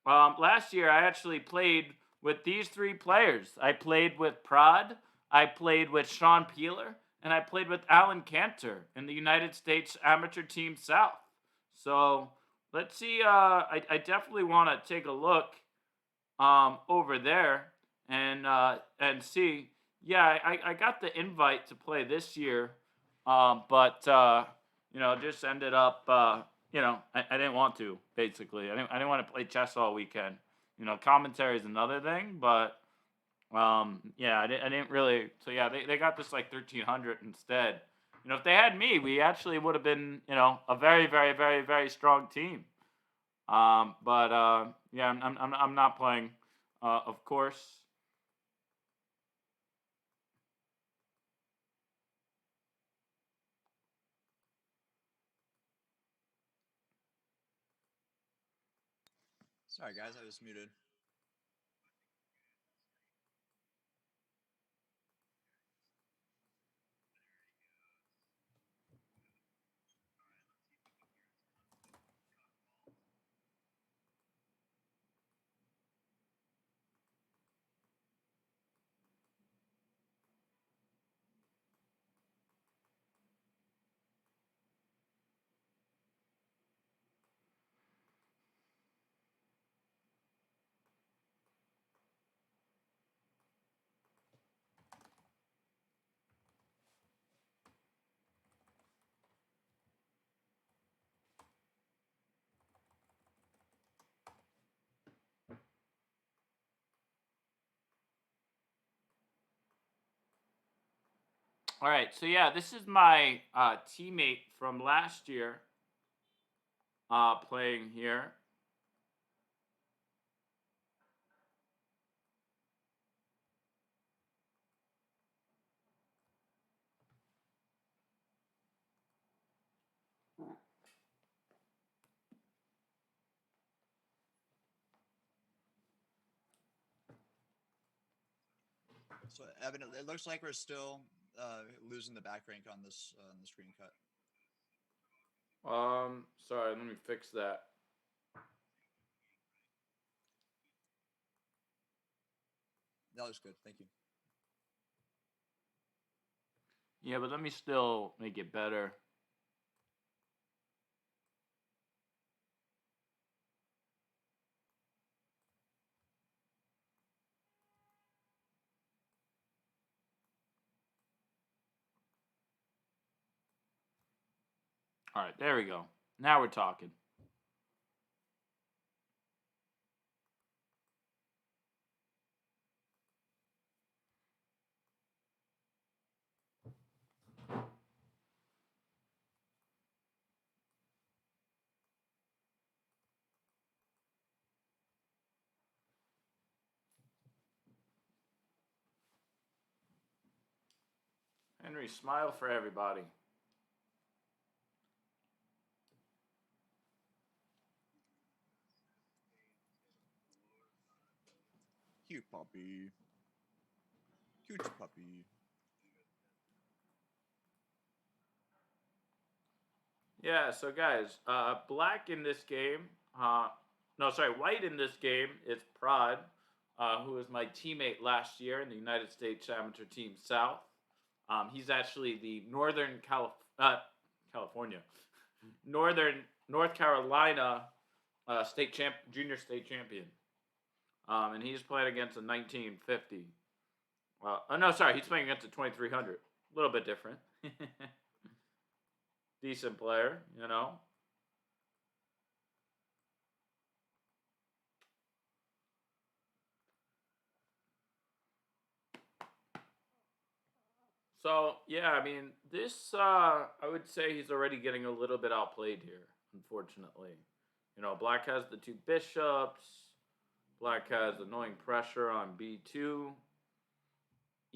Last year I actually played with these 3 players. I played with Prad, I played with Sean Peeler, and I played with Alan Cantor in the United States Amateur Team South. So let's see. I definitely want to take a look over there and see. Yeah, I got the invite to play this year, but just ended up. I didn't want to. Basically, I didn't want to play chess all weekend. Commentary is another thing, but yeah, I didn't really. So yeah, they got this like 1300 instead. If they had me, we actually would have been a very, very, very, very strong team. But yeah, I'm not playing, of course. Sorry, guys, I was muted. All right, so yeah, this is my teammate from last year playing here. So Evan, it looks like we're still losing the back rank on this on the screen cut. Sorry, let me fix that. That looks good. Thank you. Yeah, but let me still make it better. All right, there we go. Now we're talking. Henry, smile for everybody. Cute puppy. Cute puppy. Yeah, so guys, black in this game, no, sorry, white in this game is Prod, who was my teammate last year in the United States Amateur Team South. He's actually the California, North Carolina junior state champion. And he's playing against a 1950. No, sorry, he's playing against a 2300. A little bit different. Decent player, you know. So yeah, I mean, this I would say he's already getting a little bit outplayed here, unfortunately. You know, Black has the two bishops. Black has annoying pressure on B2.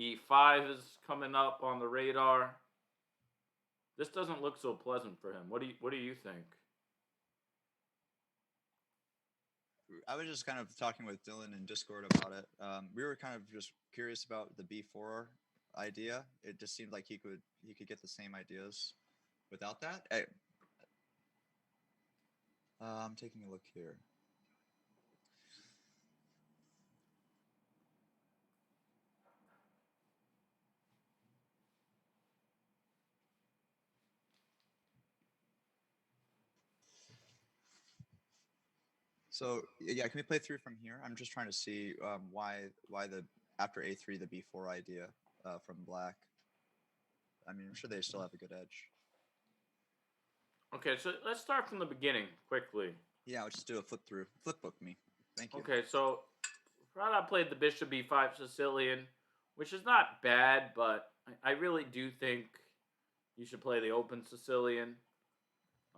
E5 is coming up on the radar. This doesn't look so pleasant for him. What do you think? I was just kind of talking with Dylan in Discord about it. We were kind of just curious about the B4 idea. It just seemed like he could get the same ideas without that. I'm taking a look here. So yeah, can we play through from here? I'm just trying to see why the after A3 the B4 idea from Black. I mean, I'm sure they still have a good edge. Okay, so let's start from the beginning quickly. Yeah, let's just do a flip through. Flip book me. Thank you. Okay, so Prada played the Bishop B5 Sicilian, which is not bad, but I really do think you should play the open Sicilian.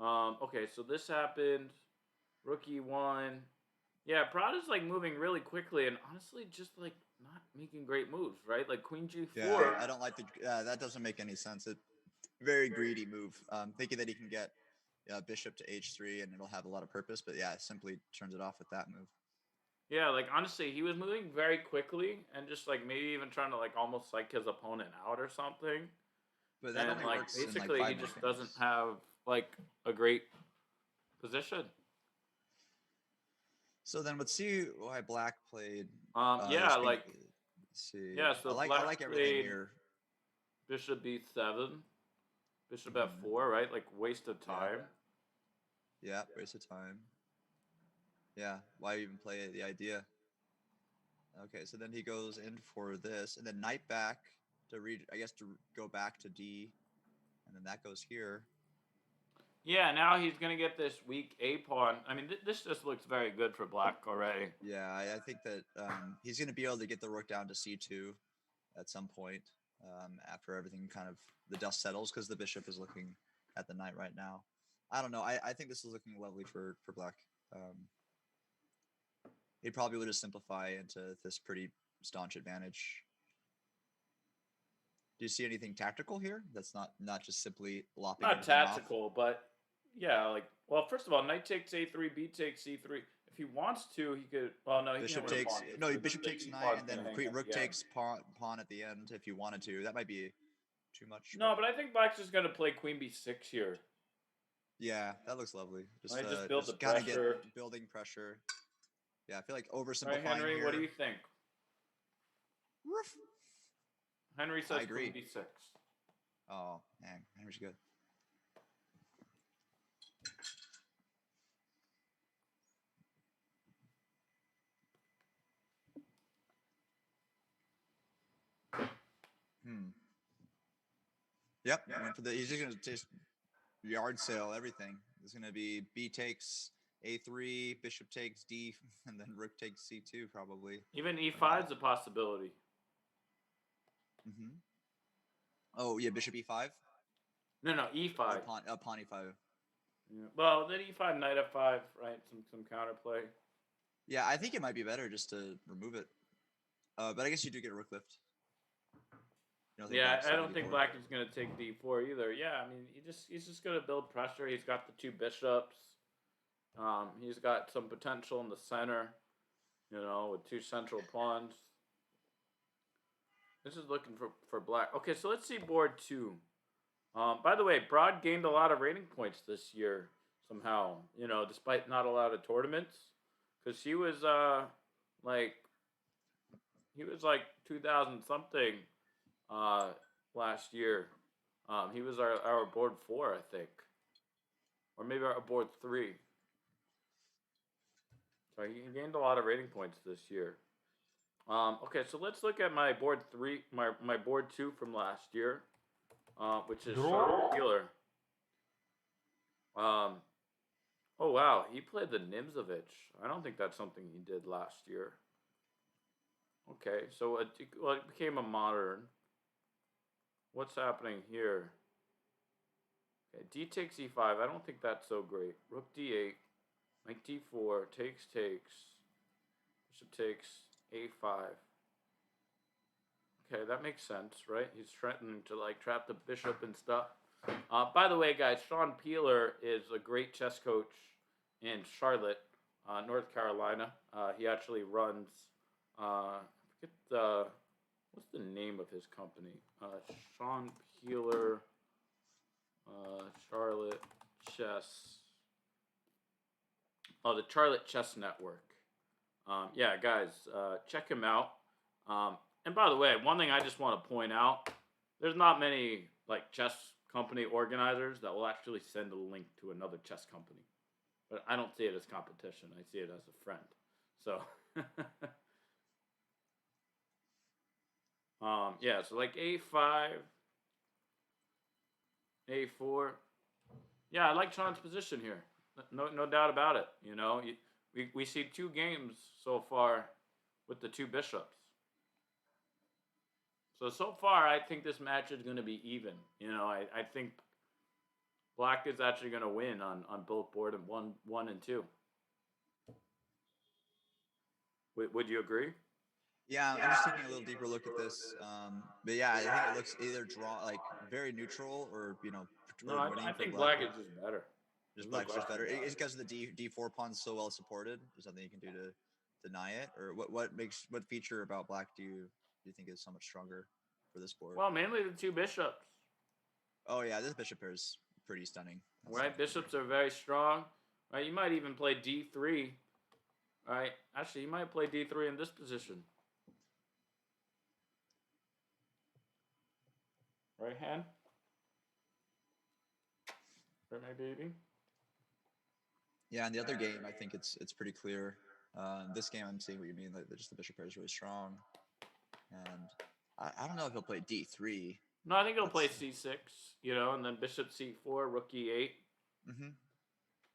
Okay, so this happened. Rook E1. Yeah, Prada's like moving really quickly and honestly just like not making great moves, right? Like Queen G4. Yeah, I don't like the. That doesn't make any sense. It very greedy move. Thinking that he can get Bishop to H3 and it'll have a lot of purpose, but yeah, simply turns it off with that move. Yeah, like honestly, he was moving very quickly and just like maybe even trying to like almost psych his opponent out or something. But that And only like works in, basically like, he 5 just minute doesn't games. have like a great position. So then let's see why Black played. Yeah, this game. like Let's see. yeah, so I Black like everything played here. Bishop B7, Bishop Mhm. F4, right? Like waste of time. Yeah, waste of time. Yeah, why even play the idea? Okay, so then he goes in for this, and then knight back to read. I guess to go back to D, and then that goes here. Yeah, now he's gonna get this weak A pawn. I mean, this just looks very good for Black already. Yeah, I think that he's going to be able to get the rook down to C2 at some point. after everything kind of the dust settles, because the bishop is looking at the knight right now. I don't know. I think this is looking lovely for black. He probably would just simplify into this pretty staunch advantage. Do you see anything tactical here? That's not just simply lopping. Not everything off? tactical, but yeah, like, well, first of all, knight takes a3, b takes c3. If he wants to, he could. Well, no, he Bishop can't win a takes pawn. no. The- Bishop the takes e knight, pawn's and then gonna hang at rook the end. takes pawn at the end. If you wanted to, that might be too much. No, but I think black's just gonna play queen b6 here. Yeah, that looks lovely. Just, Right, just build the kinda pressure. get building pressure. Yeah, I feel like Right, oversimplifying Henry, here. what do you think? Woof. Henry says agree. queen b6. Oh man, Henry's good. Yep. Went for the. He's just gonna just yard sale everything. It's gonna be b takes a3, bishop takes d, and then rook takes c2 probably. Even e5 is a possibility. Oh yeah, bishop e5. No, e5. Pawn e5. Yeah. Well, then e5, knight f5, right? Some counterplay. Yeah, I think it might be better just to remove it. But I guess you do get a rook lift. You don't think Yeah, black's I on don't think d4? black is gonna take d4 either. Yeah, I mean, he's just gonna build pressure. He's got the two bishops. He's got some potential in the center. You know, with two central pawns. This is looking for black. Okay, so let's see board 2. By the way, Broad gained a lot of rating points this year somehow. You know, despite not a lot of tournaments, because he was like 2000 something last year. He was our board 4, I think, or maybe our board 3. So he gained a lot of rating points this year. Okay, so let's look at my board 3, my board 2 from last year, which is Sean Peeler. Oh wow, he played the Nimzovich. I don't think that's something he did last year. Okay, so it became a modern. What's happening here? Okay, d takes e5. I don't think that's so great. Rook d8, knight d4, takes. Bishop takes a5. Okay, that makes sense, right? He's threatening to like trap the bishop and stuff. By the way, guys, Sean Peeler is a great chess coach in Charlotte, North Carolina. He actually runs, I forget what's the name of his company? Sean Peeler, Charlotte Chess. Oh, the Charlotte Chess Network. Yeah, guys, check him out. And by the way, one thing I just want to point out, there's not many like chess company organizers that will actually send a link to another chess company. But I don't see it as competition. I see it as a friend. So, yeah, so like a5, a4. Yeah, I like Sean's position here. No doubt about it. You know, we see 2 games so far with the 2 bishops. So far, I think this match is going to be even. You know, I think black is actually going to win on both board and 1 and 2. Would you agree? Yeah, I'm just taking a little deeper look at this. But yeah, I think it looks either very neutral or No, winning I for think black is just better. Just No black's just better. question about Is it because of the d4 pawn's so well supported? Is something you can do to deny it, or what feature about black do you think is so much stronger for this board? Well, mainly the 2 bishops. Oh yeah, this bishop pair is pretty stunning. Right, bishops are very strong. Right, you might even play d3. Right, actually, you might play d3 in this position. Right hand. Right, my baby. Yeah, in the other game, I think it's pretty clear. This game, I'm seeing what you mean. Like, just the bishop pair is really strong, and I don't know if he'll play d3. No, I think he'll play c6. You know, and then bishop c4, rook e8.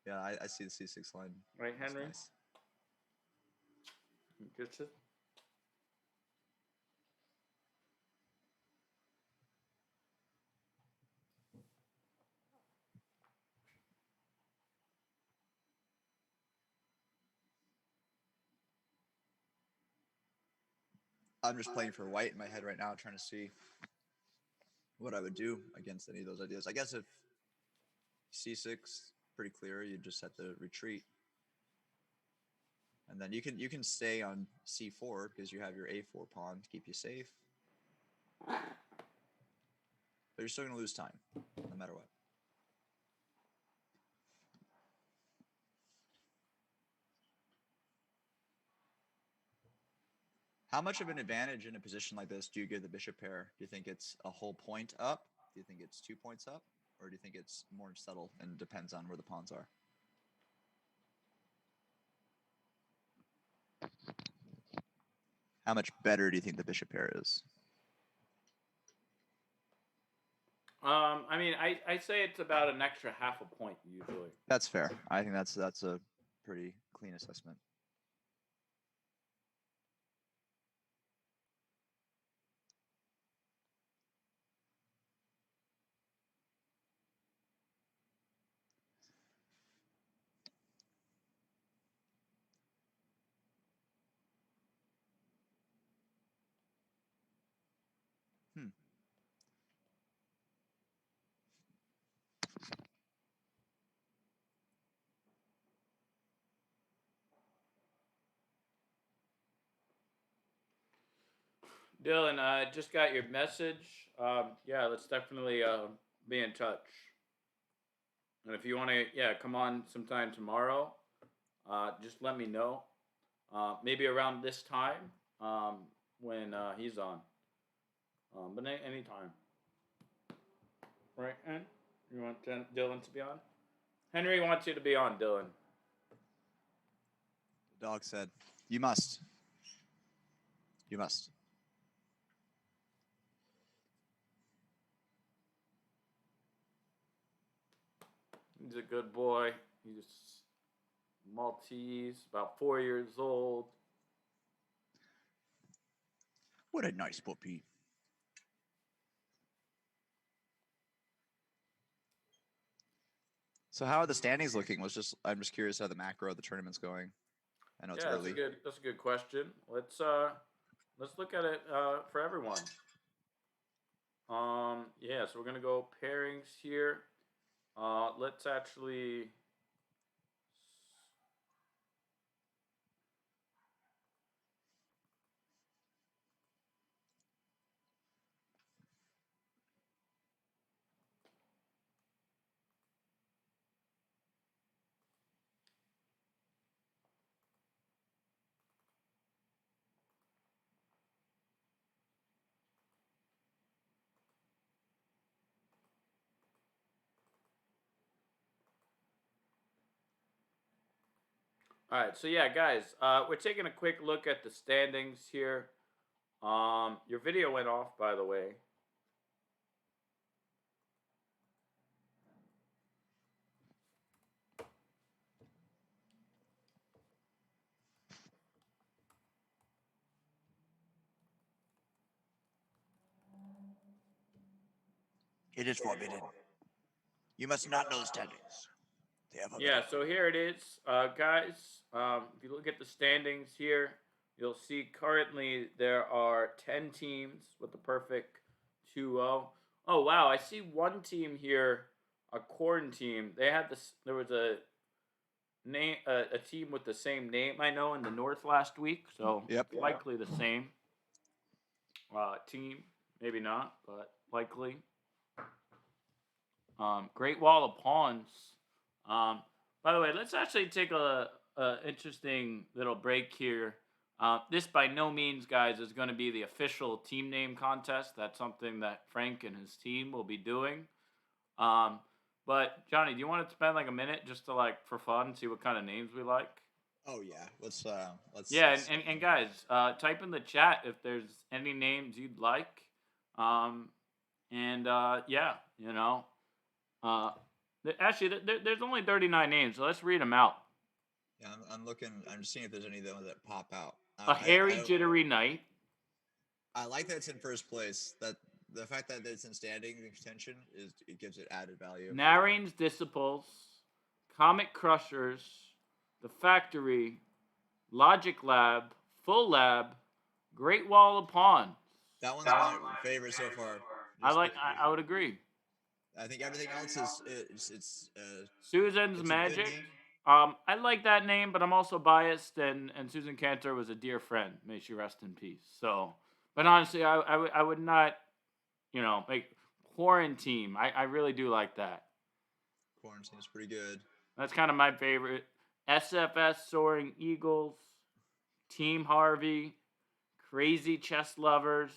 Yeah, I see the c6 line. Right, That's Henry. nice. Gets it. I'm just playing for white in my head right now, trying to see what I would do against any of those ideas. I guess if c6, pretty clear, you just have to retreat. And then you can stay on c4 because you have your a4 pawn to keep you safe. But you're still going to lose time, no matter what. How much of an advantage in a position like this do you give the bishop pair? Do you think it's a whole point up? Do you think it's 2 points up? Or do you think it's more subtle and depends on where the pawns are? How much better do you think the bishop pair is? I mean, I say it's about an extra half a point usually. That's fair. I think that's a pretty clean assessment. Dylan, I just got your message. Yeah, let's definitely be in touch. And if you want to, come on sometime tomorrow, just let me know. Maybe around this time when he's on. But anytime. Right, and you want Dylan to be on? Henry wants you to be on, Dylan. The dog said, "You must. You must." He's a good boy. He's Maltese, about 4 years old. What a nice puppy. So how are the standings looking? I'm just curious how the macro of the tournament's going. I know it's early. That's a good question. Let's look at it for everyone. So we're gonna go pairings here. Let's actually. All right, so guys, we're taking a quick look at the standings here. Your video went off, by the way. It is forbidden. You must not know the standings. So here it is, guys. If you look at the standings here, you'll see currently there are 10 teams with the perfect 2-0. Oh wow, I see one team here, a corn team. They had this. There was a name, a team with the same name I know in the North last week. So likely the same team. Maybe not, but likely. Great Wall of Pawns. By the way, let's actually take a interesting little break here. This by no means, guys, is going to be the official team name contest. That's something that Frank and his team will be doing. But Johnny, do you want to spend like a minute just to for fun, see what kind of names we like? Oh yeah, let's. And guys, type in the chat if there's any names you'd like. Actually, there's only 39 names, so let's read them out. Yeah, I'm looking. I'm just seeing if there's any of them that pop out. A hairy, jittery knight. I like that it's in first place. That the fact that it's in standing contention it gives it added value. Narine's Disciples, Comet Crushers, The Factory, Logic Lab, Full Lab, Great Wall of Pawns. That one's my favorite so far. I would agree. I think everything else is Susan's it's a good Magic. name. I like that name, but I'm also biased, and Susan Cantor was a dear friend. May she rest in peace. So, but honestly, I would not, like Quarantine. I really do like that. Quarantine is pretty good. That's kind of my favorite. SFS Soaring Eagles, Team Harvey, Crazy Chess Lovers,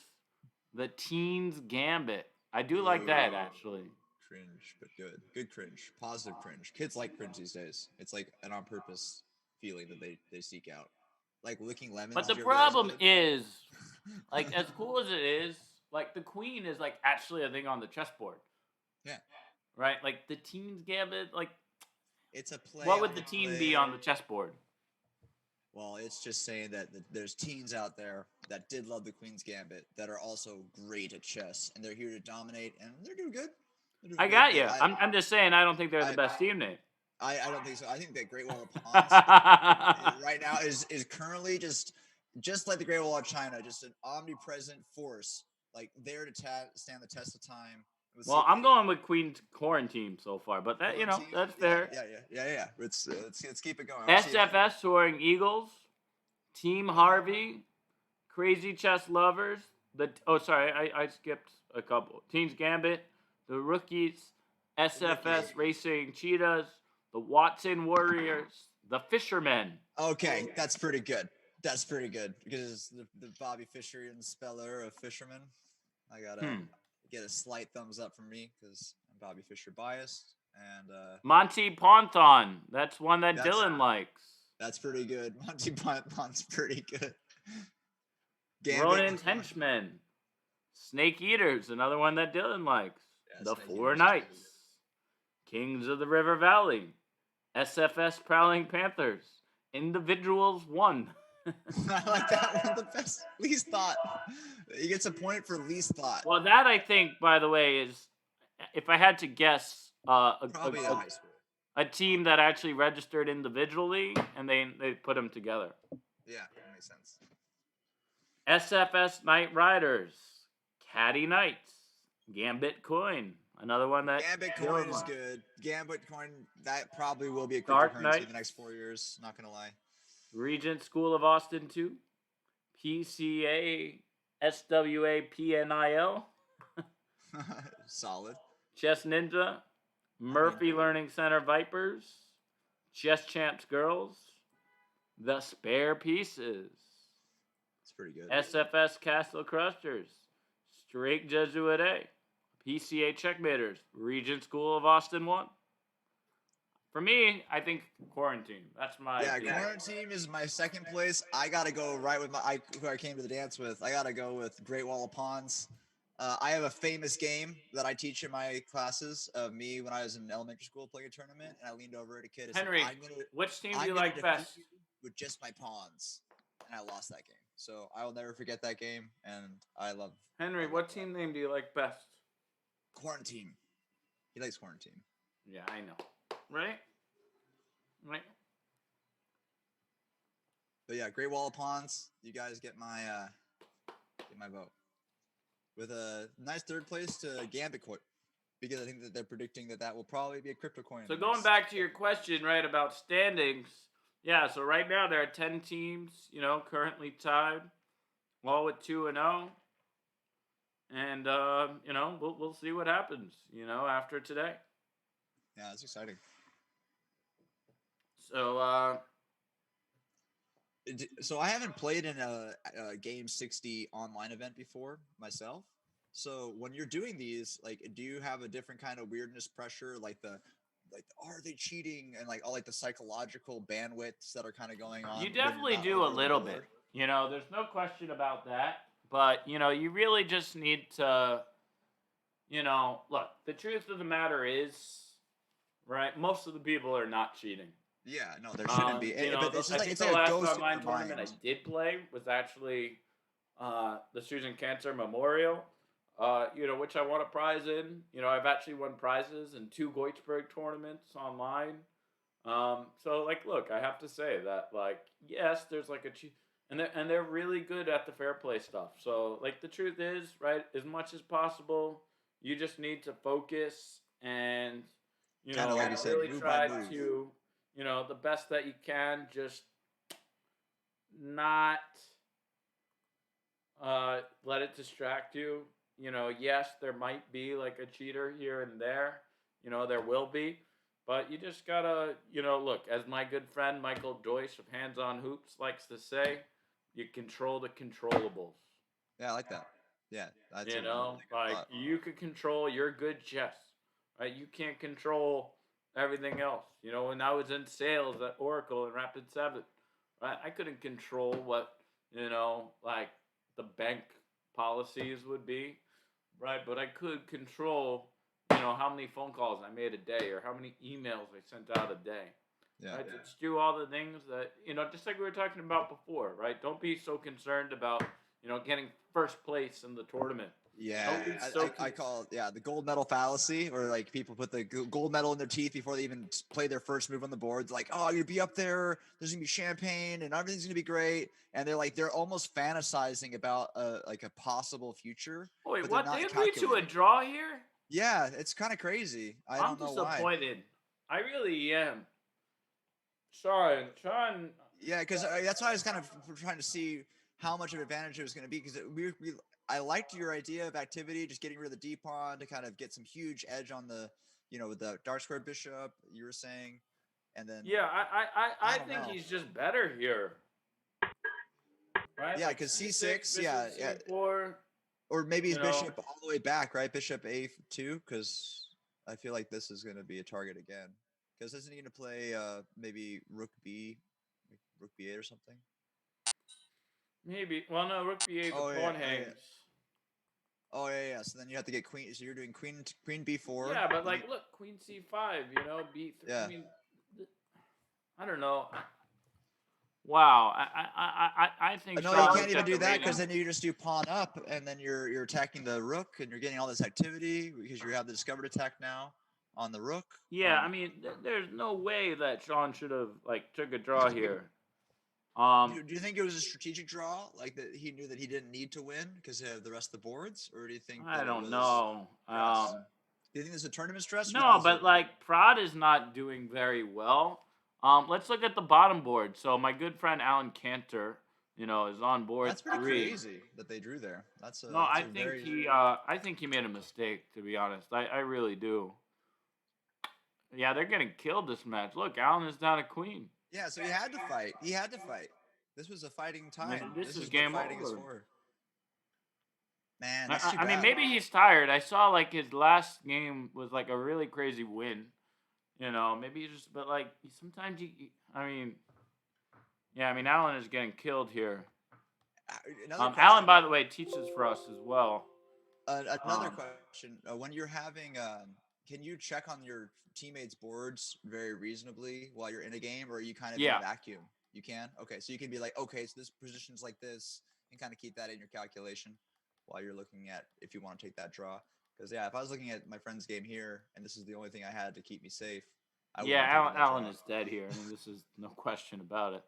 The Teens Gambit. I do like that, actually. Cringe, but good. Good cringe. Positive cringe. Kids like cringe these days. It's like an on purpose feeling that they seek out. Like licking lemons. But the did you ever realize problem that? is, like, as cool as it is, like, the queen is, like, actually a thing on the chessboard. Yeah. Right? Like, the Teens Gambit, like, It's a play. what would on the teen play. be on the chessboard? Well, it's just saying that there's teens out there that did love the Queen's Gambit that are also great at chess, and they're here to dominate, and they're doing good. I got you. I'm just saying I don't think they're the best team name. I don't think so. I think that Great Wall of Pawns right now is currently just like the Great Wall of China, just an omnipresent force, like there to stand the test of time. Well, I'm going with Queen's Quarantine so far, but that that's fair. Yeah. Let's keep it going. SFS Soaring Eagles, Team Harvey, Crazy Chess Lovers. I skipped a couple. Teens Gambit, the Rookies, SFS Racing Cheetahs, the Watson Warriors, the Fishermen. Okay, that's pretty good. That's pretty good because the Bobby Fischer and speller of Fisherman. I gotta get a slight thumbs up from me because I'm Bobby Fischer biased. And Monty Python. That's one that Dylan likes. That's pretty good. Monty Python's pretty good. Ronin's Henchmen. Snake Eaters, another one that Dylan likes. Yeah, the Snake Four Eaters is Knights. Kings of the River Valley. SFS Prowling Panthers. Individuals 1. I like that one the best. Least thought. He gets a point for least thought. Well, that I think, by the way, is, if I had to guess, Probably in high school. a team that actually registered individually, and they put them together. Yeah, that makes sense. SFS Knight Riders. Caddy Knights. Gambit Coin. Another one that Gambit Coin is good. Gambit Coin, that probably will be a Dark cryptocurrency Knight. in the next 4 years. Not gonna lie. Regent School of Austin 2. PCA SWA PNIL. Solid. Chess Ninja. Murphy Learning Center Vipers. Chess Champs Girls. The Spare Pieces. It's pretty good. SFS Castle Crushers. Straight Jesuit A. PCA Checkmaters. Regent School of Austin 1. For me, I think Quarantine. That's my team. Quarantine is my second place. I gotta go right with who I came to the dance with. I gotta go with Great Wall of Pawns. I have a famous game that I teach in my classes of me when I was in elementary school playing a tournament, and I leaned over at a kid and Henry, said, which team do I'm you gonna like defeat best? you with just my pawns, and I lost that game. So I will never forget that game, and I love Henry, what team name do you like best? Quarantine. He likes Quarantine. Yeah, I know. Right? But yeah, Great Wall of Pawns. You guys get my vote. With a nice third place to Gambit Coin, because I think that they're predicting that will probably be a crypto coin. So going back to your question, right, about standings, yeah, so right now there are 10 teams, currently tied, all with 2-0. And, we'll see what happens, after today. Yeah, that's exciting. So, So I haven't played in a Game 60 online event before myself. So when you're doing these, like, do you have a different kind of weirdness pressure, like are they cheating, and like all like the psychological bandwidths that are kind of going on? you definitely do a little bit. There's no question about that. But, you really just need to, look, the truth of the matter is, right, most of the people are not cheating. Yeah, no, there shouldn't be. But it's just I think the last online tournament I did play was actually the Susan Cantor Memorial, which I won a prize in. I've actually won prizes in 2 Goitsburg tournaments online. So, look, I have to say that, yes, there's and they're really good at the fair play stuff. So like the truth is, right, as much as possible, you just need to focus and Kind of like you said, really move by try move. to the best that you can, just not let it distract you. Yes, there might be like a cheater here and there. There will be, but you just gotta, look, as my good friend Michael Joyce of Hands On Hoops likes to say, you control the controllables. Yeah, I like that. Yeah, that's a You really know, good like thought. you could control your good chess, right? You can't control everything else. When I was in sales at Oracle and Rapid 7, right? I couldn't control what, like the bank policies would be, right? But I could control, how many phone calls I made a day or how many emails I sent out a day. Yeah. Right? Just do all the things that, just like we were talking about before, right? Don't be so concerned about, getting first place in the tournament. Yeah, Don't be so I call it the gold medal fallacy, or like people put the gold medal in their teeth before they even play their first move on the board. Like, oh, you're gonna be up there. There's gonna be champagne and everything's gonna be great, and they're almost fantasizing about like a possible future. Wait, but they're what? not They agreed to a calculating. draw here? Yeah, it's kind of crazy. I I'm don't know why. disappointed. I really am. Sorry, Sean. Yeah, because that's why I was kind of trying to see how much of an advantage it was going to be. Because I liked your idea of activity, just getting rid of the D pawn to kind of get some huge edge on the, with the dark squared bishop you were saying, and then Yeah, I don't think know. he's just better here. Right? Yeah, Like because C6, C6, yeah, bishop C4. or maybe his You know. bishop all the way back, right? Bishop A2, because I feel like this is going to be a target again. Because isn't he going to play maybe Rook B8 or something? Maybe. Well, no, Rook B8, the Oh, yeah, pawn oh, yeah. hangs. Oh yeah. So then you have to get queen. So you're doing queen B4. Yeah, but then like, look, Queen C5. B3. Yeah. I mean, I don't know. Wow, I think. No, Sean you can't looked even at do the that because rating. then you just do pawn up, and then you're attacking the rook, and you're getting all this activity because you have the discovered attack now on the rook. Yeah, I mean, there's no way that Sean should have took a draw here. Do you think it was a strategic draw, like that he knew that he didn't need to win because of the rest of the boards, or do you think I that don't it was know. stress? Do you think there's a tournament stress? No, but Prod is not doing very well. Let's look at the bottom board. So my good friend Alan Cantor, is on board That's pretty 3. crazy that they drew there. That's a No, that's I a think very I think he made a mistake. To be honest, I really do. Yeah, they're getting killed this match. Look, Alan is down a queen. Yeah, so he had to fight. He had to fight. This was a fighting time. This is is game what fighting is over. for. Man, that's too I mean, bad. maybe he's tired. I saw his last game was a really crazy win. Maybe he's just, but sometimes I mean, yeah, I mean, Alan is getting killed here. Alan, by the way, teaches for us as well. Another question: when you're having, can you check on your teammates' boards very reasonably while you're in a game, or are you kind of in a vacuum? You can. Okay, so you can be like, okay, so this position's like this, and kind of keep that in your calculation while you're looking at if you want to take that draw. Because if I was looking at my friend's game here, and this is the only thing I had to keep me safe, I would. Alan is dead here. I mean, this is no question about it.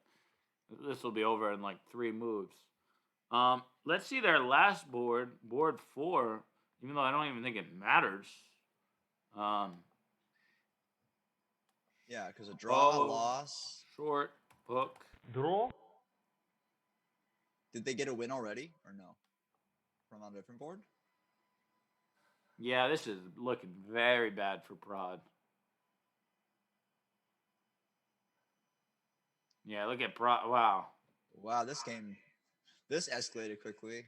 This will be over in 3 moves. Let's see their last board 4. Even though I don't even think it matters. Yeah, because a draw, a loss, short hook, Draw. Did they get a win already or no? From on a different board? Yeah, this is looking very bad for Prod. Yeah, look at Prod. Wow. Wow, this escalated quickly.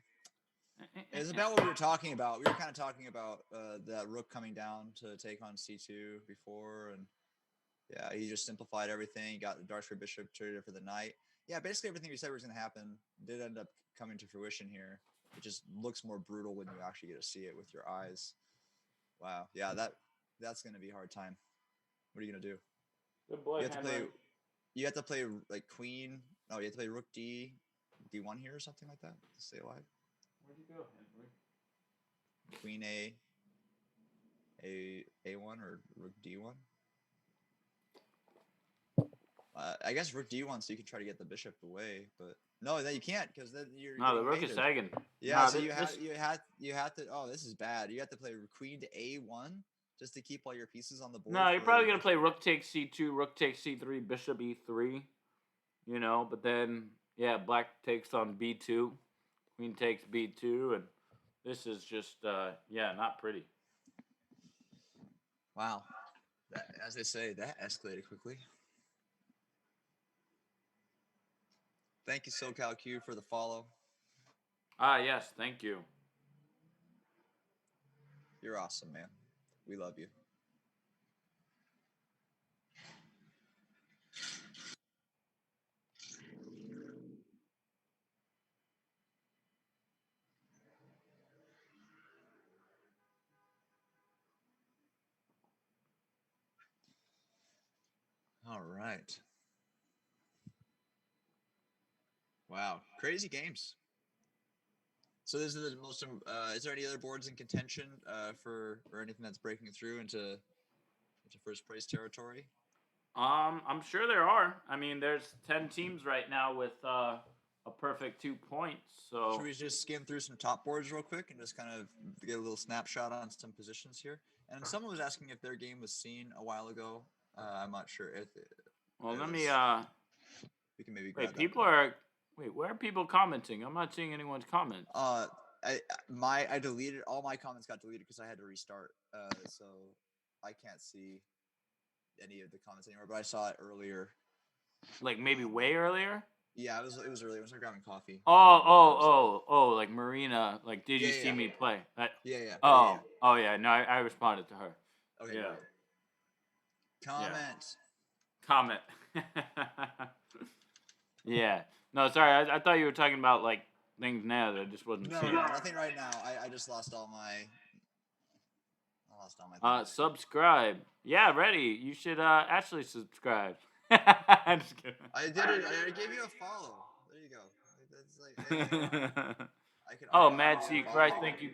It's about what we were talking about. We were kind of talking about that rook coming down to take on c2 before, and yeah, he just simplified everything. He got the dark square bishop traded for the knight. Yeah, basically everything we said was going to happen did end up coming to fruition here. It just looks more brutal when you actually get to see it with your eyes. Wow, yeah, that's going to be a hard time. What are you going to do? Good boy, you have to play like queen. Oh, you have to play rook d1 here or something like that to stay alive. Where'd you go, Henry? Queen a1 or rook d1. I guess rook d1 so you can try to get the bishop away, but No, you can't because then you're No, the getting rook is mated. sagging. Yeah, No, so this- you have to. Oh, this is bad. You have to play queen to a1 just to keep all your pieces on the board. No, you're for- probably gonna play rook takes c2, rook takes c3, bishop e3. You know, but then yeah, black takes on b2, queen takes b2, and this is just yeah, not pretty. Wow. As they say, that escalated quickly. Thank you, SoCal Q, for the follow. Ah, yes, thank you. You're awesome, man. We love you. All right. Wow, crazy games. So this is the most. Is there any other boards in contention for or anything that's breaking through into first place territory? I'm sure there are. I mean, there's 10 teams right now with a perfect 2 points. So Should we just skim through some top boards real quick and just kind of get a little snapshot on some positions here? And someone was asking if their game was seen a while ago. I'm not sure if. well, let it me was- We can maybe grab wait. that People comment. are wait. Where are people commenting? I'm not seeing anyone's comments. I deleted all my comments got deleted because I had to restart. So I can't see any of the comments anymore. But I saw it earlier. Like maybe way earlier. Yeah, it was earlier. I was grabbing coffee. Oh, like Marina. Like, did you Yeah, see yeah. me play? Yeah. Oh yeah. No, I responded to her. Okay. Yeah. Good. Comment. Comment. Yeah. No, sorry. I thought you were talking about like things now that I just wasn't No, seeing. nothing right now. I just lost all my. I lost all my. Things. Subscribe. Yeah, ready. You should actually subscribe. I'm just kidding. I did it. I gave you a follow. There you go. That's like. I can. Oh, Mad C Christ, thank you.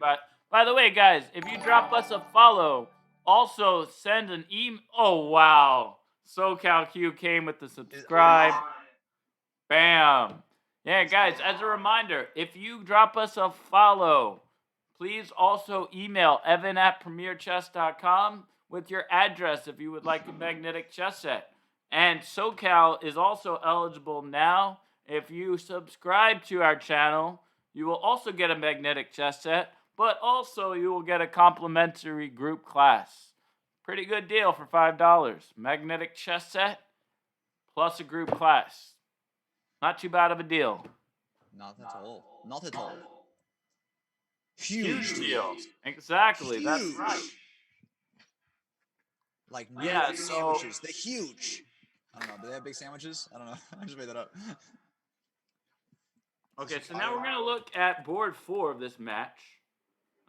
By the way, guys, if you drop us a follow, also send an email. Oh wow, SoCal Q came with the subscribe. Bam. Yeah, guys, as a reminder, if you drop us a follow, please also email evan@premierchess.com with your address if you would like a magnetic chess set. And SoCal is also eligible now. If you subscribe to our channel, you will also get a magnetic chess set, but also you will get a complimentary group class. Pretty good deal for $5. Magnetic chess set plus a group class. Not too bad of a deal. Not at all. Not at all. Huge deal. Exactly. Huge. That's right. Like Yeah, big so- sandwiches. They're huge. I don't know. Do they have big sandwiches? I don't know. I just made that up. Okay, so now we're going to look at board 4 of this match.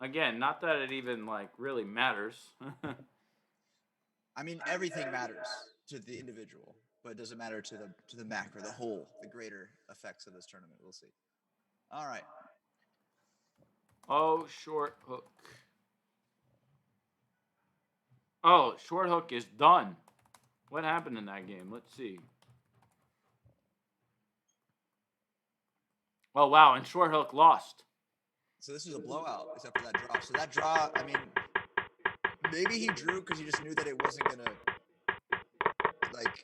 Again, not that it even like really matters. I mean, everything matters to the individual, but it doesn't matter to the macro, the whole, the greater effects of this tournament. We'll see. All right. Oh, short hook. Oh, short hook is done. What happened in that game? Let's see. Oh, wow, and short hook lost. So this was a blowout, except for that draw. So that draw, I mean, maybe he drew because he just knew that it wasn't gonna, like,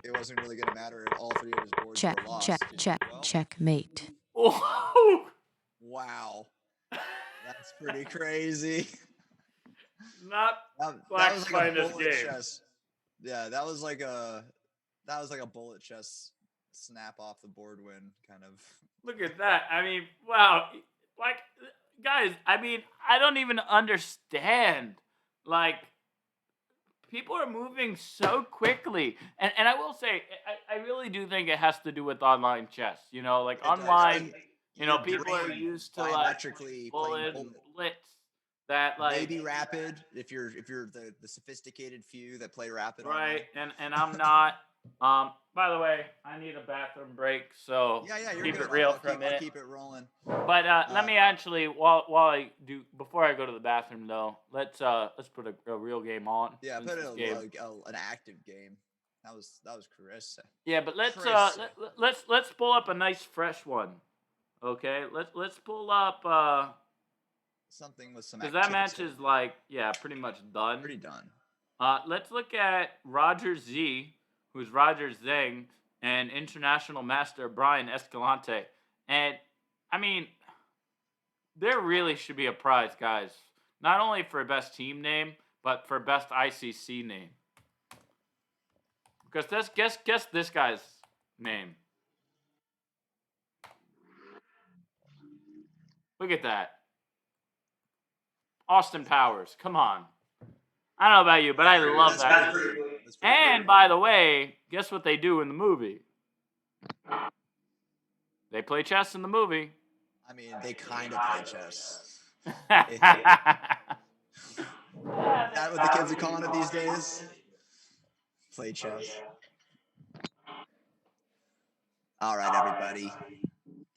it wasn't really gonna matter if all three of his boards Check, were lost. check, you know? check, Well, checkmate. Oh, wow, that's pretty crazy. not That Black's was like a finest bullet game. chess. Yeah, that was like a bullet chess snap off the board win kind of. Look at that. I mean, wow. Like, guys, I mean, I don't even understand. Like, people are moving so quickly. And I will say, I really do think it has to do with online chess. You know, like It does. online, you know, Your people are brain used to like biometrically pull playing in bullet. blitz that like Maybe rapid if you're the sophisticated few that play rapid. right, online. and I'm not. By the way, I need a bathroom break, so Yeah, you're keep good. it real I'll for a I'll minute. keep it rolling. But let me actually, while I do, before I go to the bathroom though, let's put a real game on. Yeah, since put this it game- an active game. That was Carissa. Yeah, but let's Chris. let's pull up a nice fresh one. Okay, let's pull up Something with some because that match activity. is like pretty much done. Pretty done. Let's look at Roger Z, who's Roger Zhang, and International Master Brian Escalante. And I mean, there really should be a prize, guys. Not only for best team name, but for best ICC name. Because guess this guy's name. Look at that. Austin Powers. Come on. I don't know about you, but I love that. That's pretty cool. And by the way, guess what they do in the movie? They play chess in the movie. I mean, they kind of play chess. That's That what the kids are calling it these days? Play chess. All right, everybody.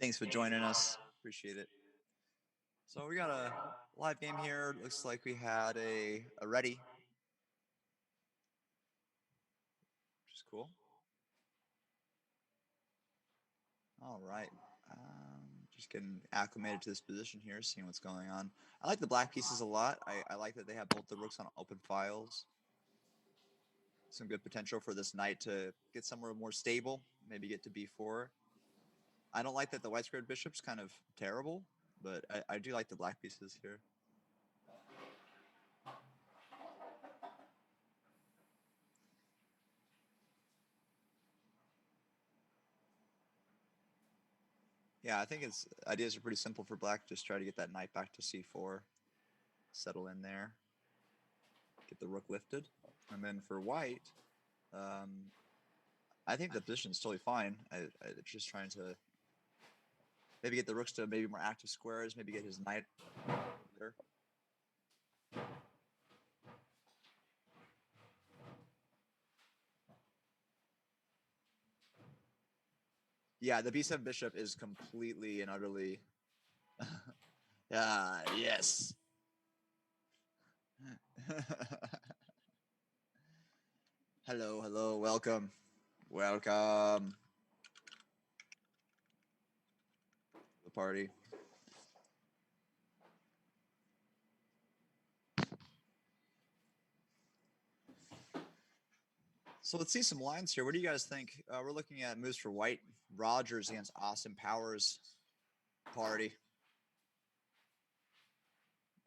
Thanks for joining us. Appreciate it. So we got a live game here. Looks like we had a ready, which is cool. All right. Just getting acclimated to this position here, seeing what's going on. I like the black pieces a lot. I like that they have both the rooks on open files. Some good potential for this knight to get somewhere more stable, maybe get to b4. I don't like that the white squared bishop's kind of terrible, but I do like the black pieces here. Yeah, I think its ideas are pretty simple for black. Just try to get that knight back to c4, settle in there, get the rook lifted. And then for white, I think the position's totally fine. I just trying to maybe get the rooks to maybe more active squares, maybe get his knight there. Yeah, the b7 bishop is completely and utterly. Yes. Hello, welcome. Welcome. The party. So let's see some lines here. What do you guys think? We're looking at moves for white. Rogers against Austin Powers. Party.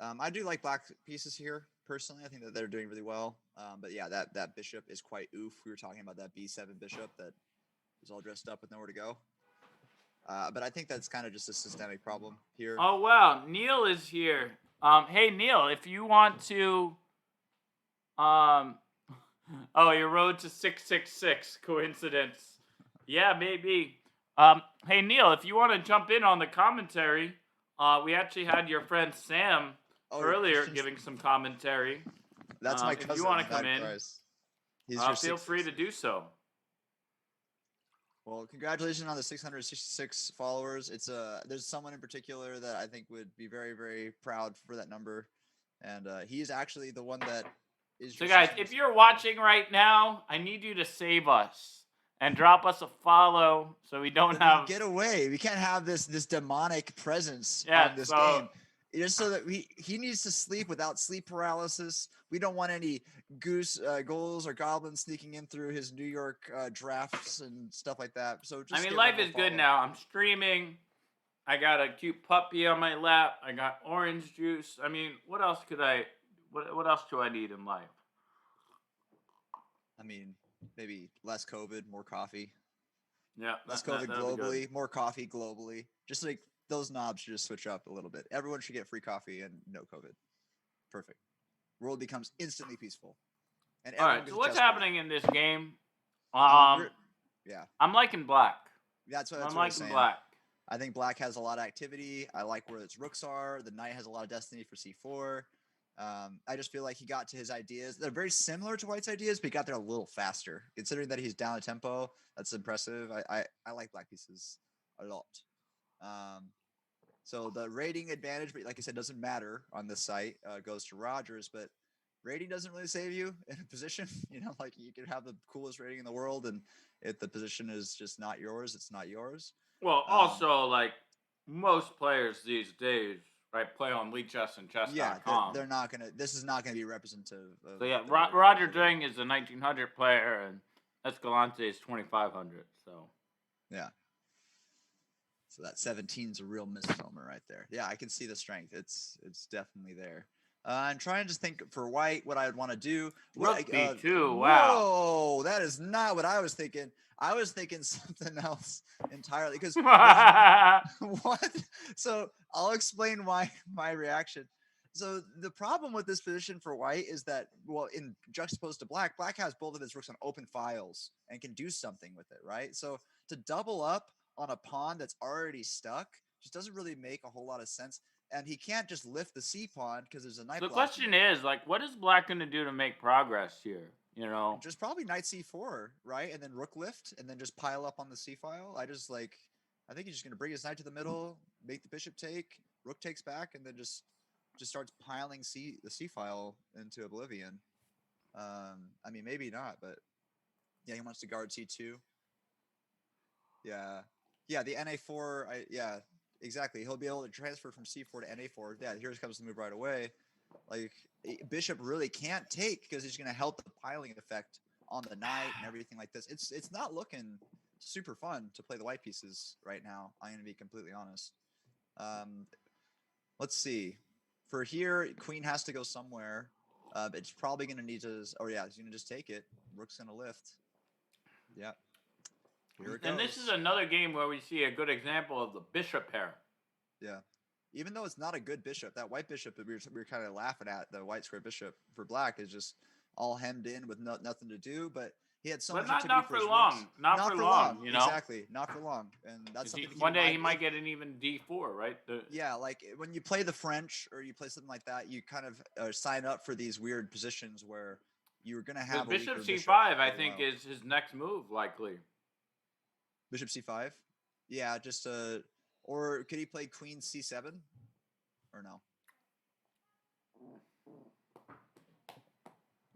I do like black pieces here, personally. I think that they're doing really well. But yeah, that bishop is quite oof. We were talking about that b7 bishop that is all dressed up with nowhere to go. But I think that's kind of just a systemic problem here. Oh, wow. Neil is here. Hey, Neil, if you want to... Oh, your road to 666. Coincidence. Yeah, maybe. Hey, Neil, if you want to jump in on the commentary, we actually had your friend Sam earlier giving some commentary. That's my cousin. If you want to come in, feel free to do so. Well, congratulations on the 666 followers. It's there's someone in particular that I think would be very, very proud for that number, and he's actually the one that is. So, guys, if you're watching right now, I need you to save us and drop us a follow so we don't have. Get away! We can't have this demonic presence on this game. Just so that he needs to sleep without sleep paralysis. We don't want any ghouls or goblins sneaking in through his New York drafts and stuff like that. So just life is good now. I'm streaming. I got a cute puppy on my lap. I got orange juice. I mean, what else could I? What else do I need in life? I mean, maybe less COVID, more coffee. Yeah, less COVID globally, more coffee globally. Just like. Those knobs should just switch up a little bit. Everyone should get free coffee and no COVID. Perfect. World becomes instantly peaceful. And all right. So what's happening in this game? Yeah. I'm liking black. That's what I'm what liking black. I think black has a lot of activity. I like where its rooks are. The knight has a lot of destiny for c4. I just feel like he got to his ideas. They're very similar to white's ideas, but he got there a little faster. Considering that he's down a tempo, that's impressive. I like black pieces a lot. So the rating advantage, but like I said, doesn't matter on this site. Goes to Rogers, but rating doesn't really save you in a position. You know, like you could have the coolest rating in the world, and if the position is just not yours, it's not yours. Well, Um, also like most players these days, right, play on Chess and yeah, Chess.com. they're not gonna. This is not gonna be representative of. So yeah, the real Roger ability. Dring is a 1900 player, and Escalante is 2500. So Yeah. So that 17 is a real misnomer right there. Yeah, I can see the strength. It's definitely there. I'm trying to just think for white what I would want to do. Rook B2. Wow. Whoa, that is not what I was thinking. I was thinking something else entirely because what? So I'll explain why my reaction. So the problem with this position for white is that, well, in juxtaposed to black, black has both of his rooks on open files and can do something with it, right? So to double up on a pawn that's already stuck just doesn't really make a whole lot of sense. And he can't just lift the C pawn because there's a knight. The blocking question it. is, like, what is black going to do to make progress here? You know, Just probably knight C4, right? And then rook lift, and then just pile up on the C file. I think he's just going to bring his knight to the middle, make the bishop take, rook takes back, and then just starts piling the C file into oblivion. I mean, maybe not, but yeah, he wants to guard C2. Yeah, the NA4. Yeah, exactly. He'll be able to transfer from C4 to NA4. Yeah, here comes the move right away. Like bishop really can't take because he's going to help the piling effect on the knight and everything like this. It's not looking super fun to play the white pieces right now. I'm going to be completely honest. Let's see. For here, queen has to go somewhere. It's probably going to need to. Oh yeah, he's going to just take it. Rook's going to lift. Yeah. Here it goes. and this is another game where we see a good example of the bishop pair. Yeah. Even though it's not a good bishop, that white bishop that we were kind of laughing at, the white square bishop for black is just all hemmed in with nothing to do. But he had so But much not activity for his long. rooks. Not for long, you know? Exactly. Not for long. And that's something to keep One in day mind. he might get an even D4, right? Yeah, like when you play the French or you play something like that, you kind of sign up for these weird positions where you're going to have a bishop weaker C5, bishop I for a think, while. is his next move, likely. Bishop C5? Yeah, just or could he play queen C7? Or no?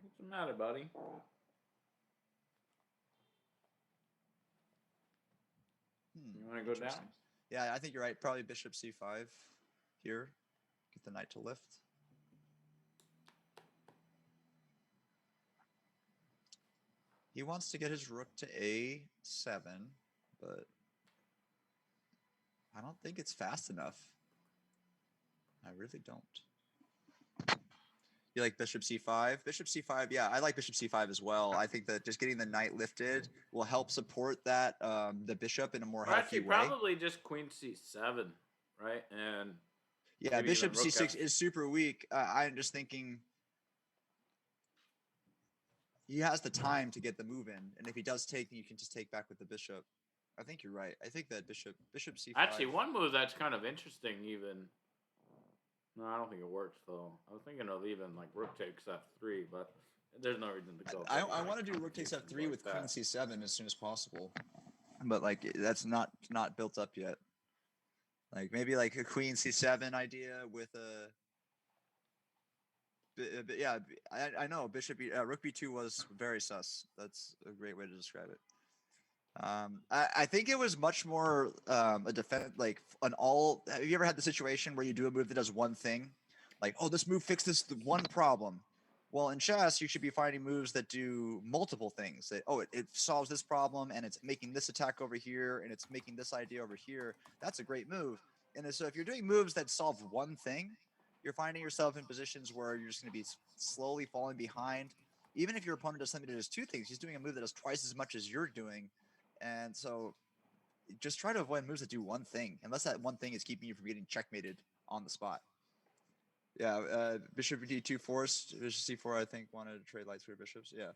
What's the matter, buddy? You want to go down? Interesting. Yeah, I think you're right. Probably bishop C5 here. Get the knight to lift. He wants to get his rook to A7, but I don't think it's fast enough. I really don't. You like bishop C5? Bishop C5, yeah, I like bishop C5 as well. I think that just getting the knight lifted will help support that the bishop in a more healthy way. Probably just queen C7, right? And yeah, bishop C6 is super weak. I'm just thinking he has the time to get the move in, and if he does take, you can just take back with the bishop. I think you're right. I think that bishop C5. Actually, one move that's kind of interesting, even. No, I don't think it works though. I was thinking of even like rook takes F3, but there's no reason to go. I want to do rook takes F3 with queen C7 as soon as possible, but like that's not built up yet. Like maybe like a queen C7 idea with a. Yeah, I know bishop rook B2 was very sus. That's a great way to describe it. I think it was much more a defense, like an all. Have you ever had the situation where you do a move that does one thing, like, oh, this move fixed this one problem? Well, in chess, you should be finding moves that do multiple things. That it solves this problem and it's making this attack over here and it's making this idea over here. That's a great move. And so if you're doing moves that solve one thing, you're finding yourself in positions where you're just going to be slowly falling behind. Even if your opponent does something that does two things, he's doing a move that does twice as much as you're doing. And so just try to avoid moves that do one thing, unless that one thing is keeping you from getting checkmated on the spot. Yeah, bishop d2 forced. Bishop c4, I think, wanted to trade light square bishops. Yeah.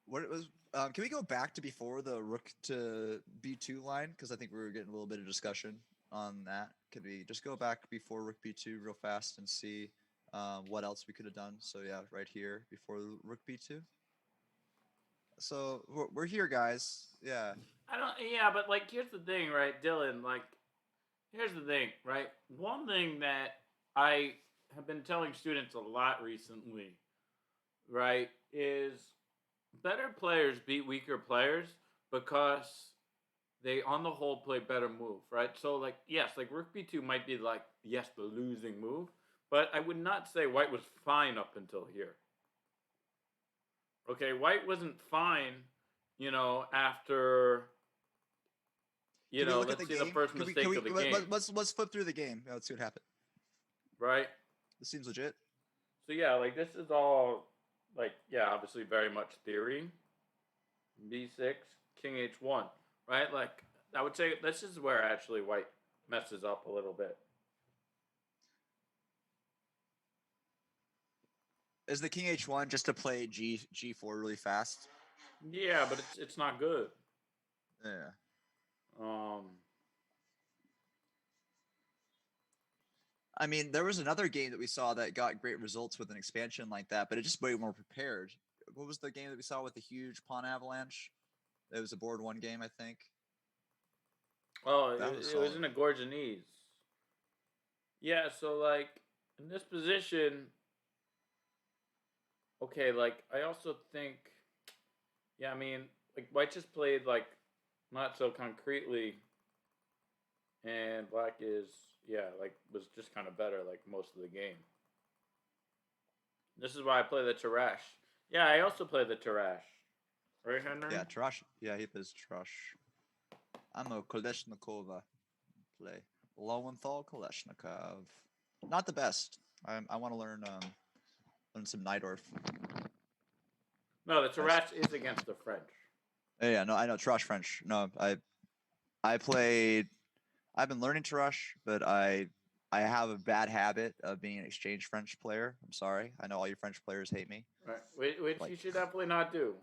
What it was? Can we go back to before the rook to b2 line? Because I think we were getting a little bit of discussion on that. Could we just go back before rook b2 real fast and see what else we could have done? So yeah, right here before rook b2. So we're here, guys. Yeah. I don't. Yeah, but like, here's the thing, right, Dylan? Like, here's the thing, right? One thing that I have been telling students a lot recently, right, is better players beat weaker players because they on the whole play better move, right? So like yes, like Rook B2 might be like yes the losing move, but I would not say White was fine up until here. Okay, White wasn't fine, after Can we look at let's the see the game? first mistake of the game, Let's flip through the game. Let's see what happened. right? This seems legit. So yeah, like this is all like yeah, obviously very much theory. B6, King H1, right? Like I would say this is where actually White messes up a little bit. Is the King H1 just to play G4 really fast? Yeah, but it's not good. Yeah. I mean, there was another game that we saw that got great results with an expansion like that, but it just way more prepared. What was the game that we saw with the huge pawn avalanche? It was a board 1 game, I think. Oh, That it was was solid. in a Gorgonese. Yeah, so like in this position, okay, like I also think, yeah, I mean, like White just played like not so concretely, and Black is like was just kind of better like most of the game. This is why I play the Tarash. Yeah, I also play the Tarash. Right, Henry? Yeah, Trash. Yeah, he plays Trash. I'm a Koleshnikova play. Lowenthal Koleshnikov. Not the best. I want to learn some Neidorf. No, the Tarash is against the French. Yeah, no, I know Trash French. No, I played. I've been learning Tarash, but I have a bad habit of being an exchange French player. I'm sorry. I know all you French players hate me. Right, which Like- you should definitely not do.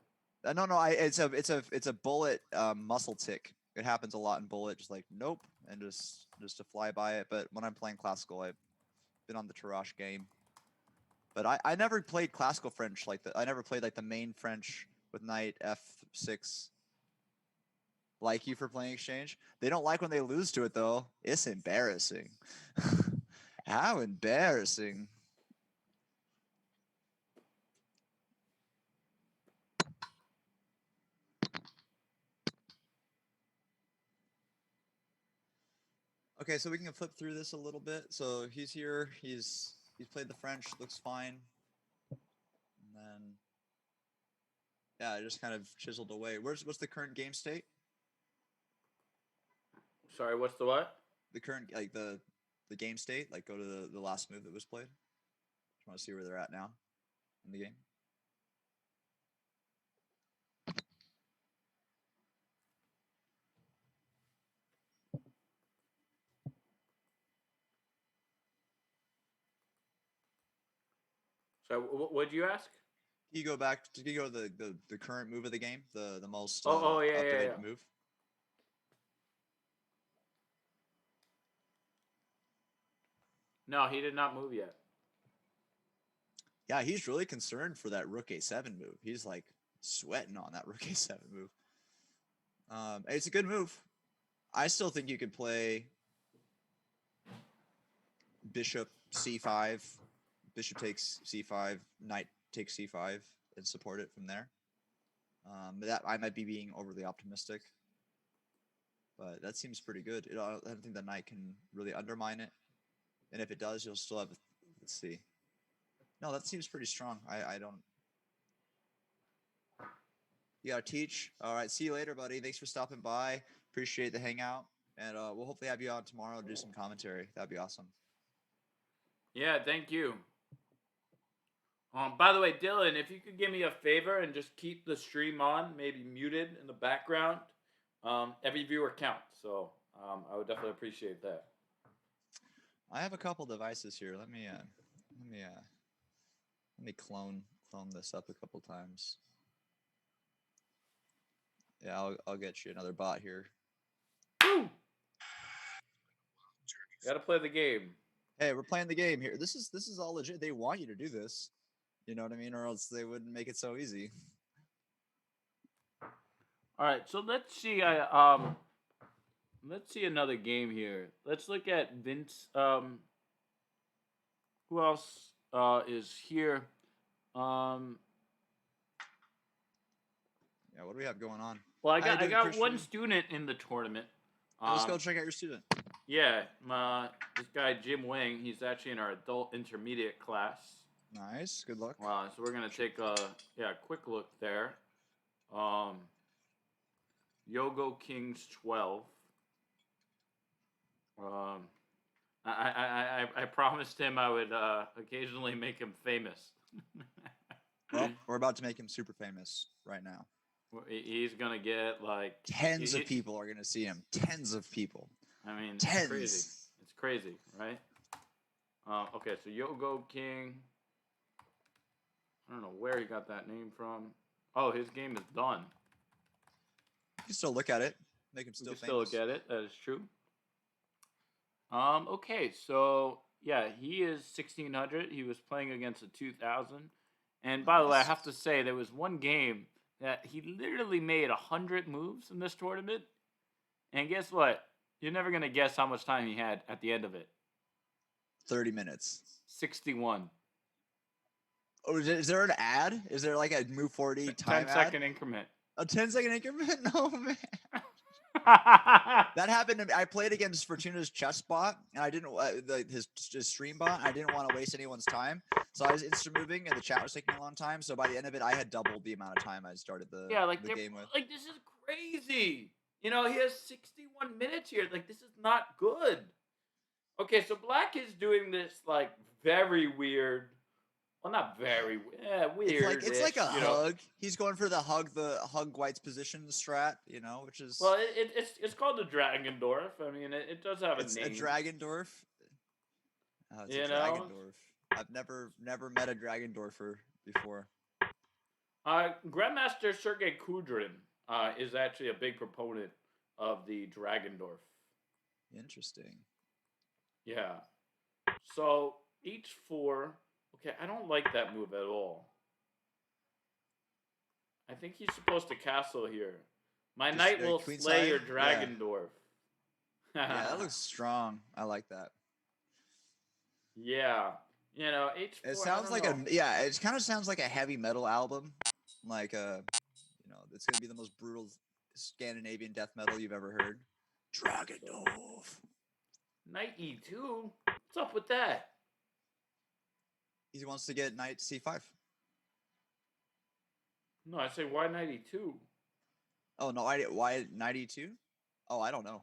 No, it's a bullet muscle tick. It happens a lot in bullet. Just like nope, and just to fly by it. But when I'm playing classical, I've been on the Tarash game. But I never played classical French like I never played like the main French with knight f6. Like you for playing exchange. They don't like when they lose to it though. It's embarrassing. How embarrassing. Okay, so we can flip through this a little bit. So he's here. He's played the French. Looks fine. And then yeah, it just kind of chiseled away. What's the current game state? Sorry, what's the what? The current like the game state. Like go to the last move that was played. Just want to see where they're at now in the game. So what did you ask? Can you go back to the current move of the game, the most Yeah, up-to-date yeah. move? No, he did not move yet. Yeah, he's really concerned for that Rook A7 move. He's like sweating on that Rook A7 move. It's a good move. I still think you could play Bishop C5, Bishop takes C5, Knight takes C5, and support it from there. That I might be being overly optimistic, but that seems pretty good. I don't think the Knight can really undermine it, and if it does, you'll still have. Let's see. No, that seems pretty strong. I don't. You gotta teach. All right. See you later, buddy. Thanks for stopping by. Appreciate the hangout, and we'll hopefully have you on tomorrow to do some commentary. That'd be awesome. Yeah, thank you. By the way, Dylan, if you could give me a favor and just keep the stream on, maybe muted in the background. Every viewer counts, so I would definitely appreciate that. I have a couple devices here. Let me clone this up a couple times. Yeah, I'll get you another bot here. Woo! Gotta play the game. Hey, we're playing the game here. This is all legit. They want you to do this. You know what I mean? Or else they wouldn't make it so easy. All right, so let's see. let's see another game here. Let's look at Vince. Who else is here? Yeah, what do we have going on? Well, I How you got doing, one Christian? student in the tournament. Let's go check out your student. Yeah, this guy Jim Wang. He's actually in our adult intermediate class. Nice. Good luck. So we're gonna take a quick look there. Yogo Kings 12. I promised him I would occasionally make him famous. Well, we're about to make him super famous right now. He's gonna get like Tens of people are gonna see him. Tens of people. I mean, Tens. it's crazy. It's crazy, right? Okay, so Yogo King. I don't know where he got that name from. Oh, his game is done. You can still look at it. Make him You still can famous. still look at it. That is true. Okay, so yeah, he is 1600. He was playing against a 2000. And by the way, I have to say there was one game that he literally made 100 moves in this tournament. And guess what? You're never gonna guess how much time he had at the end of it. 30 minutes. 61. Oh, is there an ad? Is there like a move 40 time 10-second ad? increment. A 10-second increment? No, man. That happened to me. I played against Fortuna's chess bot, and I didn't his stream bot. I didn't want to waste anyone's time, so I was instant moving, and the chat was taking a long time. So by the end of it, I had doubled the amount of time I started the the game with. Like this is crazy. You know, he has 61 minutes here. Like this is not good. Okay, so Black is doing this like very weird. Well, not very weird. It's like a hug. He's going for the hug White's position strat, which is Well, it's called the Dragendorf. I mean, it does have a it's name. a Dragendorf. Oh, it's You a know? Dragendorf. I've never met a Dragendorfer before. Grandmaster Sergey Kudrin is actually a big proponent of the Dragendorf. Interesting. Yeah. So H4. Okay, I don't like that move at all. I think he's supposed to castle here. My Just, knight will queenside? slay your Yeah. Dragendorf. Yeah, that looks strong. I like that. Yeah. H4. It sounds like it kind of sounds like a heavy metal album. Like it's gonna be the most brutal Scandinavian death metal you've ever heard. Dragendorf. Knight E2? What's up with that? He wants to get knight C5. No, I say why knight E2? Oh no, why knight E2? Oh, I don't know.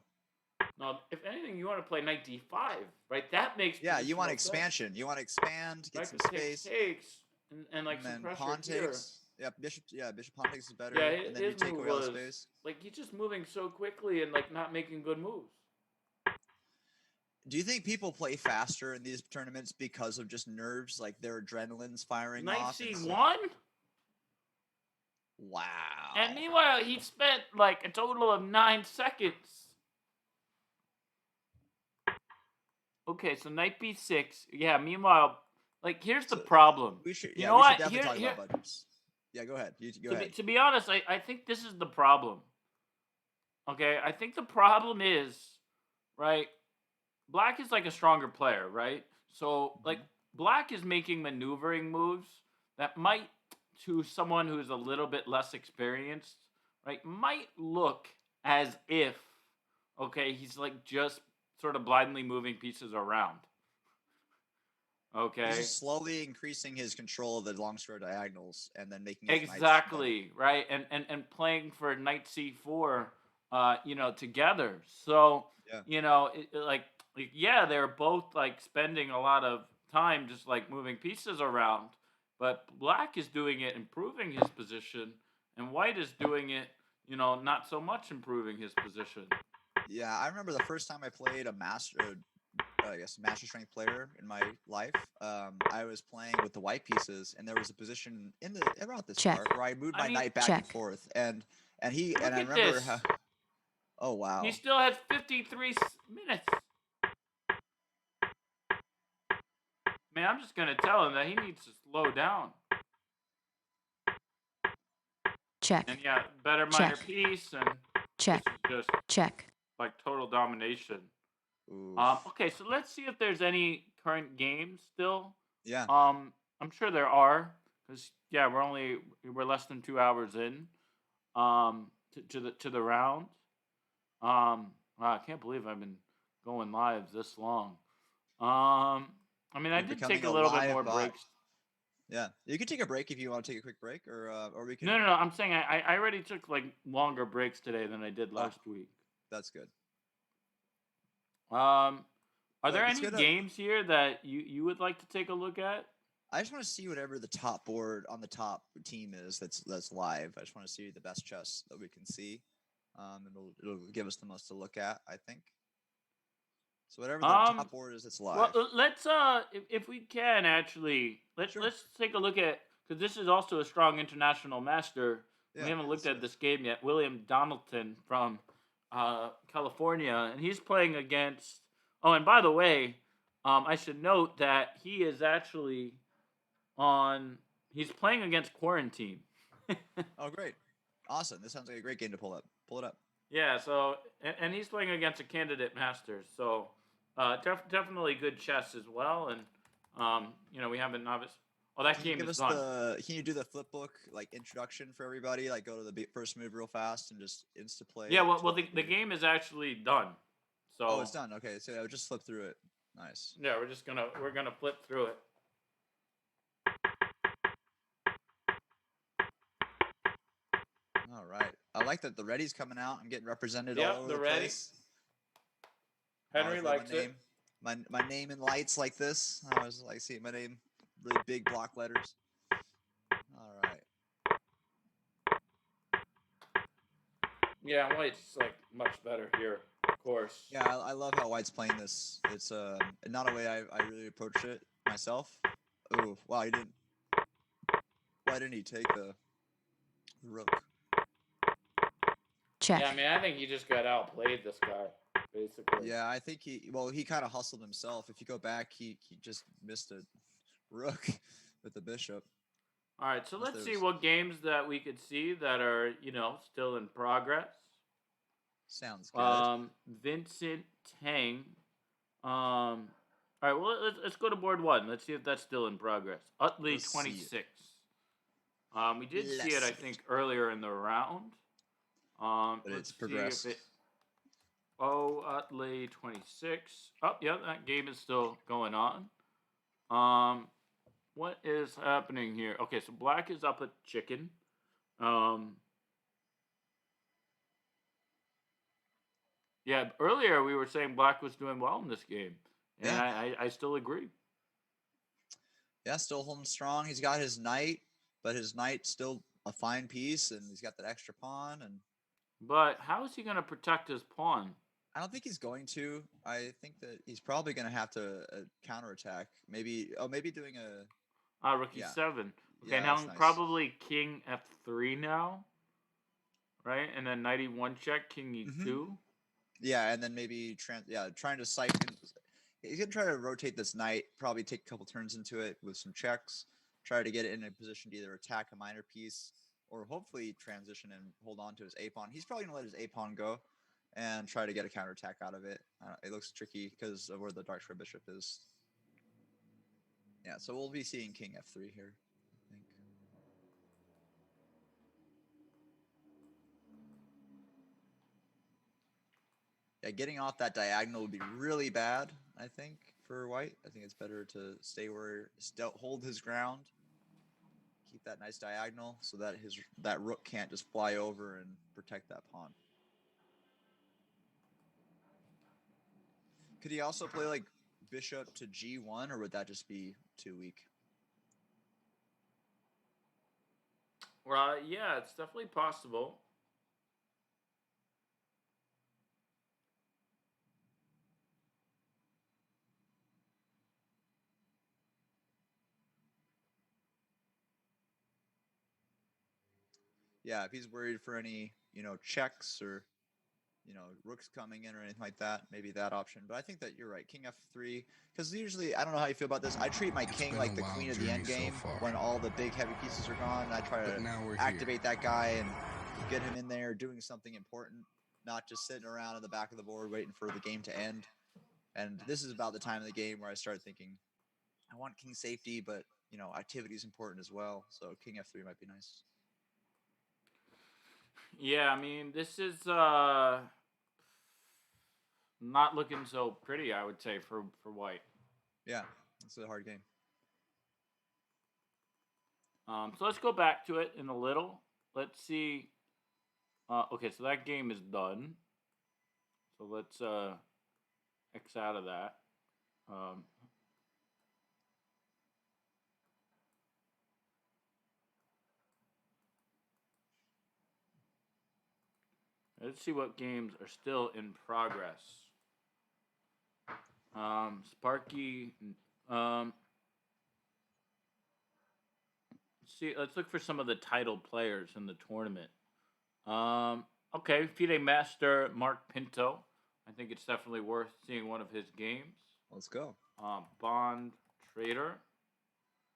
No, if anything, you want to play knight D5, right? That makes Yeah, you want positional sense. expansion. You want to expand, get Knight some takes, space, and like and some then pressure pawn here. takes. Yeah, bishop pawn takes is better. Yeah, and then you his take move away all the was space. like he's just moving so quickly and like not making good moves. Do you think people play faster in these tournaments because of just nerves, like their adrenaline's firing Knight off? and C1, Wow. and meanwhile he spent like a total of 9 seconds. Okay, so knight B6. Yeah. Meanwhile, like here's the problem. We should. You Yeah, know we what? should definitely Here- talk about budgets. Yeah, go ahead. You go ahead. To be honest, I think this is the problem. Okay, I think the problem is, right, Black is like a stronger player, right? So, like, Black is making maneuvering moves that might, to someone who's a little bit less experienced, right, might look as if, okay, he's like just sort of blindly moving pieces around. Okay. He's just slowly increasing his control of the long square diagonals and then making his knights Exactly, right? And playing for knight c4, together. So, Yeah. yeah, they're both like spending a lot of time just like moving pieces around, but Black is doing it, improving his position, and White is doing it, not so much improving his position. Yeah, I remember the first time I played a master strength player in my life. I was playing with the white pieces, and there was a position around this Check. part where I moved I my mean- knight back Check. and forth, and I Look at remember this. how. Oh wow! He still has 53 minutes. Man, I'm just gonna tell him that he needs to slow down. Check. And yeah, better minor Check. piece, and Check. this is just Check. like total domination. Oof. Okay, so let's see if there's any current games still. Yeah. I'm sure there are, because yeah, we're less than 2 hours in, to the round. Wow, I can't believe I've been going live this long. I mean, I You're did becoming take a a little bit live more bot. breaks. Yeah. You can take a break if you want to take a quick break, or we can. No, I'm saying I already took like longer breaks today than I did last week. That's good. Are But there it's any good. games here that you would like to take a look at? I just want to see whatever the top board on the top team is that's live. I just want to see the best chess that we can see. It'll give us the most to look at, I think. So whatever the top board is, it's live. Well, let's if we can actually let's take a look at, because this is also a strong international master. Yeah, We haven't looked at this game yet. William Donaldson from California, and he's playing against. Oh, and by the way, I should note that he is actually he's playing against Quarantine. Oh, great. Awesome. This sounds like a great game to pull up. Pull it up. Yeah, so and he's playing against a candidate master, so definitely good chess as well. And we have a novice. Oh, that game is done. Can you do the flip book like introduction for everybody? Like go to the first move real fast and just insta play. Yeah, well, the game is actually done. So oh, it's done. Okay, so I would just flip through it. Nice. Yeah, we're gonna flip through it. All right. I like that the ready's coming out. I'm getting represented Yep, all over the the ready. place. Henry likes it. My name in lights like this. I always like seeing my name, really big block letters. All right. Yeah, White's like much better here, of course. Yeah, I love how White's playing this. It's not a way I really approach it myself. Oh, wow, he didn't. Why didn't he take the rook? Check. Yeah, I mean, I think he just got outplayed, this guy, basically. Yeah, I think he kind of hustled himself. If you go back, he just missed a rook with the bishop. All right, so let's see what games that we could see that are, still in progress. Sounds good. Vincent Tang. All right, well, let's go to board one. Let's see if that's still in progress. Utley 26. We did see it, I think, earlier in the round. But it's progressed. Utley 26. Oh, yeah, that game is still going on. What is happening here? Okay, so black is up a chicken. Yeah, earlier we were saying black was doing well in this game, and Yeah. I still agree. Yeah, still holding strong. He's got his knight, but his knight's still a fine piece, and he's got that extra pawn. But how is he going to protect his pawn? I don't think he's going to. I think that he's probably going to have to counterattack. Maybe doing a Rook e7. Okay, Yeah, now that's nice. probably king f3 now, right? And then knight e1 check, king e2. Yeah, and then maybe trying to siphon. He's gonna try to rotate this knight. Probably take a couple turns into it with some checks. Try to get it in a position to either attack a minor piece or hopefully transition and hold on to his a pawn. He's probably gonna let his a pawn go and try to get a counterattack out of it. It looks tricky because of where the dark square bishop is. Yeah, so we'll be seeing king f3 here, I think. Yeah, getting off that diagonal would be really bad, I think, for white. I think it's better to stay hold his ground, keep that nice diagonal so that that rook can't just fly over and protect that pawn. Could he also play like bishop to g1, or would that just be too weak? Well, yeah, it's definitely possible. Yeah, if he's worried for any, checks or, rooks coming in or anything like that, maybe that option. But I think that you're right, king f3, because usually, I don't know how you feel about this, I treat my king like the queen of the endgame when all the big heavy pieces are gone. I try to activate that guy and get him in there doing something important, not just sitting around in the back of the board waiting for the game to end. And this is about the time of the game where I start thinking, I want king safety, but activity is important as well. So king f3 might be nice. Yeah, I mean, this is not looking so pretty, I would say, for white. Yeah, it's a hard game. So let's go back to it in a little. Let's see. Okay, so that game is done. So let's X out of that. Let's see what games are still in progress. Sparky. Let's look for some of the title players in the tournament. Okay, FIDE Master Mark Pinto. I think it's definitely worth seeing one of his games. Let's go. Bond Trader.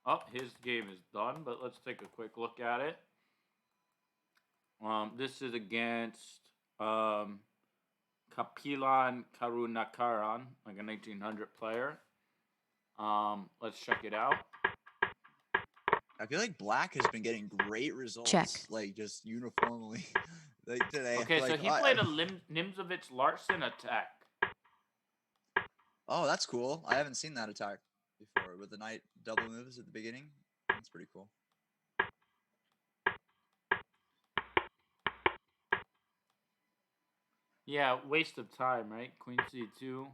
Oh, his game is done, but let's take a quick look at it. This is against Kapilan Karunakaran, like a 1900 player. Let's check it out. I feel like Black has been getting great results. Check. Like just uniformly. Like today. Okay, so like, he played a Nimzovich Larson attack. Oh, that's cool. I haven't seen that attack before with the knight double moves at the beginning. That's pretty cool. Yeah, waste of time, right? Queen C2.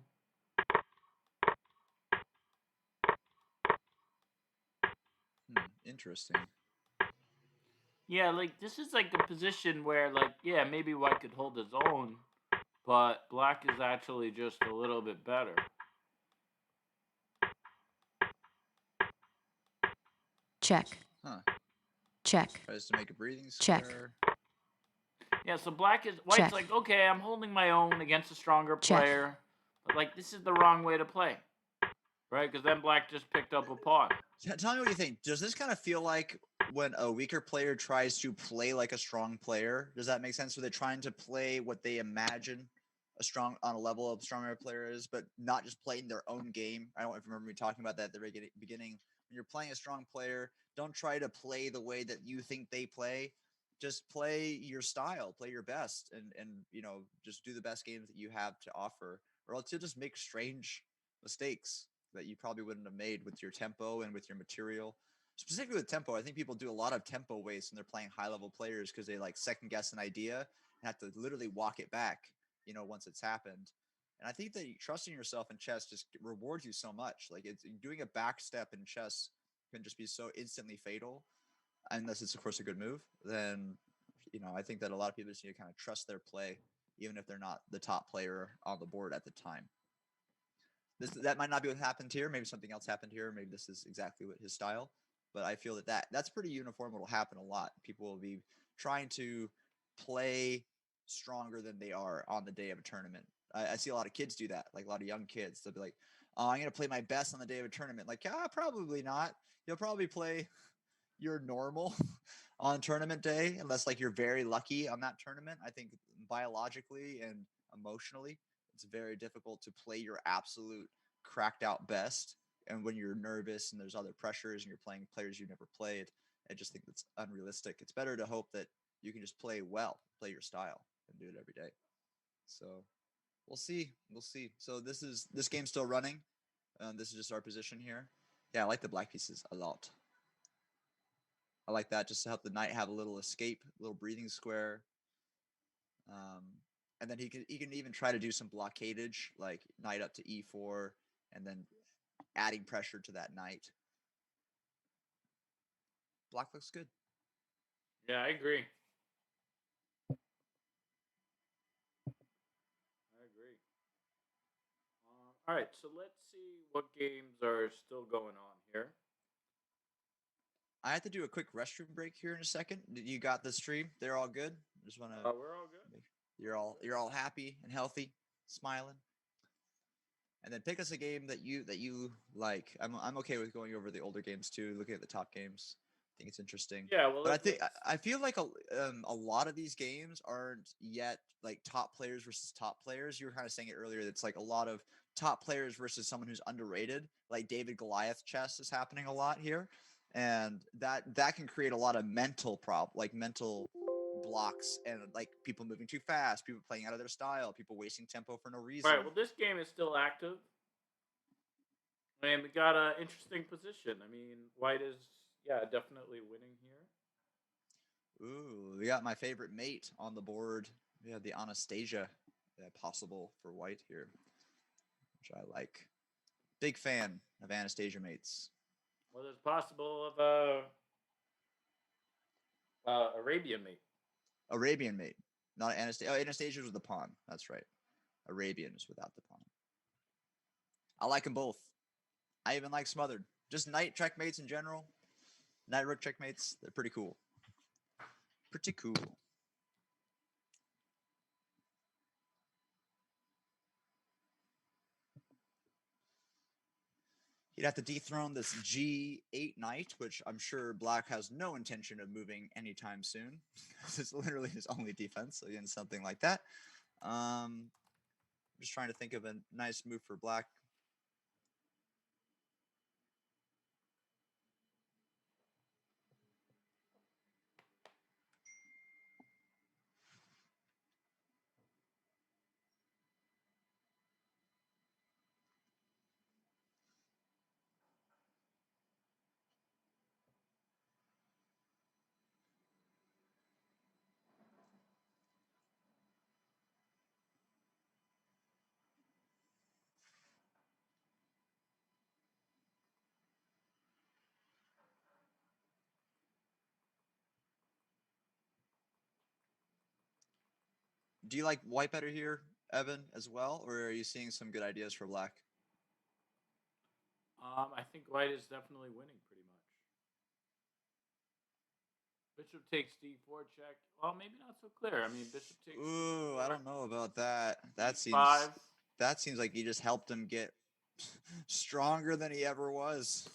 Interesting. Yeah, like this is like a position where, like, yeah, maybe white could hold his own, but black is actually just a little bit better. Check. Huh. Check. Tries to make a breathing Check. square. Yeah, so white's Check. like, okay, I'm holding my own against a stronger Check. player, but like this is the wrong way to play, right? Because then black just picked up a pawn. Tell me what you think. Does this kind of feel like when a weaker player tries to play like a strong player? Does that make sense? So they're trying to play what they imagine on a level of stronger player is, but not just playing their own game. I don't remember me talking about that at the beginning. When you're playing a strong player, don't try to play the way that you think they play. Just play your style, play your best, and just do the best games that you have to offer, or else you'll just make strange mistakes that you probably wouldn't have made with your tempo and with your material. Specifically with tempo, I think people do a lot of tempo waste when they're playing high-level players because they like second guess an idea and have to literally walk it back, once it's happened. And I think that trusting yourself in chess just rewards you so much. Like doing a back step in chess can just be so instantly fatal, unless it's of course a good move. Then, I think that a lot of people just need to kind of trust their play, even if they're not the top player on the board at the time. That might not be what happened here. Maybe something else happened here. Maybe this is exactly what his style. But I feel that's pretty uniform. It'll happen a lot. People will be trying to play stronger than they are on the day of a tournament. I see a lot of kids do that, like a lot of young kids. They'll be like, "Oh, I'm going to play my best on the day of a tournament." Like, probably not. You'll probably play your normal on tournament day, unless like you're very lucky on that tournament. I think biologically and emotionally, it's very difficult to play your absolute cracked out best. And when you're nervous and there's other pressures and you're playing players you've never played, I just think that's unrealistic. It's better to hope that you can just play well, play your style, and do it every day. So we'll see. So this game's still running. This is just our position here. Yeah, I like the black pieces a lot. I like that just to help the knight have a little escape, a little breathing square. And then he can even try to do some blockadage, like knight up to e4, and then adding pressure to that knight. Black looks good. Yeah, I agree. All right, so let's see what games are still going on here. I have to do a quick restroom break here in a second. You got the stream? They're all good? Just want to. We're all good. You're all happy and healthy, smiling. And then pick us a game that you like. I'm okay with going over the older games too, looking at the top games. think it's interesting. Yeah, well, But I let's- think I feel like a lot of these games aren't yet like top players versus top players. You were kind of saying it earlier. It's like a lot of top players versus someone who's underrated. Like David Goliath chess is happening a lot here, and that can create a lot of mental mental blocks and like people moving too fast, people playing out of their style, people wasting tempo for no reason. All right. Well, this game is still active, and we got an interesting position. I mean, White is definitely winning here. Ooh, we got my favorite mate on the board. We have the Anastasia possible for White here, which I like. Big fan of Anastasia mates. Well, there's possible of Arabian mate. Arabian mate, not Anastasia. Oh, Anastasia was the pawn. That's right. Arabian is without the pawn. I like them both. I even like Smothered. Just knight checkmates in general. Knight rook checkmates. They're pretty cool. Pretty cool. He'd have to dethrone this G8 knight, which I'm sure Black has no intention of moving anytime soon. It's literally his only defense against something like that. Just trying to think of a nice move for Black. Do you like White better here, Evan, as well, or are you seeing some good ideas for Black? I think White is definitely winning pretty much. Bishop takes d4 check. Well, maybe not so clear. I mean, bishop takes. Ooh, d4, I don't know about that. That e5. seems like you just helped him get stronger than he ever was,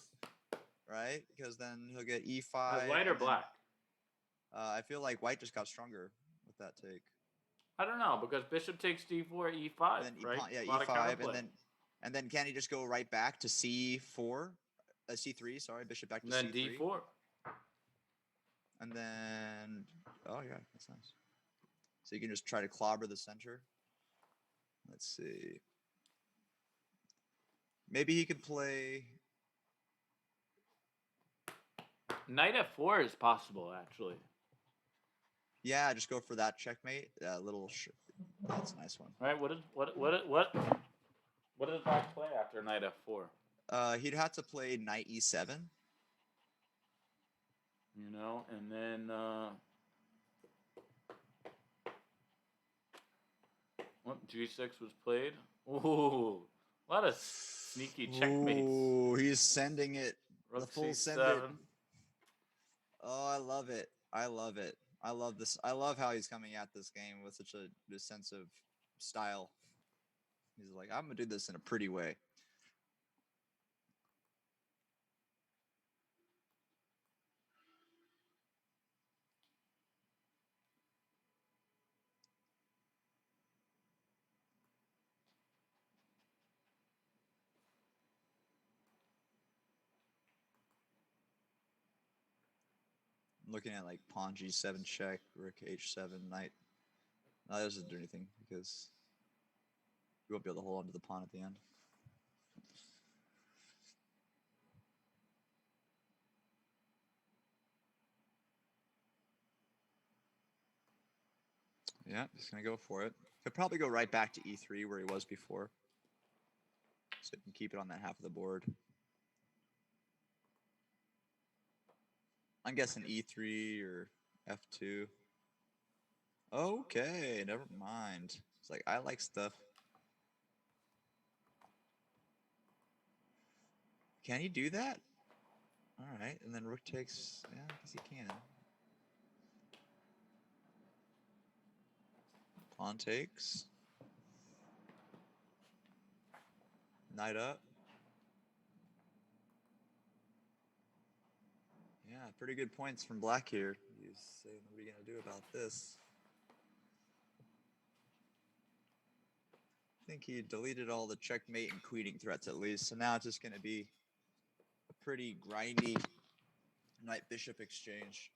right? Because then he'll get e5. White or and then, Black? I feel like White just got stronger with that take. I don't know because bishop takes d4, e5, And then right? yeah, A lot of e5, counterplay. and then can he just go right back to c4, c3? Sorry, bishop back to And then c3. d4. And then, oh yeah, that's nice. So you can just try to clobber the center. Let's see. Maybe he could play. Knight f4 is possible, actually. Yeah, just go for that checkmate. That's a nice one. All right. What does Black play after knight f4? He'd have to play knight e7. You know, and then g6 was played. Ooh, a lot of sneaky checkmates. Ooh, he's sending it. Rook The full c7. send it. Oh, I love it. I love it. I love this. I love how he's coming at this game with such a sense of style. He's like, I'm gonna do this in a pretty way. I'm looking at like pawn g7 check, rook h7, knight. No, that doesn't do anything because you won't be able to hold on to the pawn at the end. Yeah, he's gonna go for it. He'll probably go right back to e3 where he was before, so he can keep it on that half of the board. I'm guessing e3 or f2. Okay, never mind. It's like I like stuff. Can he do that? All right, and then rook takes. Yeah, I guess he can. Pawn takes. Knight up. Yeah, Yeah, pretty good points from Black here. He's saying, what are you going to do about this? I think he deleted all the checkmate and queening threats at least, so now it's just going to be a pretty grindy knight bishop exchange.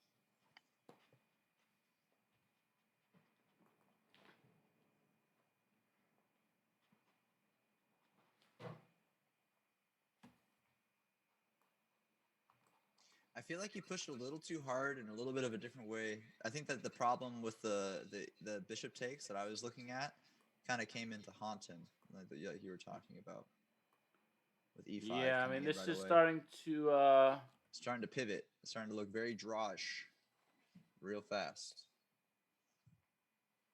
I feel like he pushed a little too hard in a little bit of a different way. I think that the problem with the bishop takes that I was looking at kind of came into haunt him, like that you were talking about with e5. Yeah, I coming mean, in this right is away. starting to. It's starting to pivot. It's starting to look very drawish, real fast.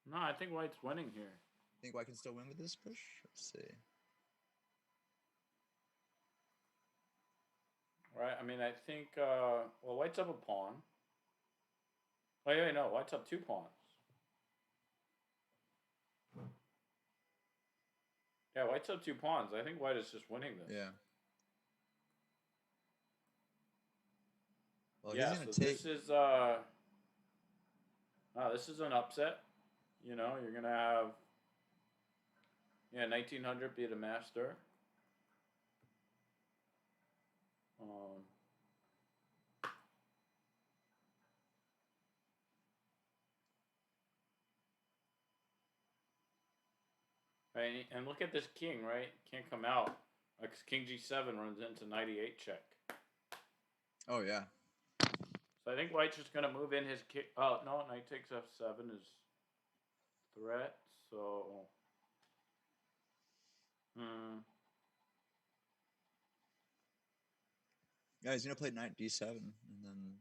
No, I think White's winning here. Think White can still win with this push? Let's see. Right. I mean, I think. Well, White's up a pawn. Oh yeah, no, White's up 2 pawns. Yeah, White's up 2 pawns. I think White is just winning this. Yeah. Well, Yeah, he's gonna so take. This is an upset. You know, you're gonna have 1900 be the master. Right, and look at this king, right? Can't come out. Because king g7 runs into knight e8 check. Oh yeah. So I think White's just gonna move in his king. Oh no, knight takes f7 is threat. So, Yeah, he's gonna play knight d7, and then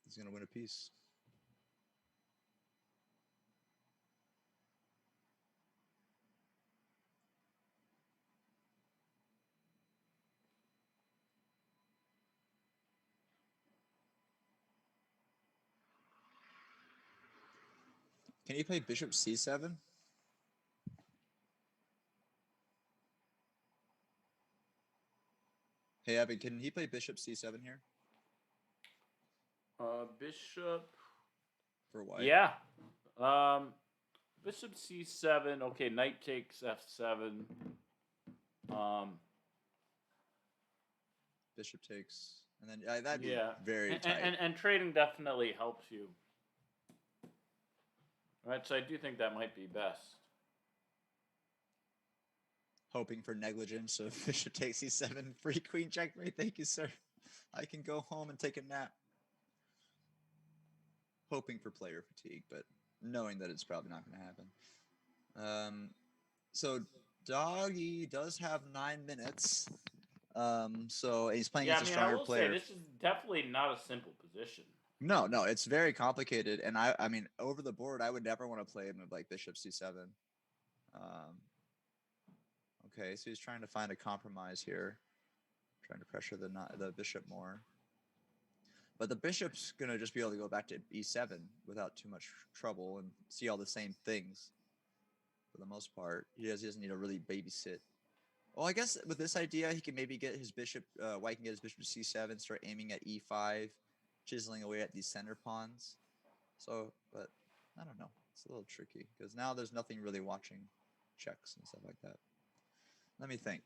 he's gonna win a piece. Can he play bishop c7? Hey, Evan, can he play bishop c7 here bishop. for White? Yeah. Bishop c7. Okay, knight takes f7. Bishop takes, and then that'd be Yeah. very and, tight. and trading definitely helps you. Right, so I do think that might be best. Hoping for negligence of bishop takes c7, free queen checkmate. Thank you, sir. I can go home and take a nap. Hoping for player fatigue, but knowing that it's probably not going to happen. So Doggy does have 9 minutes. So he's playing against a I stronger will player. say this is definitely not a simple position. No, it's very complicated, and I mean, over the board, I would never want to play him with like bishop c7. Okay, so he's trying to find a compromise here, trying to pressure the bishop more. But the bishop's gonna just be able to go back to e7 without too much trouble and see all the same things. For the most part, he doesn't need to really babysit. Well, I guess with this idea, he can maybe get his bishop. White can get his bishop to c7, start aiming at e5, chiseling away at these center pawns. So, but I don't know. It's a little tricky because now there's nothing really watching checks and stuff like that. Let me think.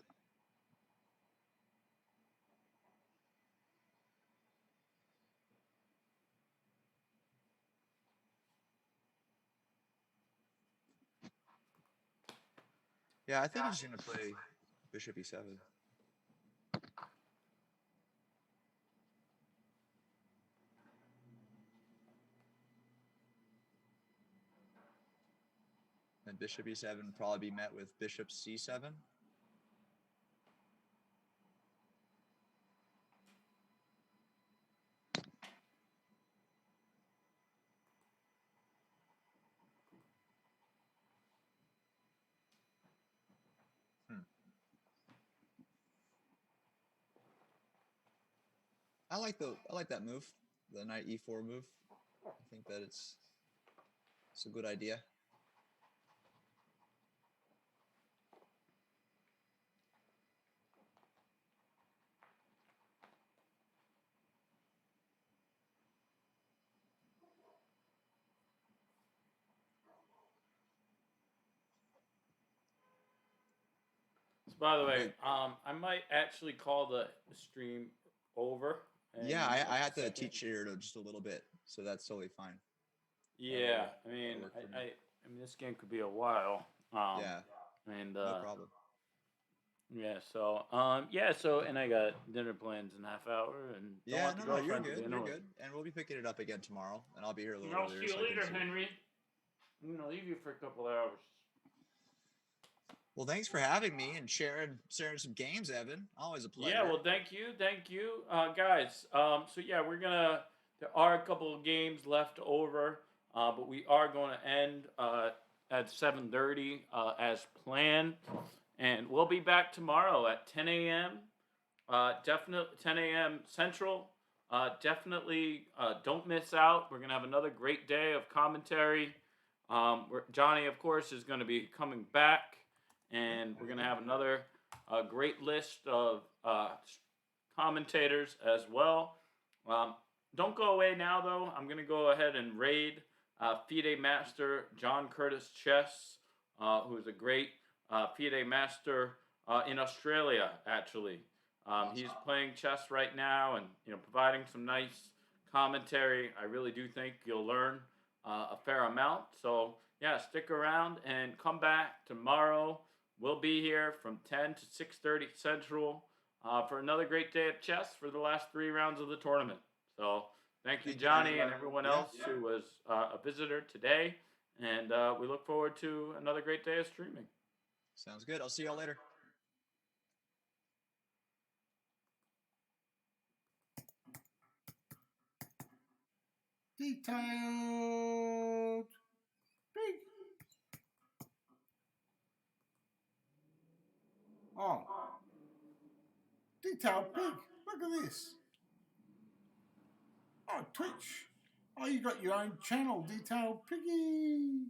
Yeah, I think he's going to play bishop e7. And bishop e7 probably be met with bishop c7. I like that move, the knight e4 move. I think that it's a good idea. By the way, I might actually call the stream over. Yeah, in I a had to second. teach here just a little bit, so that's totally fine. Yeah, I mean, work for me. I mean, this game could be a while. Yeah, And no problem. yeah, so and I got dinner plans in half hour, and don't Yeah, want the no, you're girlfriend to good. be You're annoyed. good. And we'll be picking it up again tomorrow, and I'll be here a little I'll earlier. see you so I can later, see. Henry. I'm gonna leave you for a couple hours. Well, thanks for having me and sharing some games, Evan. Always a pleasure. Yeah, well, thank you, guys. So yeah, there are a couple of games left over, but we are going to end at 7:30 as planned, and we'll be back tomorrow at 10 a.m. Definitely 10 a.m. Central. Definitely don't miss out. We're gonna have another great day of commentary. Johnny, of course, is going to be coming back, and we're going to have another great list of commentators as well. Don't go away now, though. I'm going to go ahead and raid FIDE Master John Curtis Chess, who is a great FIDE Master in Australia, actually. He's playing chess right now and providing some nice commentary. I really do think you'll learn a fair amount. So yeah, stick around and come back tomorrow. We'll be here from 10 to 6:30 Central for another great day of chess for the last 3 rounds of the tournament. So thank you, Johnny, and everyone else who was a visitor today. And we look forward to another great day of streaming. Sounds good. I'll see y'all later. Detailed pig. Oh, detailed pig. Look at this. Oh, Twitch. Oh, you got your own channel, Detailed Piggy.